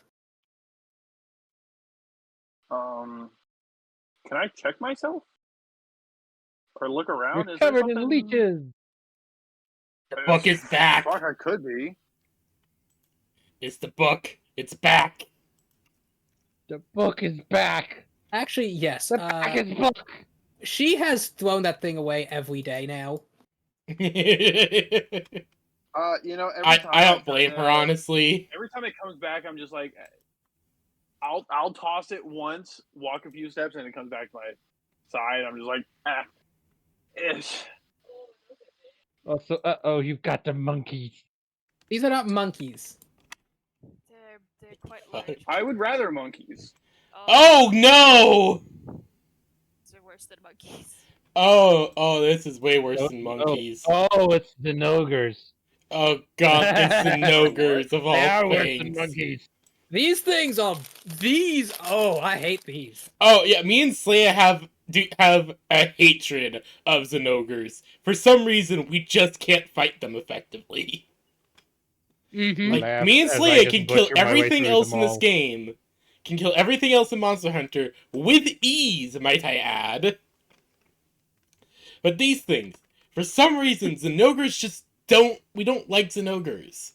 Can I check myself? Or look You're around? Is there covered in something? leeches. The book is back. Fuck, I could be. It's the book. It's back. The book is back. Actually, yes. The back is book. She has thrown that thing away every day now. I Every time don't blame her, honestly. Every time it comes back, I'm just like, I'll toss it once, walk a few steps, and it comes back to my side. I'm just like, ish. Oh, so you've got the monkeys. These are not monkeys. They're quite large. I would rather monkeys. Oh no! These are worse than monkeys. Oh, this is way worse than monkeys. Oh, it's the Nogres. Oh god, it's the Nogres of all They are worse things. than monkeys. These things are these. Oh, I hate these. Oh yeah, me and Slaya have a hatred of Zenogres. For some reason, we just can't fight them effectively. Mm-hmm. Like, me and Slaya can kill everything else in this game. Can kill everything else in Monster Hunter with ease, might I add. But these things, for some reason, Zenogres just don't. We don't like Zenogres.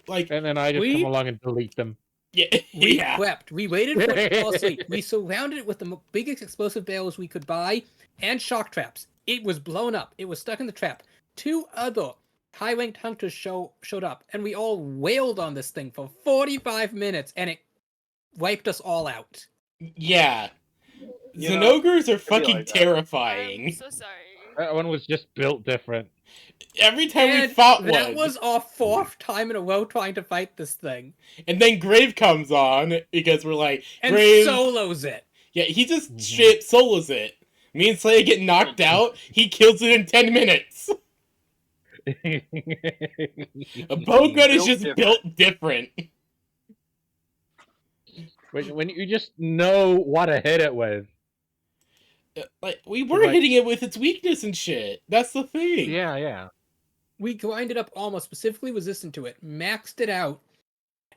Like, And then I just come along and delete them. We yeah. prepped. We waited for it to fall asleep. We surrounded it with the biggest explosive barrels we could buy and shock traps. It was blown up. It was stuck in the trap. 2 other high-ranked hunters showed up, and we all wailed on this thing for 45 minutes, and it wiped us all out. Yeah. Zenogres are fucking I'm terrifying. so sorry. That one was just built different. Every time we And fought that one. was our 4th time in a row trying to fight this thing. And then Grave comes on, because we're like, And Grave... solos it. Yeah, he just straight solos it. Me and Slaya get knocked out, he kills it in 10 minutes. A bow gun is just built different. When you just know what to hit it with. Like, we were hitting it with its weakness and shit. That's the thing. Yeah. We grinded up almost specifically resistant to it, maxed it out,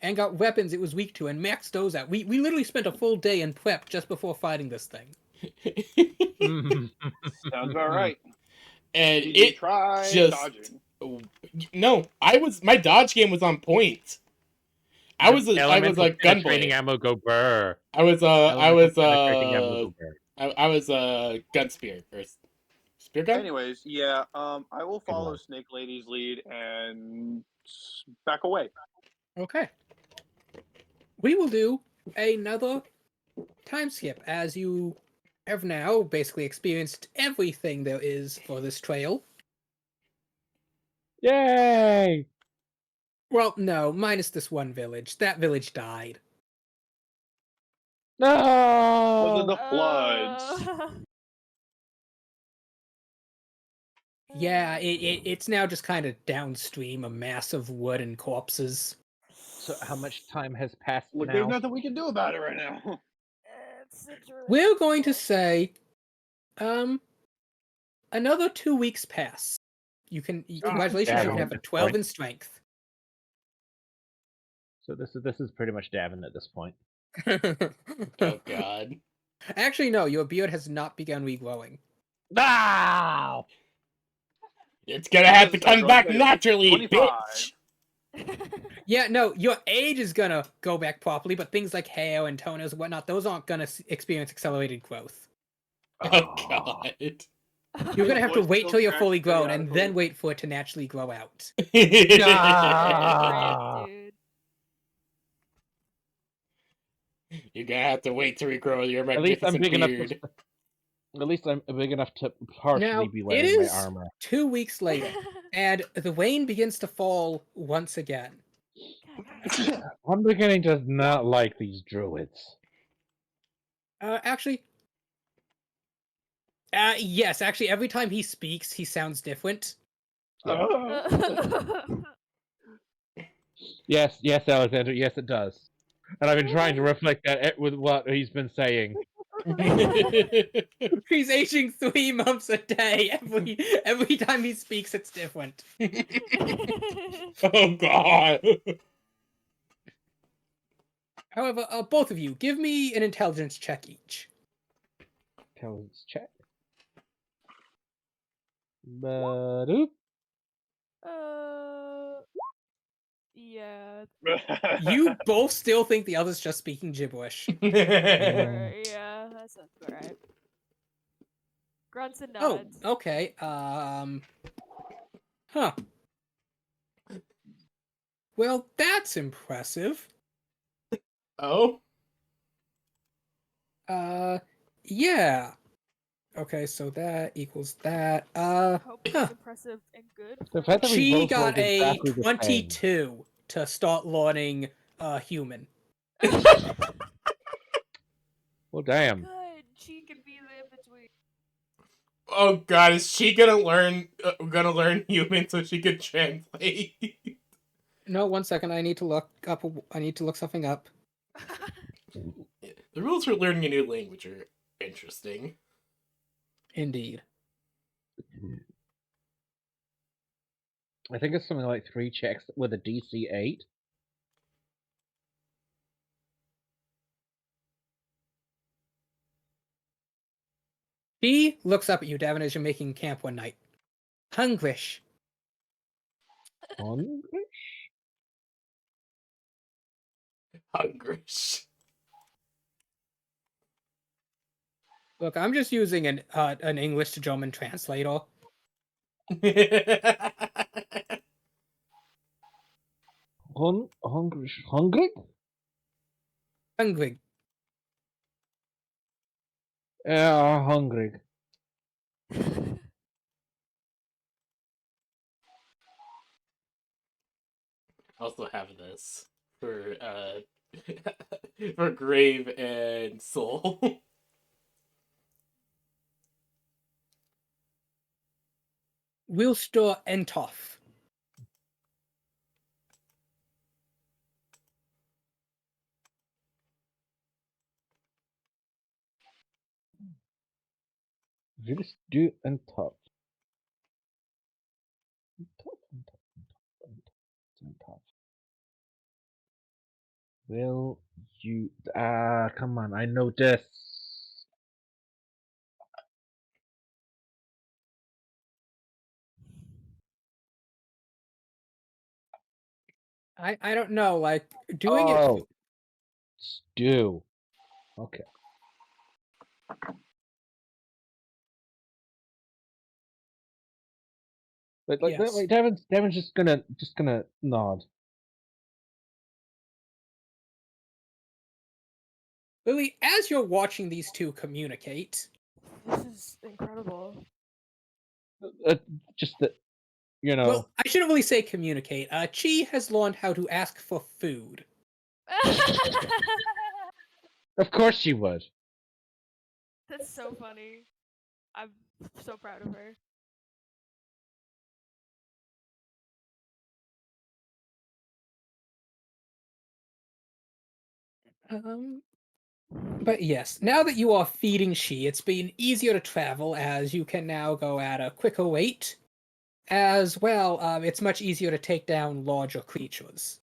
and got weapons it was weak to, and maxed those out. We literally spent a full day in prep just before fighting this thing. Sounds about right. And Did you it try just... dodging? No, my dodge game was on point. I was a gunblade. Ammo go burr. I was gun spear or spear gun. Anyways, yeah, I will follow Snake Lady's lead and back away. Okay. We will do another time skip, as you have now basically experienced everything there is for this trail. Yay! Well, no, minus this one village. That village died. No! Was it the floods? Yeah, it's now just kind of downstream, a mass of wood and corpses. So how much time has passed Look, now? there's nothing we can do about it right now. We're going to say, another 2 weeks pass. Congratulations, you can have a 12 in strength. So this is pretty much Davin at this point. Oh god. Actually, no, your beard has not begun regrowing. No! It's gonna have to come back naturally, 25. bitch. Yeah, no, your age is gonna go back properly, but things like hair and toenails and whatnot, those aren't gonna experience accelerated growth. Oh god. You're gonna have to Voice wait till you're still fully cracks grown and periodically. then wait for it to naturally grow out. Ah! Dude. You're gonna have to wait to regrow your At least I'm magnificent big enough. beard. At least I'm big enough to partially Now, be it wearing is my armor. 2 weeks later, and the rain begins to fall once again. I'm beginning to not like these druids. Yes, actually, every time he speaks, he sounds different. Yes, Alexander. Yes, it does. And I've been trying to reflect that with what he's been saying. He's aging 3 months a day. Every time he speaks, it's different. Oh god. However, both of you, give me an intelligence check each. Intelligence check. Ba-doop. Yeah. You both still think the other's just speaking gibberish. Yeah, that sounds about right. Grunts and Oh, nods. okay. Huh. Well, that's impressive. Oh? Yeah. Okay, so that equals that. Hopefully Huh. it's impressive and good. The For fact that we She both got rolled a exactly the same. 22 to start learning human. Well, damn. Good. She can be the in between. Oh god, is she gonna learn human so she can translate? No, 1 second. I need to look something up. The rules for learning a new language are interesting. Indeed. I think it's something like 3 checks with a DC 8. She looks up at you, Davin, as you're making camp one night. Hungrish. Hungry? Hungrish. Look, I'm just using an English to German translator. Hungry? Hungry? Hungry. Yeah, hungry. Also have this for for Grave and Soul. Wilster Entoff. Willst du and top? Top. Will you... come on, I know this. I don't know, like, doing it... Oh, stew. Okay. Like Yes. Devin's just gonna nod. Lily, as you're watching these two communicate... This is incredible. Just that, you know. Well, I shouldn't really say communicate. Chi has learned how to ask for food. Of course she would. That's so funny. I'm so proud of her. But yes, now that you are feeding She, it's been easier to travel as you can now go at a quicker rate. As well, it's much easier to take down larger creatures.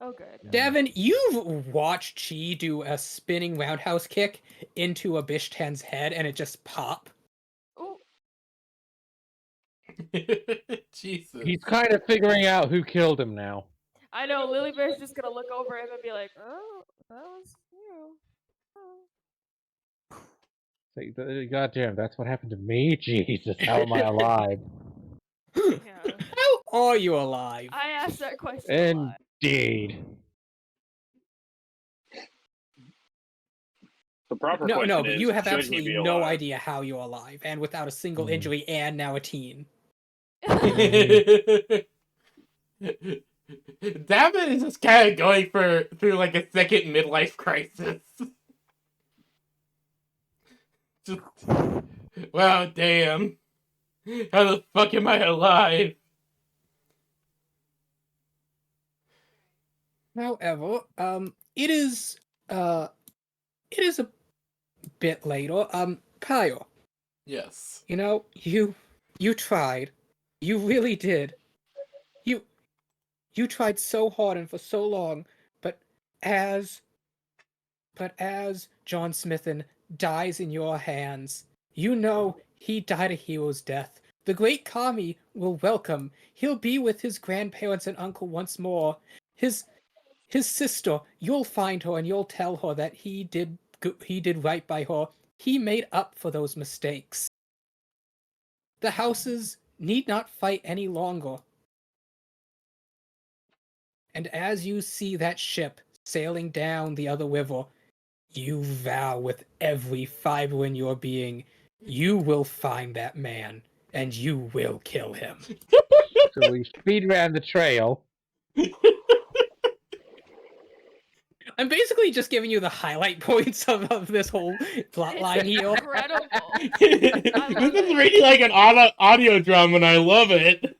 Oh, good. Davin, you've watched Chi do a spinning roundhouse kick into a Bishtan's head and it just pop. Ooh. Jesus. He's kind of figuring out who killed him now. I know, Lily Bear's just gonna look over him and be like, oh, that was you. Oh. Say, goddamn, that's what happened to me? Jesus, how am I alive? Yeah. How are you alive? I asked that question a lot. Indeed. The proper No, question but is, you have should he absolutely be no alive? idea how you're alive, and without a single injury, and now a teen. Davin is just kind of going through like a second midlife crisis. Just, wow, damn. How the fuck am I alive? However, it is uh it is a bit later. Kyle, Yes. you know, you tried. You really did. You you tried so hard and for so long, but as as John Smithen dies in your hands, you know he died a hero's death. The great Kami will welcome. He'll be with his grandparents and uncle once more. His sister, you'll find her and you'll tell her that he did right by her. He made up for those mistakes. The houses need not fight any longer. And as you see that ship sailing down the other river, you vow with every fiber in your being, you will find that man and you will kill him. So we speed around the trail. I'm basically just giving you the highlight points of this whole plotline here. Incredible. This is it. reading like an audio drama, and I love it.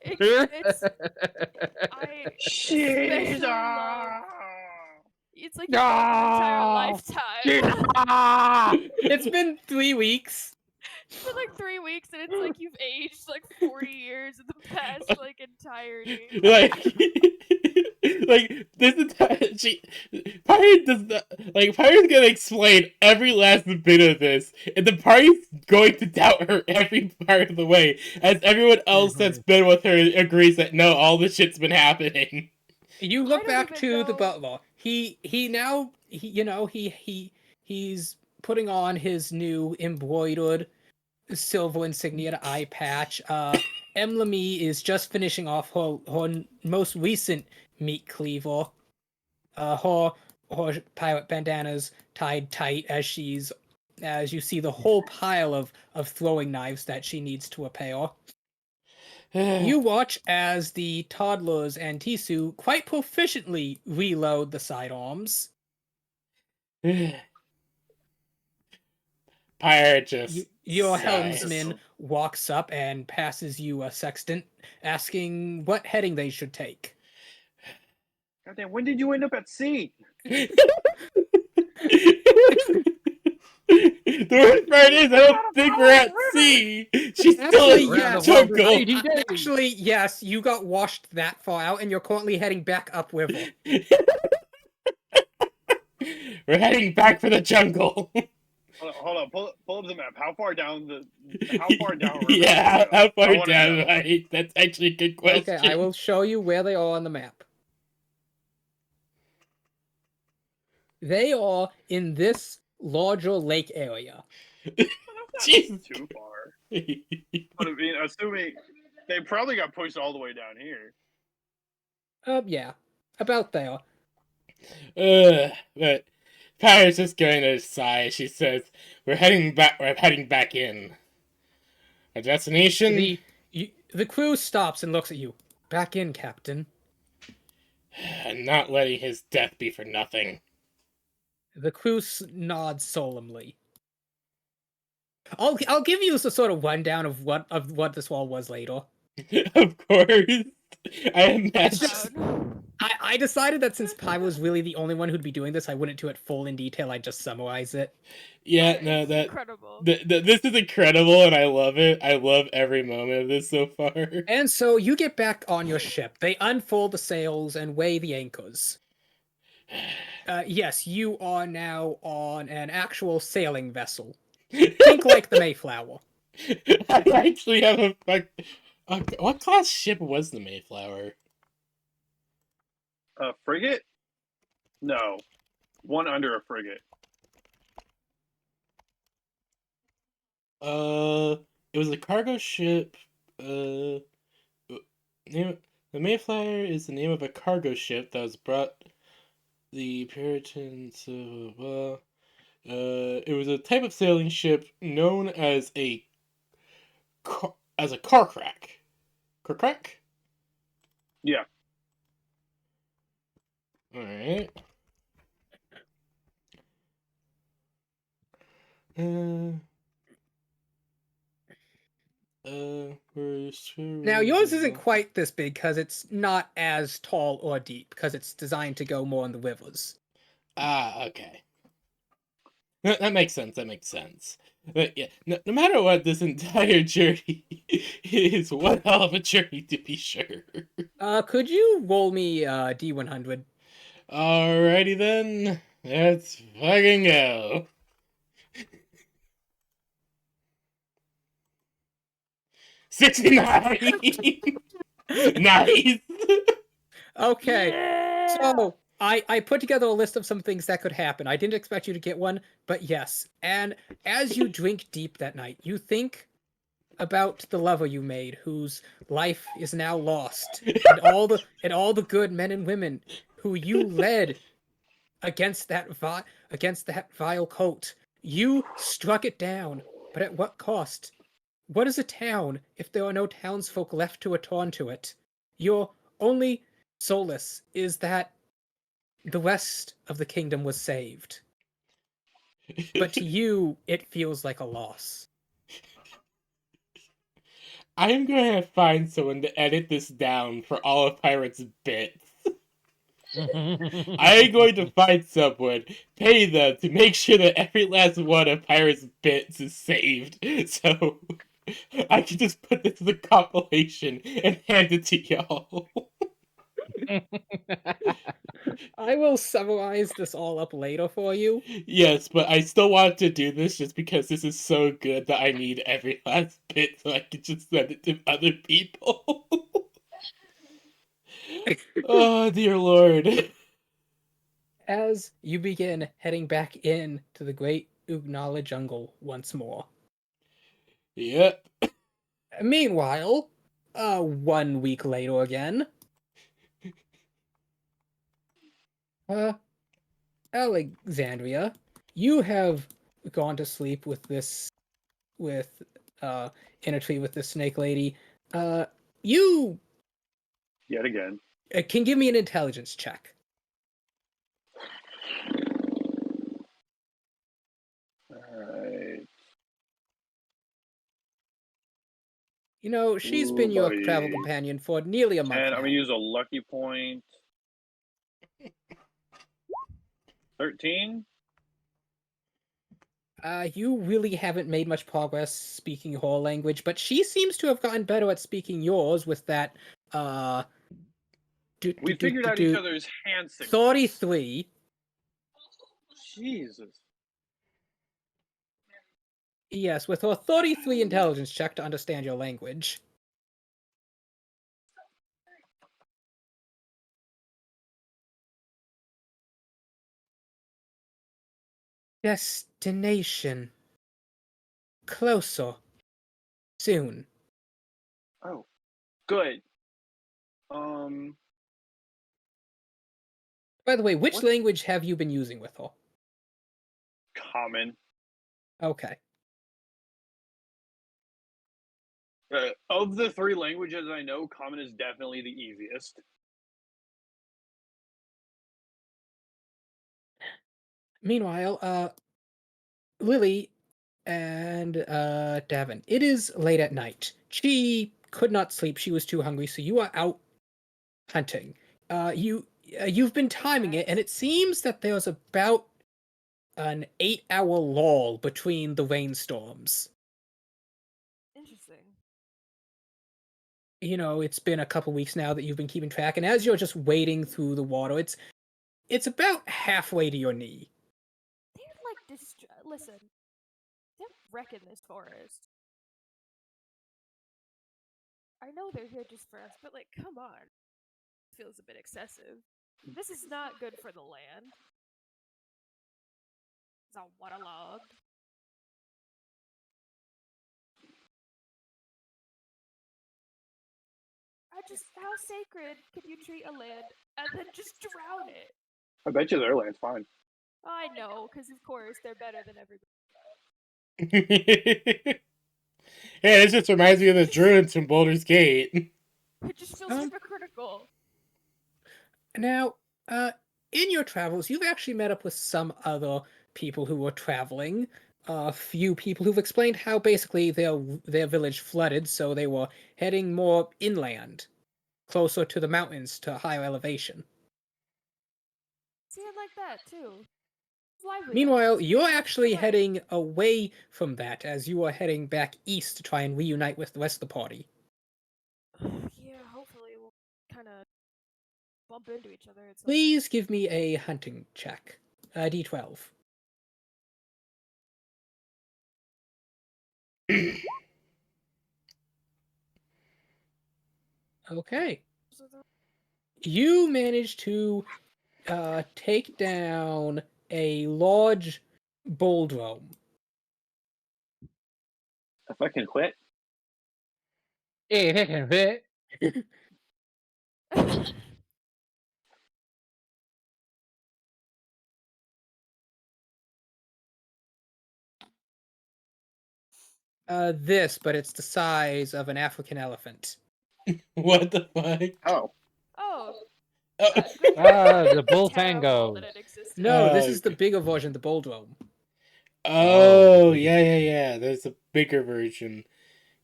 It's I especially love. It's like you felt an entire lifetime. It's been 3 weeks. It's been like 3 weeks, and it's like you've aged like 40 years in the past like entirety. Like this entire Pirate does not, like Pirate's gonna explain every last bit of this, and the party's going to doubt her every part of the way, as everyone else that's been with her agrees that no, all this shit's been happening. You look don't back even to the know- butler. He's putting on his new embroidered silver insignia eye patch. Emlamy is just finishing off her most recent meat cleaver. Her pirate bandana's tied tight as you see the whole pile of throwing knives that she needs to repair. You watch as the toddlers and Tisu quite proficiently reload the sidearms. Pirate just Your sighs. helmsman walks up and passes you a sextant, asking what heading they should take. Goddamn, when did you end up at sea? The worst part is, I don't think we're at sea. She's still Actually, in yes. the jungle. Actually, yes, you got washed that far out, and you're currently heading back upriver. We're heading back for the jungle. Hold on. Pull up the map. How far down river? Yeah, how I far wanna down? know. Right? That's actually a good question. Okay, I will show you where they are on the map. They are in this larger lake area. Jesus. Too far. But I mean, assuming they probably got pushed all the way down here. Yeah, about there. But Pirate's just going to sigh. She says, We're heading back in. Our destination? The crew stops and looks at you. Back in, Captain. And not letting his death be for nothing. The crew nods solemnly. I'll give you a sort of rundown of what this all was later. Of course. I imagine. I decided that since Pi was really the only one who'd be doing this, I wouldn't do it full in detail. I'd just summarize it. Yeah, no, that incredible. This is incredible, and I love it. I love every moment of this so far. And so you get back on your ship. They unfold the sails and weigh the anchors. Yes, you are now on an actual sailing vessel. Think like the Mayflower. I actually have what class ship was the Mayflower? A frigate? No, one under a frigate. It was a cargo ship. The Mayflower is the name of a cargo ship that was brought the Puritans. It was a type of sailing ship known as a car crack. Car crack? Yeah. Alright. Now yours isn't quite this big because it's not as tall or deep because it's designed to go more in the rivers. Ah, okay. That makes sense. That makes sense. But yeah, no matter what, this entire journey is one hell of a journey to be sure. Could you roll me D100? Alrighty then, let's fucking go. 69! Nice! Okay. Yeah! So I put together a list of some things that could happen. I didn't expect you to get one, but yes. And as you drink deep that night, you think about the lover you made, whose life is now lost, and all the good men and women who you led against that vile cult. You struck it down, but at what cost? What is a town if there are no townsfolk left to atone to it? Your only solace is that the rest of the kingdom was saved. But to you, it feels like a loss. I'm going to find someone to edit this down for all of Pirate's bits. I'm going to find someone, pay them to make sure that every last one of Pirate's bits is saved. So I can just put this in the compilation and hand it to y'all. I will summarize this all up later for you. Yes, but I still want to do this just because this is so good that I need every last bit so I can just send it to other people. Oh, dear lord. As you begin heading back in to the great Oog'nala jungle once more. Yep. Meanwhile, 1 week later again, Alexandria, you have gone to sleep with in a tree with this snake lady. You Yet again. can give me an intelligence check. Alright. You know, she's Ooh, been your buddy. travel companion for nearly a month And now. I'm gonna use a lucky point. 13? You really haven't made much progress speaking her language, but she seems to have gotten better at speaking yours with that, We figured out each other's hand signals. 33. Jesus. Yes, with her 33 intelligence check to understand your language. Destination. Closer. Soon. Oh, good. Um, By the way, which What? language have you been using with her? common. Okay. Of the three languages I know, common is definitely the easiest. Meanwhile, Lily and Davin, it is late at night. She could not sleep. She was too hungry, so you are out hunting. You've been timing it, and it seems that there's about an 8-hour lull between the rainstorms. Interesting. You know, it's been a couple weeks now that you've been keeping track, and as you're just wading through the water, it's about halfway to your knee. They're like listen. They're wrecking this forest. I know they're here just for us, but like, come on. Feels a bit excessive. This is not good for the land. It's all waterlogged. How sacred could you treat a land and then just drown it? I bet you their land's fine. I know, because of course they're better than everybody. Yeah, this just reminds me of the druids from Baldur's Gate. It just feels hypocritical. Now, in your travels, you've actually met up with some other people who were traveling. A few people who've explained how basically their village flooded, so they were heading more inland, closer to the mountains, to higher elevation. See it like that too. It's lively. Meanwhile, It's you're the actually way. heading away from that as you are heading back east to try and reunite with the rest of the party. Yeah, hopefully we'll kind of bump into each other at some. Please give me a hunting check. D12. Okay. You managed to take down a large bulldrome. If I can quit, If it can fit. But it's the size of an African elephant. What the fuck? oh, Oh, Oh, good. The bull Terrible that tangos. it existed. No, this is the okay. bigger version, the bulldrome. Oh, yeah. There's a bigger version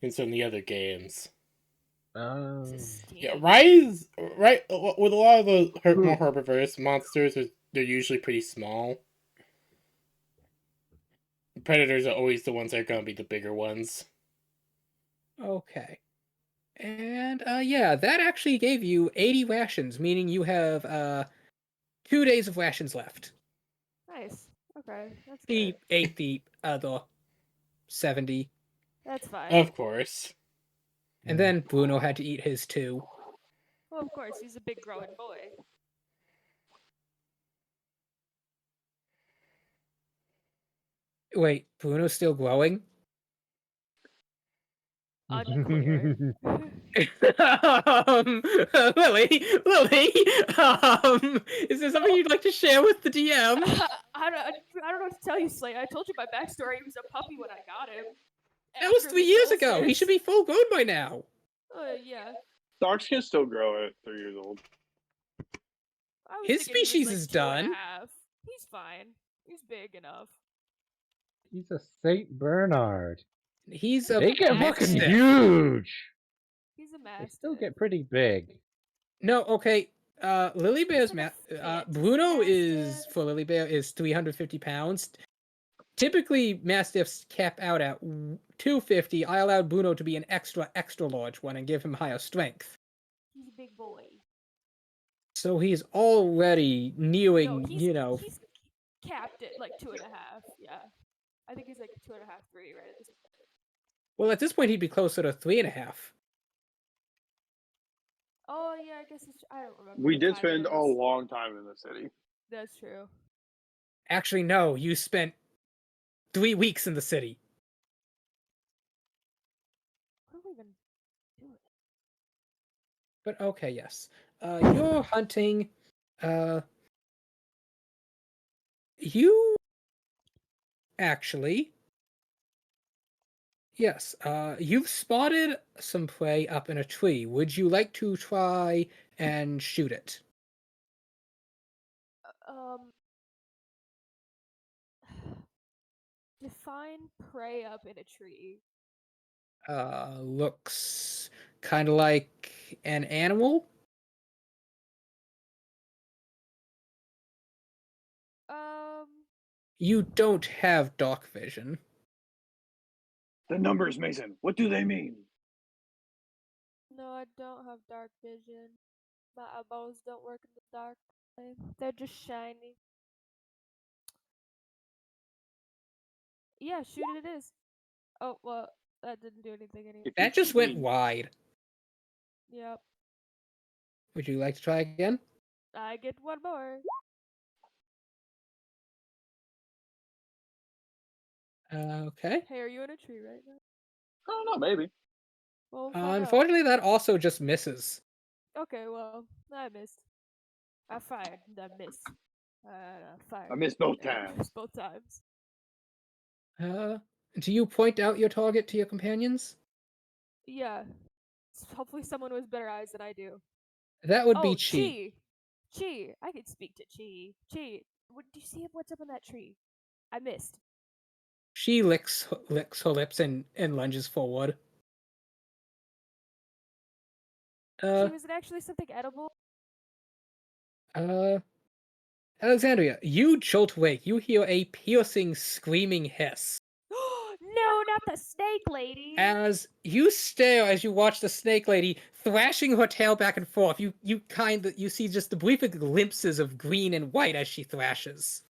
in some of the other games. This is Yeah, steamy. right. With a lot of the more herbivorous monsters, they're usually pretty small. Predators are always the ones that are gonna be the bigger ones. Okay. And yeah, that actually gave you 80 rations, meaning you have 2 days of rations left. Nice. Okay, that's He good. ate the other 70. That's fine. Of course. And then Bruno had to eat his too. Well, of course, he's a big growing boy. Wait, Bruno's still growing? Unclear. Lily, is there something you'd like to share with the DM? I don't know what to tell you, Slay. I told you my backstory. He was a puppy when I got him. That was After 3 the years ago. He solstice. should be full grown by now. Yeah. dogs can still grow at 3 years old. I was His thinking he was, species like, is 2.5. done. He's fine. He's big enough. He's a Saint Bernard. He's a They get fucking mastiff. huge. He's a They mastiff. still get pretty big. No, okay. Lily Bear's like a fantasy Bruno is mastiff. for Lily Bear is 350 pounds. Typically, mastiffs cap out at 250. I allowed Bruno to be an extra large one and give him higher strength. He's a big boy. So he's already nearing, No, he's capped at like 2.5. Yeah. I think he's like 2.5, 3 right at this point. Well, at this point, he'd be closer to 3.5. Oh yeah, I guess I don't remember. We what did time spend it a is. long time in the city. That's true. Actually, no. You spent 3 weeks in the city. What are we even doing? But okay, yes. You're hunting. You actually. Yes, you've spotted some prey up in a tree. Would you like to try and shoot it? Um, define prey up in a tree. Looks kind of like an animal. Um, You don't have dark vision. The numbers, Mason. What do they mean? no, I don't have dark vision. My eyeballs don't work in the dark. They're just shiny. Yeah, shoot it is. Oh, well, that didn't do anything anyway. If That you just went cheat, wide. Yep. Would you like to try again? I get one more. Okay. Hey, are you in a tree right now? I don't know, maybe. Well, we'll find out. Unfortunately, that also just misses. Okay, well, I missed. I fired. I missed. I fired. I missed both Yeah, I times. missed both times. Do you point out your target to your companions? Yeah. Hopefully someone with better eyes than I do. That would be Oh, Chi. Chi. Chi. I could speak to Chi. Chi. Do you see what's up in that tree? I missed. She licks her lips and lunges forward. Chi, was it actually something edible? Alexandria, you jolt awake. You hear a piercing, screaming hiss. No, not the snake lady. As you stare as you watch the snake lady thrashing her tail back and forth, you see just the brief glimpses of green and white as she thrashes.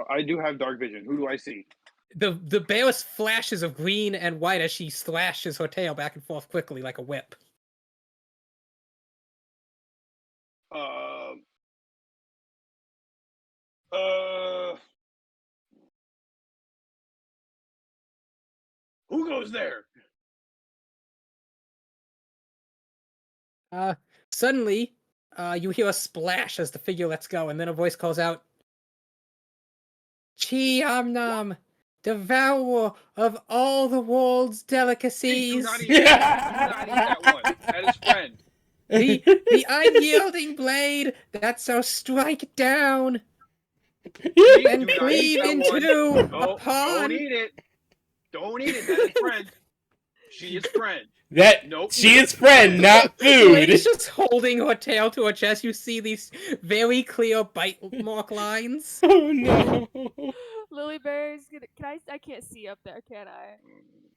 I do have dark vision. Who do I see? The barest flashes of green and white as she thrashes her tail back and forth quickly like a whip. Uh, uh, who goes there? Suddenly, you hear a splash as the figure lets go, and then a voice calls out, Chi Omnom, devourer of all the world's Hey, delicacies. do not eat that. Do not eat that one. That is friend. The unyielding blade that shall strike down Please and do not eat cleave that one. into Don't upon. eat it. Don't eat it. That is friend. She is friend. That Nope. she is friend, not The lady's food. just holding her tail to her chest. You see these very clear bite mark lines. Oh no. Lilyberry's gonna. Can I? I can't see up there, can I?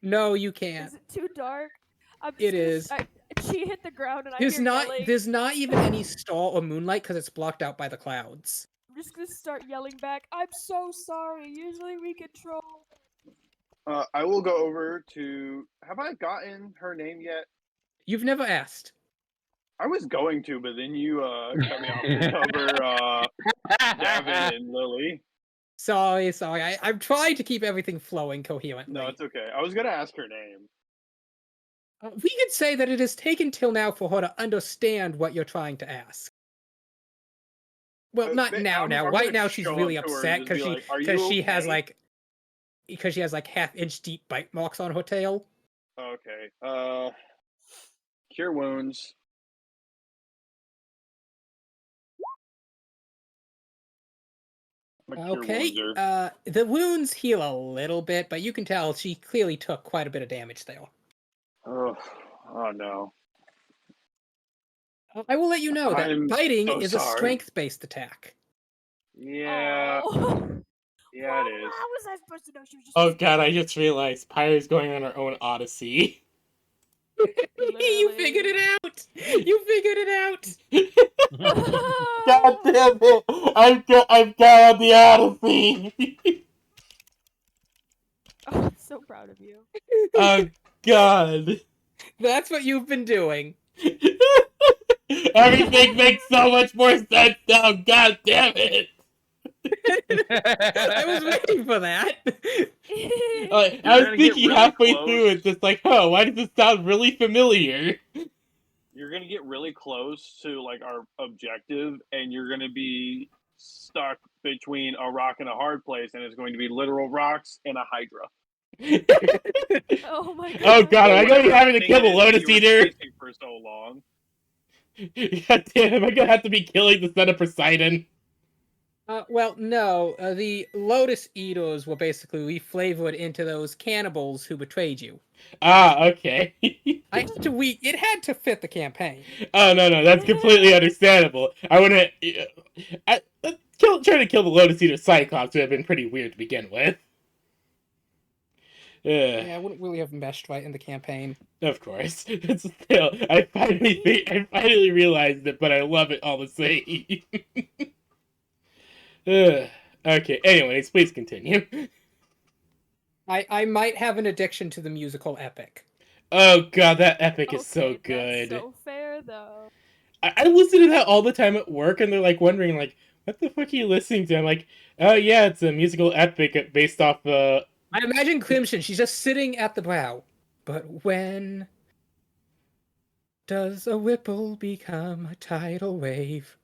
No, you can't. Is it too dark? I'm It just is. she hit the ground and I There's hear not yelling. there's not even any star or moonlight because it's blocked out by the clouds. I'm just gonna start yelling back. I'm so sorry. Usually we control. I will go over to. Have I gotten her name yet? You've never asked. I was going to, but then you cut me off to cover Davin and Lily. Sorry. I'm trying to keep everything flowing coherently. No, it's okay. I was gonna ask her name. We could say that it has taken till now for her to understand what you're trying to ask. Well, not now. I'm Right gonna now, she's show really up to her upset and just be like, "Are she you has okay?" like half-inch deep bite marks on her tail. Okay. Cure wounds. I'm a cure Okay. wounds-er. The wounds heal a little bit, but you can tell she clearly took quite a bit of damage there. Oh no. I will let you know that I'm biting so is a sorry. strength-based attack. Yeah. Oh. Yeah, it is. How was I supposed to know she was just? Oh god, I just realized Pyre's going on her own odyssey. You figured it out. You figured it out. God damn it! I've got on the odyssey. Oh, I'm so proud of you. Oh god. That's what you've been doing. Everything makes so much more sense now. God damn it! I was waiting for that. I was gonna get thinking really halfway close. through it, just like, oh, why does this sound really familiar? You're gonna get really close to like our objective, and you're gonna be stuck between a rock and a hard place, and it's going to be literal rocks and a hydra. Oh my god. Oh god, am I going to be Whatever having to thing kill it the is that Lotus you were Eater? chasing for so long. God damn, am I going to have to be killing the son of Poseidon? Well, no. The Lotus Eaters were basically reflavored into those cannibals who betrayed you. Ah, okay. It had to fit the campaign. Oh, no, that's completely understandable. I wouldn't... trying to kill the Lotus Eater Cyclops would have been pretty weird to begin with. Yeah, I wouldn't really have meshed right in the campaign. Of course. It's still, I finally realized it, but I love it all the same. Okay, anyways, please continue. I might have an addiction to the musical epic. Oh god, that epic is so Okay, good. That's so fair though. I listen to that all the time at work, and they're like wondering, like, what the fuck are you listening to? I'm like, oh yeah, it's a musical epic based off I imagine Crimson, she's just sitting at the brow. But when does a ripple become a tidal wave?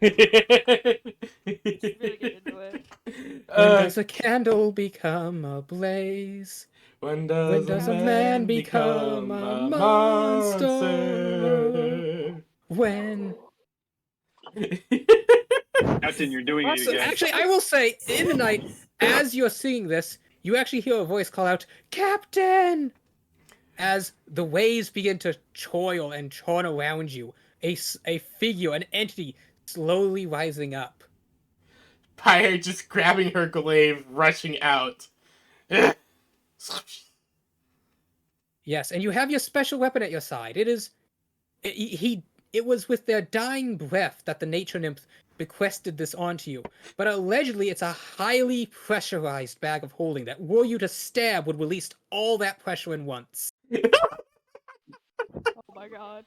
She's really getting into it. When does a candle become a blaze? When When does a man become a monster? When? Captain, you're doing it Also, again. actually, I will say, in the night, as you're seeing this, you actually hear a voice call out, Captain! As the waves begin to toil and churn around you, a figure, an entity, slowly rising up. Pyre just grabbing her glaive, rushing out. Yes, and you have your special weapon at your side. It was with their dying breath that the nature nymph bequested this onto you. But allegedly, it's a highly pressurized bag of holding that, were you to stab, would release all that pressure in once. Oh my god.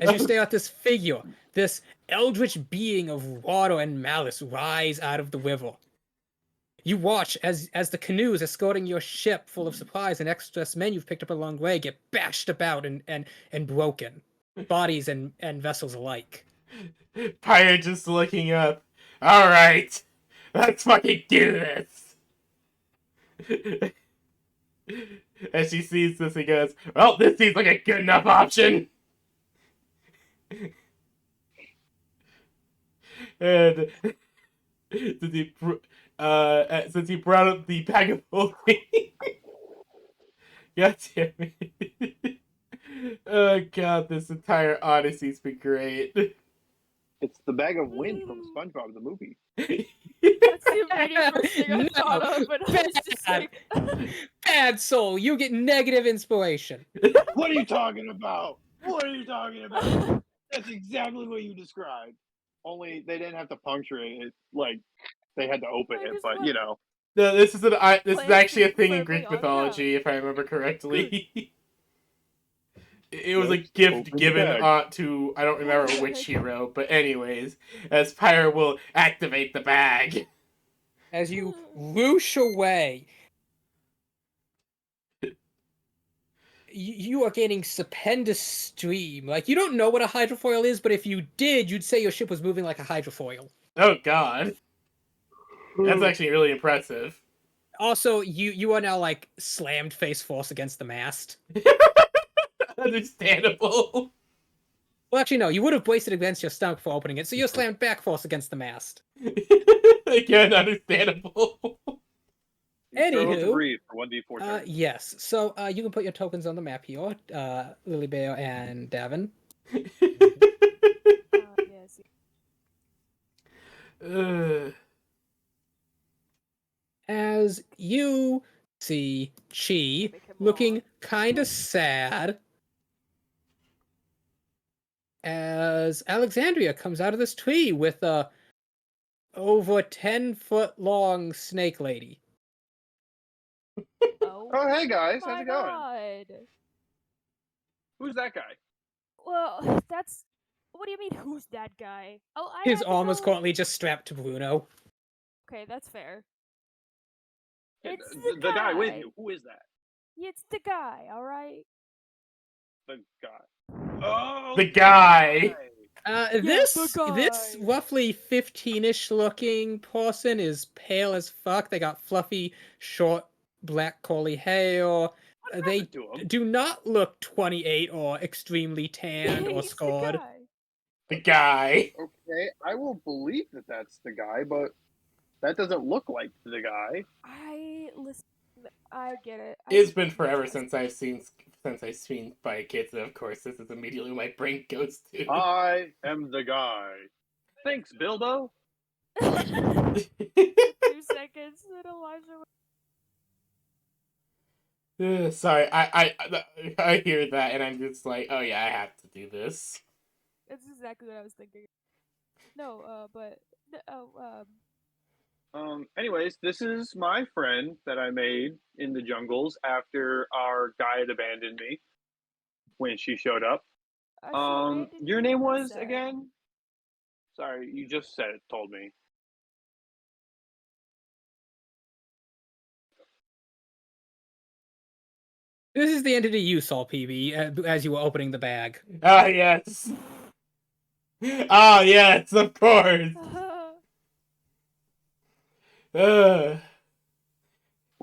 As you stare at this figure, this eldritch being of water and malice rise out of the river. You watch as the canoes escorting your ship full of supplies and excess men you've picked up along the way get bashed about and broken. Bodies and vessels alike. Pyre just looking up. Alright, let's fucking do this! As she sees this, he goes, well, this seems like a good enough option! And since he brought up the bag of holding, god damn it. Oh god, this entire Odyssey's been great. It's the bag of wind from SpongeBob the movie. That's the immediate first thing I thought of, but I was just Bad. like, Bad soul, you get negative inspiration. What are you talking about? What are you talking about? That's exactly what you described. Only they didn't have to punctuate it, like they had to open I it, just but want- you know. No, this is this is Plants actually a being thing in firmly Greek on mythology, if I remember correctly. It was a Just gift open the given bag. to, I don't remember Oh, which bag. hero, but anyways, as Pyre will activate the bag. As you whoosh away, you are gaining stupendous stream. Like, you don't know what a hydrofoil is, but if you did, you'd say your ship was moving like a hydrofoil. Oh god. That's actually really impressive. Also, you are now, like, slammed face first against the mast. Understandable. Well, actually, no, you would have braced it against your stomach for opening it, so you're slammed back first against the mast. Again, understandable. Struggle to Anywho, breathe for 1d4 turns. yes, so you can put your tokens on the map here, Lily Bear and Davin. yes. As you see Chi Make him looking laugh. kinda sad as Alexandria comes out of this tree with a over 10-foot long snake lady. Oh, Oh, hey guys, how's my it going? god. Who's that guy? Well, that's. What do you mean, who's that guy? Oh, I His had to arm is go- currently just strapped to Bruno. Okay, that's fair. Yeah, It's the guy with you. Who is that? It's the guy, alright? The guy. Oh, The guy. This the this guy. roughly 15-ish looking person is pale as fuck. They got fluffy, short, black curly hair. What They happened to him? do not look 28 or extremely tanned or He's the scarred. guy. The guy. Okay, I will believe that that's the guy, but that doesn't look like the guy. I get it. It's been forever since I've seen Spy Kids, and of course this is immediately where my brain goes to. I am the guy. Thanks, Bilbo. 2 seconds, then Elijah. Sorry, I hear that and I'm just like, oh yeah, I have to do this. That's exactly what I was thinking. No, but Anyways, this is my friend that I made in the jungles after our guide abandoned me when she showed up. Your name was again? Sorry, you just said it, told me. This is the entity you saw, PB, as you were opening the bag. Ah, yes. Ah, yes, of course. What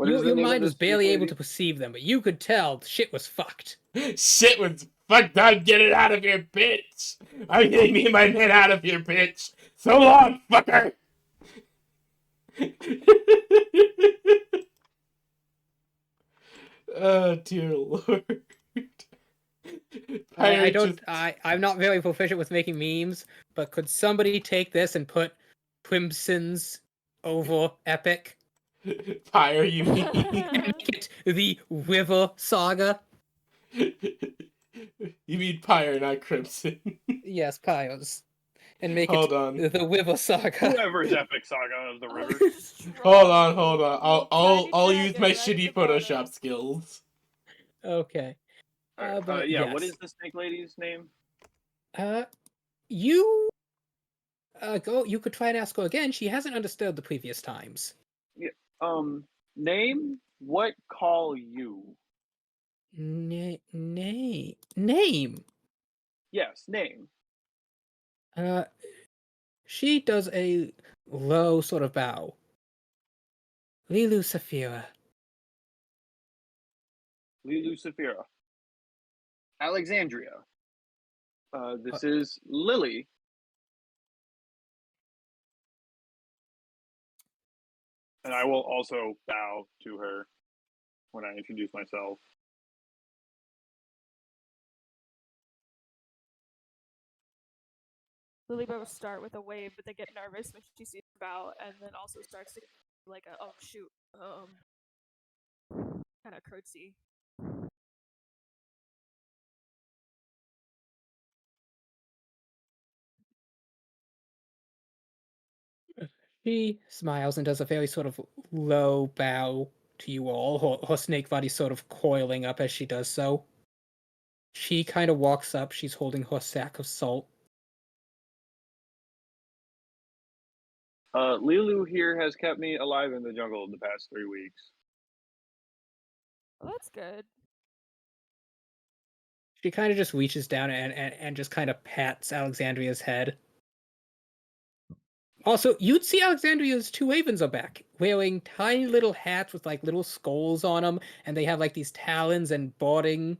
is the Your name of mind was this barely able lady? to perceive them, but you could tell shit was fucked. Shit was fucked up. Get it out of here, bitch. I'm getting me and my men out of here, bitch. So long, fucker. Oh, dear Lord. Pyre just I'm not very proficient with making memes, but could somebody take this and put Crimson's over epic Pyre, you mean? and make it the River Saga? You mean Pyre, not Crimson. Yes, Pyres. And make Hold it on. the River Saga. Whoever's epic saga of the river. Hold on, hold on. Little I'll tiny use my dragon right at shitty the bottom. Photoshop skills. Okay. Alright, But yeah, yes. what is the snake lady's name? You go. You could try and ask her again. She hasn't understood the previous times. Name? What call you? Name. Yes, name. She does a low sort of bow. Lilu Saphira. Lilu Saphira. Alexandria. This is Lily. And I will also bow to her when I introduce myself. Lily will start with a wave, but they get nervous when she sees the bow, and then also starts to like a oh shoot, kind of curtsy. She smiles and does a very sort of low bow to you all, her snake body sort of coiling up as she does so. She kind of walks up, she's holding her sack of salt. Lilu here has kept me alive in the jungle the past 3 weeks. Well, that's good. She kind of just reaches down and just kind of pats Alexandria's head. Also, you'd see Alexandria's two ravens are back, wearing tiny little hats with like little skulls on them, and they have like these talons and boarding.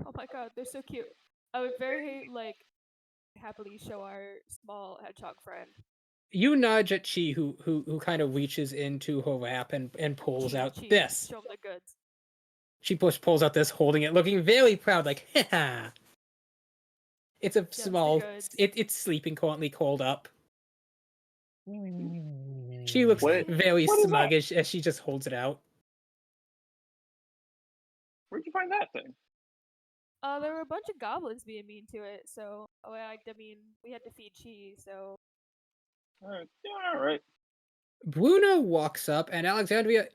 Oh my god, they're so cute. I would very like happily show our small hedgehog friend. You nudge at Chi, who kind of reaches into her lap and pulls out Cheese, this. show 'em the goods. She pulls out this, holding it, looking very proud, like, ha. It's a Show 'em the small. goods. It's sleeping currently, coiled up. She looks What? very What is smug that? as she just holds it out. Where'd you find that thing? There were a bunch of goblins being mean to it, so I mean, we had to feed cheese, so Yeah, alright. Bruno walks up, and Alexandria,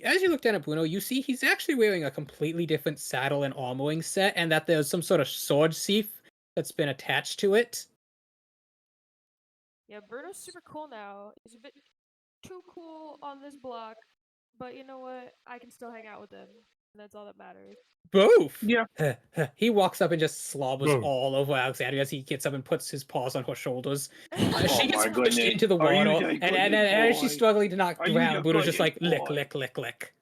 as you look down at Bruno, you see he's actually wearing a completely different saddle and armoring set, and that there's some sort of sword sheath that's been attached to it. yeah, Bruno's super cool now. He's a bit too cool on this block, but you know what? I can still hang out with him, and that's all that matters. Boof! Yeah. He walks up and just slobbers Boof. all over Alexandria as he gets up and puts his paws on her shoulders. Oh She gets my pushed goodness. into the Are you water, the and goodest as boy? she's struggling to not Are you drown, the Bruno's just like, goodest lick, boy? lick, lick, lick.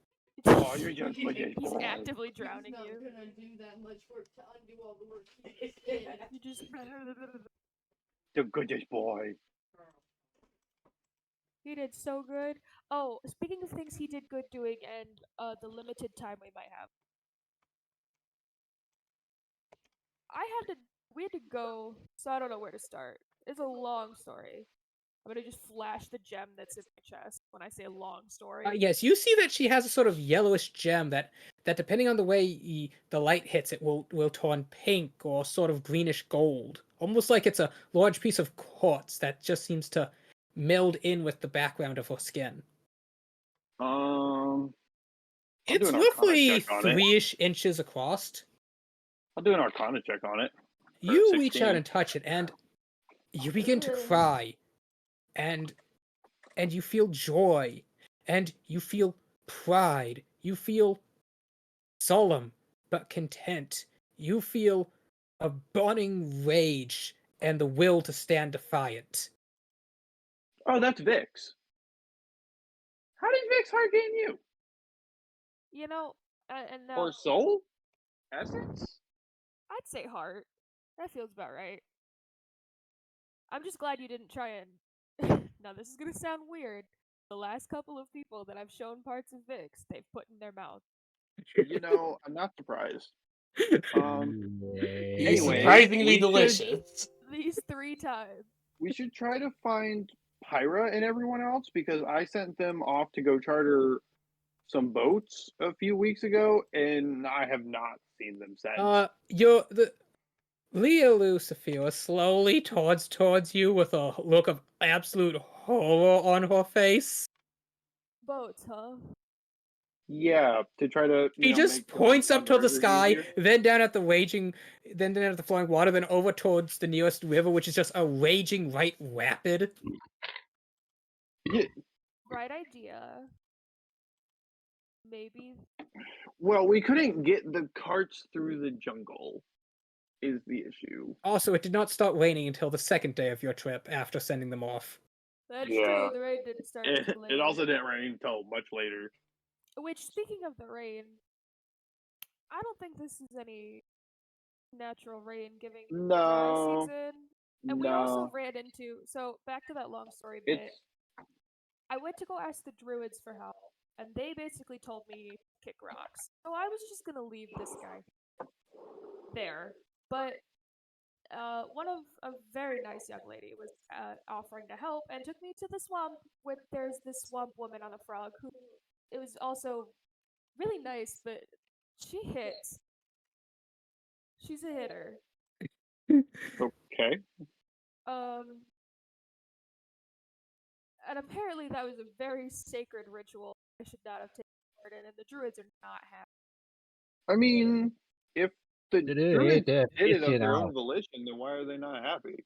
Oh, you're just goodest He's boy. actively drowning He's you. not gonna do that much work to undo all the work he just did. You just The goodest boy. he did so good. Oh, speaking of things he did good doing and the limited time we might have. We had to go, so I don't know where to start. It's a long story. I'm gonna just flash the gem that's in my chest when I say long story. Yes, you see that she has a sort of yellowish gem that depending on the way the light hits it will turn pink or sort of greenish gold, almost like it's a large piece of quartz that just seems to meld in with the background of her skin. I'll It's do an Arcana roughly check on it. 3-ish inches across. I'll do an Arcana check on it. You reach 16. out and touch it, and you begin to cry, and you feel joy, and you feel pride, you feel solemn but content, you feel a burning rage and the will to stand defiant. Oh, that's Vix. How did Vix hard game you? You know, and now Or Soul? Essence? I'd say heart. That feels about right. I'm just glad you didn't try and. Now this is gonna sound weird. The last couple of people that I've shown parts of Vix, they've put in their mouth. You know, I'm not surprised. He's Anyway, surprisingly we should- delicious. These 3 times. We should try to find Pyra and everyone else because I sent them off to go charter some boats a few weeks ago, and I have not seen them since. The Leah Lucifer slowly towards you with a look of absolute horror on her face. Boats, huh? Yeah, to try to He just make points up to the underwriters sky, easier. then down at the flowing water, then over towards the nearest river, which is just a raging right rapid. Yeah, Right idea. Maybe. well, we couldn't get the carts through the jungle, is the issue. Also, it did not start raining until the second day of your trip after sending them off. That's Yeah. true. The rain didn't start It, too late. it also didn't rain until much later. Which, speaking of the rain, I don't think this is any natural rain giving dry No, season. And we also no, ran into. So, back to that long story bit. it's I went to go ask the druids for help, and they basically told me to kick rocks. So I was just gonna leave this guy there. But one of a very nice young lady was offering to help and took me to the swamp where there's this swamp woman on a frog who it was also really nice, but she hits. She's a hitter. okay. And apparently that was a very sacred ritual I should not have taken part in, and the druids are not happy. I mean, if the Did it druids hit did it the of their now? own volition, then why are they not happy?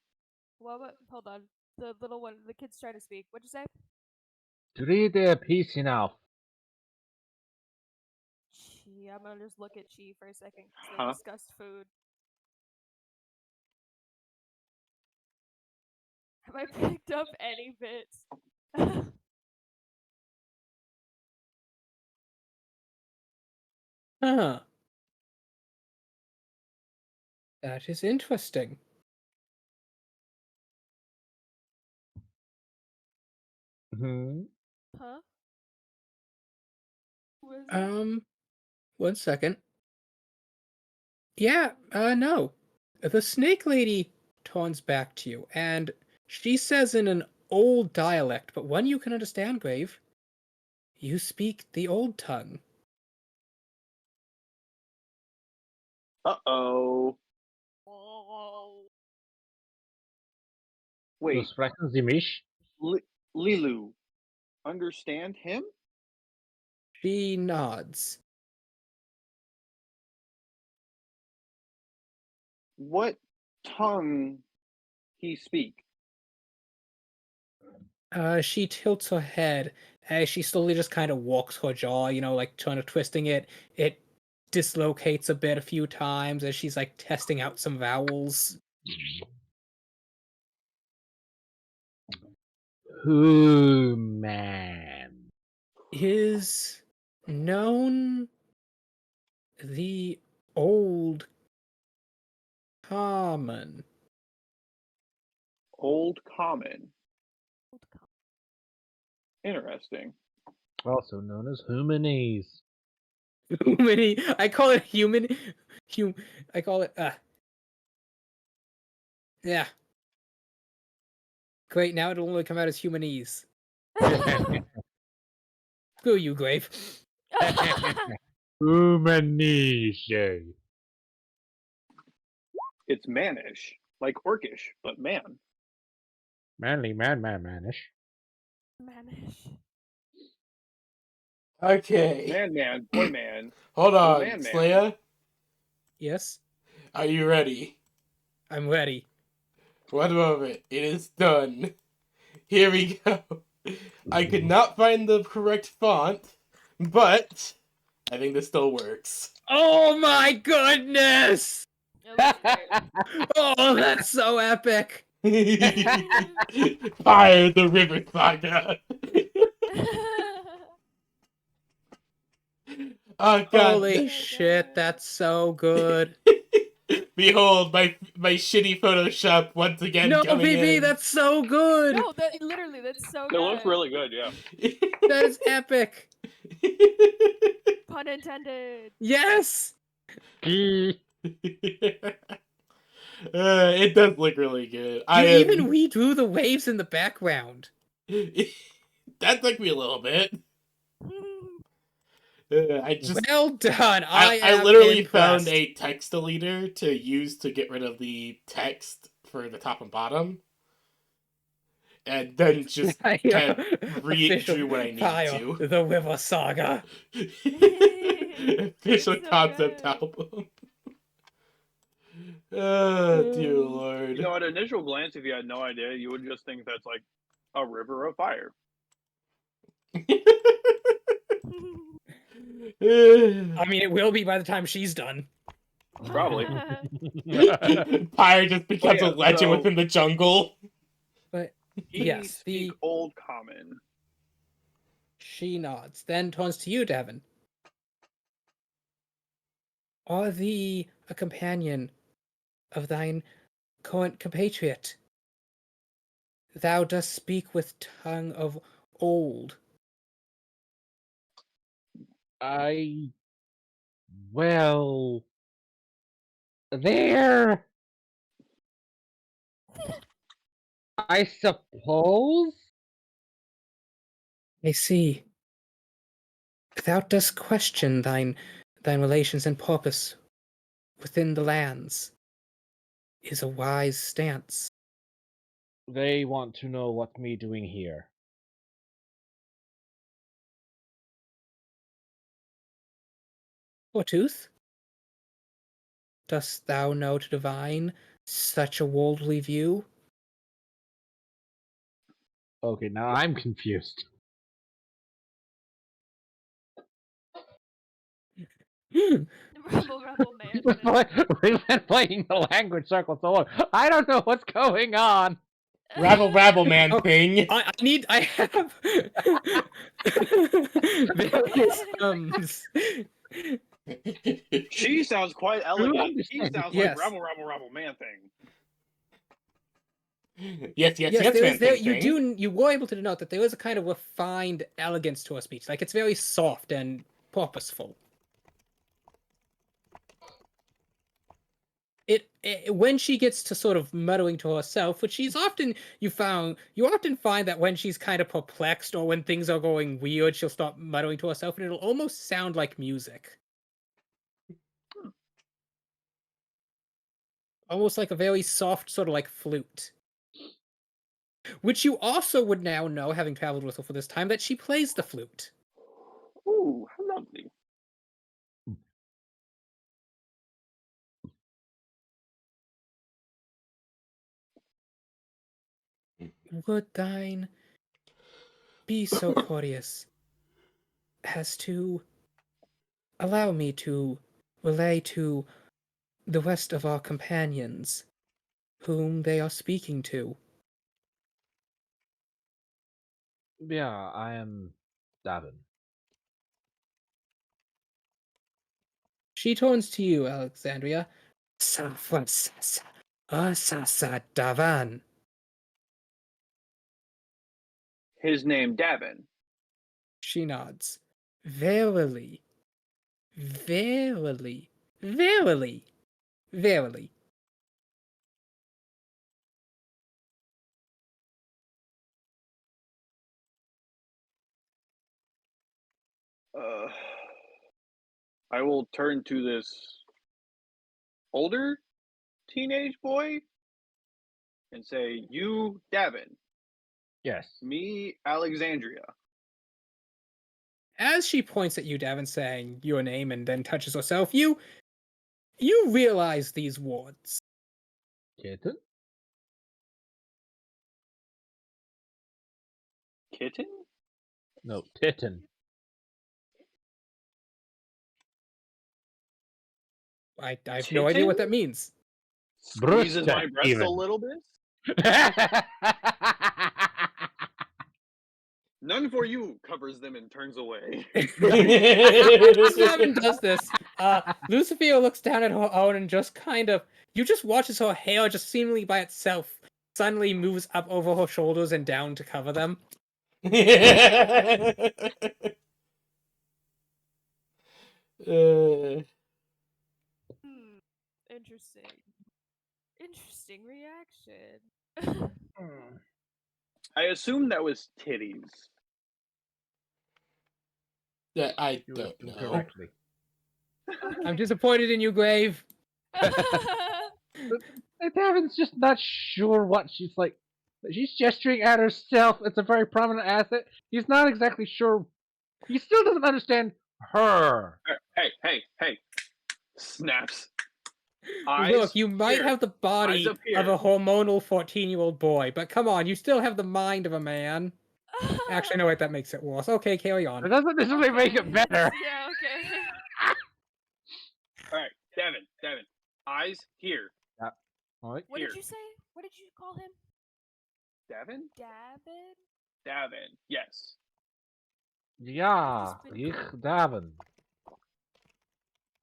Well, hold on. The little one, the kid's trying to speak. What'd you say? Read their piece enough. Chi. I'm gonna just look at Chi for a second because they Huh? discussed food. Have I picked up any bits? Huh. That is interesting. Hmm. Huh? Who is it? 1 second. Yeah, no. The snake lady turns back to you, and she says in an old dialect, but one you can understand, Grave. You speak the old tongue. Uh-oh. Oh. Du Wait, sprechen Sie mich? Lilu, understand him? She nods. What tongue he speak? She tilts her head as she slowly just kind of walks her jaw, like trying to twisting it. It dislocates a bit a few times as she's like testing out some vowels. Human. Is known the old common. Old Common. Old com- Interesting. Also known as humanese. Humany. I call it human. I call it. Yeah. Great. Now it'll only come out as humanese. Screw you, Grave. Humanese. It's Manish, like Orcish, but man. Manly manish. Manish. Okay. Man, boy man. Hold on, man. Slaya. Yes, Are you ready? I'm ready. One moment. It is done. Here we go. I could not find the correct font, but I think this still works. Oh my goodness! It looks great. Oh, that's so epic! Fire the River Saga. Oh god. Holy shit, that's so good. Behold, my shitty Photoshop once again No, coming BB, in. that's so good! No, that's so It good. looks really good, yeah. That is epic! Pun intended. Yes! It does look really good. You even redrew the waves in the background. That took me a little bit. I just Well done. I am literally impressed. found a text deleter to use to get rid of the text for the top and bottom, and then just kind of Official redrew what I need file, to. the River Saga. Official so concept good. album. Oh dear You lord. know, at initial glance, if you had no idea, you would just think that's like a river of fire. I mean, it will be by the time she's done. Probably. Pyre just becomes a yeah, legend so- within the jungle. But He yes, speak Old Common. she nods, then turns to you, Devon. Are thee a companion of thine current compatriot? Thou dost speak with tongue of old. Well, there. I suppose. I see. Thou dost question thine relations and purpose within the lands. Is a wise stance. They want to know what me doing here. Forsooth? Dost thou know to divine such a worldly view? Okay, now I'm confused. Rebel man. We've been playing the language circle so long. I don't know what's going on. Rabble man Oh, thing. I have various She sounds quite elegant. He understand. sounds Yes. like rabble man thing. Yes, Yes, man there is there thing. you were able to denote that there is a kind of refined elegance to her speech. Like it's very soft and purposeful. It when she gets to sort of muttering to herself, which she's often you often find that when she's kind of perplexed or when things are going weird, she'll start muttering to herself and it'll almost sound like music. Almost like a very soft sort of like flute. Which you also would now know, having traveled with her for this time, that she plays the flute. Ooh, how lovely. Would thine be so courteous as to allow me to relay to the rest of our companions whom they are speaking to? Yeah, I am Davin. She turns to you, Alexandria. Safasasa, asasa davan. His name Davin. She nods. Verily, verily, verily, verily. Uh, I will turn to this older teenage boy and say, "You, Davin. Yes. Me, Alexandria." As she points at you, Davin, saying your name and then touches herself, you realize these words. Kitten? Kitten? No, Titten. I have no idea what that Kitten? means. Squeezes my Brewster, breast a even. little bit. None for you, covers them and turns away. As Davin does this, Lucifer looks down at her own and just kind of you just watch as her hair just seemingly by itself suddenly moves up over her shoulders and down to cover them. Interesting. Interesting reaction. I assume that was titties. That I You don't assumed know. correctly. I'm disappointed in you, Grave. Davin's just not sure what she's like. She's gesturing at herself. It's a very prominent asset. He's not exactly sure. He still doesn't understand her. Hey! Snaps. Eyes Look, you might here. have the body up of a here. hormonal 14-year-old boy, but come on, you still have the mind of a man. Actually, no, wait, that makes it worse. Okay, carry It on. doesn't necessarily make it better. Yeah, okay. All right, Devin. Eyes here. Alright. What Here. did you say? What did you call him? Devin? Davin? Yes. Ja, been ich Davin.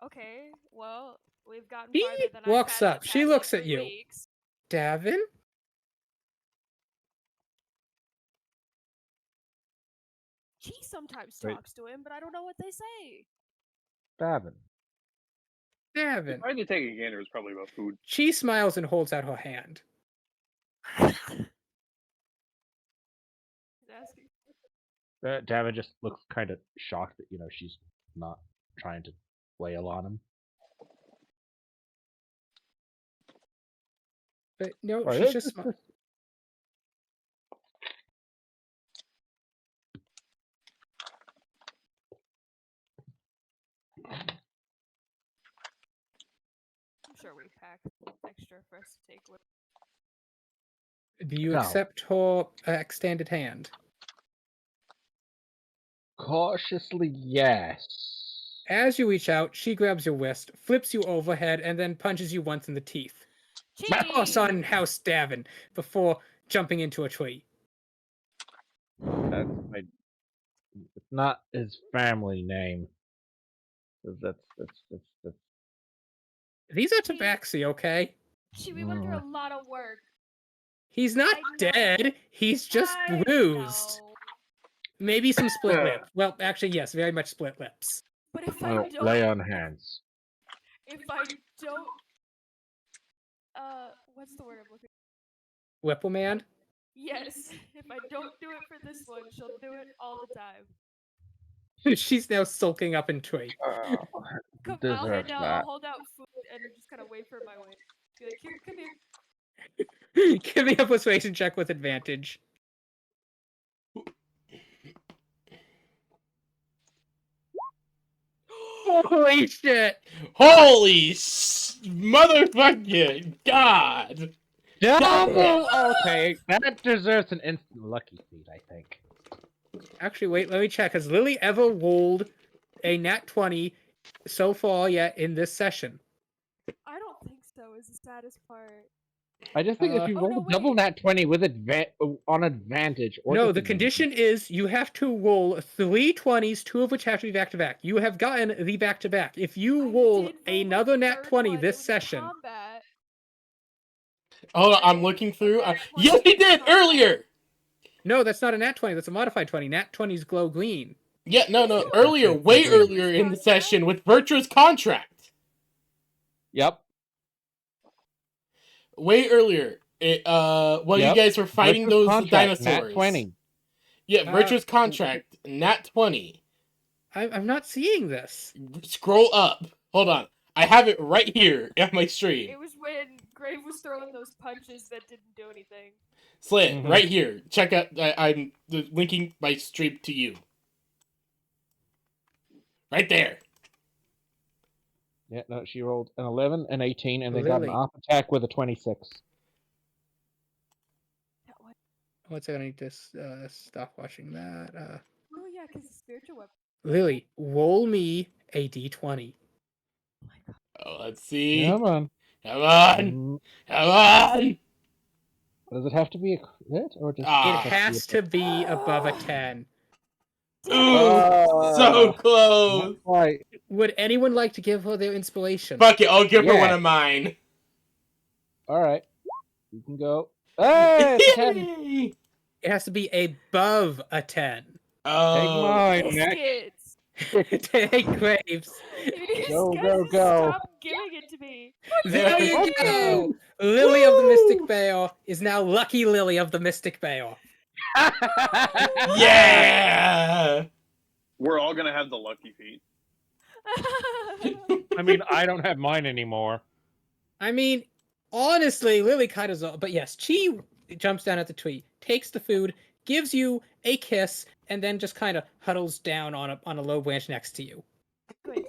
Okay, well, we've gotten He farther than walks I've had up. this She asset looks for at you. weeks. Davin? She sometimes Wait. talks to him, but I don't know what they say. Davin. Davin. Finally taking a gander is probably about food. She smiles and holds out her hand. He's asking. Davin just looks kind of shocked that, she's not trying to wail on him. But no, Alright, she's let's just smiling. I'm sure we packed extra for us to take with. Do you No. accept her extended hand? Cautiously, yes. As you reach out, she grabs your wrist, flips you overhead, and then punches you once in the teeth. My horse on Cheese! House Davin before jumping into a tree. That's it's not his family name. That's These are Gee. tabaxi, okay? She, we went through a lot of work. He's not I know. dead. He's just I bruised. know. Maybe some split lips. Well, actually, yes, very much split lips. But if well, I don't, lay on hands. if I don't, what's the word I'm looking? Whippleman? Yes, if I don't do it for this one, she'll do it all the time. She's now sulking up in tree. Come, Deserves I'll that. hold out food and just kind of wait for my way. Be like, here, come here. Give me a persuasion check with advantage. Holy shit! Holy motherfucking god! Double. Okay, that deserves an instant lucky feat, I think. Actually, wait, let me check. Has Lily ever rolled a nat 20 so far yet in this session? I don't think so. Is the saddest part. I just think if you Oh, roll no, a double wait. nat 20 with on advantage, or No, the disadvantage- condition is you have to roll 3 20s, 2 of which have to be back to back. You have gotten the back to back. If you I roll did roll another my nat third 20 one. It this was session, combat. Hold on, I I'm rolled looking a through. nat 20 Yes, he in did combat. earlier. no, that's not a nat 20. That's a modified 20. Nat 20s glow green. Yeah, no, Yes, it earlier, was. way It was earlier in the contract. session with Virtuous Contract. Yep. Way earlier. While Yep. you guys were fighting Virtuous those contract, dinosaurs. Nat 20. Yeah, Virtuous Contract, nat 20. I'm not seeing this. Scroll up. Hold on. I have it right here on my stream. It was when Grave was throwing those punches that didn't do anything. Slit, Mhm. right here. Check out. I'm linking my stream to you. Right there. Yeah, no, she rolled an 11, an 18, and they got an Lily. off attack with a 26. That one. What's I need to stop watching that? Oh yeah, because it's spiritual weapon. Lily, roll me a d20. Oh my god. Oh, let's see. Come on. Come on. Mm, Come on. Does it have to be a crit, or just... Ah. It has to be above a 10. Ooh, so close. Not quite. Would anyone like to give her their inspiration? Fuck it, I'll give her Yeah. one of mine. Alright. You can go. Hey, it's a 10. Yay. It has to be above a 10. Take Oh. mine, Nick. Biscuits. Take Graves. You just Go, gotta go, go. Stop giving it to me. There you Yay! go! Lily of the Mystic Woo! Vale is now Lucky Lily of the Mystic Vale. Yeah! We're all gonna have the lucky feet. I mean, I don't have mine anymore. I mean, honestly, Lily kind of. But yes, Chi jumps down at the tree, takes the food, gives you a kiss, and then just kind of huddles down on a low branch next to you. Good.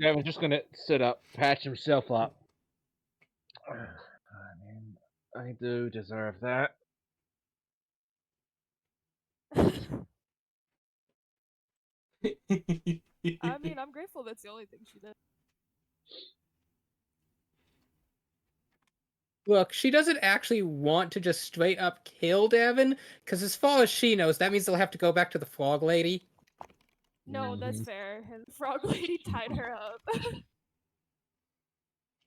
Devin's just gonna sit up, patch himself up. I mean, I do deserve that. I mean, I'm grateful that's the only thing she did. Look, she doesn't actually want to just straight up kill Davin, because as far as she knows, that means they'll have to go back to the Frog Lady. No, that's fair. And the frog lady tied her up.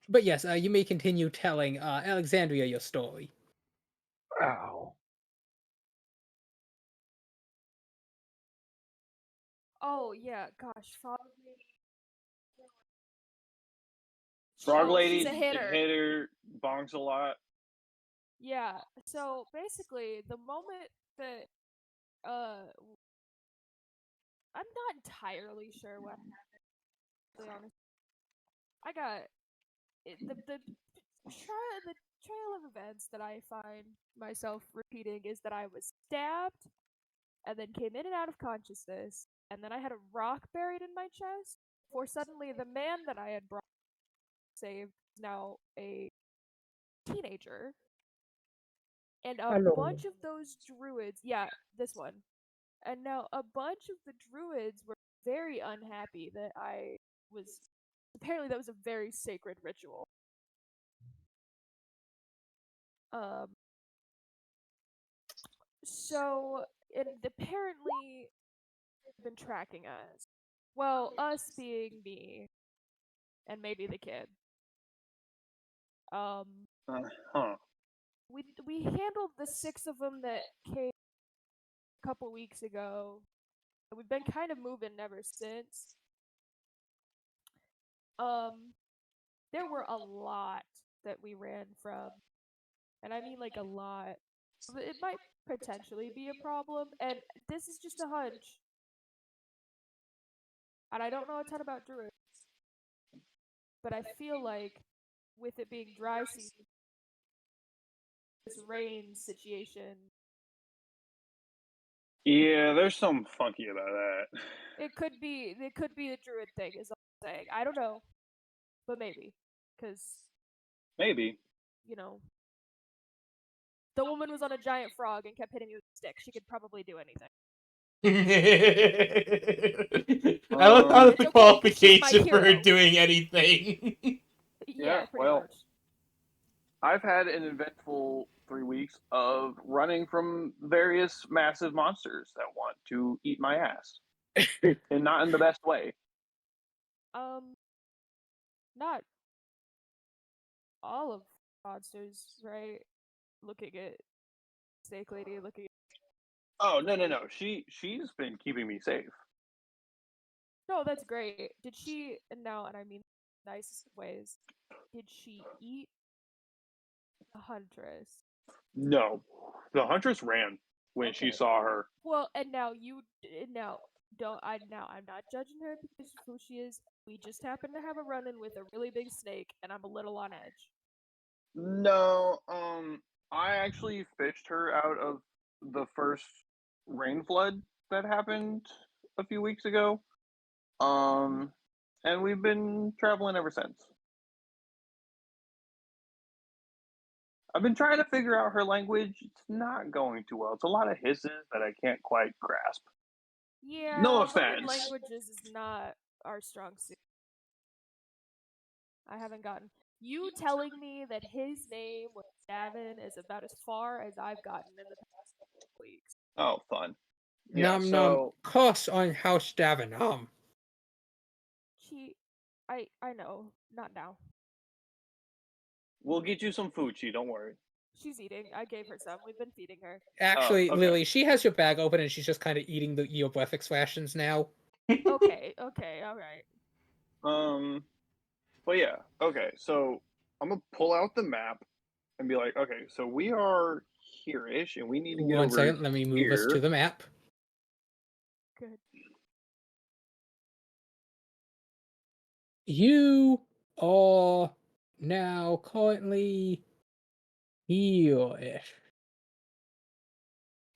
But yes, you may continue telling Alexandria your story. Ow. Oh yeah, gosh, frog lady. Frog Oh, lady, she's a hitter. hitter, bonks a lot. Yeah. So basically, the moment that I'm not entirely sure what happened. To be honest, I got the trail of events that I find myself repeating is that I was stabbed and then came in and out of consciousness, and then I had a rock buried in my chest. For suddenly, the man that I had brought saved is now a teenager, and a bunch of those druids. Yeah, this one. And now a bunch of the druids were very unhappy that I was. Apparently, that was a very sacred ritual. Um. So, and apparently, been tracking us. Well, us being me, and maybe the kid. Huh. We handled the 6 of them that came a couple weeks ago. We've been kind of moving ever since. There were a lot that we ran from, and I mean like a lot. It might potentially be a problem, and this is just a hunch. And I don't know a ton about druids, but I feel like with it being dry season, this rain situation, Yeah, there's something funky about that. it could be a druid thing. Is all I'm saying. I don't know, but maybe, because Maybe. you know, the woman was on a giant frog and kept hitting me with a stick. She could probably do anything. I love how that's It's the okay, 'cause she's my qualification for her hero. doing anything. Yeah, pretty well, much. I've had an eventful 3 weeks of running from various massive monsters that want to eat my ass, and not in the best way. Not all of monsters, right? Looking at Snake Lady, looking at Oh no! She's been keeping me safe. no, that's great. Did she? And I mean, nicest ways. Did she eat a huntress? No, the huntress ran when she Okay. saw her. Well, and now don't I now I'm not judging her because of who she is. We just happen to have a run-in with a really big snake, and I'm a little on edge. No, I actually fished her out of the first rain flood that happened a few weeks ago. Um, and we've been traveling ever since. I've been trying to figure out her language. It's not going too well. It's a lot of hisses that I can't quite grasp. Yeah, No learning offense. languages is not our strong suit. I haven't gotten. You telling me that his name was Davin is about as far as I've gotten in the past couple weeks. Oh, fun. Yeah, Nom nom, so cuss on House Davin. I know, not now. we'll get you some Fuchi, don't worry. She's eating. I gave her some. We've been feeding her. Actually, okay. Lily, she has your bag open and she's just kind of eating your breakfast rations now. Okay, all right. Um, But yeah, okay. So I'm gonna pull out the map and be like, okay, so we are here-ish, and we need to get One over second, let me move us to here. the map. Good. You are now currently here-ish.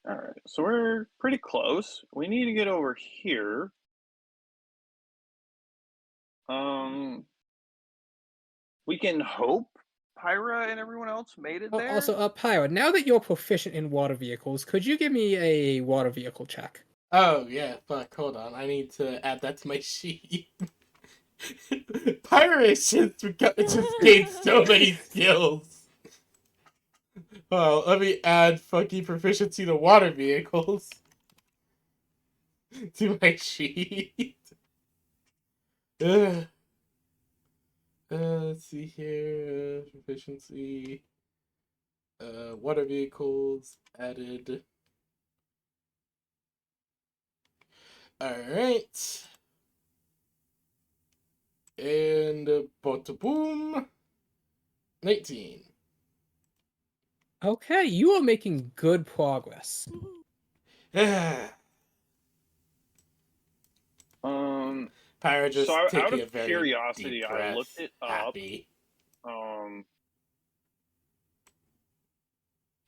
All right, so we're pretty close. We need to get over here. We can hope Pyra and everyone else made it there. Also, Pyra, now that you're proficient in water vehicles, could you give me a water vehicle check? Oh yeah, fuck. Hold on, I need to add that to my sheet. Pirates just gained so many skills. Well, let me add fucking proficiency to water vehicles to my sheet. Ugh. Let's see here. Proficiency. Water vehicles added. Alright. And boom. 19. Okay, you are making good progress. Pyra just So out taking of a very curiosity, deep I breath. looked it up. Happy.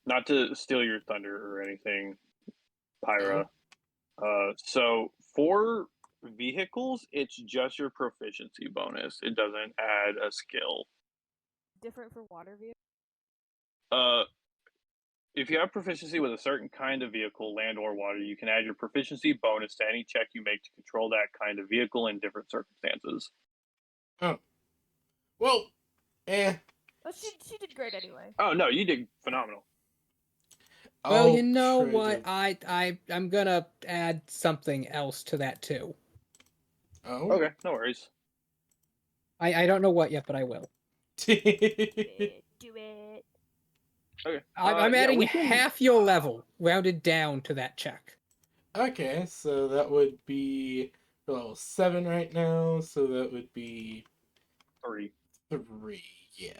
Not to steal your thunder or anything, Pyra. So for vehicles, it's just your proficiency bonus. It doesn't add a skill. Different for water vehicles. If you have proficiency with a certain kind of vehicle, land or water, you can add your proficiency bonus to any check you make to control that kind of vehicle in different circumstances. Oh. Well, Oh, she did great anyway. Oh no, you did phenomenal. Well, I'll you know try what? to- I'm gonna add something else to that too. Oh. Okay, no worries. I don't know what yet, but I will. Do it. Okay. I'm yeah, adding we can. half your level, rounded down to that check. Okay, so that would be level 7 right now, so that would be 3. 3, yeah.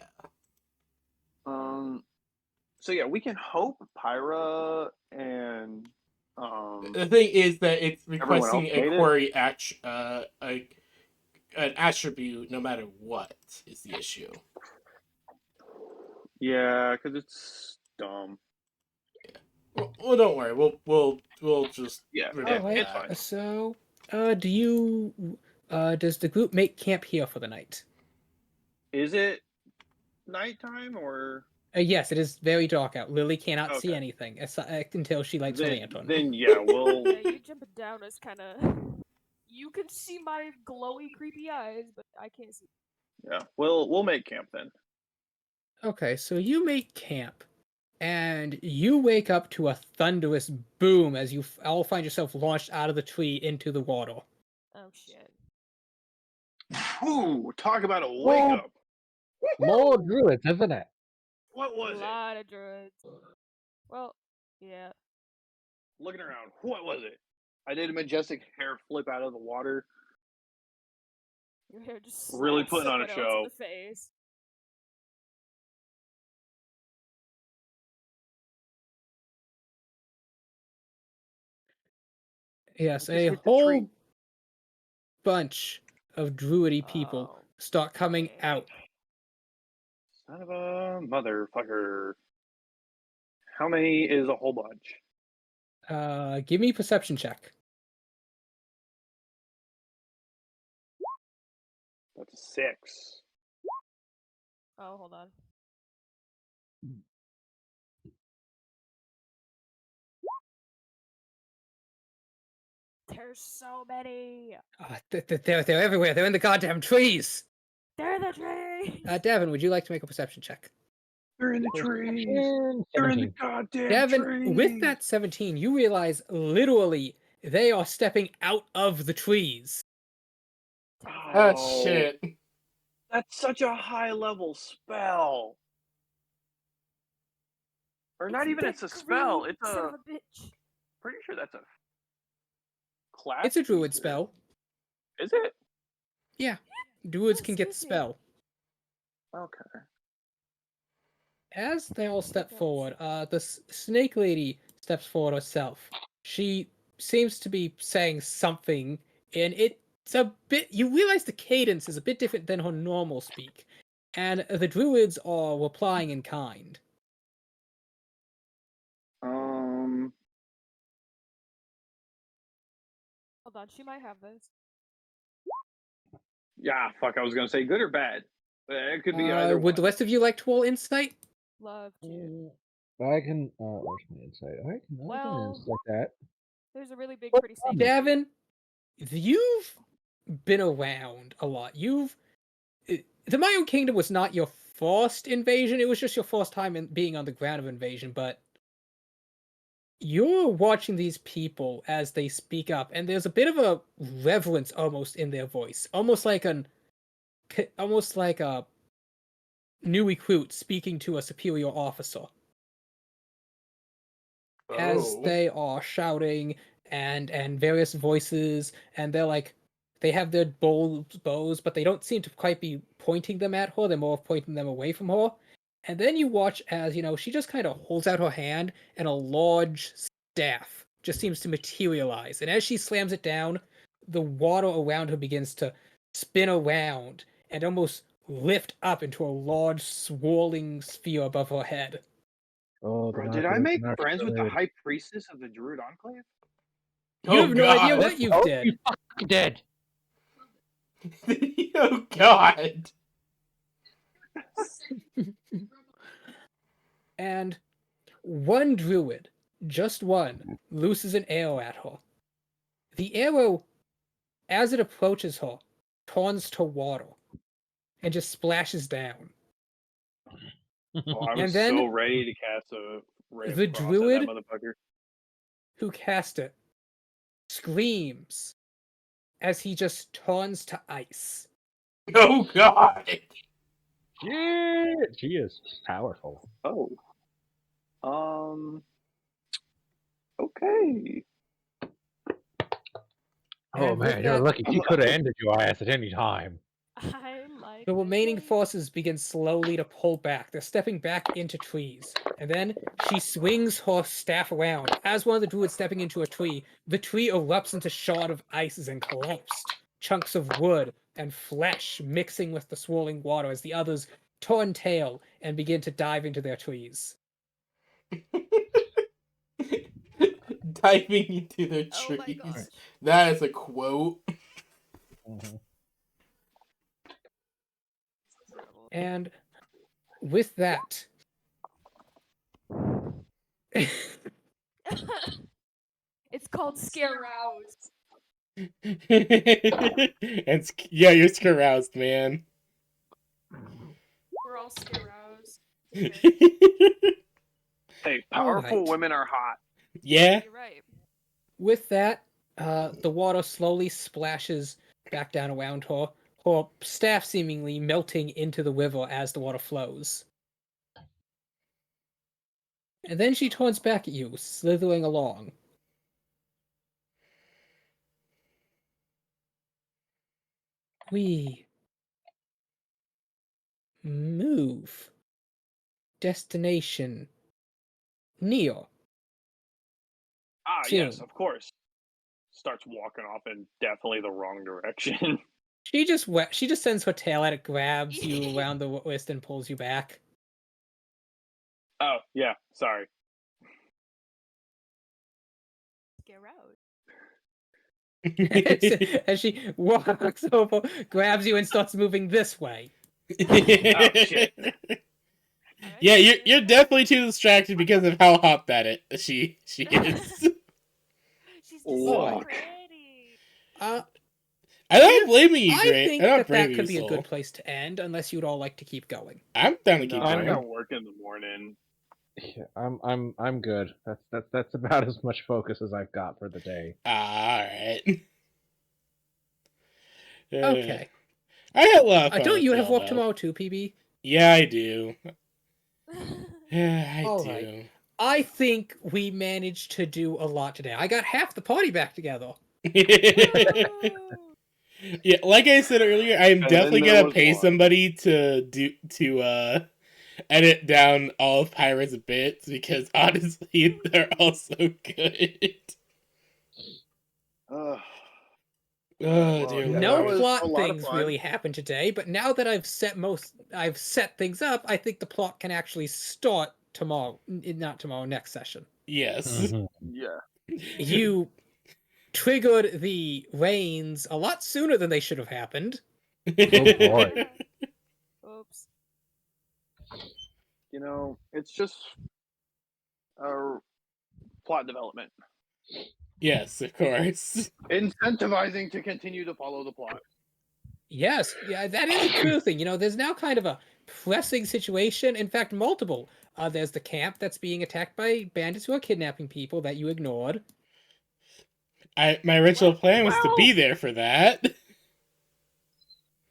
So yeah, we can hope Pyra and The thing is that it's everyone else requesting a made it. query an attribute no matter what is the issue. Yeah, because it's dumb. Well, don't worry. We'll just Yeah, remember Alright, it's fine. that. so, does the group make camp here for the night? Is it nighttime or? Yes, it is very dark out. Lily cannot see Okay. anything until she lights her lantern. Then yeah, we'll. Yeah, you jumping down is kind of. You can see my glowy, creepy eyes, but I can't see. Yeah, we'll make camp then. Okay, so you make camp, and you wake up to a thunderous boom as you all find yourself launched out of the tree into the water. Oh shit. Ooh, talk about a wake Oh. up. More druids, isn't it? What A was it? lot of druids. Well, yeah. Looking around, what was it? I did a majestic hair flip out of the water. Your hair just Really slaps putting on a someone else show. in the face. Yes, Just a hit the tree. whole bunch of druidy people Oh, start coming man. out. Son of a motherfucker. How many is a whole bunch? Give me a perception check. That's a 6. Oh, hold on. There's so many. They're everywhere. They're in the goddamn trees. They're the trees. Devin, would you like to make a perception check? They're in the trees. They're in the 17. goddamn Devin, trees. with that 17, you realize literally they are stepping out of the trees. Ah, shit. That's such a high level spell. Or not even it's a spell. green It's son a. of a bitch. Pretty sure that's a class. It's a druid feature. spell. Is it? Yeah, druids Yes, can get the yes, yeah. spell. Okay. As they all step Yes. forward, the snake lady steps forward herself. She seems to be saying something, and it's a bit. You realize the cadence is a bit different than her normal speak, and the druids are replying in kind. Hold on, she might have this. Yeah, fuck. I was gonna say good or bad. It could be either Would the one. rest of you like to roll insight? Love to. I can. Where's my insight? I can Well, insight that. there's a really big, What pretty snake. Davin, you've been around a lot. The Miowne Kingdom was not your first invasion. It was just your first time in being on the ground of invasion, but you're watching these people as they speak up, and there's a bit of a reverence almost in their voice, almost like a new recruit speaking to a superior officer, as Oh. they are shouting and various voices, and they're like, they have their bows, but they don't seem to quite be pointing them at her. They're more pointing them away from her. And then you watch as, she just kind of holds out her hand and a large staff just seems to materialize. And as she slams it down, the water around her begins to spin around and almost lift up into a large swirling sphere above her head. Oh, Bro, did I Narcos, make Narcos. friends with the High Priestess of the Druid Enclave? You Oh have no idea God. what you Oh, did. you fucking did. Oh God. And one druid, just one, looses an arrow at her. The arrow, as it approaches her, turns to water and just splashes down. Oh, I And was then so ready to cast a ray of the frost at that druid motherfucker. who cast it screams as he just turns to ice. Oh God. Shit, she is powerful. Oh. Okay. Oh And with man, you're that, lucky. She could have ended your ass at any time. I like the this remaining lady. forces begin slowly to pull back. They're stepping back into trees. And then she swings her staff around. As one of the druids stepping into a tree, the tree erupts into shard of ices and collapsed. Chunks of wood and flesh mixing with the swirling water as the others turn tail and begin to dive into their trees. Diving into the Oh my trees. gosh. That is a quote. Mhm. And with that, It's called Scare Rouse. Yeah, you're caroused, man. We're all Scare Rouse. Hey, All powerful right. women are hot. Yeah. You're right. With that, the water slowly splashes back down around her, her staff seemingly melting into the river as the water flows. And then she turns back at you, slithering along. We move. Destination near. Ah, yes, Soon. of course. Starts walking off in definitely the wrong direction. She just sends her tail out, it grabs you around the wrist and pulls you back. Oh, yeah, sorry. Scare Rouse. As she walks over, grabs you, and starts moving this way. Oh, shit. Alright, Yeah, you're Scare Rouse. definitely too distracted because of how hot she is. She's just so Fuck. pretty. Uh, I'm not blaming you, I Gray. think I'm not that blaming could be you, a good Soul. place to end, unless you'd all like to keep going. I'm down to No, keep I going. got work in the morning. Yeah, I'm good. That's about as much focus as I've got for the day. Alright. Okay. I had a lot of fun Don't with you have y'all, work though. tomorrow too, PB? Yeah, I do. Yeah, I All do. right. I think we managed to do a lot today. I got half the party back together. Woo! Yeah, like I said earlier, I'm And definitely then there gonna was pay one. somebody to edit down all of Pyra's bits because honestly, they're all so good. Ugh. Oh Well, dear yeah, No that lord. was a plot lot of things fun. really happened today, but now that I've set things up, I think the plot can actually start tomorrow. Not tomorrow, next session. Yes. Mhm. Yeah. You triggered the rains a lot sooner than they should have happened. Oh boy. Oops. You know, it's just plot development. Yes, of course. Incentivizing to continue to follow the plot. Yes, yeah, that is a true thing. You know, there's now kind of a pressing situation. In fact, multiple. There's the camp that's being attacked by bandits who are kidnapping people that you ignored. My original plan was to Well, be there for that.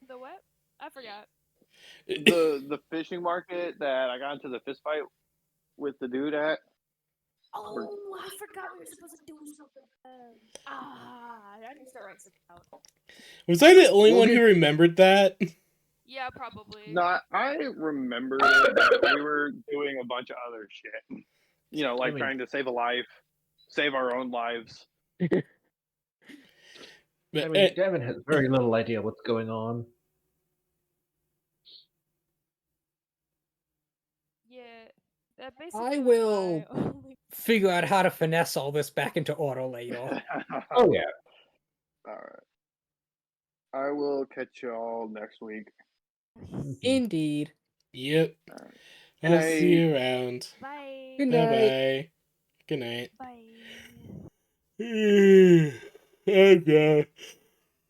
the what? I forgot. The fishing market that I got into the fist fight with the dude at. Oh, I forgot we were supposed to do something. I need to start writing stuff out. Was I the only We'll one be- who remembered that? Yeah, probably. Not, I remember it, but we were doing a bunch of other shit. You know, like I mean- trying to save a life, save our own lives. But, I mean, Devin has very little idea what's going on. Yeah, that basically I was will my only. figure out how to finesse all this back into order later. Oh yeah. All right. I will catch y'all next week. Indeed. yep. All right. I'll Good see you night. around. Bye. Good Bye night. bye. Good night. Bye. Oh god.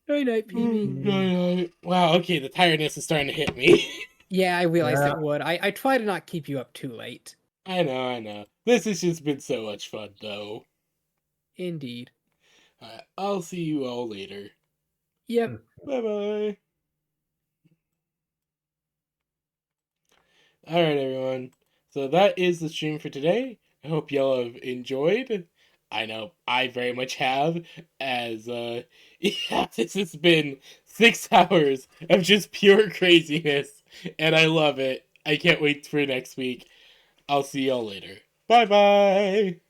Night night, PB. Night night. Wow, okay, the tiredness is starting to hit me. Yeah, I realized Yeah. it would. I try to not keep you up too late. I know, I know. This has just been so much fun, though. Indeed. I'll see you all later. Yep. Bye bye. Alright, everyone. So that is the stream for today. I hope y'all have enjoyed. I know I very much have, as, yeah, this has been 6 hours of just pure craziness, and I love it. I can't wait for next week. I'll see y'all later. Bye bye!